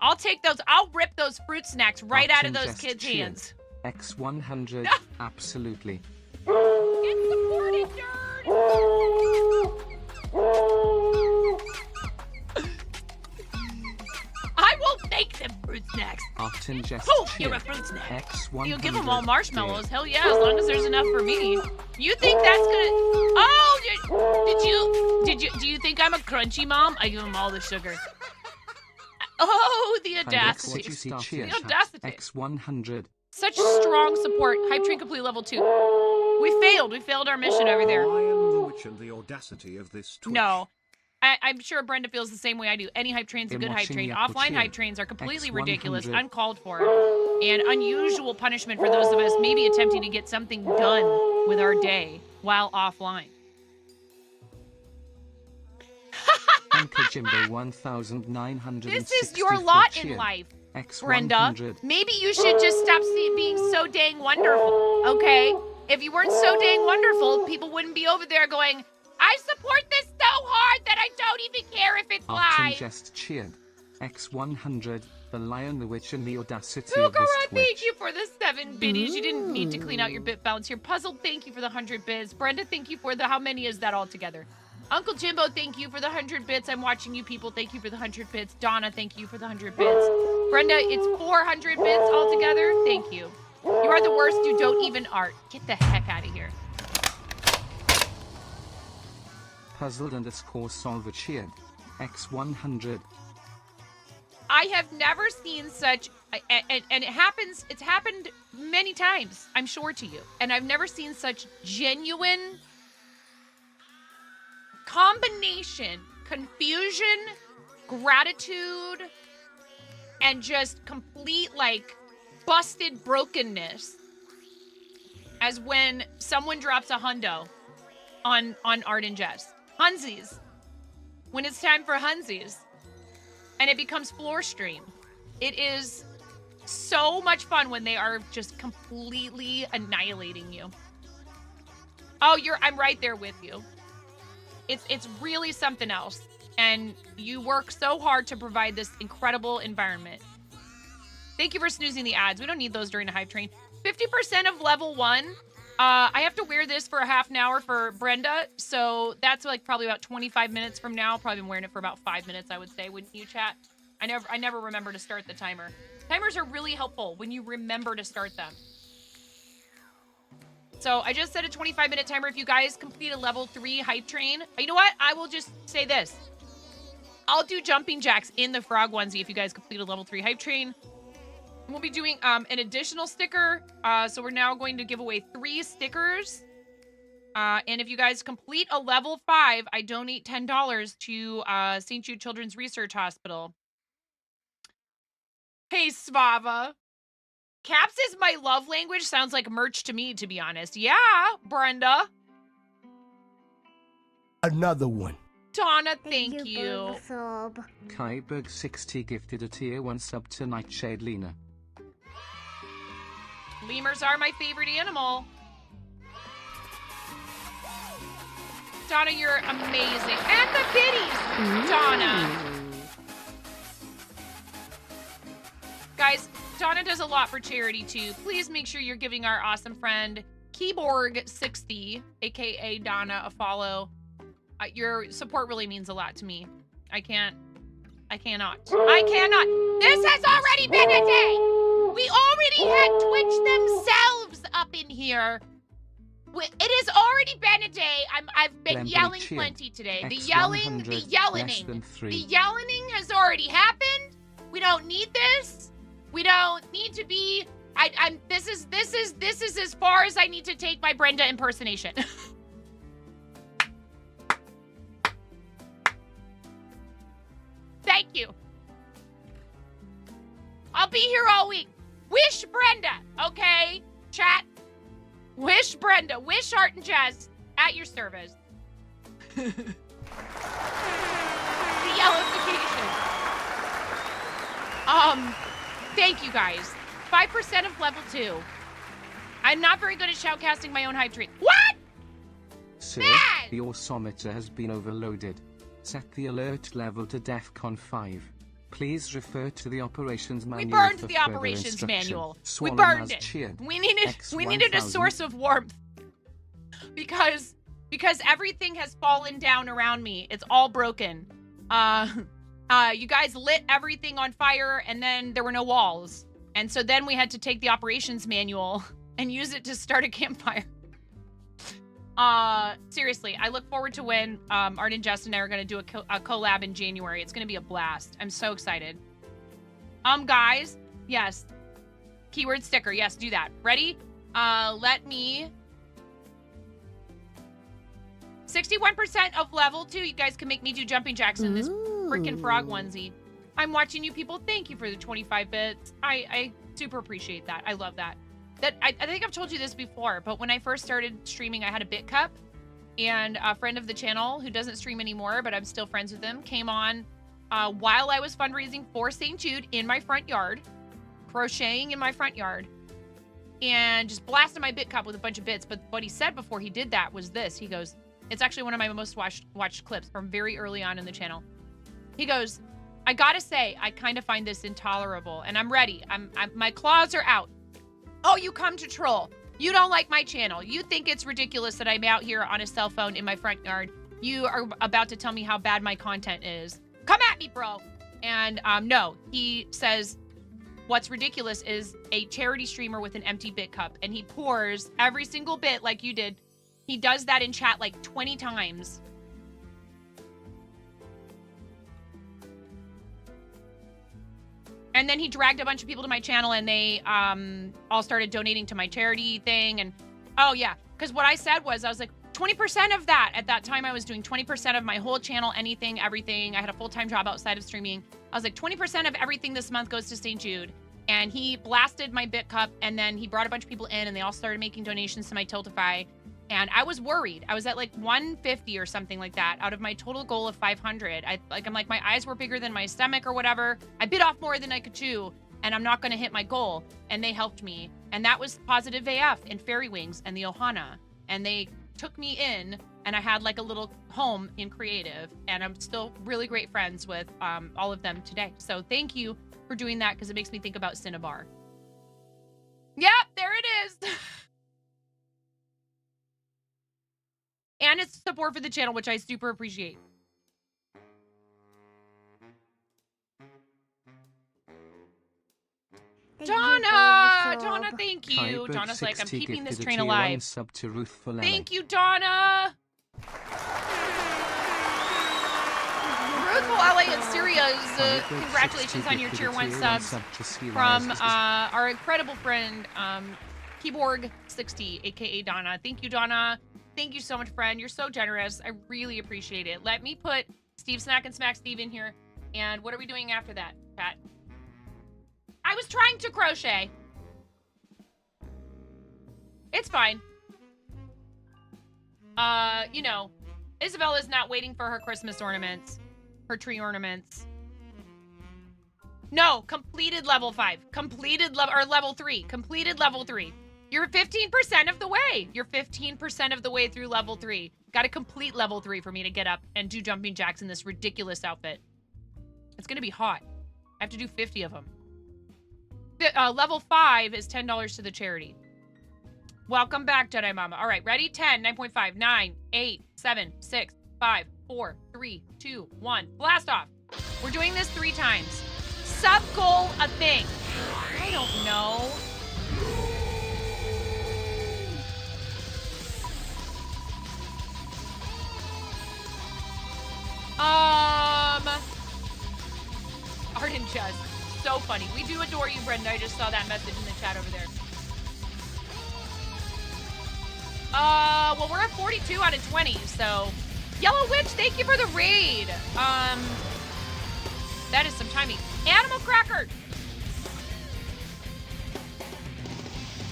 I'll take those. I'll rip those fruit snacks right out of Art and those Jest kids' cheer. hands. X100, absolutely. Get supported, nerd. I will make them fruit snacks. Art and Jest Poof, cheer. you're a fruit snack. X100. You give them all marshmallows. Hell yeah, as long as there's enough for me. You think that's gonna? Oh, do you think I'm a crunchy mom? I give them all the sugar. Oh, the audacity. Cheer. The audacity. X100. Such strong support. Hype train complete level 2. We failed. We failed our mission over there. I am the witch and the audacity of this Twitch. No. I'm sure Brenda feels the same way I do. Any hype train's a good hype train. Offline hype trains are completely ridiculous, uncalled for, and unusual punishment for those of us maybe attempting to get something done with our day while offline. Anchor Jimbo 1960. This is your lot in life, Brenda. Maybe you should just stop being so dang wonderful, okay? If you weren't so dang wonderful, people wouldn't be over there going, I support this so hard that I don't even care if it's Art and live. Jest cheered. X100, the Lion, the Witch, and the audacity of Lucara, this Twitch. thank you for the 7 biddies. You didn't need to clean out your bit balance here. Puzzled, thank you for the 100 bits. Brenda, thank you for the, how many is that all together? Uncle Jimbo, thank you for the 100 bits. I'm watching you people. Thank you for the 100 bits. Donna, thank you for the 100 bits. Brenda, it's 400 bits altogether. Thank you. You are the worst. You don't even art. Get the heck out of here. Puzzled _ solver cheered. X100. I have never seen such, and it's happened many times, I'm sure to you. And I've never seen such genuine combination, confusion, gratitude, and just complete, like, busted brokenness as when someone drops a hundo on Art and Jess. Hunsies. When it's time for Hunsies. And it becomes floor stream. It is so much fun when they are just completely annihilating you. Oh, I'm right there with you. It's really something else. And you work so hard to provide this incredible environment. Thank you for snoozing the ads. We don't need those during a hype train. 50% of level 1. I have to wear this for a half an hour for Brenda, so that's like probably about 25 minutes from now. Probably been wearing it for about 5 minutes, I would say, wouldn't you, chat? I never remember to start the timer. Timers are really helpful when you remember to start them. So I just set a 25-minute timer. If you guys complete a level 3 hype train, you know what? I will just say this. I'll do jumping jacks in the frog onesie if you guys complete a level 3 hype train. We'll be doing an additional sticker. So we're now going to give away 3 stickers. And if you guys complete a level 5, I donate $10 to St. Jude Children's Research Hospital. Hey, Svava. Caps is my love language. Sounds like merch to me, to be honest. Yeah, Brenda. Another one. Donna, thank you. Kyberg 60 gifted a tier 1 sub to Nightshade Lena. Lemurs are my favorite animal. Donna, you're amazing. And the biddies, Donna. Donna does a lot for charity too. Please make sure you're giving our awesome friend Keyborg60, aka Donna, a follow. Your support really means a lot to me. I cannot. This has already been a day. We already had Twitch themselves up in here. It has already been a day. I've been Glenbury yelling cheered. plenty today. The X100 less yelling than 3. The yelling has already happened. We don't need this. We don't need to be. This is as far as I need to take my Brenda impersonation. Thank you. I'll be here all week. Wish Brenda, okay? Chat. Wish Brenda. Wish Art and Jazz at your service. The yellification. Thank you guys. 5% of level 2. I'm not very good at shoutcasting my own hype tree. What? Sir, Man! the Orsometer has been overloaded. Set the alert level to DEFCON 5. Please refer to the operations manual. We burned for the further operations instruction. manual. We Swallow burned has it. cheered. We needed a X1000. source of warmth. Because everything has fallen down around me. It's all broken. You guys lit everything on fire and then there were no walls. And so then we had to take the operations manual and use it to start a campfire. Seriously, I look forward to when Art and Jess and I are going to do a collab in January. It's going to be a blast. I'm so excited. Guys, yes. Keyword sticker. Yes, do that. Ready? Let me... 61% of level 2. You guys can make me do jumping jacks in this freaking frog onesie. I'm watching you people. Thank you for the 25 bits. I super appreciate that. I love that. I think I've told you this before, but when I first started streaming, I had a bit cup, and a friend of the channel who doesn't stream anymore, but I'm still friends with him, came on while I was fundraising for St. Jude in my front yard, crocheting in my front yard, and just blasted my bit cup with a bunch of bits. But what he said before he did that was this. He goes, it's actually one of my most watched clips from very early on in the channel. He goes, I gotta say, I kind of find this intolerable, and I'm ready. My claws are out. Oh, you come to troll. You don't like my channel. You think it's ridiculous that I'm out here on a cell phone in my front yard. You are about to tell me how bad my content is. Come at me, bro. And no, he says, what's ridiculous is a charity streamer with an empty bit cup, and he pours every single bit like you did. He does that in chat like 20 times. And then he dragged a bunch of people to my channel, and they all started donating to my charity thing. And oh yeah, because what I said was, I was like, 20% of that. At that time, I was doing 20% of my whole channel, anything, everything. I had a full-time job outside of streaming. I was like, 20% of everything this month goes to St. Jude. And he blasted my bit cup, and then he brought a bunch of people in, and they all started making donations to my Tiltify. And I was worried. I was at like 150 or something like that out of my total goal of 500. I'm like, my eyes were bigger than my stomach or whatever. I bit off more than I could chew, and I'm not going to hit my goal. And they helped me. And that was Positive AF and Fairy Wings and the Ohana. And they took me in, and I had like a little home in creative. And I'm still really great friends with all of them today. So thank you for doing that, because it makes me think about Cinnabar. Yep, there it is. And it's support for the channel, which I super appreciate. Donna, thank you. Donna's like, I'm keeping this train alive. Thank you, Donna. Ruthful LA in Syria is congratulations on your tier 1 subs from our incredible friend, Keyborg60, aka Donna. Thank you, Donna. Thank you so much, friend. You're so generous. I really appreciate it. Let me put Steve Snack and Smack Steve in here. And what are we doing after that, chat? I was trying to crochet. It's fine. You know, Isabella's not waiting for her Christmas ornaments. Her tree ornaments. No, completed level 5. Completed level 3. Completed level 3. You're 15% of the way. You're 15% of the way through level 3. Got to complete level 3 for me to get up and do jumping jacks in this ridiculous outfit. It's going to be hot. I have to do 50 of them. Level 5 is $10 to the charity. Welcome back, Jedi Mama. All right, ready? 10, 9.5, 9, 8, 7, 6, 5, 4, 3, 2, 1. Blast off. We're doing this 3 times. Sub goal a thing. I don't know. Art and Chess. So funny. We do adore you, Brenda. I just saw that message in the chat over there. Well, we're at 42 out of 20, so. Yellow Witch, thank you for the raid. That is some timing. Animal Cracker.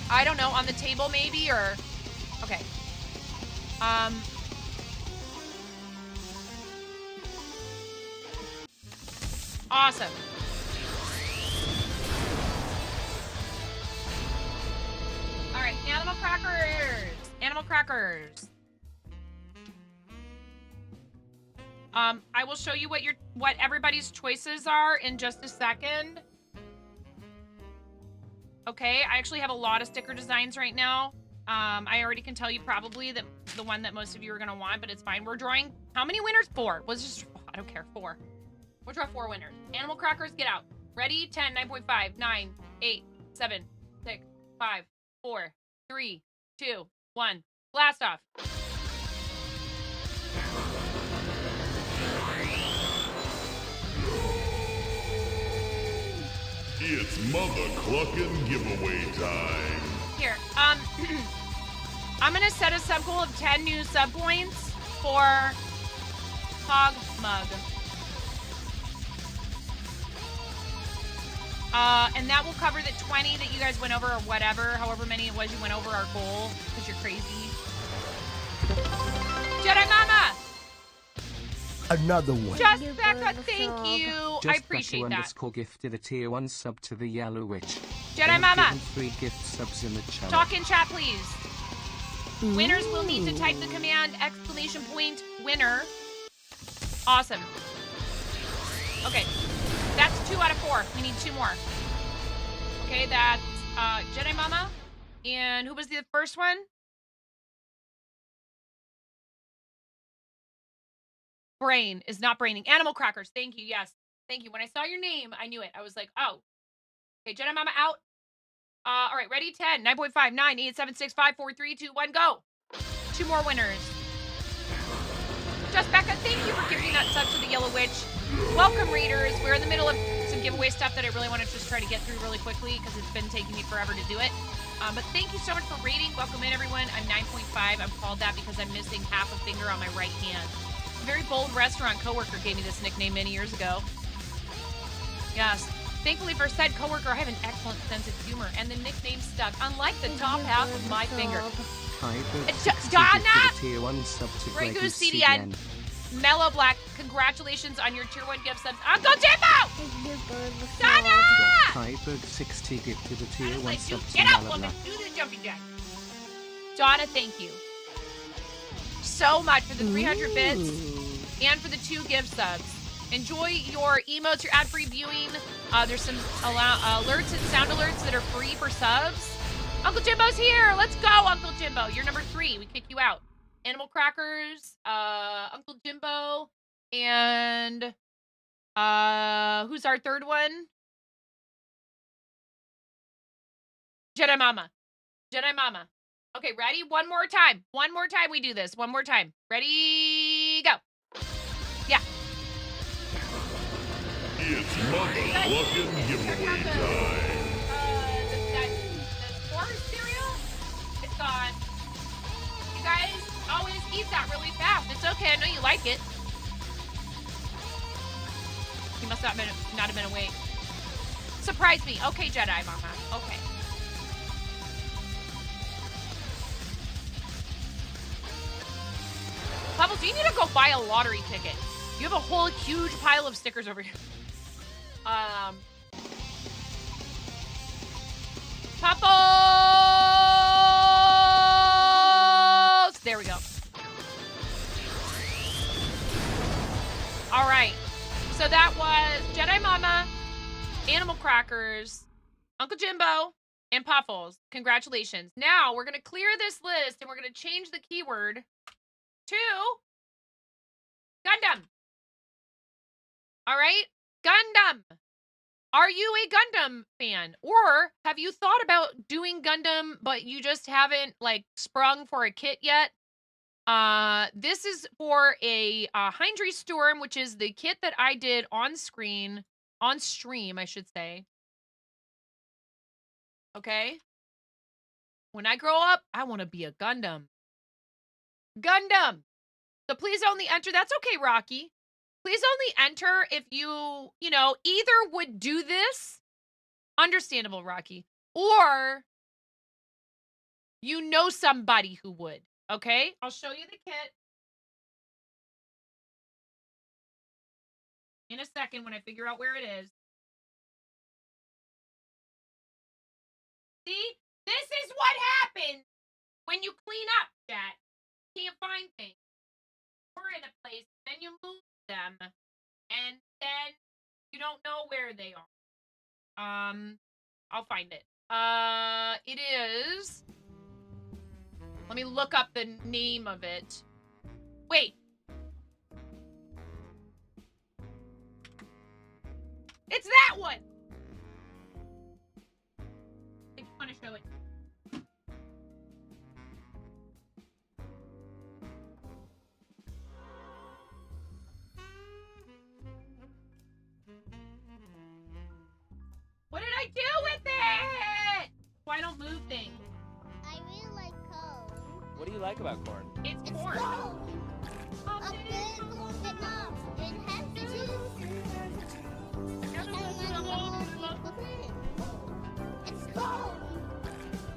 I don't know, on the table maybe, or, okay. Awesome. All right, animal crackers. Animal crackers. I will show you what everybody's choices are in just a second. Okay, I actually have a lot of sticker designs right now. I already can tell you probably that the one that most of you are gonna want, but it's fine. We're drawing how many winners? 4. Was just I don't care. 4. We'll draw 4 winners. Animal crackers, get out. Ready? 10, 9.5, 9, 8, 7, 6, 5, 4, 3, 2, 1. Blast off. It's Mother Cluckin' giveaway time. Here, I'm gonna set a sub goal of 10 new sub points for Hog Mug. And that will cover the 20 that you guys went over, or whatever, however many it was you went over our goal, because you're crazy. Jedi Mama! Another one. Just Becca, thank you. Just I appreciate that. Becca gifted a tier 1 sub to the Yellow Witch. Jedi Mama! 3 gift subs in the channel. Talk in chat, please. Winners will need to type the command !! winner. Awesome. Okay. That's 2 out of 4. We need 2 more. Okay, that's Jedi Mama. And who was the first one? Brain is not braining. Animal crackers. Thank you. Yes. Thank you. When I saw your name, I knew it. I was like, oh. Okay, Jedi Mama out. All right, ready? 10, 9.5, 9, 8, 7, 6, 5, 4, 3, 2, 1, go. 2 more winners. Just Becca, thank you for giving that sub to the Yellow Witch. Welcome, readers. We're in the middle of some giveaway stuff that I really want to just try to get through really quickly because it's been taking me forever to do it. But thank you so much for rating. Welcome in, everyone. I'm 9.5. I'm called that because I'm missing half a finger on my right hand. A very bold restaurant coworker gave me this nickname many years ago. Yes. Thankfully for said coworker, I have an excellent sense of humor, and the nickname stuck, unlike the top half of my finger. Donna! Tier 1 sub to Grey Grey Goose Goose CDN. Mellow Black, congratulations on your tier 1 gift subs. Uncle Jimbo! Donna! Kyberg 60 gifted a tier 1 sub to Get out, Mellow woman! Black. Do the jumping jack. Donna, thank you so much for the 300 bits and for the 2 gift subs. Enjoy your emotes, your ad-free viewing. There's some alerts and sound alerts that are free for subs. Uncle Jimbo's here. Let's go, Uncle Jimbo. You're number 3. We kick you out. Animal Crackers, Uncle Jimbo, and who's our third one? Jedi Mama. Jedi Mama. Okay, ready? One more time. One more time we do this. One more time. Ready, go. Yeah. It's Mother Cluckin' giveaway time. The Forest cereal? It's gone. You guys always eat that really fast. It's okay. I know you like it. You must not have been awake. Surprise me. Okay, Jedi Mama. Okay. Bubbles, you need to go buy a lottery ticket. You have a whole huge pile of stickers over here. Puffles! There we go. All right. So that was Jedi Mama, Animal Crackers, Uncle Jimbo, and Puffles. Congratulations. Now we're going to clear this list and we're going to change the keyword to Gundam. All right? Gundam. Are you a Gundam fan? Or have you thought about doing Gundam, but you just haven't like sprung for a kit yet? This is for a Hindry Storm, which is the kit that I did on stream, I should say. Okay? When I grow up, I want to be a Gundam. Gundam! So please only enter. That's okay, Rocky. Please only enter if you either would do this. Understandable, Rocky. Or you know somebody who would. Okay? I'll show you the kit in a second when I figure out where it is. See? This is what happens when you clean up, chat. Can't find things. We're in a place, then you move them, and then you don't know where they are. I'll find it. It is. Let me look up the name of it. Wait. It's that one! If you want to show it. What did I do with it? Why don't move things? I really like corn. What do you like about corn? It's corn. A big enough. It has to be. It's corn.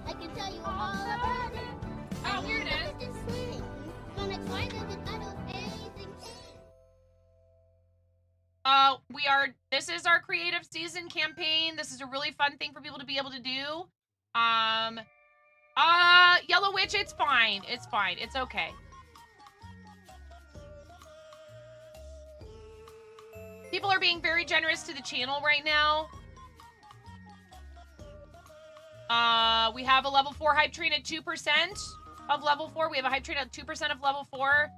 I can tell you all about it. Oh, here it is. When I find it, I don't anything. This is our creative season campaign. This is a really fun thing for people to be able to do. Yellow Witch, it's fine. It's fine. It's okay. People are being very generous to the channel right now. We have a level 4 hype train at 2% of level 4. We have a hype train at 2% of level 4.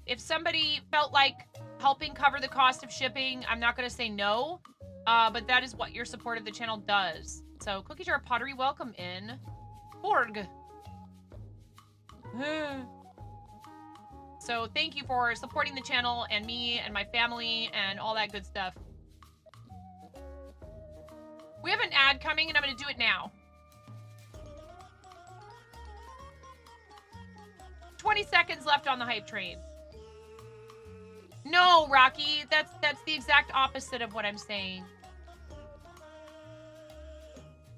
If somebody felt like helping cover the cost of shipping, I'm not going to say no. But that is what your support of the channel does. So, Cookie Jar Pottery, welcome in. Borg. So, thank you for supporting the channel and me and my family and all that good stuff. We have an ad coming and I'm going to do it now. 20 seconds left on the hype train. No, Rocky, that's the exact opposite of what I'm saying.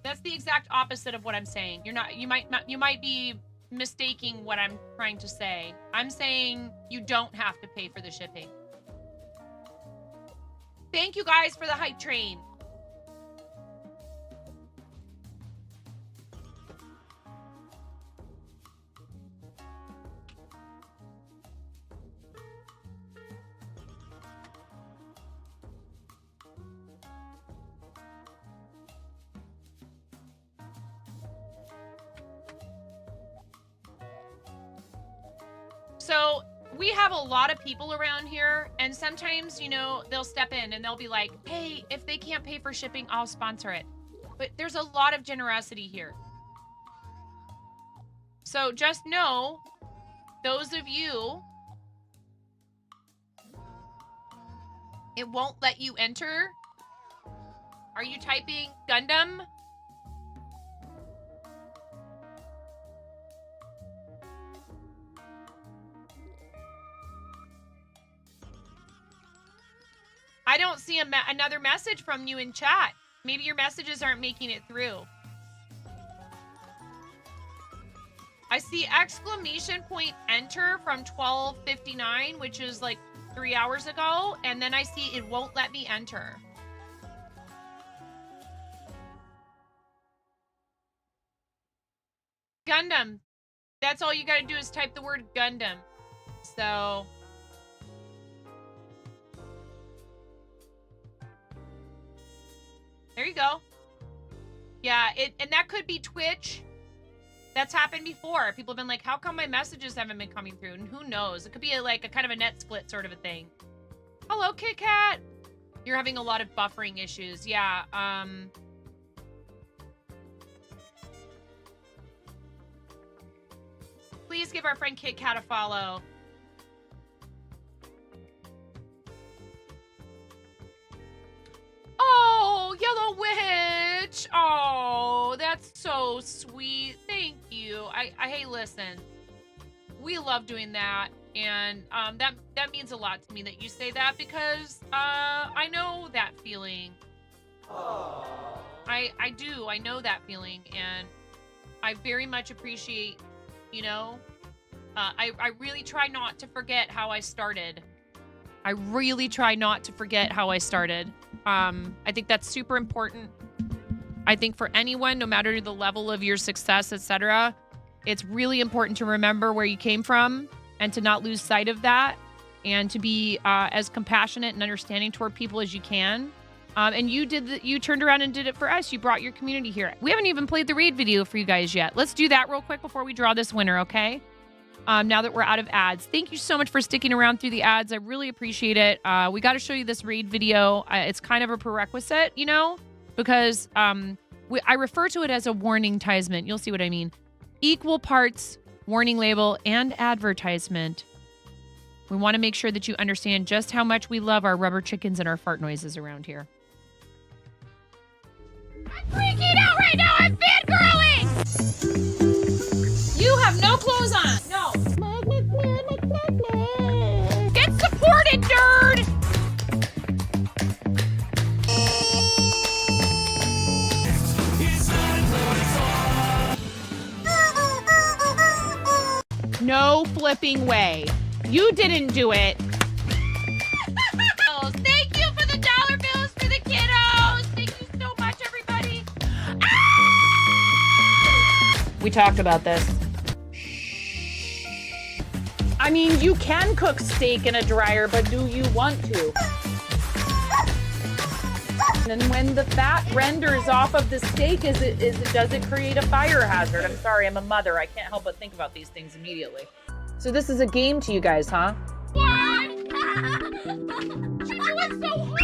That's the exact opposite of what I'm saying. You might be mistaking what I'm trying to say. I'm saying you don't have to pay for the shipping. Thank you guys for the hype train. So we have a lot of people around here, and sometimes, they'll step in and they'll be like, hey, if they can't pay for shipping, I'll sponsor it. But there's a lot of generosity here. So just know, those of you, it won't let you enter. Are you typing Gundam? I don't see another message from you in chat. Maybe your messages aren't making it through. I see exclamation point enter from 12:59, which is like 3 hours ago, and then I see it won't let me enter. Gundam. That's all you gotta do is type the word Gundam. So... There you go. Yeah, and that could be Twitch. That's happened before. People have been like, how come my messages haven't been coming through? And who knows? It could be like a kind of a net split sort of a thing. Hello, Kit Kat. You're having a lot of buffering issues. Yeah. Please give our friend Kit Kat a follow. Oh, Yellow Witch. Oh, that's so sweet. Thank you. Hey, listen. We love doing that. And that means a lot to me that you say that because I know that feeling. I do. I know that feeling. And I very much appreciate, you know, I really try not to forget how I started. I really try not to forget how I started. I think that's super important. I think for anyone, no matter the level of your success, etc., it's really important to remember where you came from and to not lose sight of that and to be as compassionate and understanding toward people as you can. And you turned around and did it for us. You brought your community here. We haven't even played the raid video for you guys yet. Let's do that real quick before we draw this winner, okay? Now that we're out of ads. Thank you so much for sticking around through the ads. I really appreciate it. We got to show you this raid video. It's kind of a prerequisite, you know, because I refer to it as a warning-tisement. You'll see what I mean. Equal parts warning label and advertisement. We want to make sure that you understand just how much we love our rubber chickens and our fart noises around here. I'm freaking out right now. I'm fangirling. You have no clothes on. No. Get supported, nerd. No flipping way. You didn't do it. Thank you for the dollar bills for the kiddos. Thank you so much, everybody. Ah! We talked about this. I mean, you can cook steak in a dryer, but do you want to? And when the fat renders off of the steak, does it create a fire hazard? I'm sorry, I'm a mother. I can't help but think about these things immediately. So this is a game to you guys, huh? What? She went so hard.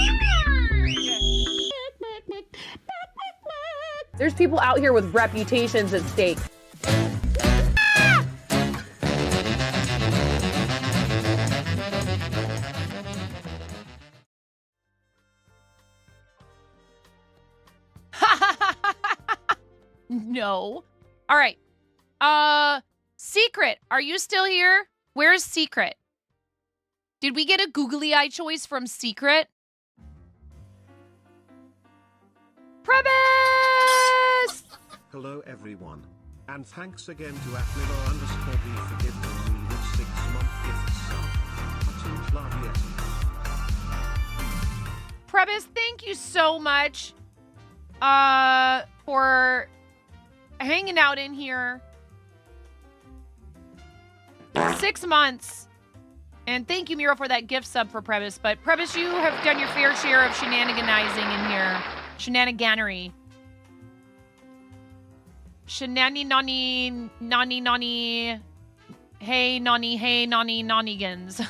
There's people out here with reputations at stake. No. All right. Secret, are you still here? Where's Secret? Did we get a googly eye choice from Secret? Prebis! Hello everyone. And thanks again to @Milo_B for giving me this 6-month gift sub. Love, yes. Prebis, thank you so much for hanging out in here. 6 months. And thank you, Miro, for that gift sub for Prebis. But Prebis, you have done your fair share of shenaniganizing in here. Shenaniganery. Shenani nani. Hey nani nonigans.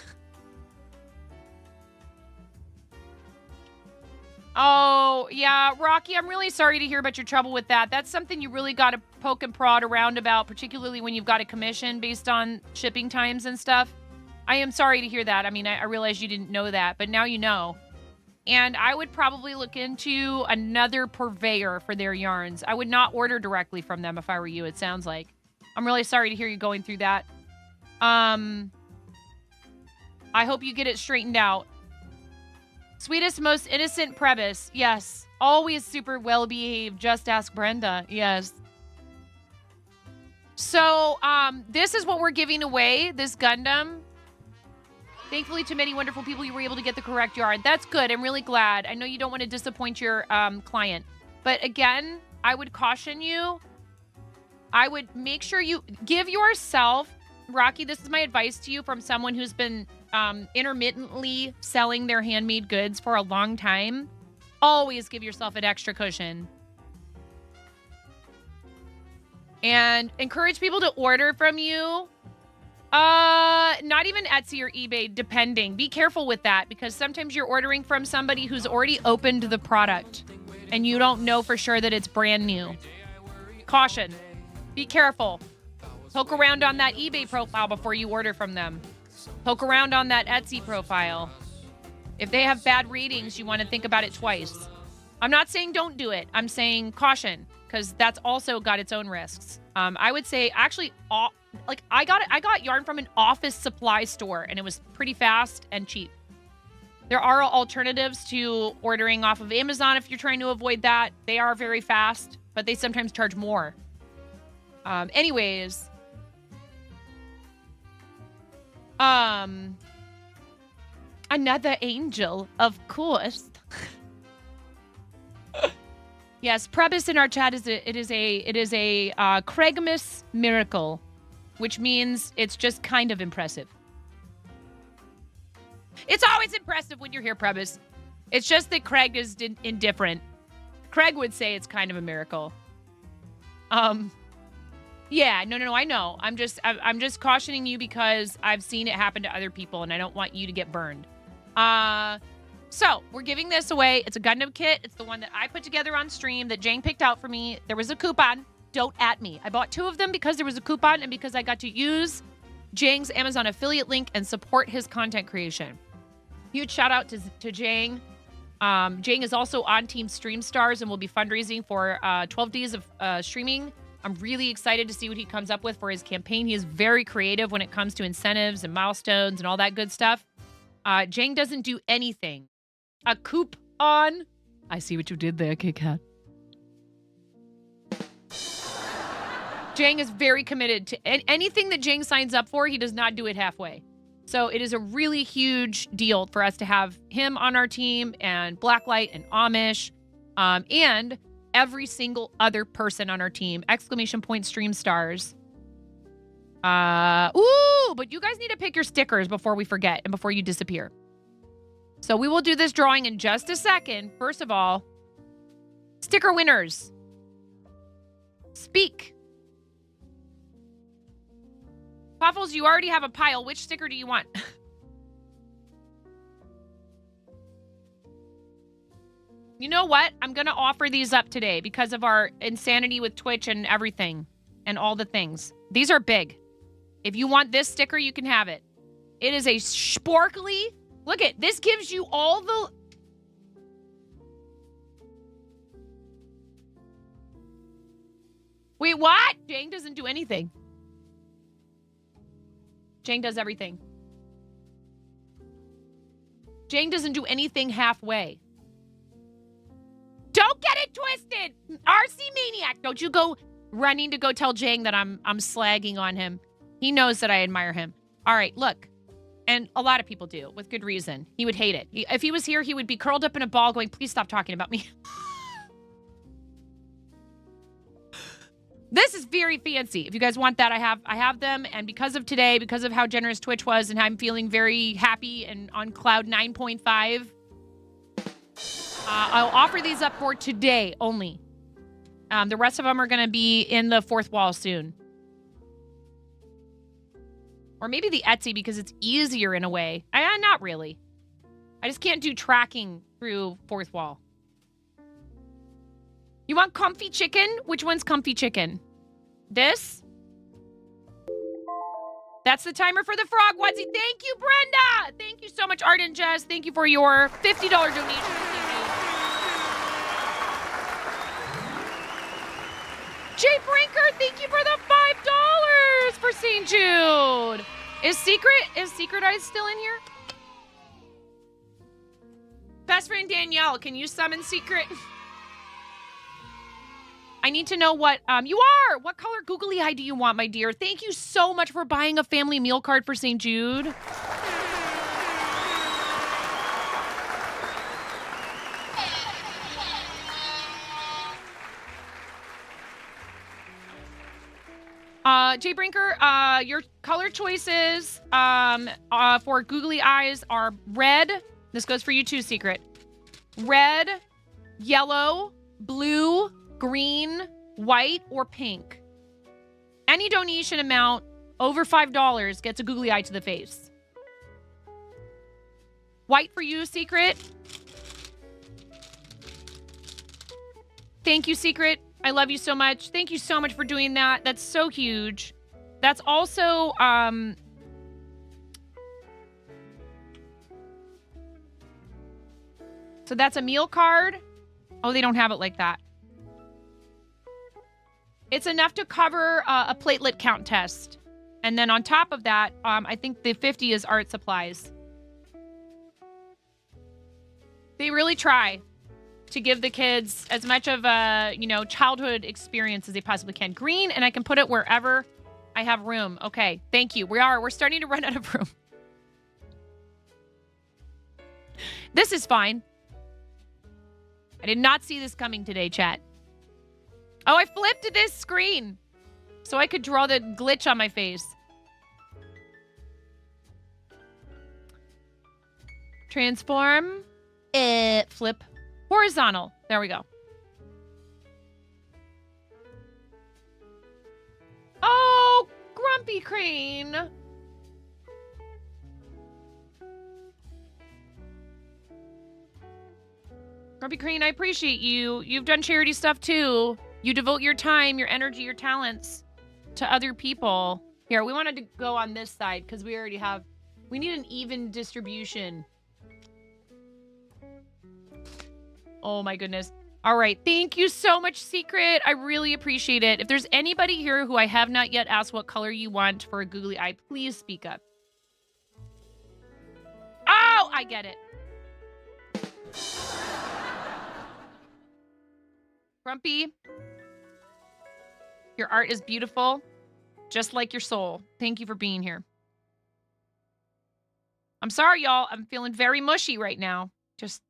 Oh, yeah, Rocky, I'm really sorry to hear about your trouble with that. That's something you really got to poke and prod around about, particularly when you've got a commission based on shipping times and stuff. I am sorry to hear that. I mean, I realize you didn't know that, but now you know. And I would probably look into another purveyor for their yarns. I would not order directly from them if I were you, it sounds like. I'm really sorry to hear you going through that. I hope you get it straightened out. Sweetest, most innocent Prebis. Yes. Always super well-behaved. Just ask Brenda. Yes. So, this is what we're giving away, this Gundam. Thankfully, to many wonderful people, you were able to get the correct yard. That's good. I'm really glad. I know you don't want to disappoint your client. But again, I would caution you. I would make sure you give yourself, Rocky, this is my advice to you from someone who's been intermittently selling their handmade goods for a long time. Always give yourself an extra cushion. And encourage people to order from you. Not even Etsy or eBay, depending. Be careful with that because sometimes you're ordering from somebody who's already opened the product and you don't know for sure that it's brand new. Caution. Be careful. Poke around on that eBay profile before you order from them. Poke around on that Etsy profile. If they have bad ratings, you want to think about it twice. I'm not saying don't do it. I'm saying caution because that's also got its own risks. I would say actually, I got yarn from an office supply store and it was pretty fast and cheap. There are alternatives to ordering off of Amazon if you're trying to avoid that. They are very fast, but they sometimes charge more. Anyways. Another angel, of course. Yes, Prebis in our chat is it is a Craigmas miracle, which means it's just kind of impressive. It's always impressive when you're here, Prebis. It's just that Craig is indifferent. Craig would say it's kind of a miracle. Yeah, no, I know. I'm just cautioning you because I've seen it happen to other people and I don't want you to get burned. So we're giving this away. It's a Gundam kit. It's the one that I put together on stream that Jane picked out for me. There was a coupon. Don't at me. I bought 2 of them because there was a coupon and because I got to use Jang's Amazon affiliate link and support his content creation. Huge shout out to Jang. Jang is also on Team Stream Stars and will be fundraising for 12 days of streaming. I'm really excited to see what he comes up with for his campaign. He is very creative when it comes to incentives and milestones and all that good stuff. Jang doesn't do anything. A coupon. I see what you did there, Kit Kat. Jang is very committed to anything that Jang signs up for. He does not do it halfway. So it is a really huge deal for us to have him on our team and Blacklight and Amish and every single other person on our team. ! Stream Stars. But you guys need to pick your stickers before we forget and before you disappear. So we will do this drawing in just a second. First of all, sticker winners. Speak. Puffles, you already have a pile. Which sticker do you want? You know what? I'm going to offer these up today because of our insanity with Twitch and everything and all the things. These are big. If you want this sticker, you can have it. It is a sparkly. Look at this. Gives you all the. Wait, what? Jane doesn't do anything. Jane does everything. Jane doesn't do anything halfway. Don't get it twisted. RC Maniac. Don't you go running to go tell Jang that I'm slagging on him. He knows that I admire him. All right, look. And a lot of people do, with good reason. He would hate it. If he was here, he would be curled up in a ball going, please stop talking about me. This is very fancy. If you guys want that, I have them. And because of today, because of how generous Twitch was, and I'm feeling very happy and on cloud 9.5, I'll offer these up for today only. The rest of them are going to be in the fourth wall soon. Or maybe the Etsy because it's easier in a way. Not really. I just can't do tracking through fourth wall. You want comfy chicken? Which one's comfy chicken? This? That's the timer for the frog onesie. Thank you, Brenda. Thank you so much, Art and Jess. Thank you for your $50 donation. Jay Brinker, thank you for the $5 for St. Jude. Is Secret Eyes still in here? Best friend Danielle, can you summon Secret? I need to know what you are. What color googly eye do you want, my dear? Thank you so much for buying a family meal card for St. Jude. Jay Brinker, your color choices for googly eyes are red. This goes for you too, Secret. Red, yellow, blue, green, white, or pink. Any donation amount over $5 gets a googly eye to the face. White for you, Secret. Thank you, Secret. I love you so much. Thank you so much for doing that. That's so huge. That's also, so that's a meal card. Oh, they don't have it like that. It's enough to cover a platelet count test. And then on top of that, I think the 50 is art supplies. They really try to give the kids as much of a, childhood experience as they possibly can. Green, and I can put it wherever I have room. Okay, thank you. We're starting to run out of room. This is fine. I did not see this coming today, chat. Oh, I flipped to this screen so I could draw the glitch on my face. Transform. Flip. Horizontal. There we go. Oh, Grumpy Crane. Grumpy Crane, I appreciate you. You've done charity stuff too. You devote your time, your energy, your talents to other people. Here, we wanted to go on this side because we already have... We need an even distribution. Oh my goodness. All right. Thank you so much, Secret. I really appreciate it. If there's anybody here who I have not yet asked what color you want for a googly eye, please speak up. Oh, I get it. Grumpy, your art is beautiful, just like your soul. Thank you for being here. I'm sorry, y'all. I'm feeling very mushy right now. Just,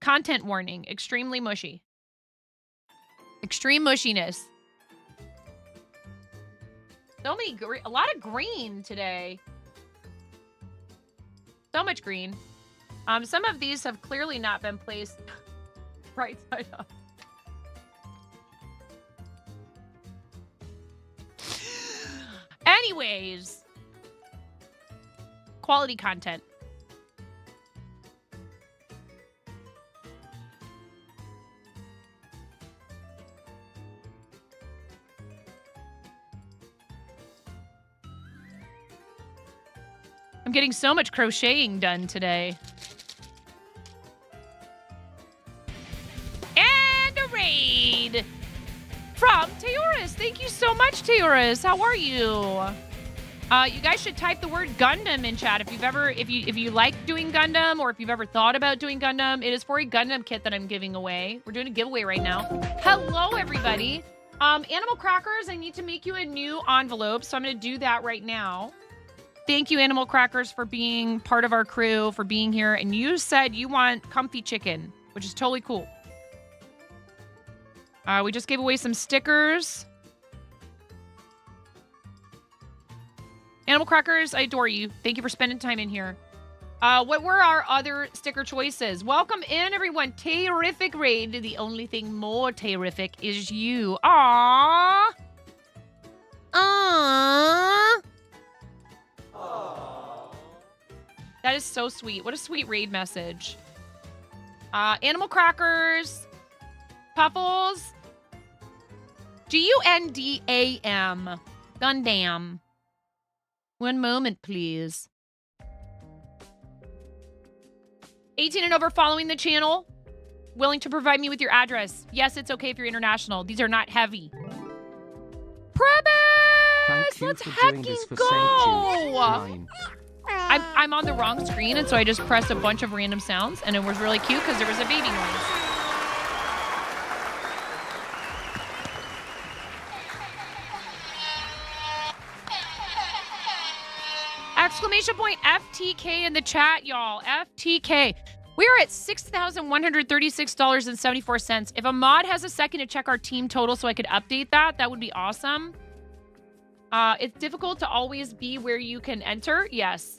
content warning. Extremely mushy. Extreme mushiness. A lot of green today. So much green. Some of these have clearly not been placed right side up. Anyways, quality content. I'm getting so much crocheting done today. And a raid from Teoris. Thank you so much, Teoris. How are you? You guys should type the word Gundam in chat if you like doing Gundam or if you've ever thought about doing Gundam. It is for a Gundam kit that I'm giving away. We're doing a giveaway right now. Hello, everybody. Animal Crackers, I need to make you a new envelope, so I'm going to do that right now. Thank you, Animal Crackers, for being part of our crew, for being here. And you said you want comfy chicken, which is totally cool. We just gave away some stickers. Animal Crackers, I adore you. Thank you for spending time in here. What were our other sticker choices? Welcome in, everyone. Terrific raid. The only thing more terrific is you. Aww. Aww. That is so sweet. What a sweet raid message. Animal Crackers. Puffles. Gundam. Gundam. One moment, please. 18 and over following the channel. Willing to provide me with your address. Yes, it's okay if you're international. These are not heavy. Premise! Let's hecking go! I'm on the wrong screen, and so I just pressed a bunch of random sounds, and it was really cute because there was a baby noise. Exclamation point FTK in the chat, y'all. FTK. We are at $6,136.74. If a mod has a second to check our team total so I could update that, that would be awesome. It's difficult to always be where you can enter. Yes.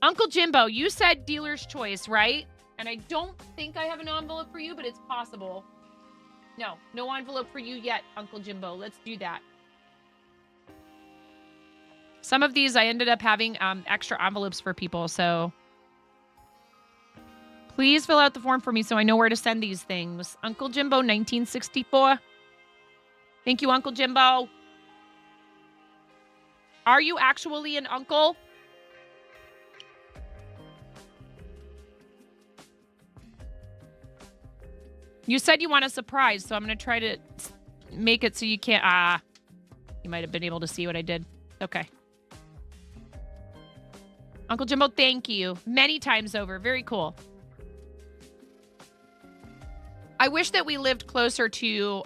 Uncle Jimbo, you said dealer's choice, right? And I don't think I have an envelope for you, but it's possible. No envelope for you yet, Uncle Jimbo. Let's do that. Some of these I ended up having extra envelopes for people, so please fill out the form for me so I know where to send these things. Uncle Jimbo 1964. Thank you, Uncle Jimbo. Are you actually an uncle? You said you want a surprise, so I'm going to try to make it so you can't... you might have been able to see what I did. Okay. Uncle Jimbo, thank you. Many times over. Very cool. I wish that we lived closer to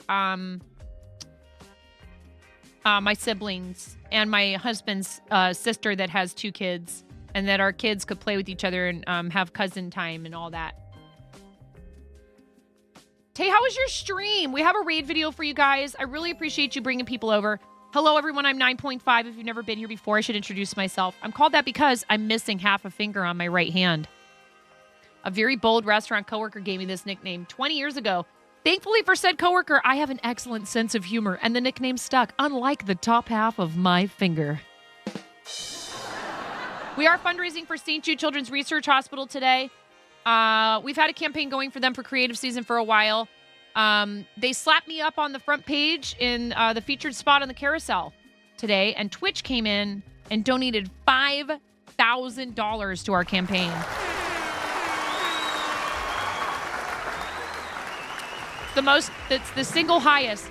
my siblings and my husband's sister that has 2 kids, and that our kids could play with each other and have cousin time and all that. Tay, how was your stream? We have a raid video for you guys. I really appreciate you bringing people over. Hello, everyone. I'm 9.5. If you've never been here before, I should introduce myself. I'm called that because I'm missing half a finger on my right hand. A very bold restaurant coworker gave me this nickname 20 years ago. Thankfully for said coworker, I have an excellent sense of humor, and the nickname stuck, unlike the top half of my finger. We are fundraising for St. Jude Children's Research Hospital today. We've had a campaign going for them for creative season for a while. They slapped me up on the front page in the featured spot on the carousel today, and Twitch came in and donated $5,000 to our campaign. It's the single highest.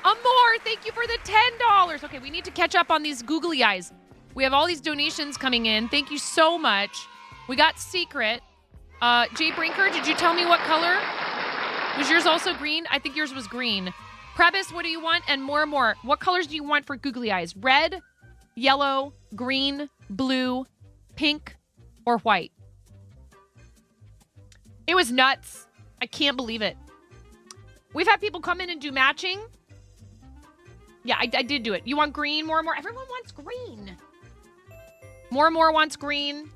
Amor, thank you for the $10. Okay, we need to catch up on these googly eyes. We have all these donations coming in. Thank you so much. We got Secret. Jay Brinker, did you tell me what color? Was yours also green? I think yours was green. Prebis, what do you want? And more. What colors do you want for googly eyes? Red, yellow, green, blue, pink, or white? It was nuts. I can't believe it. We've had people come in and do matching. Yeah, I did do it. You want green? More. Everyone wants green. More wants green.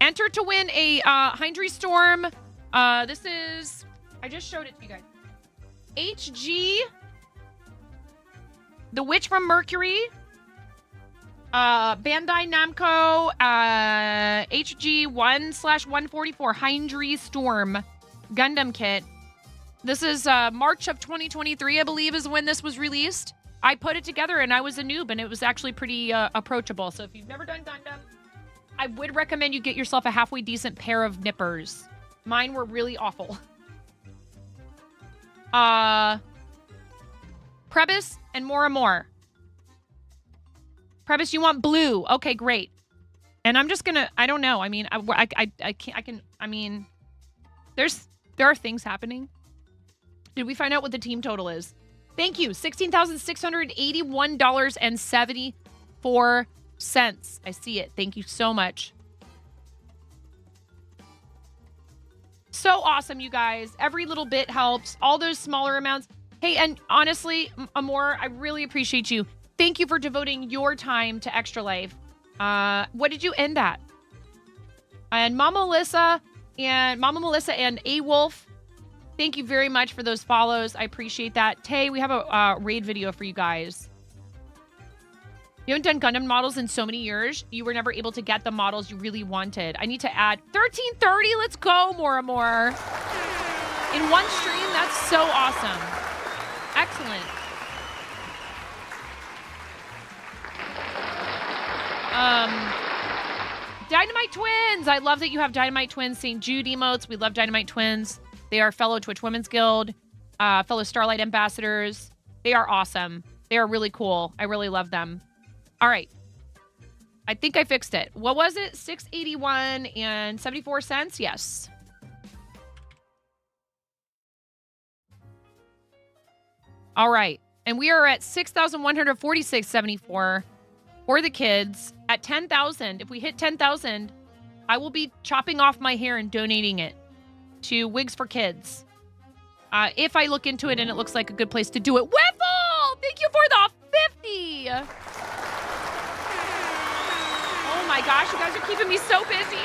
Enter to win a Hindry Storm. This is... I just showed it to you guys. HG. The Witch from Mercury. Bandai Namco. HG 1/144. Hindry Storm Gundam kit. This is March of 2023, I believe, is when this was released. I put it together and I was a noob, and it was actually pretty approachable. So if you've never done Gundam, I would recommend you get yourself a halfway decent pair of nippers. Mine were really awful. Prebis and more. Prebis, you want blue? Okay, great. And I'm just gonna. I don't know. I mean, I can't. I can. I mean, there are things happening. Did we find out what the team total is? Thank you. $16,681.74. I see it. Thank you so much. So awesome, you guys. Every little bit helps. All those smaller amounts. Hey, and honestly, Amor, I really appreciate you. Thank you for devoting your time to Extra Life. What did you end at? And Mama Melissa and A Wolf, thank you very much for those follows. I appreciate that. Tay, we have a raid video for you guys. You haven't done Gundam models in so many years. You were never able to get the models you really wanted. I need to add 1330. Let's go, more. In one stream, that's so awesome. Excellent. Dynamite Twins. I love that you have Dynamite Twins St. Jude emotes. We love Dynamite Twins. They are fellow Twitch Women's Guild, fellow Starlight ambassadors. They are awesome. They are really cool. I really love them. All right. I think I fixed it. What was it? $6.81 Yes. All right. And we are at $6,146.74 for the kids. At 10,000, if we hit 10,000, I will be chopping off my hair and donating it to Wigs for Kids. If I look into it and it looks like a good place to do it. Whiffle! Thank you for the 50! Oh my gosh, you guys are keeping me so busy.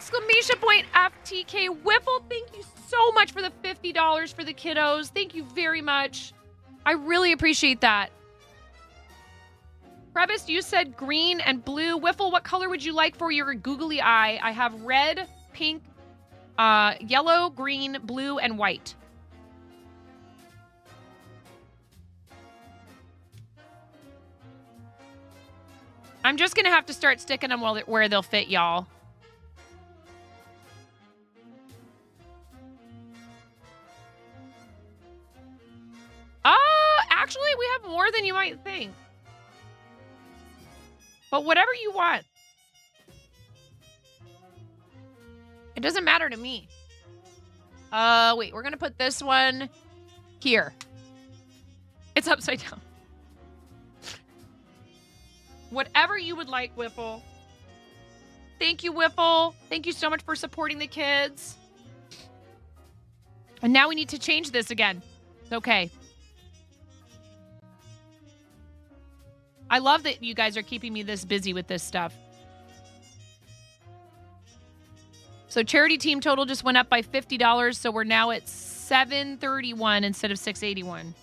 Exclamation point FTK. Whiffle, thank you so much for the $50 for the kiddos. Thank you very much. I really appreciate that. Crevice, you said green and blue. Whiffle, what color would you like for your googly eye? I have red, pink, yellow, green, blue, and white. I'm just going to have to start sticking them where they'll fit, y'all. Actually, we have more than you might think. But whatever you want. It doesn't matter to me. Wait, we're going to put this one here. It's upside down. Whatever you would like, Whipple. Thank you, Whipple. Thank you so much for supporting the kids. And now we need to change this again. Okay. I love that you guys are keeping me this busy with this stuff. So charity team total just went up by $50, so we're now at $731 instead of $681.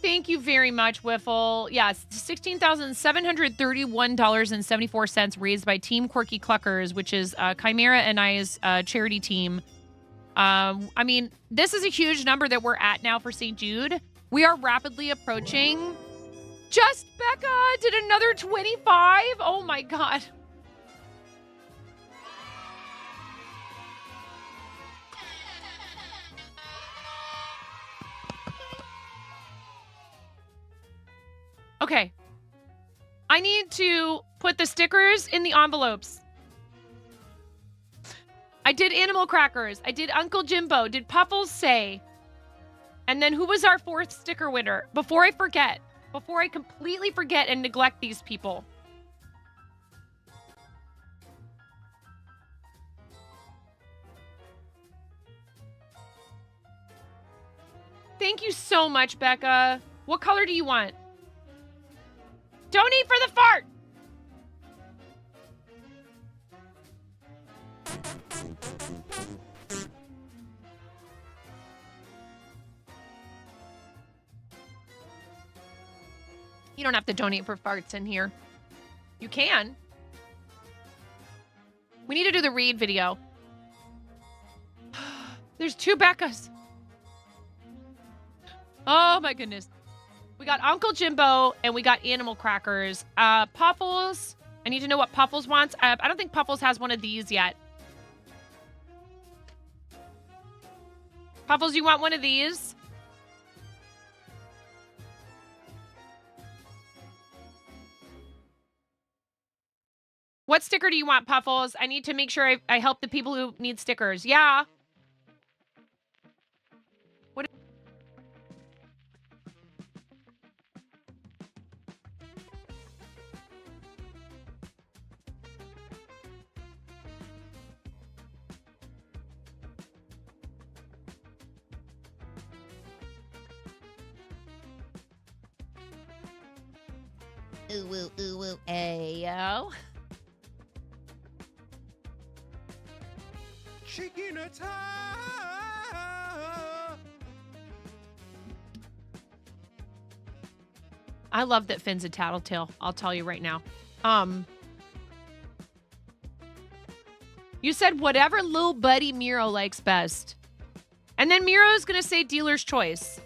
Thank you very much, Whiffle. Yes, $16,731.74 raised by Team Quirky Cluckers, which is Chimera and I's charity team. I mean, this is a huge number that we're at now for St. Jude. We are rapidly approaching. Just Becca did another 25. Oh my God. Okay. I need to put the stickers in the envelopes. I did animal crackers. I did Uncle Jimbo. Did Puffles say? And then who was our fourth sticker winner? Before I forget. Before I completely forget and neglect these people. Thank you so much, Becca. What color do you want? Don't eat for the fart! You don't have to donate for farts in here. You can. We need to do the read video. There's two Beccas. Oh my goodness. We got Uncle Jimbo and we got animal crackers. Puffles. I need to know what Puffles wants. I don't think Puffles has one of these yet. Puffles, you want one of these? What sticker do you want, Puffles? I need to make sure I help the people who need stickers. Yeah. What? Ooh, ooh, ooh, ooh, ayo. Chicken attack! I love that Finn's a tattletale. I'll tell you right now. You said whatever little buddy Miro likes best. And then Miro's going to say dealer's choice.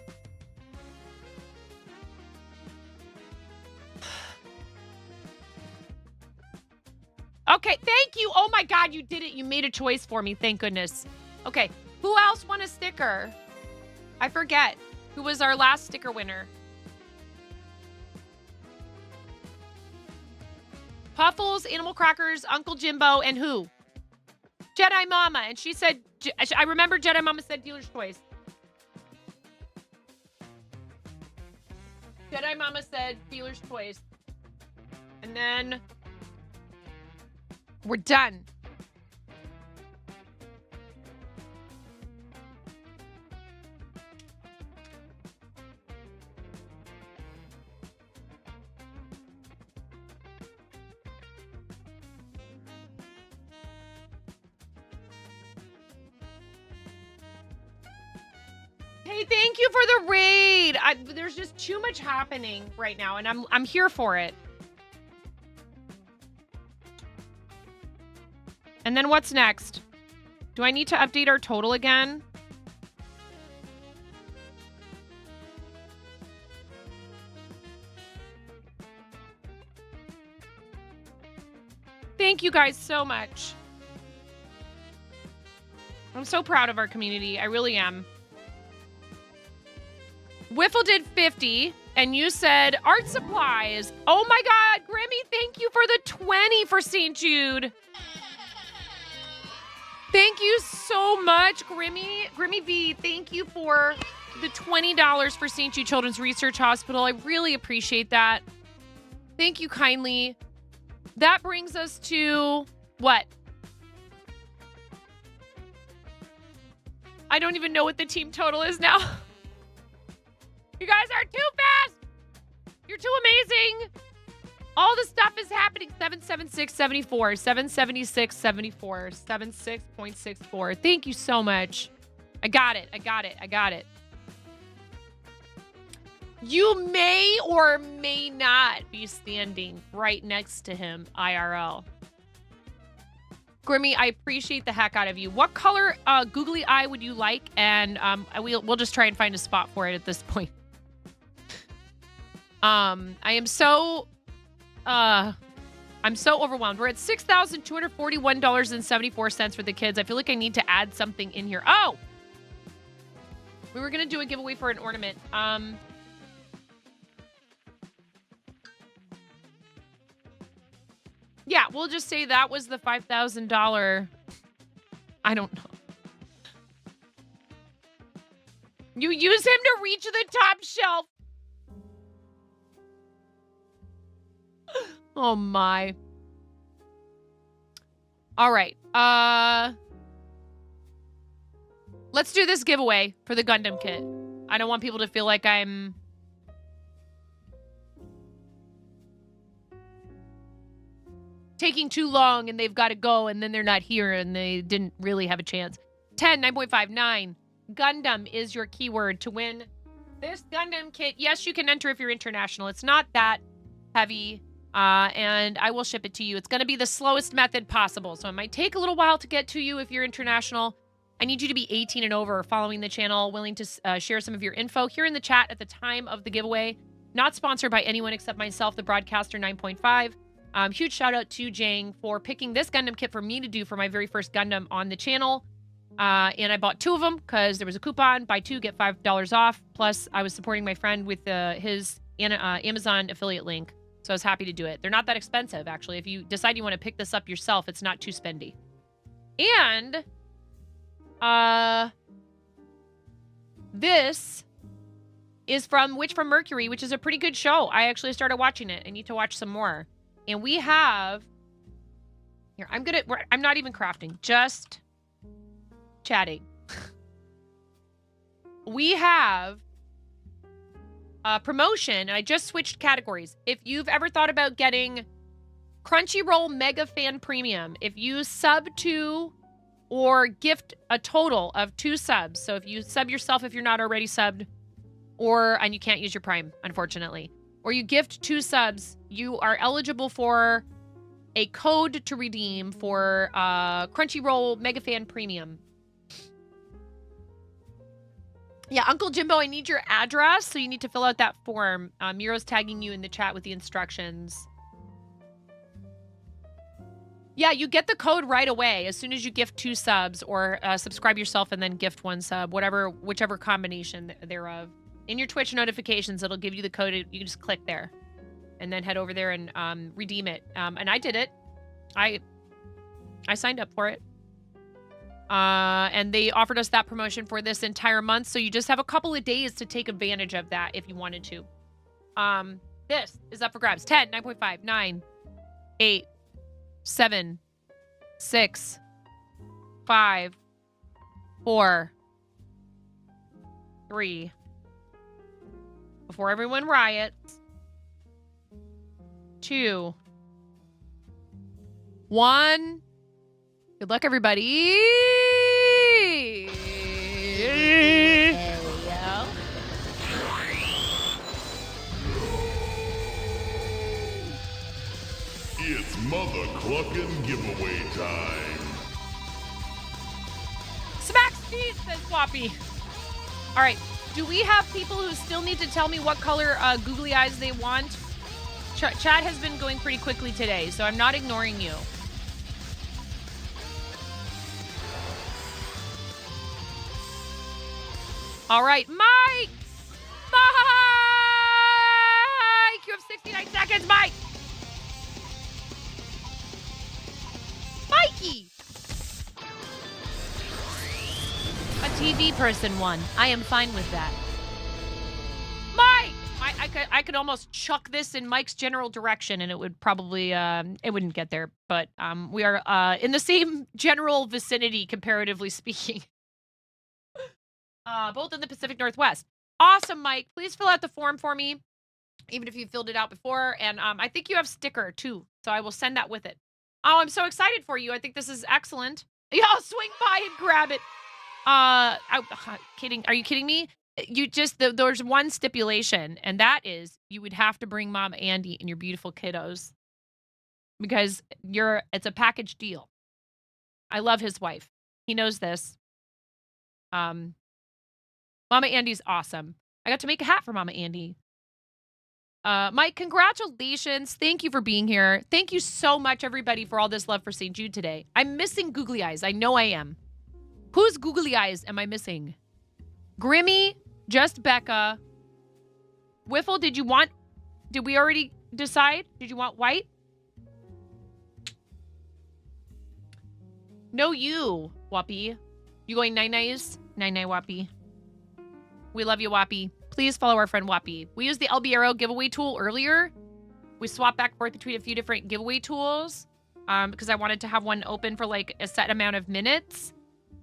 Okay, thank you. Oh my God, you did it. You made a choice for me. Thank goodness. Okay, who else won a sticker? I forget. Who was our last sticker winner? Puffles, Animal Crackers, Uncle Jimbo, and who? Jedi Mama. And she said, I remember Jedi Mama said dealer's choice. Jedi Mama said dealer's choice. And then we're done. Hey, thank you for the raid. There's just too much happening right now, and I'm here for it. And then what's next? Do I need to update our total again? Thank you guys so much. I'm so proud of our community. I really am. Wiffle did 50, and you said art supplies. Oh my God, Grimmy, thank you for the 20 for St. Jude. Thank you so much, Grimmy. Grimmy V, thank you for the $20 for St. Jude Children's Research Hospital. I really appreciate that. Thank you kindly. That brings us to what? I don't even know what the team total is now. You guys are too fast. You're too amazing. All the stuff is happening. 776.74, 776.74, 76.64. Thank you so much. I got it. I got it. I got it. You may or may not be standing right next to him, IRL. Grimmy, I appreciate the heck out of you. What color googly eye would you like? And we'll just try and find a spot for it at this point. I'm so overwhelmed. We're at $6,241.74 for the kids. I feel like I need to add something in here. Oh, we were gonna do a giveaway for an ornament. Yeah, we'll just say that was the $5,000. I don't know. You use him to reach the top shelf. Oh my. All right. Let's do this giveaway for the Gundam kit. I don't want people to feel like I'm taking too long and they've got to go and then they're not here and they didn't really have a chance. 10, 9.5, 9. Gundam is your keyword to win this Gundam kit. Yes, you can enter if you're international. It's not that heavy. And I will ship it to you. It's going to be the slowest method possible. So it might take a little while to get to you if you're international. I need you to be 18 and over, following the channel, willing to share some of your info here in the chat at the time of the giveaway. Not sponsored by anyone except myself, the broadcaster 9.5. Huge shout out to Jang for picking this Gundam kit for me to do for my very first Gundam on the channel. And I bought 2 of them because there was a coupon, buy 2, get $5 off. Plus I was supporting my friend with his Amazon affiliate link. So I was happy to do it. They're not that expensive, actually. If you decide you want to pick this up yourself, it's not too spendy. And this is from Witch from Mercury, which is a pretty good show. I actually started watching it. I need to watch some more. And we have here. I'm not even crafting, just chatting. We have promotion, and I just switched categories. If you've ever thought about getting Crunchyroll Mega Fan Premium, if you sub to or gift a total of 2 subs, so if you sub yourself if you're not already subbed, and you can't use your Prime, unfortunately, or you gift 2 subs, you are eligible for a code to redeem for Crunchyroll Mega Fan Premium. Yeah, Uncle Jimbo, I need your address, so you need to fill out that form. Miro's tagging you in the chat with the instructions. Yeah, you get the code right away as soon as you gift 2 subs or subscribe yourself and then gift 1 sub, whichever combination thereof. In your Twitch notifications, it'll give you the code. You can just click there and then head over there and redeem it. And I did it. I signed up for it. And they offered us that promotion for this entire month. So you just have a couple of days to take advantage of that if you wanted to. This is up for grabs. 10, 9.5, 9, 8, 7, 6, 5, 4, 3. Before everyone riots. 2, 1. Good luck, everybody. There we go. It's Mother Cluckin' giveaway time. Smack speed, says Floppy. All right. Do we have people who still need to tell me what color googly eyes they want? Chat has been going pretty quickly today, so I'm not ignoring you. All right, Mike! Mike! You have 69 seconds, Mike! Mikey! A TV person won. I am fine with that. Mike! I could almost chuck this in Mike's general direction and it would probably, it wouldn't get there. But we are in the same general vicinity, comparatively speaking. Both in the Pacific Northwest. Awesome, Mike. Please fill out the form for me, even if you filled it out before. And I think you have sticker, too. So I will send that with it. Oh, I'm so excited for you. I think this is excellent. Yeah, I'll swing by and grab it. Kidding. Are you kidding me? You just, there's one stipulation, and that is you would have to bring Mom Andy and your beautiful kiddos because it's a package deal. I love his wife. He knows this. Mama Andy's awesome. I got to make a hat for Mama Andy. Mike, congratulations. Thank you for being here. Thank you so much, everybody, for all this love for St. Jude today. I'm missing googly eyes. I know I am. Whose googly eyes am I missing? Grimmy, just Becca. Wiffle, did we already decide? Did you want white? No, you, Whoppy. You going nine-nice? Nine-night, Whoppy. We love you, Whoppy. Please follow our friend Whoppy. We used the LBRO giveaway tool earlier. We swapped back and forth between a few different giveaway tools because I wanted to have one open for like a set amount of minutes.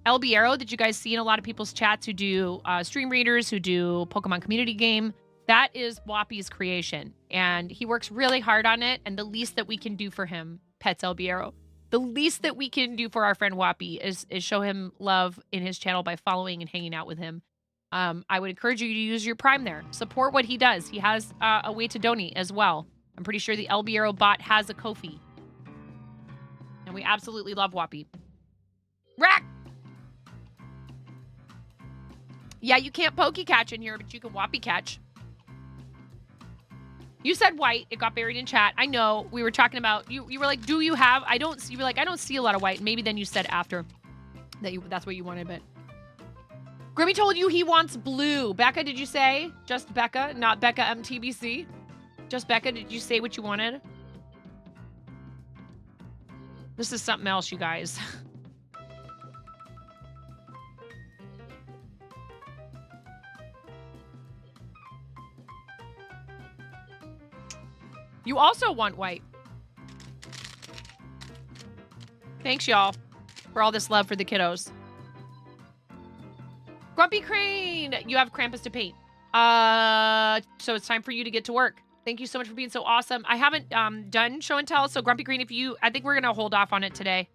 LBRO, that you guys see in a lot of people's chats who do stream readers, who do Pokemon community game, that is Whoppy's creation. And he works really hard on it. And the least that we can do for him, Pets LBRO, the least that we can do for our friend Whoppy is show him love in his channel by following and hanging out with him. I would encourage you to use your Prime there. Support what he does. He has a way to donate as well. I'm pretty sure the LBRO bot has a Ko-fi. And we absolutely love Whoppy. Rack! Yeah, you can't Poke Catch in here, but you can Whoppy Catch. You said white. It got buried in chat. I know. We were talking about, you were like, do you have, you were like, I don't see a lot of white. Maybe then you said after that that's what you wanted, but. Grimmy told you he wants blue. Becca, did you say? Just Becca, not Becca MTBC. Just Becca, did you say what you wanted? This is something else, you guys. You also want white. Thanks, y'all, for all this love for the kiddos. Grumpy Crane, you have Krampus to paint. So it's time for you to get to work. Thank you so much for being so awesome. I haven't done show and tell, so Grumpy Crane, I think we're gonna hold off on it today.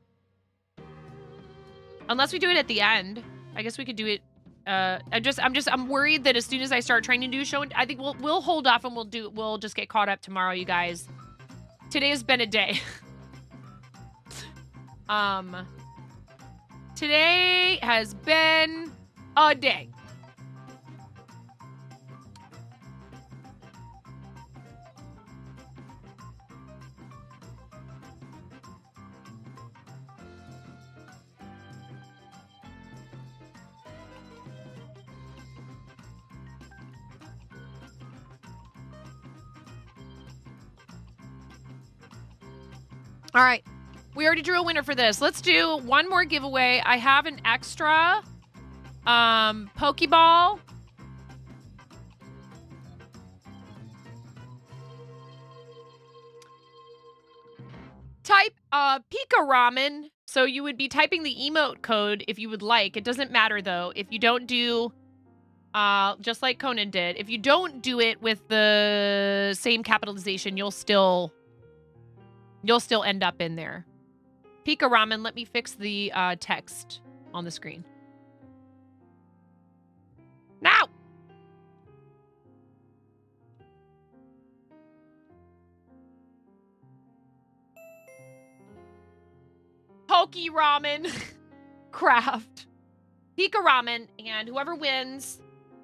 Unless we do it at the end. I guess we could do it. I'm worried that as soon as I start trying to do show, I think we'll hold off and we'll just get caught up tomorrow, you guys. Today has been a day. Today has been a day. All right. We already drew a winner for this. Let's do one more giveaway. I have an extra Pokeball. Type Pika Ramen. So you would be typing the emote code if you would like. It doesn't matter though. If you don't do just like Conan did, if you don't do it with the same capitalization, you'll still end up in there. Pika Ramen, let me fix the text on the screen. Now! Poke Ramen craft. Pika Ramen, and whoever wins,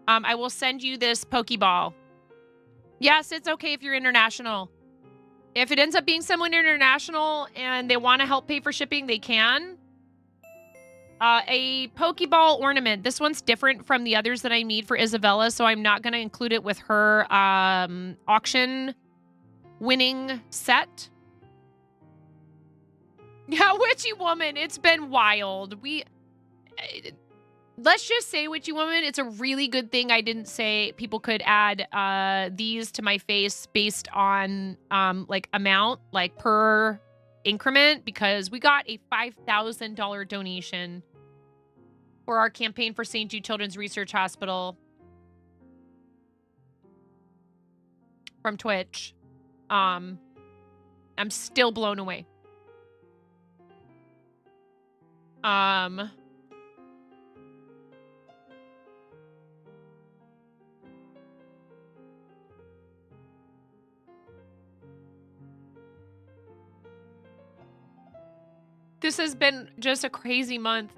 I will send you this Pokeball. Yes, it's okay if you're international. If it ends up being someone international and they want to help pay for shipping, they can. A Pokeball ornament. This one's different from the others that I made for Isabella, so I'm not going to include it with her auction winning set. Yeah, Witchy Woman, it's been wild. Let's just say, Witchy Woman, it's a really good thing I didn't say people could add these to my face based on like amount, like per increment, because we got a $5,000 donation for our campaign for St. Jude Children's Research Hospital from Twitch. I'm still blown away. This has been just a crazy month.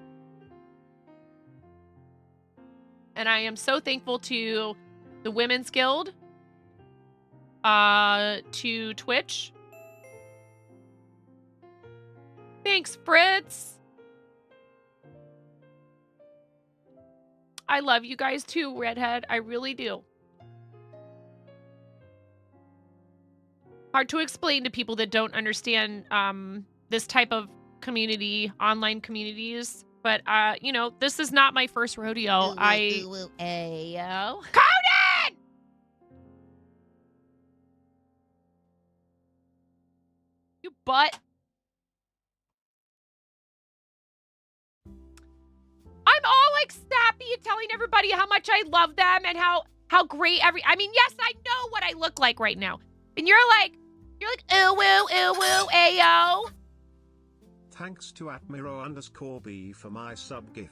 And I am so thankful to the Women's Guild, to Twitch. Thanks, Fritz. I love you guys too, Redhead. I really do. Hard to explain to people that don't understand this type of community, online communities. But, you know, this is not my first rodeo. Ayo. Conan! You butt. I'm all like sappy and telling everybody how much I love them and how great I mean, yes, I know what I look like right now. And you're like, ooh, ayo. Thanks to @Miro_B for my sub gift.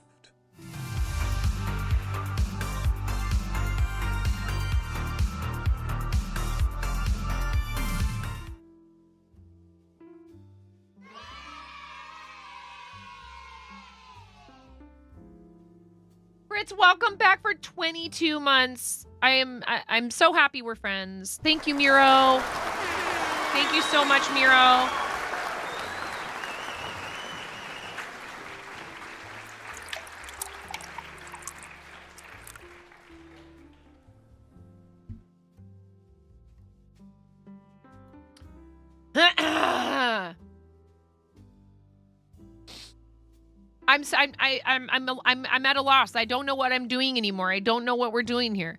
Fritz, welcome back for 22 months. I'm so happy we're friends. Thank you, Miro. Thank you so much, Miro. I'm at a loss. I don't know what I'm doing anymore. I don't know what we're doing here.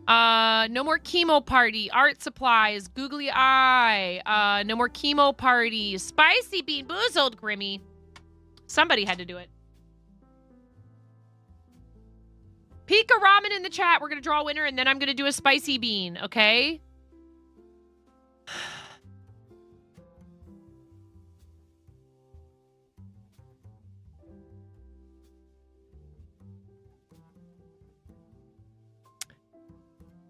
No more chemo party, art supplies, googly eye, no more chemo party, spicy bean boozled, Grimmy. Somebody had to do it. Pika Ramen in the chat. We're gonna draw a winner and then I'm gonna do a spicy bean, okay?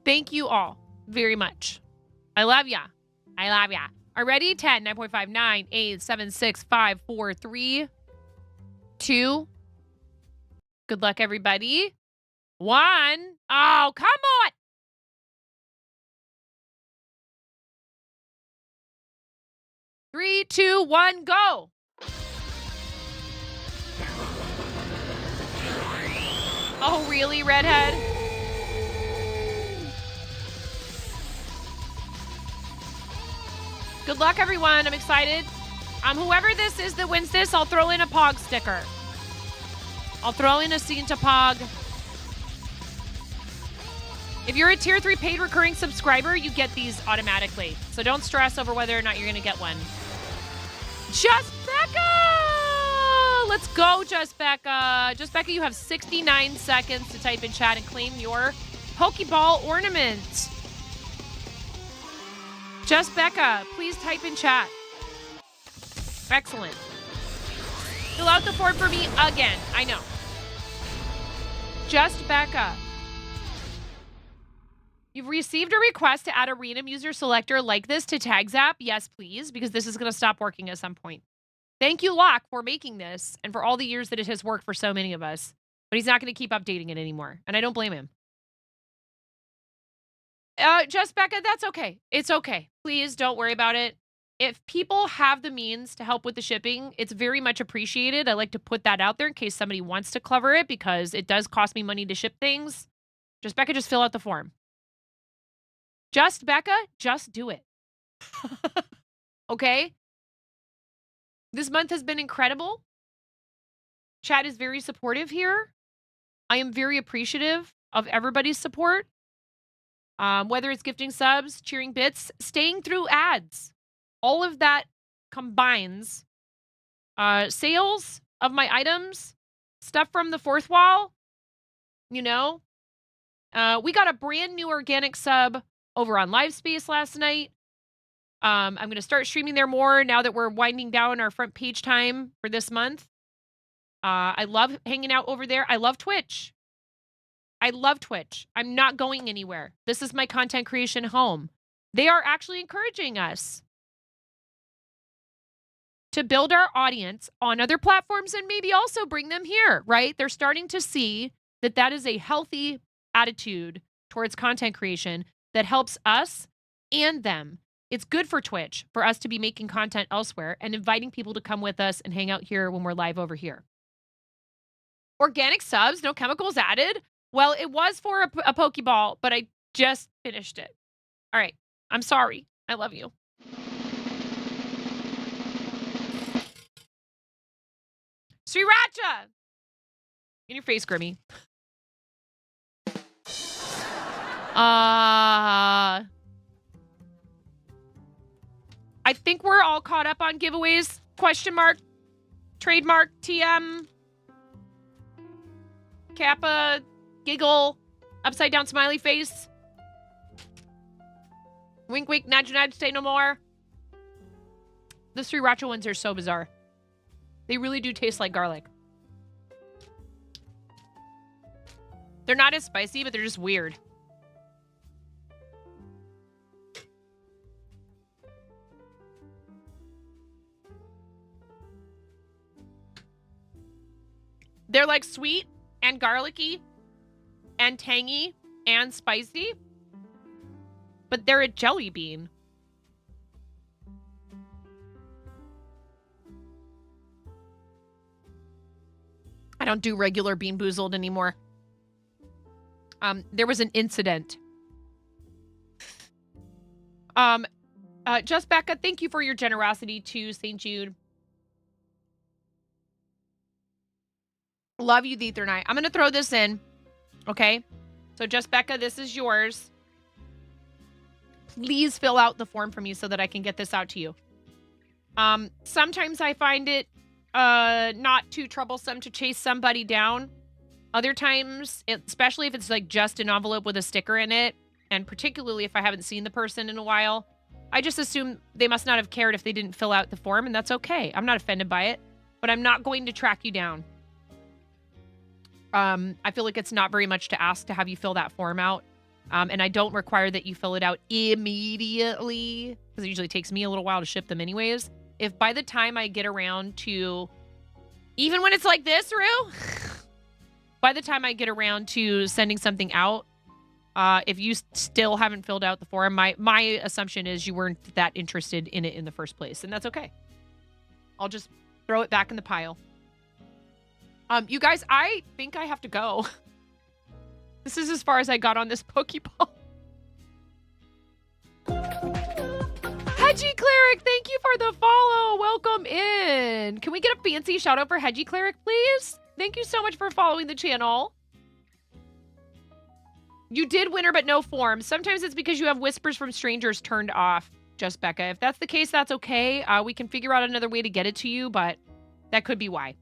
Thank you all very much. I love ya. I love ya. Are ready? 10, 9.5, 9, 8, 7, 6, 5, 4, 3, 2. Good luck, everybody. 1. Oh, come on. 3, 2, 1, go. Oh, really, Redhead? Good luck, everyone. I'm excited. Whoever this is that wins this, I'll throw in a Pog sticker. I'll throw in a Santa Pog. If you're a tier 3 paid recurring subscriber, you get these automatically. So don't stress over whether or not you're going to get one. Just Becca! Let's go, Just Becca. Just Becca, you have 69 seconds to type in chat and claim your Pokeball ornament. Just Becca, please type in chat. Excellent. Fill out the form for me again. I know. Just Becca. You've received a request to add a random user selector like this to TagZap. Yes, please, because this is going to stop working at some point. Thank you, Locke, for making this and for all the years that it has worked for so many of us. But he's not going to keep updating it anymore. And I don't blame him. Just Becca, that's okay. It's okay. Please don't worry about it. If people have the means to help with the shipping, it's very much appreciated. I like to put that out there in case somebody wants to cover it because it does cost me money to ship things. Just Becca, just fill out the form. Just Becca, just do it. Okay? This month has been incredible. Chat is very supportive here. I am very appreciative of everybody's support. Whether it's gifting subs, cheering bits, staying through ads. All of that combines sales of my items, stuff from the fourth wall. You know, we got a brand new organic sub over on Livespace last night. I'm going to start streaming there more now that we're winding down our front page time for this month. I love hanging out over there. I love Twitch. I love Twitch. I'm not going anywhere. This is my content creation home. They are actually encouraging us to build our audience on other platforms and maybe also bring them here, right? They're starting to see that that is a healthy attitude towards content creation that helps us and them. It's good for Twitch for us to be making content elsewhere and inviting people to come with us and hang out here when we're live over here. Organic subs, no chemicals added. Well, it was for a Pokeball, but I just finished it. All right. I'm sorry. I love you. Sriracha! In your face, Grimmy. I think we're all caught up on giveaways. Question mark. Trademark. TM. Kappa. Giggle. Upside down smiley face. Wink, wink, nudge, nudge, say no more. The sriracha ones are so bizarre. They really do taste like garlic. They're not as spicy, but they're just weird. They're like sweet and garlicky and tangy and spicy, but they're a jelly bean. I don't do regular Bean Boozled anymore. There was an incident. Just Becca, thank you for your generosity to St. Jude. Love you, the Ether Night. I'm going to throw this in. Okay? So, Just Becca, this is yours. Please fill out the form for me so that I can get this out to you. Sometimes I find it not too troublesome to chase somebody down. Other times, especially if it's like just an envelope with a sticker in it, and particularly if I haven't seen the person in a while, I just assume they must not have cared if they didn't fill out the form, and that's okay. I'm not offended by it, but I'm not going to track you down. I feel like it's not very much to ask to have you fill that form out. And I don't require that you fill it out immediately, because it usually takes me a little while to ship them anyways. If by the time I get around to, even when it's like this, Rue, by the time I get around to sending something out, if you still haven't filled out the form, my assumption is you weren't that interested in it in the first place, and that's okay. I'll just throw it back in the pile. You guys, I think I have to go. This is as far as I got on this Pokeball. Hedgie Cleric, thank you for the follow. Welcome in. Can we get a fancy shout out for Hedgie Cleric, please? Thank you so much for following the channel. You did winter, but no form. Sometimes it's because you have Whispers from Strangers turned off, Just Becca. If that's the case, that's okay. We can figure out another way to get it to you, but that could be why.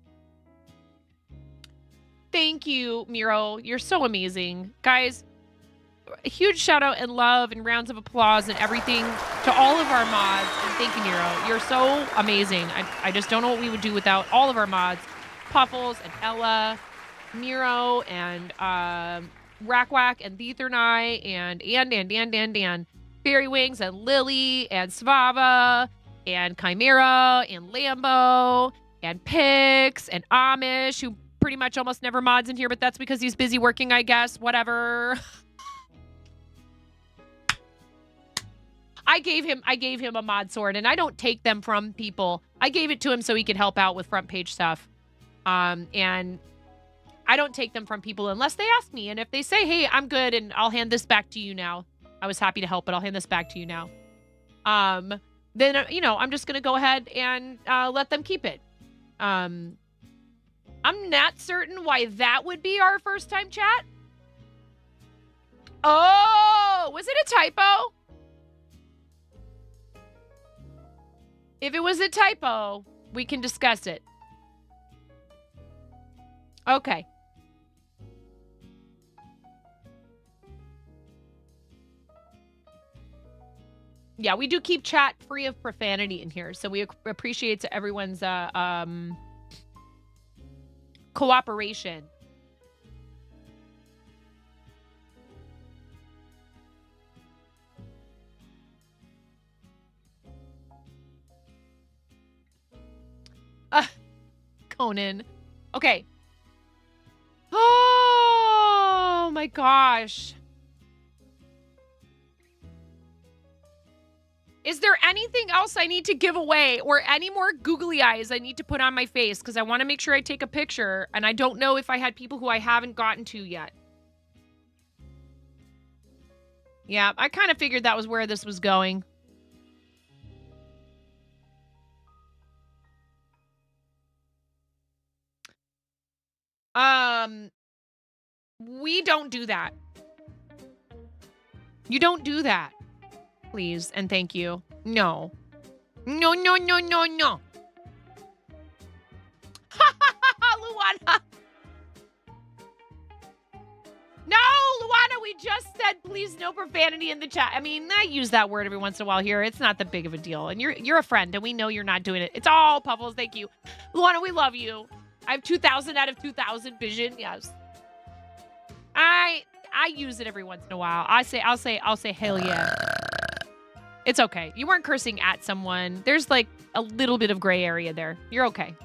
Thank you, Miro. You're so amazing. Guys, a huge shout out and love and rounds of applause and everything to all of our mods. And thank you, Miro. You're so amazing. I just don't know what we would do without all of our mods. Puffles and Ella, Miro and Rackwack and Thethernai and Dan, Fairy Wings and Lily and Svava and Chimera and Lambo and Pix and Amish, who pretty much almost never mods in here, but that's because he's busy working, I guess. Whatever. I gave him a mod sword, and I don't take them from people. I gave it to him so he could help out with front page stuff. And I don't take them from people unless they ask me. And if they say, hey, I'm good and I'll hand this back to you now. I was happy to help, but I'll hand this back to you now. Then, you know, I'm just going to go ahead and let them keep it. I'm not certain why that would be our first time chat. Oh, was it a typo? If it was a typo, we can discuss it. Okay. Yeah, we do keep chat free of profanity in here, so we appreciate everyone's cooperation. Conan. Okay. Oh my gosh. Is there anything else I need to give away or any more googly eyes I need to put on my face? Because I want to make sure I take a picture, and I don't know if I had people who I haven't gotten to yet. Yeah, I kind of figured that was where this was going. We don't do that. You don't do that. Please and thank you. No. No, no, no, no, no. Luana. No, Luana, we just said please no profanity in the chat. I mean, I use that word every once in a while here. It's not that big of a deal. And you're a friend, and we know you're not doing it. It's all Puffles. Thank you. Luana, we love you. I have 2,000 out of 2,000 vision. Yes. I use it every once in a while. I'll say hell yeah. It's okay. You weren't cursing at someone. There's like a little bit of gray area there. You're okay.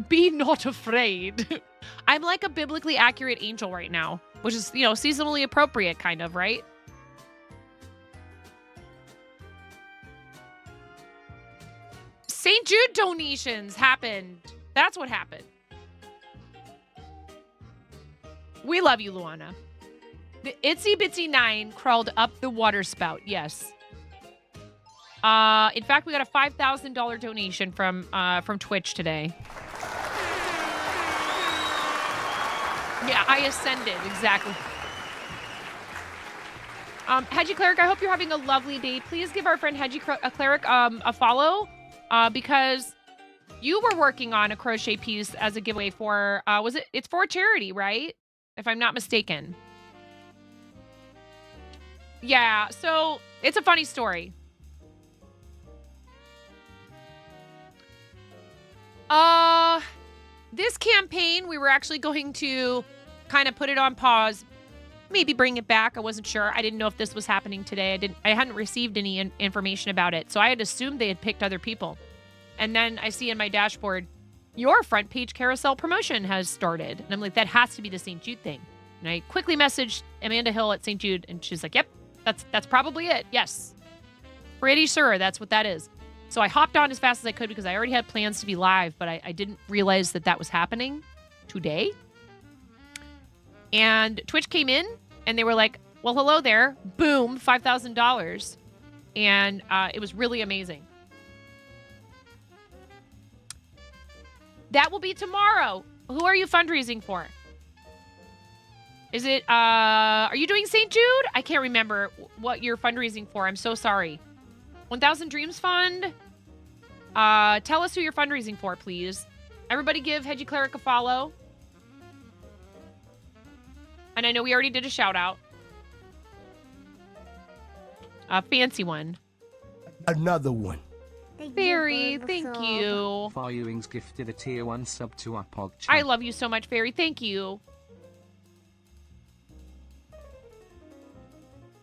Be not afraid. I'm like a biblically accurate angel right now, which is, you know, seasonally appropriate kind of, right? St. Jude donations happened. That's what happened. We love you, Luana. The Itsy Bitsy 9 crawled up the water spout. Yes. In fact, we got a $5,000 donation from Twitch today. Yeah, I ascended. Exactly. Hedgie Cleric, I hope you're having a lovely day. Please give our friend Hedgie Cleric a follow because you were working on a crochet piece as a giveaway for, it's for charity, right? If I'm not mistaken. Yeah, so it's a funny story. This campaign, we were actually going to kind of put it on pause, maybe bring it back. I wasn't sure. I didn't know if this was happening today. I hadn't received any information about it. So I had assumed they had picked other people. And then I see in my dashboard, your front page carousel promotion has started. And I'm like, that has to be the St. Jude thing. And I quickly messaged Amanda Hill at St. Jude, and she's like, yep, that's probably it. Yes. Pretty sure that's what that is. So I hopped on as fast as I could because I already had plans to be live, but I didn't realize that was happening today. And Twitch came in, and they were like, well, hello there. Boom, $5,000. And it was really amazing. That will be tomorrow. Who are you fundraising for? Is it, are you doing St. Jude? I can't remember what you're fundraising for. I'm so sorry. 1,000 Dreams Fund. Tell us who you're fundraising for, please. Everybody give Hedgie Cleric a follow. And I know we already did a shout out. A fancy one. Another one. Fairy, thank you. Farewings gifted a tier 1 sub to our pod chat. I love you so much, Fairy. Thank you.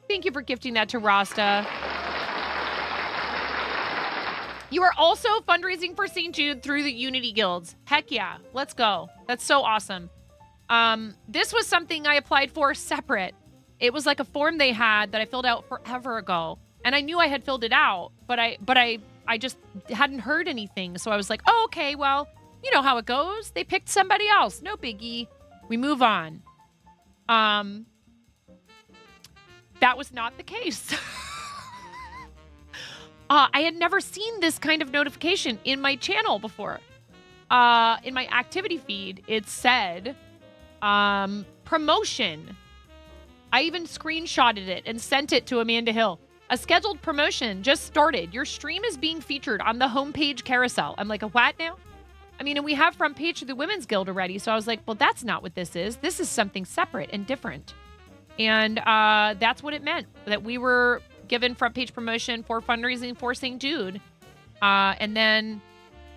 Thank you for gifting that to Rasta. You are also fundraising for St. Jude through the Unity Guilds. Heck yeah. Let's go. That's so awesome. This was something I applied for separate. It was like a form they had that I filled out forever ago. And I knew I had filled it out, but I just hadn't heard anything. So I was like, oh, okay, well, you know how it goes. They picked somebody else. No biggie. We move on. That was not the case. I had never seen this kind of notification in my channel before. In my activity feed, it said, promotion. I even screenshotted it and sent it to Amanda Hill. A scheduled promotion just started. Your stream is being featured on the homepage carousel. I'm like, a what now? I mean, and we have front page of the Women's Guild already. So I was like, well, that's not what this is. This is something separate and different. And that's what it meant, that we were given front page promotion for fundraising for St. Jude. And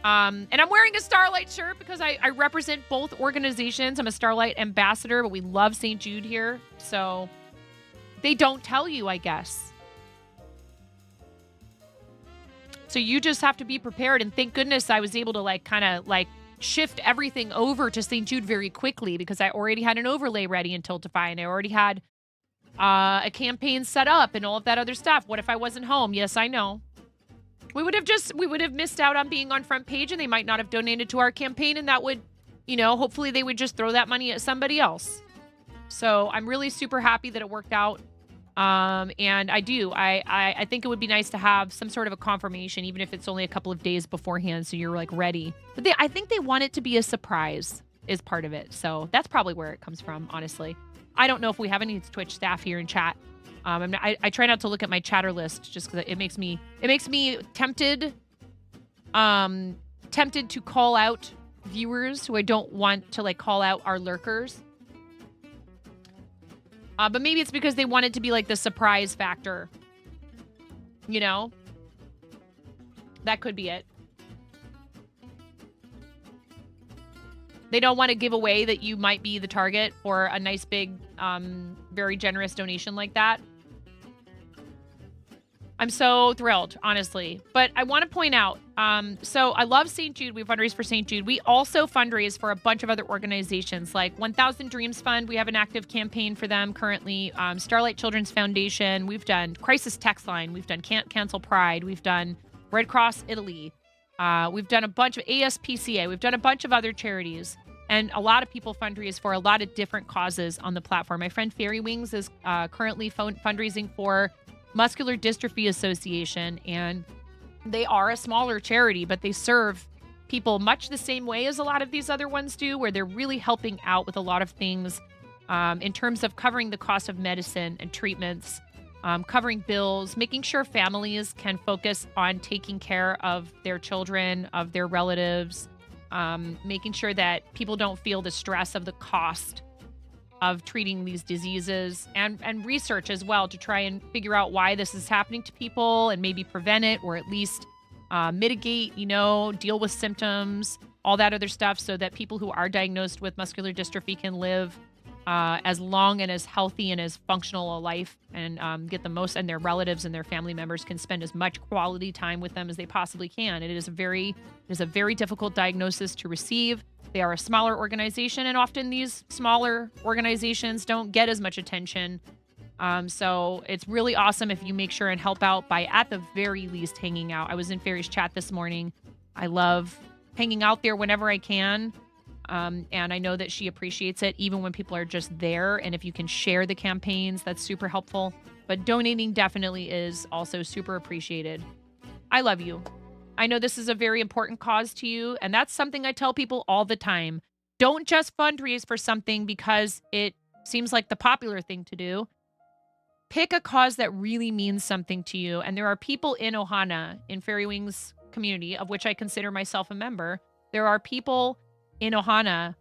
I'm wearing a Starlight shirt because I represent both organizations. I'm a Starlight ambassador, but we love St. Jude here. So they don't tell you, I guess. So you just have to be prepared. And thank goodness I was able to kind of shift everything over to St. Jude very quickly because I already had an overlay ready in Tiltify and I already had a campaign set up and all of that other stuff. What if I wasn't home? Yes, I know. We would have missed out on being on front page and they might not have donated to our campaign and that would, hopefully they would just throw that money at somebody else. So I'm really super happy that it worked out. And I think it would be nice to have some sort of a confirmation, even if it's only a couple of days beforehand. So you're ready, but I think they want it to be a surprise is part of it. So that's probably where it comes from. Honestly, I don't know if we have any Twitch staff here in chat. I try not to look at my chatter list just because it makes me tempted to call out viewers who I don't want to call out our lurkers. But maybe it's because they want it to be the surprise factor. That could be it. They don't want to give away that you might be the target for a nice big, very generous donation like that. I'm so thrilled, honestly. But I want to point out, so I love St. Jude. We fundraise for St. Jude. We also fundraise for a bunch of other organizations like 1000 Dreams Fund. We have an active campaign for them currently. Starlight Children's Foundation. We've done Crisis Text Line. We've done Can't Cancel Pride. We've done Red Cross Italy. We've done a bunch of ASPCA. We've done a bunch of other charities. And a lot of people fundraise for a lot of different causes on the platform. My friend Fairy Wings is currently fundraising for Muscular Dystrophy Association, and they are a smaller charity, but they serve people much the same way as a lot of these other ones do, where they're really helping out with a lot of things in terms of covering the cost of medicine and treatments, covering bills, making sure families can focus on taking care of their children, of their relatives, making sure that people don't feel the stress of the cost of treating these diseases, and research as well to try and figure out why this is happening to people and maybe prevent it or at least mitigate, deal with symptoms, all that other stuff so that people who are diagnosed with muscular dystrophy can live as long and as healthy and as functional a life and get the most, and their relatives and their family members can spend as much quality time with them as they possibly can. It is a very difficult diagnosis to receive. They are a smaller organization, and often these smaller organizations don't get as much attention. So it's really awesome if you make sure and help out by, at the very least, hanging out. I was in Fairy's chat this morning. I love hanging out there whenever I can. And I know that she appreciates it, even when people are just there. And if you can share the campaigns, that's super helpful. But donating definitely is also super appreciated. I love you. I know this is a very important cause to you, and that's something I tell people all the time. Don't just fundraise for something because it seems like the popular thing to do. Pick a cause that really means something to you, and there are people in Ohana, in Fairy Wings community, of which I consider myself a member. There are people in Ohana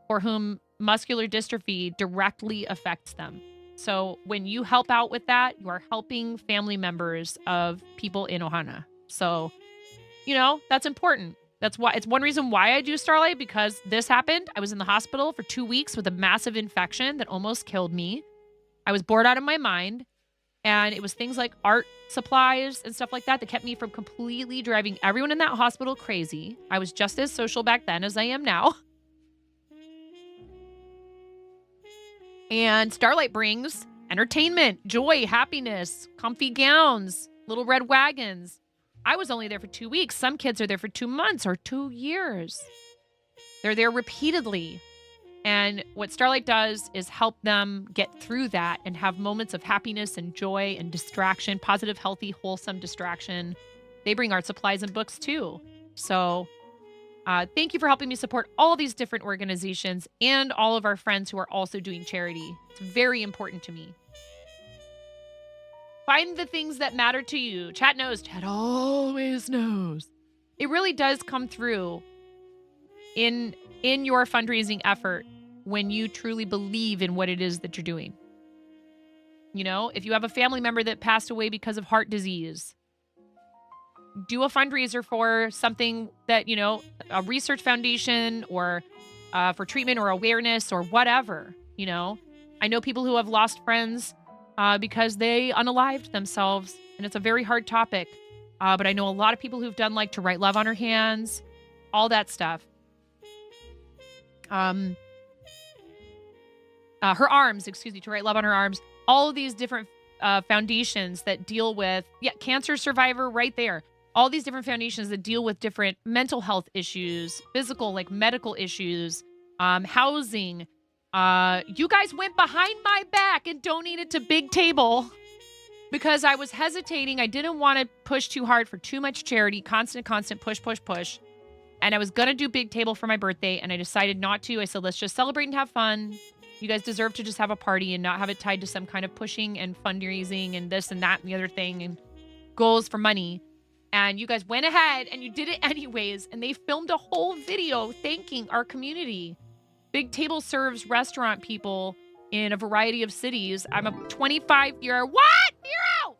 for whom muscular dystrophy directly affects them. So when you help out with that, you are helping family members of people in Ohana. So that's important. That's why it's one reason why I do Starlight, because this happened. I was in the hospital for 2 weeks with a massive infection that almost killed me. I was bored out of my mind. And it was things like art supplies and stuff like that that kept me from completely driving everyone in that hospital crazy. I was just as social back then as I am now. And Starlight brings entertainment, joy, happiness, comfy gowns, little red wagons. I was only there for 2 weeks. Some kids are there for 2 months or 2 years. They're there repeatedly. And what Starlight does is help them get through that and have moments of happiness and joy and distraction, positive, healthy, wholesome distraction. They bring art supplies and books too. So thank you for helping me support all these different organizations and all of our friends who are also doing charity. It's very important to me. Find the things that matter to you. Chat knows. Chat always knows. It really does come through in your fundraising effort when you truly believe in what it is that you're doing. You know, if you have a family member that passed away because of heart disease, do a fundraiser for something that, you know, a research foundation or for treatment or awareness or whatever, you know. I know people who have lost friends because they unalived themselves, and it's a very hard topic. But I know a lot of people who've done like To Write Love on Her Hands, all that stuff. Her arms, excuse me, To Write Love on Her Arms. All of these different foundations that deal with, cancer survivor right there. All these different foundations that deal with different mental health issues, physical, like medical issues, housing. You guys went behind my back and donated to Big Table because I was hesitating. I didn't want to push too hard for too much charity, constant, push. And I was going to do Big Table for my birthday, and I decided not to. I said, let's just celebrate and have fun. You guys deserve to just have a party and not have it tied to some kind of pushing and fundraising and this and that and the other thing and goals for money. And you guys went ahead and you did it anyways. And they filmed a whole video thanking our community. Big Table serves restaurant people in a variety of cities. I'm a 25-year... What? Miro!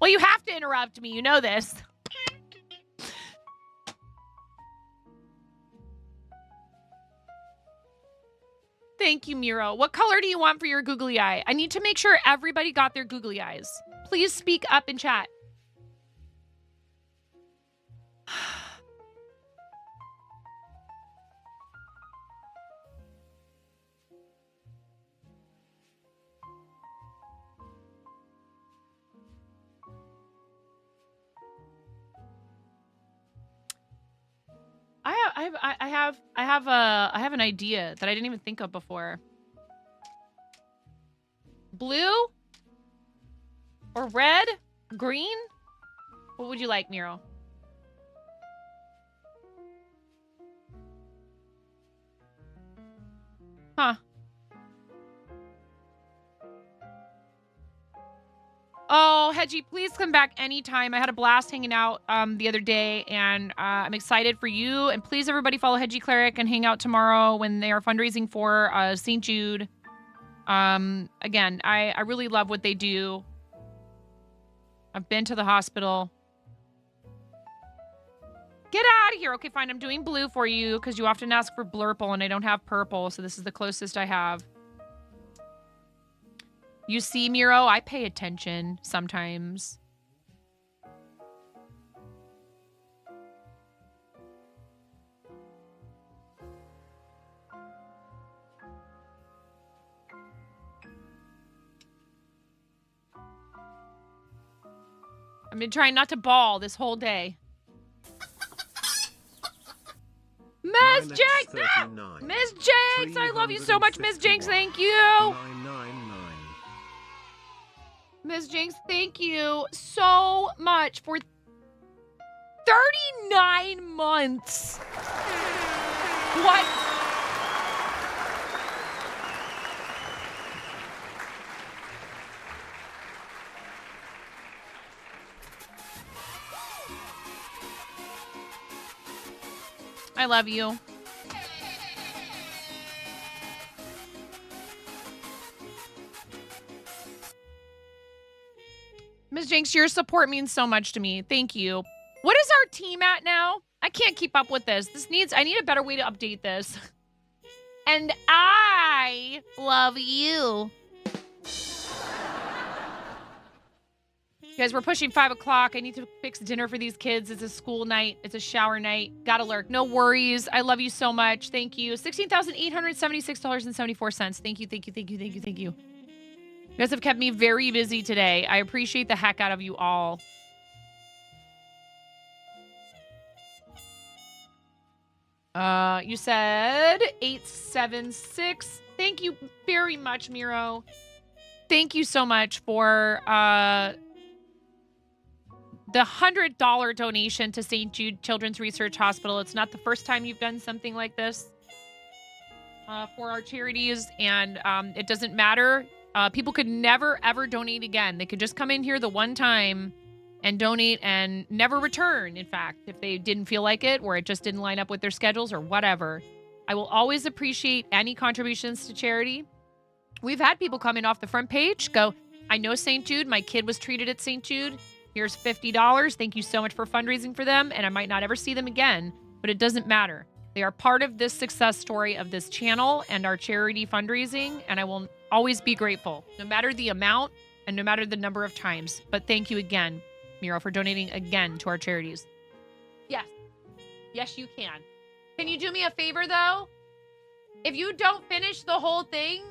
Well, you have to interrupt me. You know this. Thank you, Miro. What color do you want for your googly eye? I need to make sure everybody got their googly eyes. Please speak up in chat. I have an idea that I didn't even think of before. Blue or red, green? What would you like, Miro? Huh. Oh, Hedgie, please come back anytime. I had a blast hanging out the other day, and I'm excited for you. And please, everybody, follow Hedgie Cleric and hang out tomorrow when they are fundraising for St. Jude. Again, I really love what they do. I've been to the hospital. Get out of here. Okay, fine. I'm doing blue for you because you often ask for blurple, and I don't have purple, so this is the closest I have. You see, Miro, I pay attention sometimes. I've been trying not to bawl this whole day. Miss Jinx! Ah! Miss Jinx! I love you so much, Miss Jinx. Thank you. 999. Miss Jinx, thank you so much for 39 months. What? I love you. Jinx, your support means so much to me. Thank you. What is our team at now? I can't keep up with this. I need a better way to update this. And I love you. Guys, we're pushing 5 o'clock. I need to fix dinner for these kids. It's a school night. It's a shower night. Gotta lurk. No worries. I love you so much. Thank you. $16,876.74. Thank you, thank you, thank you, thank you, thank you. You guys have kept me very busy today. I appreciate the heck out of you all. You said 876. Thank you very much, Miro. Thank you so much for the $100 donation to St. Jude Children's Research Hospital. It's not the first time you've done something like this for our charities, and it doesn't matter. People could never, ever donate again. They could just come in here the one time and donate and never return, in fact, if they didn't feel like it or it just didn't line up with their schedules or whatever. I will always appreciate any contributions to charity. We've had people come in off the front page, go, I know St. Jude. My kid was treated at St. Jude. Here's $50. Thank you so much for fundraising for them. And I might not ever see them again, but it doesn't matter. They are part of this success story of this channel and our charity fundraising. And I will always be grateful, no matter the amount and no matter the number of times. But thank you again, Miro, for donating again to our charities. Yes. Yes, you can. Can you do me a favor, though? If you don't finish the whole thing,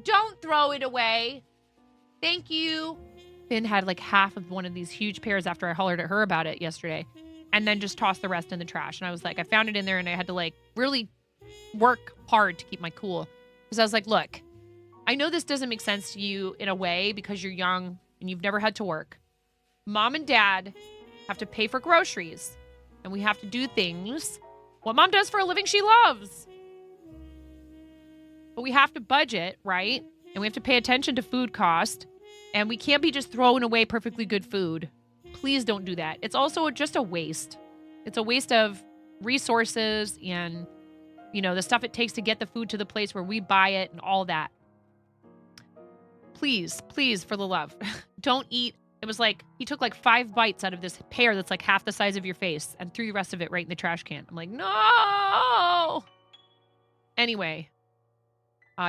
don't throw it away. Thank you. Finn had like half of one of these huge pears after I hollered at her about it yesterday, and then just tossed the rest in the trash. And I was like, I found it in there and I had to like really work hard to keep my cool. Because I was like, look, I know this doesn't make sense to you in a way because you're young and you've never had to work. Mom and dad have to pay for groceries, and we have to do things what mom does for a living she loves. But we have to budget, right? And we have to pay attention to food cost. And we can't be just throwing away perfectly good food. Please don't do that. It's also just a waste. It's a waste of resources and, you know, the stuff it takes to get the food to the place where we buy it and all that. Please, please, for the love, don't eat. It was like, he took like 5 bites out of this pear that's like half the size of your face and threw the rest of it right in the trash can. I'm like, no! Anyway.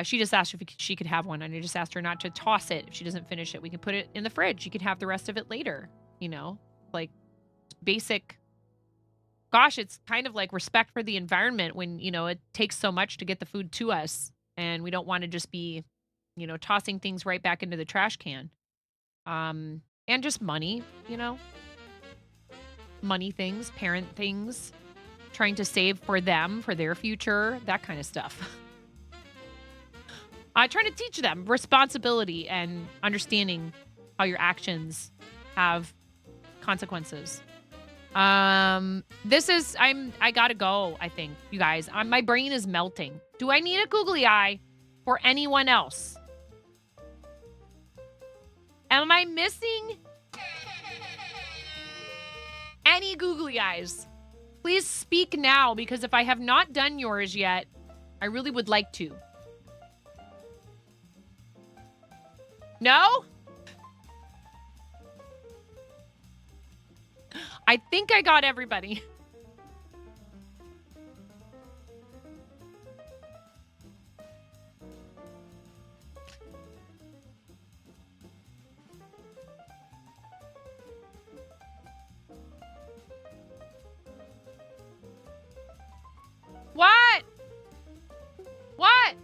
She just asked if she could have one, and I just asked her not to toss it if she doesn't finish it. We can put it in the fridge. You can have the rest of it later, you know? Like, basic... Gosh, it's kind of like respect for the environment when, you know, it takes so much to get the food to us, and we don't want to just be, you know, tossing things right back into the trash can. And just money, you know? Money things, parent things, trying to save for them, for their future, that kind of stuff. Trying to teach them responsibility and understanding how your actions have consequences. I gotta go, I think, you guys. My brain is melting. Do I need a googly eye for anyone else? Am I missing any googly eyes? Please speak now, because if I have not done yours yet, I really would like to. No? I think I got everybody. What? What?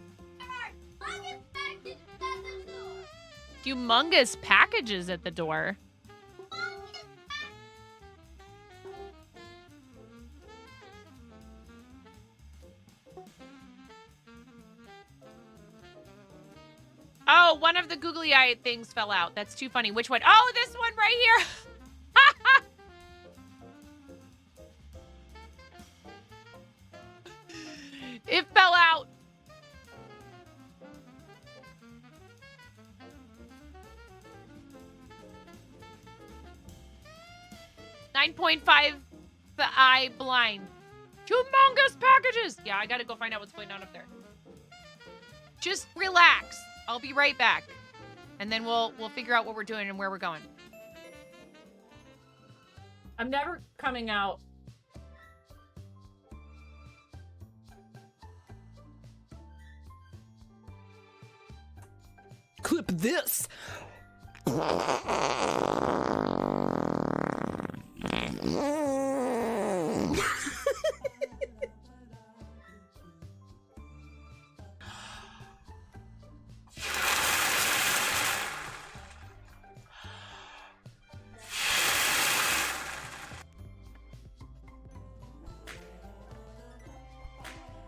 Humongous packages at the door. Oh, one of the googly eye things fell out. That's too funny. Which one? Oh, this one right here. It fell out. $9.5 the eye blind. Humongous packages. Yeah, I gotta go find out what's going on up there. Just relax. I'll be right back. And then we'll figure out what we're doing and where we're going. I'm never coming out. Clip this.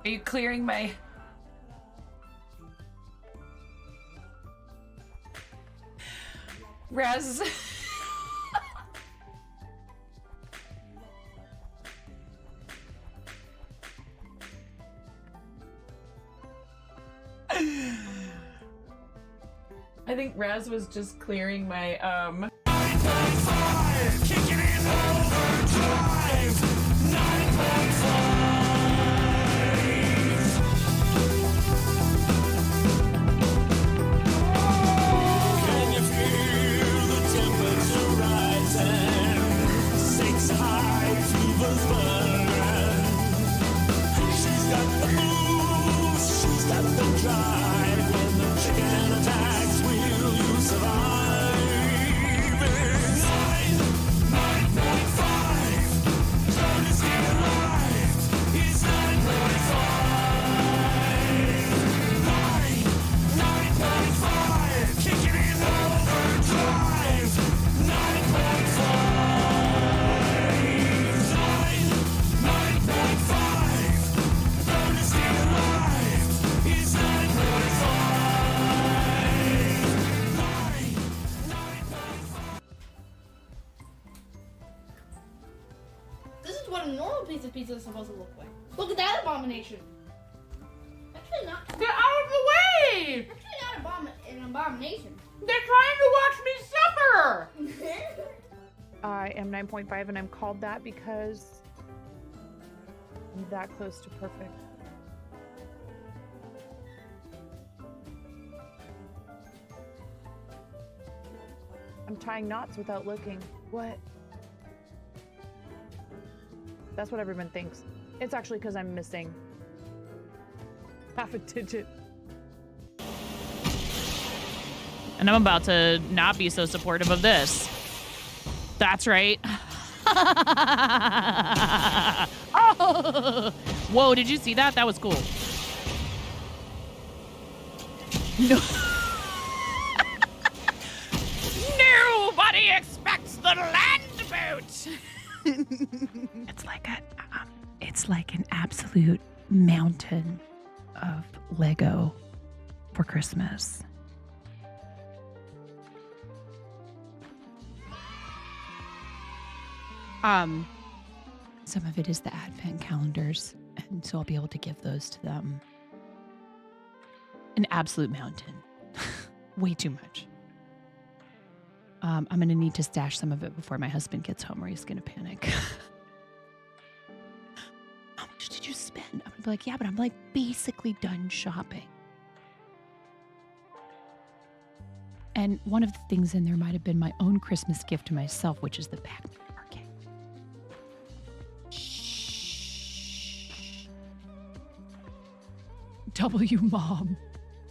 Are you clearing my... Raz? I think Raz was just clearing my, Kicking in overdrive. 9.5. Can you feel the temperature rising? 6 high fevers burning. She's got the moves, she's got the drive. When the chicken attacks, will you survive? It's 9.5. Trying to stay alive. It's 9.5. 9.5. Kicking in overdrive. 9.5. 9.5. Trying to stay alive. It's 9.5. This is what a normal piece of pizza is supposed to look like. Look at that abomination. Actually not. Get out of the way! Actually not an abomination. They're trying to watch me suffer! I am 9.5 and I'm called that because I'm that close to perfect. I'm tying knots without looking. What? That's what everyone thinks. It's actually because I'm missing half a digit. And I'm about to not be so supportive of this. That's right. Oh! Whoa, did you see that? That was cool. No. Nobody expects the land boat. It's like an absolute mountain of Lego for Christmas. Some of it is the advent calendars, and so I'll be able to give those to them. An absolute mountain. Way too much. I'm going to need to stash some of it before my husband gets home or he's going to panic. How much did you spend? I'm going to be like, yeah, but I'm like basically done shopping. And one of the things in there might have been my own Christmas gift to myself, which is the Pac-Man arcade. Shh. W mom.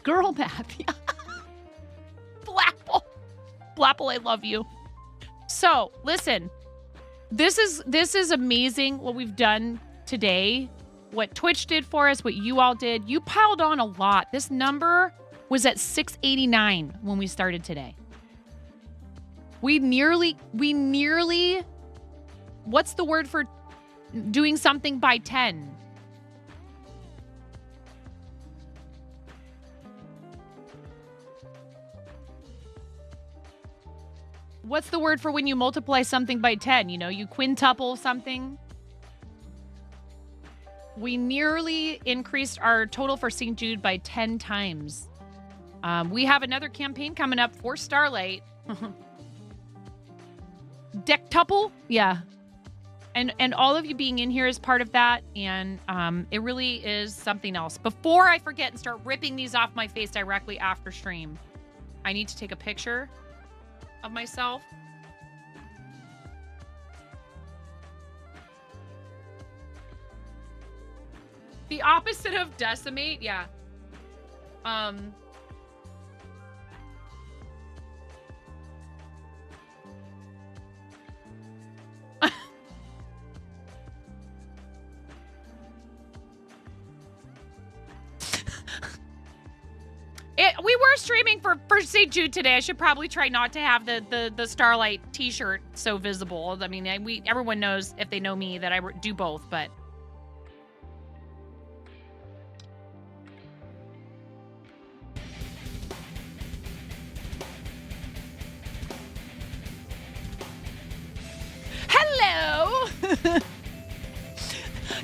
Girl math. Yeah. Blapple, I love you. So, listen. This is amazing what we've done today. What Twitch did for us, what you all did. You piled on a lot. This number was at 689 when we started today. We nearly, what's the word for doing something by 10? What's the word for when you multiply something by 10? You know, you quintuple something. We nearly increased our total for St. Jude by 10 times. We have another campaign coming up for Starlight. Dectuple? Yeah. And all of you being in here is part of that. And it really is something else. Before I forget and start ripping these off my face directly after stream, I need to take a picture of myself. The opposite of decimate, yeah. We were streaming for St. Jude today. I should probably try not to have the Starlight t-shirt so visible. I mean, everyone knows, if they know me, that I do both, but... Hello!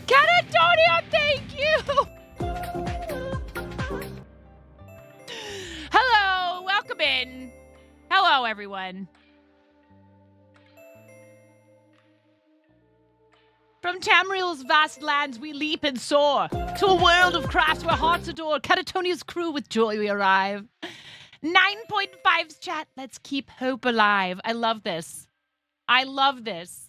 Catatonia, thank you! Hello, welcome in. Hello, everyone. From Tamriel's vast lands we leap and soar to a world of crafts where hearts adore. Catatonia's crew with joy we arrive. 9.5's chat, let's keep hope alive. I love this. I love this.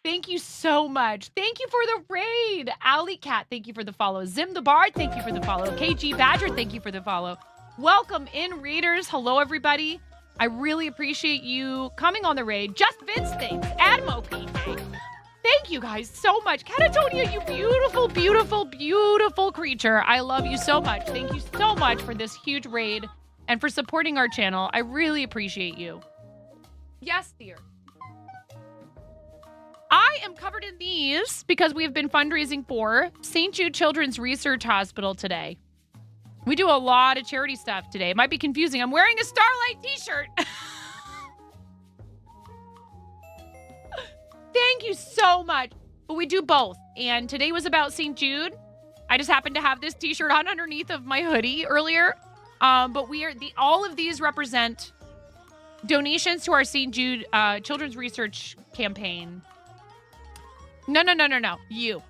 Thank you so much. Thank you for the raid. Alley Cat, thank you for the follow. Zim the Bard, thank you for the follow. KG Badger, thank you for the follow. Welcome in, readers. Hello, everybody. I really appreciate you coming on the raid. Just Vince things. Admo PJ. Thank you guys so much. Catatonia, you beautiful, beautiful, beautiful creature. I love you so much. Thank you so much for this huge raid and for supporting our channel. I really appreciate you. Yes, dear. I am covered in these because we have been fundraising for St. Jude Children's Research Hospital today. We do a lot of charity stuff today. It might be confusing. I'm wearing a Starlight t-shirt. Thank you so much. But we do both. And today was about St. Jude. I just happened to have this t-shirt on underneath of my hoodie earlier. But all of these represent donations to our St. Jude Children's Research campaign. No. You.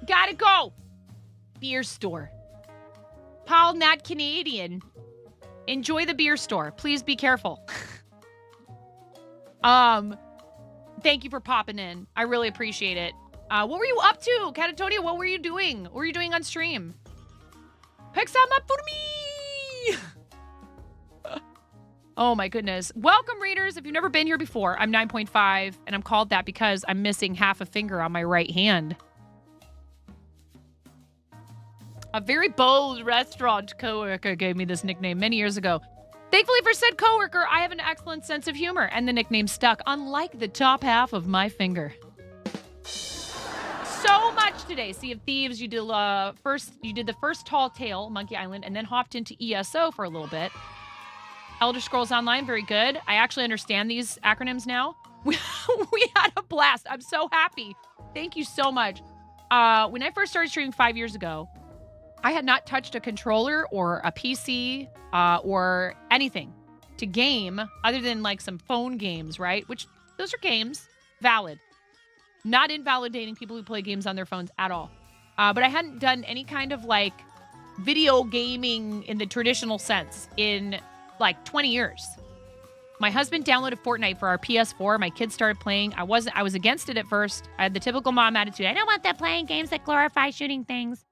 Gotta go. Beer store. Paul, not Canadian. Enjoy the beer store. Please be careful. Thank you for popping in. I really appreciate it. What were you up to, Catatonia? What were you doing? What were you doing on stream? Pick some up for me. Oh my goodness. Welcome, readers. If you've never been here before, I'm 9.5, and I'm called that because I'm missing half a finger on my right hand. A very bold restaurant coworker gave me this nickname many years ago. Thankfully for said coworker, I have an excellent sense of humor, and the nickname stuck, unlike the top half of my finger. So much today. Sea of Thieves, you did the first Tall Tale, Monkey Island, and then hopped into ESO for a little bit. Elder Scrolls Online, very good. I actually understand these acronyms now. We had a blast. I'm so happy. Thank you so much. When I first started streaming 5 years ago, I had not touched a controller or a PC or anything to game other than like some phone games, right? Which those are games, valid. Not invalidating people who play games on their phones at all. But I hadn't done any kind of like video gaming in the traditional sense in like 20 years. My husband downloaded Fortnite for our PS4. My kids started playing. I was against it at first. I had the typical mom attitude. I don't want them playing games that glorify shooting things.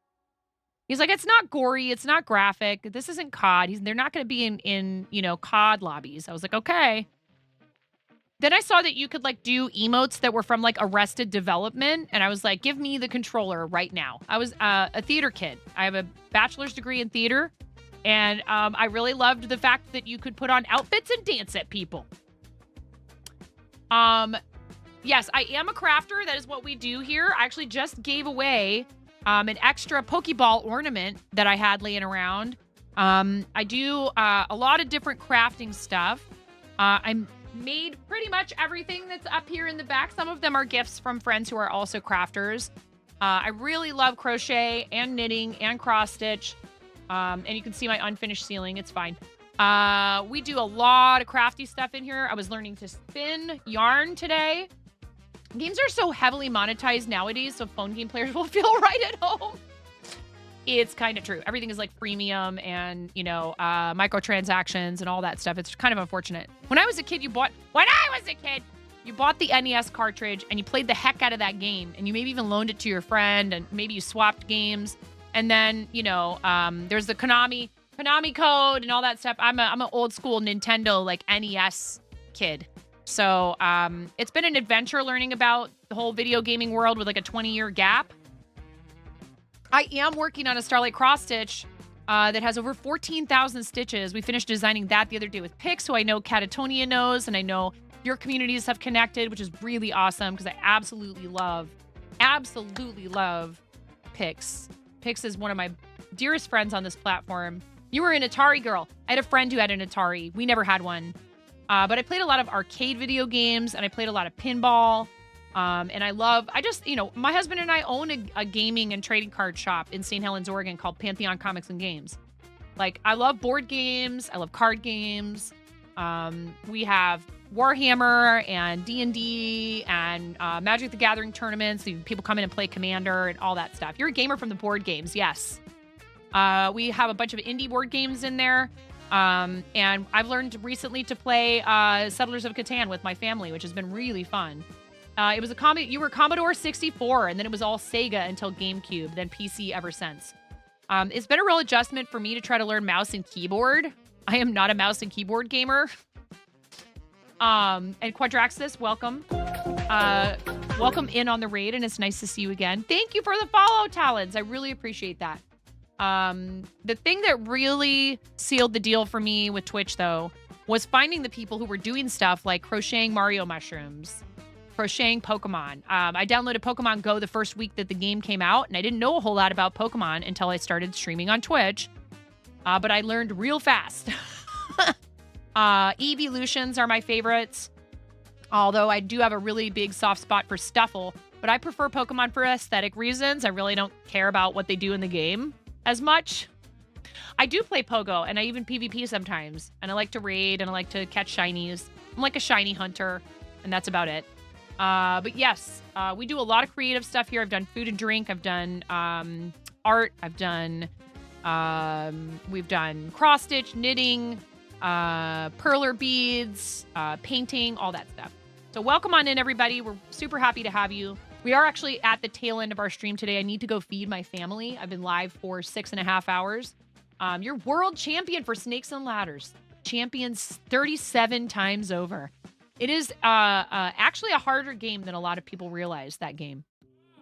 He's like, it's not gory. It's not graphic. This isn't COD. They're not going to be in COD lobbies. I was like, okay. Then I saw that you could like do emotes that were from like Arrested Development. And I was like, give me the controller right now. I was a theater kid. I have a bachelor's degree in theater. And I really loved the fact that you could put on outfits and dance at people. Yes, I am a crafter. That is what we do here. I actually just gave away an extra Pokeball ornament that I had laying around. I do a lot of different crafting stuff. I made pretty much everything that's up here in the back. Some of them are gifts from friends who are also crafters. I really love crochet and knitting and cross stitch. And you can see my unfinished ceiling. It's fine. We do a lot of crafty stuff in here. I was learning to spin yarn today. Games are so heavily monetized nowadays, so phone game players will feel right at home. It's kind of true. Everything is like freemium and, microtransactions and all that stuff. It's kind of unfortunate. When I was a kid, you bought the NES cartridge and you played the heck out of that game, and you maybe even loaned it to your friend, and maybe you swapped games, and then there's the Konami code and all that stuff. I'm an old school Nintendo like NES kid, so it's been an adventure learning about the whole video gaming world with like a 20-year gap. I am working on a Starlight Cross Stitch that has over 14,000 stitches. We finished designing that the other day with Pix, who I know Catatonia knows, and I know your communities have connected, which is really awesome because I absolutely love Pix. Pix is one of my dearest friends on this platform. You were an Atari girl. I had a friend who had an Atari. We never had one. But I played a lot of arcade video games, and I played a lot of pinball. And my husband and I own a gaming and trading card shop in St. Helens, Oregon called Pantheon Comics and Games. Like, I love board games. I love card games. We have Warhammer and D&D and Magic the Gathering tournaments. People come in and play Commander and all that stuff. You're a gamer from the board games, yes. We have a bunch of indie board games in there. And I've learned recently to play Settlers of Catan with my family, which has been really fun. It was you were Commodore 64, and then it was all Sega until GameCube, then PC ever since. It's been a real adjustment for me to try to learn mouse and keyboard. I am not a mouse and keyboard gamer. And Quadraxis, welcome. Welcome in on the raid, and it's nice to see you again. Thank you for the follow, Talons. I really appreciate that. The thing that really sealed the deal for me with Twitch, though, was finding the people who were doing stuff like crocheting Mario mushrooms, crocheting Pokemon. I downloaded Pokemon Go the first week that the game came out, and I didn't know a whole lot about Pokemon until I started streaming on Twitch. But I learned real fast. Evolutions are my favorites, although I do have a really big soft spot for Stuffle, but I prefer Pokemon for aesthetic reasons. I really don't care about what they do in the game as much. I do play Pogo, and I even PvP sometimes, and I like to raid, and I like to catch shinies. I'm like a shiny hunter, and that's about it. But yes, we do a lot of creative stuff here. I've done food and drink. I've done art. We've done cross stitch, knitting, perler beads, painting, all that stuff. So welcome on in, everybody. We're super happy to have you. We are actually at the tail end of our stream today. I need to go feed my family. I've been live for 6.5 hours. You're world champion for Snakes and Ladders. Champions 37 times over. It is actually a harder game than a lot of people realize, that game.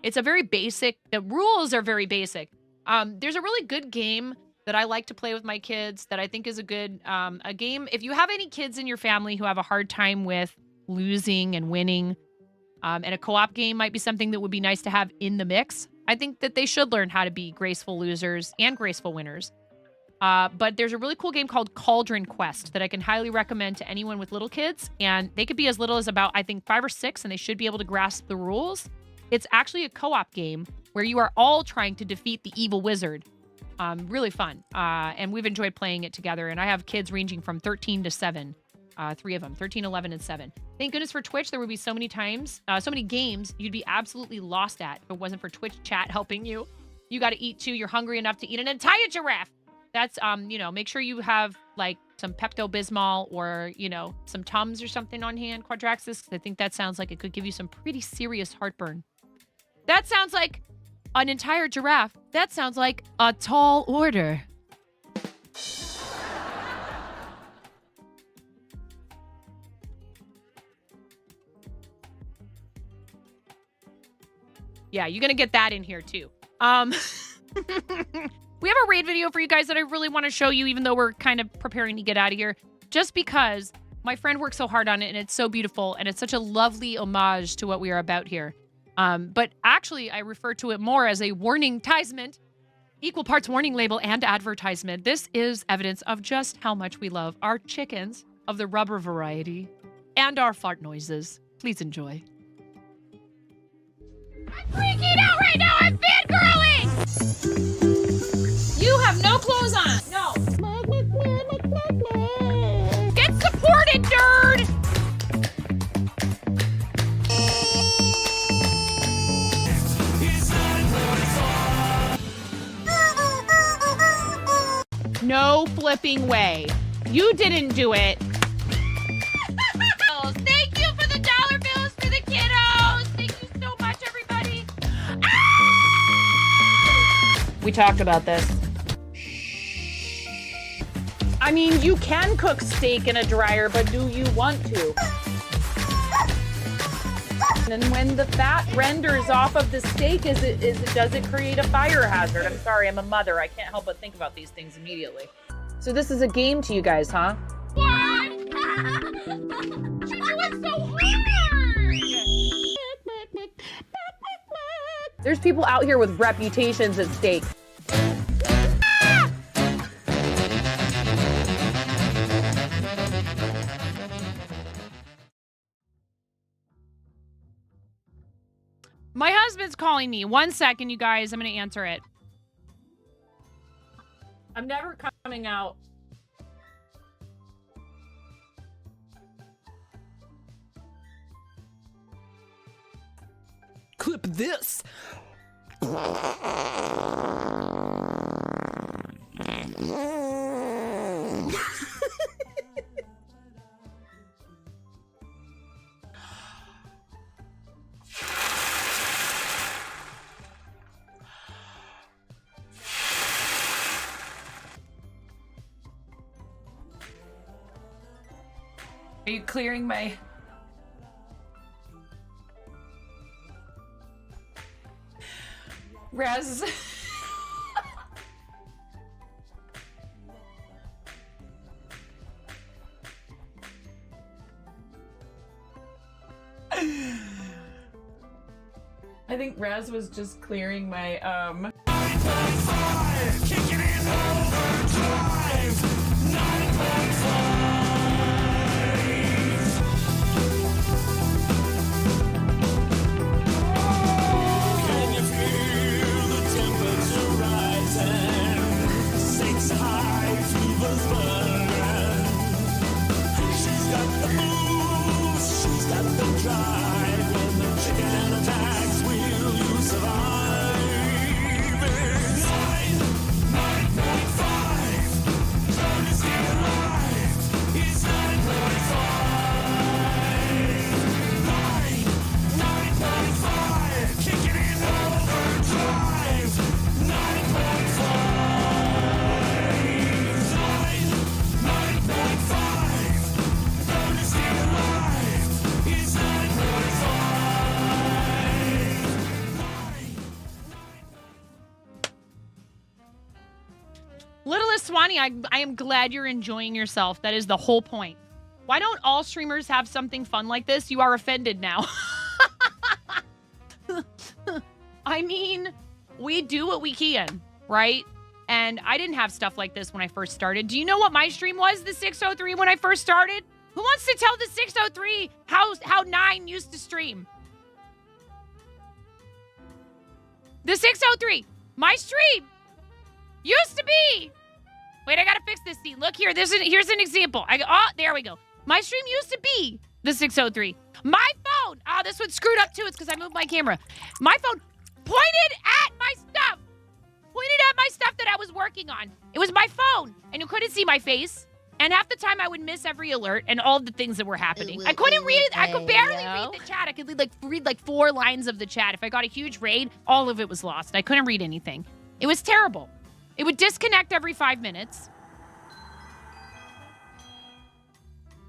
It's a very basic, the rules are very basic. There's a really good game that I like to play with my kids that I think is a good a game. If you have any kids in your family who have a hard time with losing and winning, and a co-op game might be something that would be nice to have in the mix, I think that they should learn how to be graceful losers and graceful winners. But there's a really cool game called Cauldron Quest that I can highly recommend to anyone with little kids. And they could be as little as about, I think, 5 or 6, and they should be able to grasp the rules. It's actually a co-op game where you are all trying to defeat the evil wizard. Really fun. And we've enjoyed playing it together. And I have kids ranging from 13 to 7. 3 of them, 13, 11, and 7. Thank goodness for Twitch. There would be so many times, so many games you'd be absolutely lost at if it wasn't for Twitch chat helping you. You got to eat too. You're hungry enough to eat an entire giraffe. That's, make sure you have like some Pepto-Bismol or, some Tums or something on hand, Quadraxis. I think that sounds like it could give you some pretty serious heartburn. That sounds like an entire giraffe. That sounds like a tall order. Yeah, you're going to get that in here too. We have a raid video for you guys that I really want to show you, even though we're kind of preparing to get out of here, just because my friend worked so hard on it and it's so beautiful and it's such a lovely homage to what we are about here. But actually, I refer to it more as a warning-tisement, equal parts warning label and advertisement. This is evidence of just how much we love our chickens of the rubber variety and our fart noises. Please enjoy. I'm freaking out right now. I'm fangirling. You have no clothes on. No. Get supported, nerd. No flipping way. You didn't do it. Thank you for the $1 bill. We talked about this. I mean, you can cook steak in a dryer, but do you want to? And when the fat renders off of the steak, does it create a fire hazard? I'm sorry, I'm a mother. I can't help but think about these things immediately. So this is a game to you guys, huh? What? You're doing so hard! There's people out here with reputations at stake. My husband's calling me. 1 second, you guys. I'm going to answer it. I'm never coming out. Clip this. Are you clearing my... Raz... I think Raz was just clearing my, Kicking in overdrive. 9.5. Can you feel the temperature rising? Stakes high, fever's burning. She's got the moves, she's got the drive. When the chicken attacks, will you survive? 9.5. Trying to stay alive. It's 9.5. 9.5. Kicking in overdrive. 9.5. 9.5. Trying to stay alive. It's 9.5. Littlest Swanee, I am glad you're enjoying yourself. That is the whole point. Why don't all streamers have something fun like this? You are offended now. I mean, we do what we can, right? And I didn't have stuff like this when I first started. Do you know what my stream was, the 603, when I first started? Who wants to tell the 603 how 9 used to stream? The 603, my stream used to be. Wait, I gotta fix this scene. Look here. Here's an example. There we go. My stream used to be the 603. My phone. Oh, this one's screwed up too. It's because I moved my camera. My phone pointed at my stuff. Pointed at my stuff that I was working on. It was my phone, and you couldn't see my face. And half the time I would miss every alert and all the things that were happening. I couldn't read. I could barely read the chat. I could read like 4 lines of the chat. If I got a huge raid, all of it was lost. I couldn't read anything. It was terrible. It would disconnect every 5 minutes.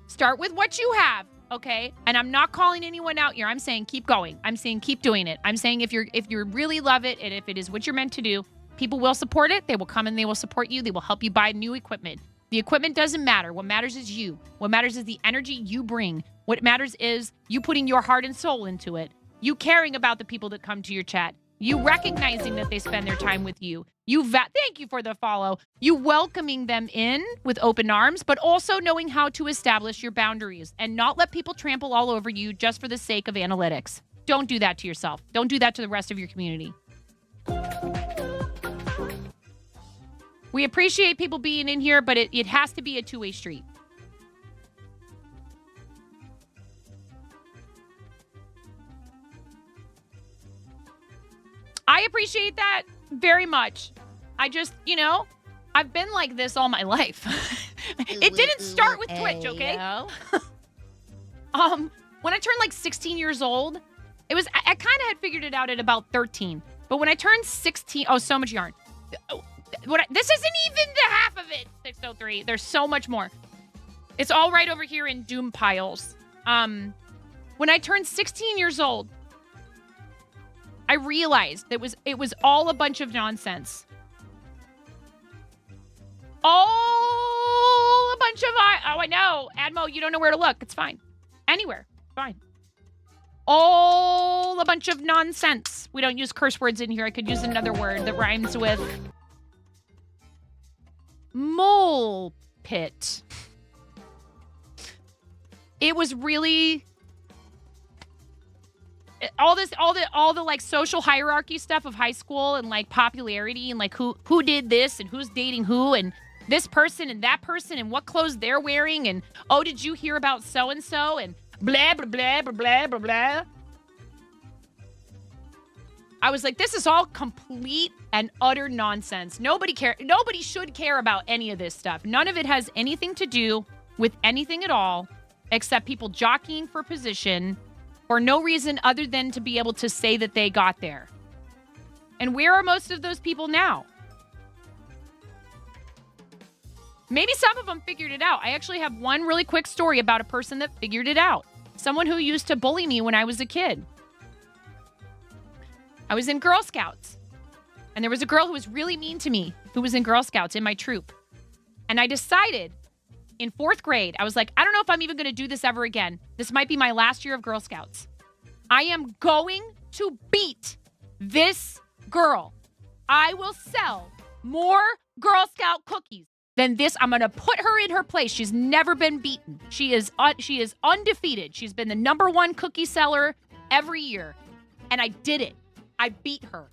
Start with what you have, okay? And I'm not calling anyone out here. I'm saying keep going. I'm saying keep doing it. I'm saying if you really love it and if it is what you're meant to do, people will support it. They will come and they will support you. They will help you buy new equipment. The equipment doesn't matter. What matters is you. What matters is the energy you bring. What matters is you putting your heart and soul into it. You caring about the people that come to your chat. You recognizing that they spend their time with you. Thank you for the follow. You welcoming them in with open arms, but also knowing how to establish your boundaries and not let people trample all over you just for the sake of analytics. Don't do that to yourself. Don't do that to the rest of your community. We appreciate people being in here, but it has to be a two-way street. I appreciate that very much. I just, I've been like this all my life. It didn't start with Twitch, okay? When I turned like 16 years old, I kind of had figured it out at about 13. But when I turned 16, so much yarn. This isn't even the half of it, 603. There's so much more. It's all right over here in doom piles. When I turned 16 years old, I realized it was all a bunch of nonsense. All a bunch of... Oh, I know. Admo, you don't know where to look. It's fine. Anywhere. Fine. All a bunch of nonsense. We don't use curse words in here. I could use another word that rhymes with mole pit. It was really all the like social hierarchy stuff of high school and like popularity and like who did this and who's dating who and this person and that person and what clothes they're wearing and oh, did you hear about so and so and blah blah blah blah blah blah blah. I was like, this is all complete and utter nonsense. Nobody should care about any of this stuff. None of it has anything to do with anything at all, except people jockeying for position for no reason other than to be able to say that they got there. And where are most of those people now? Maybe some of them figured it out. I actually have one really quick story about a person that figured it out. Someone who used to bully me when I was a kid. I was in Girl Scouts, and there was a girl who was really mean to me who was in Girl Scouts in my troop. And I decided in 4th grade, I was like, I don't know if I'm even going to do this ever again. This might be my last year of Girl Scouts. I am going to beat this girl. I will sell more Girl Scout cookies than this. I'm going to put her in her place. She's never been beaten. She is undefeated. She's been the #1 cookie seller every year. And I did it. I beat her.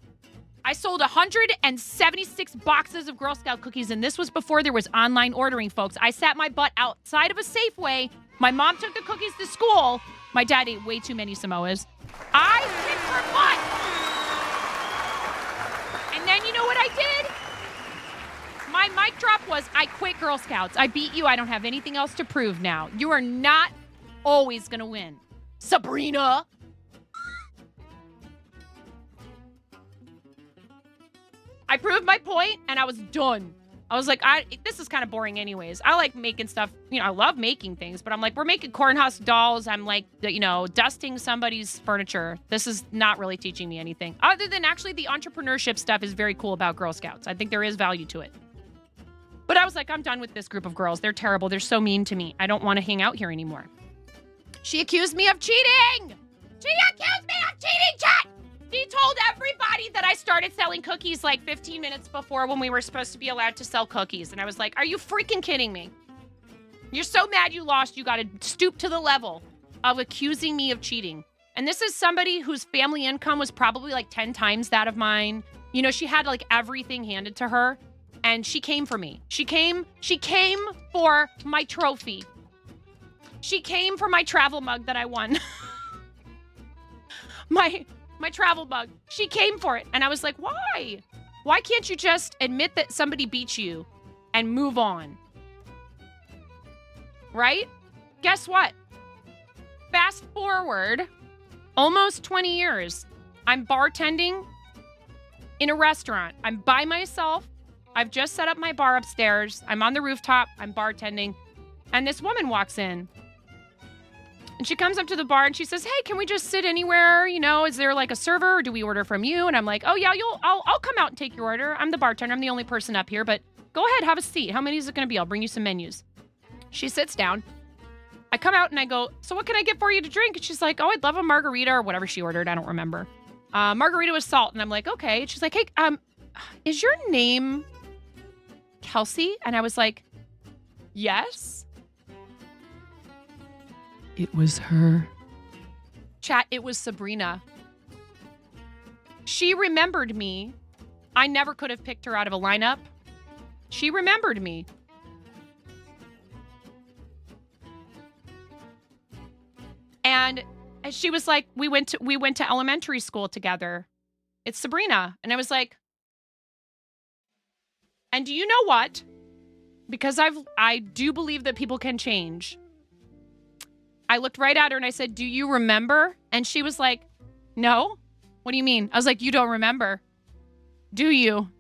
I sold 176 boxes of Girl Scout cookies, and this was before there was online ordering, folks. I sat my butt outside of a Safeway. My mom took the cookies to school. My dad ate way too many Samoas. I kicked her butt. And then you know what I did? My mic drop was, I quit Girl Scouts. I beat you. I don't have anything else to prove now. You are not always going to win. Sabrina. I proved my point, and I was done. I was like, this is kind of boring anyways. I like making stuff. You know, I love making things, but I'm like, we're making cornhusk dolls. I'm like, you know, dusting somebody's furniture. This is not really teaching me anything. Other than actually the entrepreneurship stuff is very cool about Girl Scouts. I think there is value to it. But I was like, I'm done with this group of girls. They're terrible. They're so mean to me. I don't want to hang out here anymore. She accused me of cheating. She accused me of cheating, chat. She told everybody that I started selling cookies like 15 minutes before when we were supposed to be allowed to sell cookies. And I was like, are you freaking kidding me? You're so mad you lost, you got to stoop to the level of accusing me of cheating. And this is somebody whose family income was probably like 10 times that of mine. You know, she had like everything handed to her. And she came for me. She came for my trophy. She came for my travel mug that I won. My travel mug. She came for it. And I was like, why? Why can't you just admit that somebody beat you and move on? Right? Guess what? Fast forward almost 20 years. I'm bartending in a restaurant. I'm by myself. I've just set up my bar upstairs. I'm on the rooftop. I'm bartending. And this woman walks in. And she comes up to the bar and she says, hey, can we just sit anywhere? You know, is there like a server or do we order from you? And I'm like, oh yeah, I'll come out and take your order. I'm the bartender. I'm the only person up here, but go ahead, have a seat. How many is it going to be? I'll bring you some menus. She sits down. I come out and I go, so what can I get for you to drink? And she's like, oh, I'd love a margarita or whatever she ordered. I don't remember. Margarita with salt. And I'm like, okay. And she's like, hey, is your name Kelsey? And I was like, yes. It was her. Chat, it was Sabrina. She remembered me. I never could have picked her out of a lineup. She remembered me. And she was like, we went to elementary school together. It's Sabrina. And I was like, and do you know what? Because I do believe that people can change. I looked right at her and I said, do you remember? And she was like, no. What do you mean? I was like, you don't remember, do you?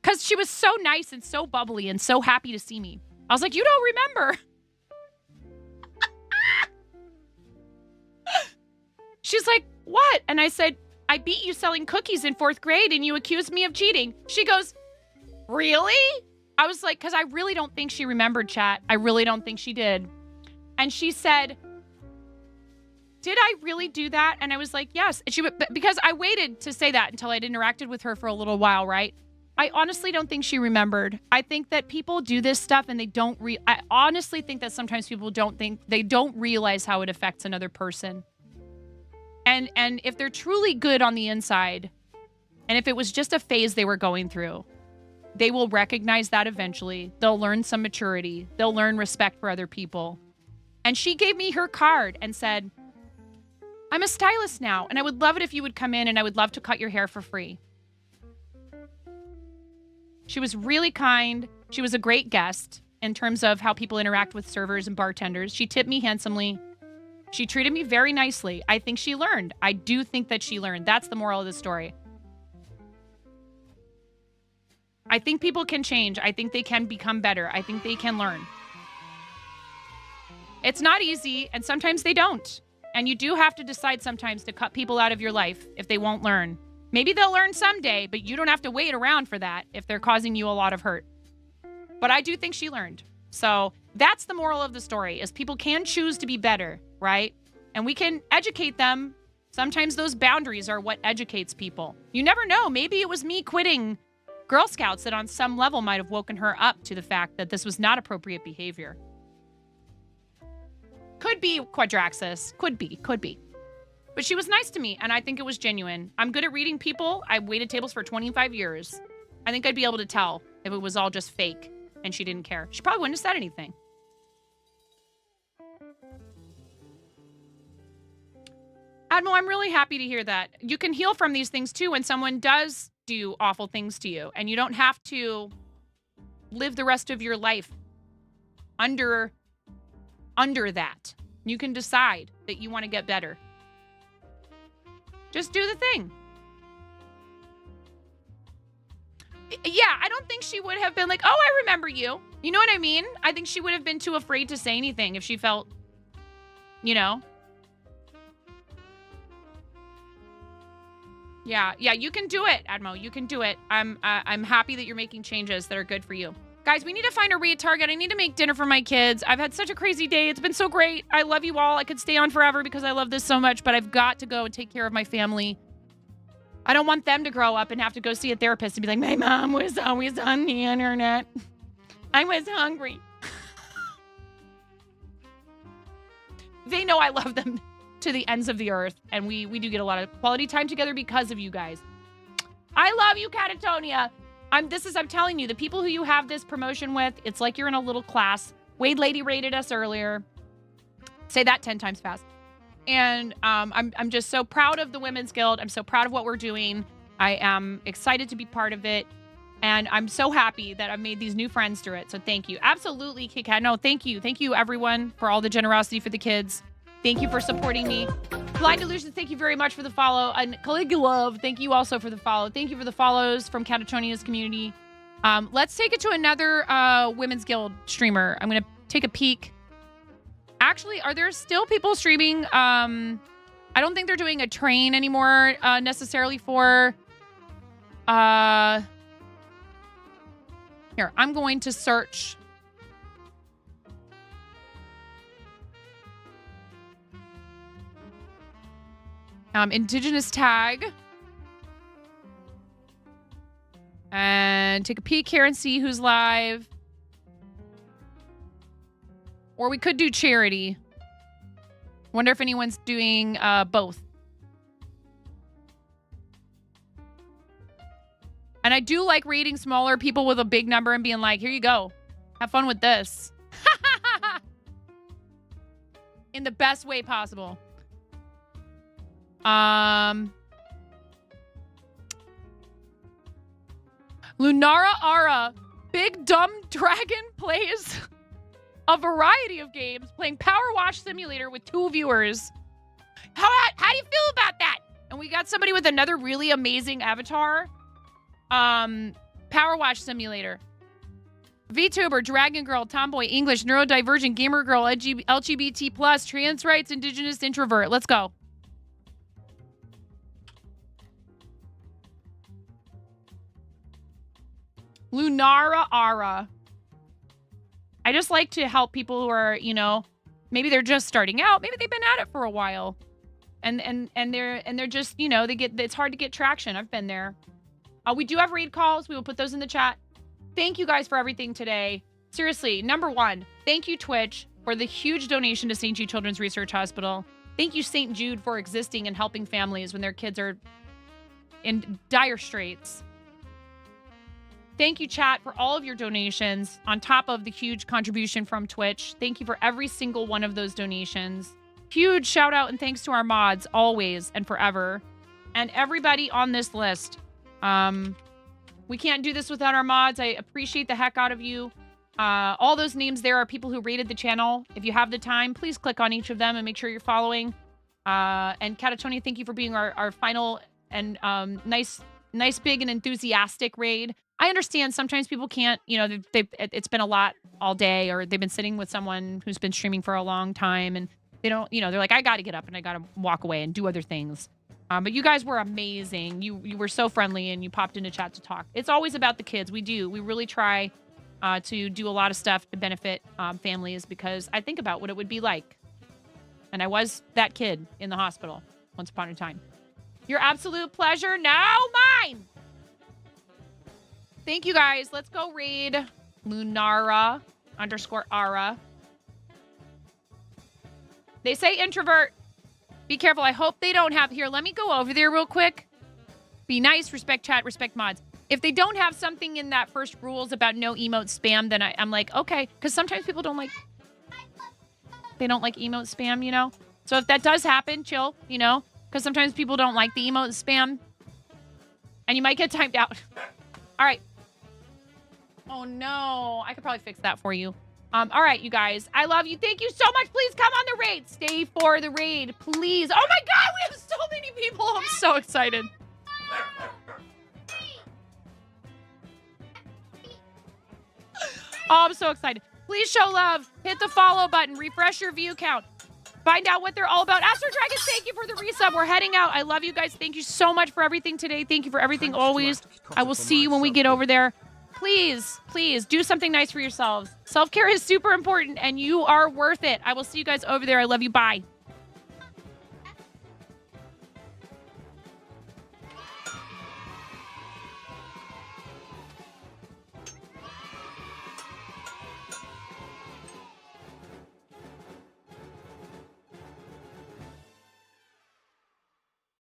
Because she was so nice and so bubbly and so happy to see me. I was like, you don't remember. She's like, what? And I said, I beat you selling cookies in 4th grade and you accused me of cheating. She goes, really? I was like, because I really don't think she remembered, chat. I really don't think she did. And she said, did I really do that? And I was like, yes. And because I waited to say that until I'd interacted with her for a little while, right? I honestly don't think she remembered. I think that people do this stuff and they don't I honestly think that sometimes people don't realize how it affects another person. And if they're truly good on the inside, and if it was just a phase they were going through, they will recognize that eventually. They'll learn some maturity. They'll learn respect for other people. And she gave me her card and said, I'm a stylist now, and I would love it if you would come in, and I would love to cut your hair for free. She was really kind. She was a great guest in terms of how people interact with servers and bartenders. She tipped me handsomely. She treated me very nicely. I think she learned. I do think that she learned. That's the moral of the story. I think people can change. I think they can become better. I think they can learn. It's not easy, and sometimes they don't. And you do have to decide sometimes to cut people out of your life if they won't learn. Maybe they'll learn someday, but you don't have to wait around for that if they're causing you a lot of hurt. But I do think she learned. So that's the moral of the story, is people can choose to be better, right? And we can educate them. Sometimes those boundaries are what educates people. You never know. Maybe it was me quitting Girl Scouts that on some level might have woken her up to the fact that this was not appropriate behavior. Could be Quadraxis. Could be. But she was nice to me, and I think it was genuine. I'm good at reading people. I waited tables for 25 years. I think I'd be able to tell if it was all just fake and she didn't care. She probably wouldn't have said anything. Admiral, I'm really happy to hear that. You can heal from these things too when someone does do awful things to you, and you don't have to live the rest of your life under that. You can decide that you want to get better. Just do the thing. Yeah, I don't think she would have been like, oh, I remember you. You know what I mean? I think she would have been too afraid to say anything if she felt, Yeah, you can do it, Admo. You can do it. I'm happy that you're making changes that are good for you. Guys, we need to find a raid target. I need to make dinner for my kids. I've had such a crazy day. It's been so great. I love you all. I could stay on forever because I love this so much, but I've got to go and take care of my family. I don't want them to grow up and have to go see a therapist and be like, my mom was always on the internet. I was hungry. They know I love them to the ends of the earth, and we do get a lot of quality time together because of you guys. I love you, Catatonia. I'm telling you, the people who you have this promotion with, it's like you're in a little class. Wade Lady rated us earlier. Say that 10 times fast. And I'm just so proud of the Women's Guild. I'm so proud of what we're doing. I am excited to be part of it. And I'm so happy that I've made these new friends through it. So thank you. Absolutely, KitKat. No, thank you. Thank you, everyone, for all the generosity for the kids. Thank you for supporting me. Blind Illusions, thank you very much for the follow. And Caligula, thank you also for the follow. Thank you for the follows from Catatonia's community. Let's take it to another Women's Guild streamer. I'm going to take a peek. Actually, are there still people streaming? I don't think they're doing a train anymore necessarily for... Here, I'm going to search... Indigenous tag. And take a peek here and see who's live. Or we could do charity. Wonder if anyone's doing both. And I do like rating smaller people with a big number and being like, here you go. Have fun with this. In the best way possible. Lunara Ara, Big Dumb Dragon plays a variety of games, playing Power Wash Simulator with 2 viewers. How do you feel about that? And we got somebody with another really amazing avatar. Power Wash Simulator. VTuber, Dragon Girl, Tomboy, English, Neurodivergent, Gamer Girl, LGBT+, Trans Rights, Indigenous Introvert. Let's go. Lunara Ara. I just like to help people who are, you know, maybe they're just starting out, maybe they've been at it for a while. And they're just, you know, it's hard to get traction. I've been there. We do have raid calls. We will put those in the chat. Thank you guys for everything today. Seriously, number one, thank you, Twitch, for the huge donation to St. Jude Children's Research Hospital. Thank you, St. Jude, for existing and helping families when their kids are in dire straits. Thank you, chat, for all of your donations on top of the huge contribution from Twitch. Thank you for every single one of those donations. Huge shout out and thanks to our mods always and forever. And everybody on this list. We can't do this without our mods. I appreciate the heck out of you. All those names there are people who rated the channel. If you have the time, please click on each of them and make sure you're following. And Catatoni, thank you for being our final and nice, big, and enthusiastic raid. I understand sometimes people can't, you know, it's been a lot all day, or they've been sitting with someone who's been streaming for a long time, and they don't, you know, they're like, I got to get up and I got to walk away and do other things. But you guys were amazing. You were so friendly, and you popped into chat to talk. It's always about the kids. We really try to do a lot of stuff to benefit families, because I think about what it would be like. And I was that kid in the hospital once upon a time. Your absolute pleasure, now mine. Thank you guys. Let's go raid Lunara_Ara. They say introvert. Be careful. I hope they don't have... Here, let me go over there real quick. Be nice, respect chat, respect mods. If they don't have something in that first rules about no emote spam, then I'm like, okay. Because sometimes people don't like... They don't like emote spam, you know? So if that does happen, chill, you know? Because sometimes people don't like the emote spam. And you might get timed out. All right. Oh, no. I could probably fix that for you. All right, you guys. I love you. Thank you so much. Please come on the raid. Stay for the raid, please. Oh, my God. We have so many people. I'm so excited. Oh, I'm so excited. Please show love. Hit the follow button. Refresh your view count. Find out what they're all about. Astro Dragons, thank you for the resub. We're heading out. I love you guys. Thank you so much for everything today. Thank you for everything always. I will see you when we get over there. Please, please do something nice for yourselves. Self-care is super important, and you are worth it. I will see you guys over there. I love you. Bye.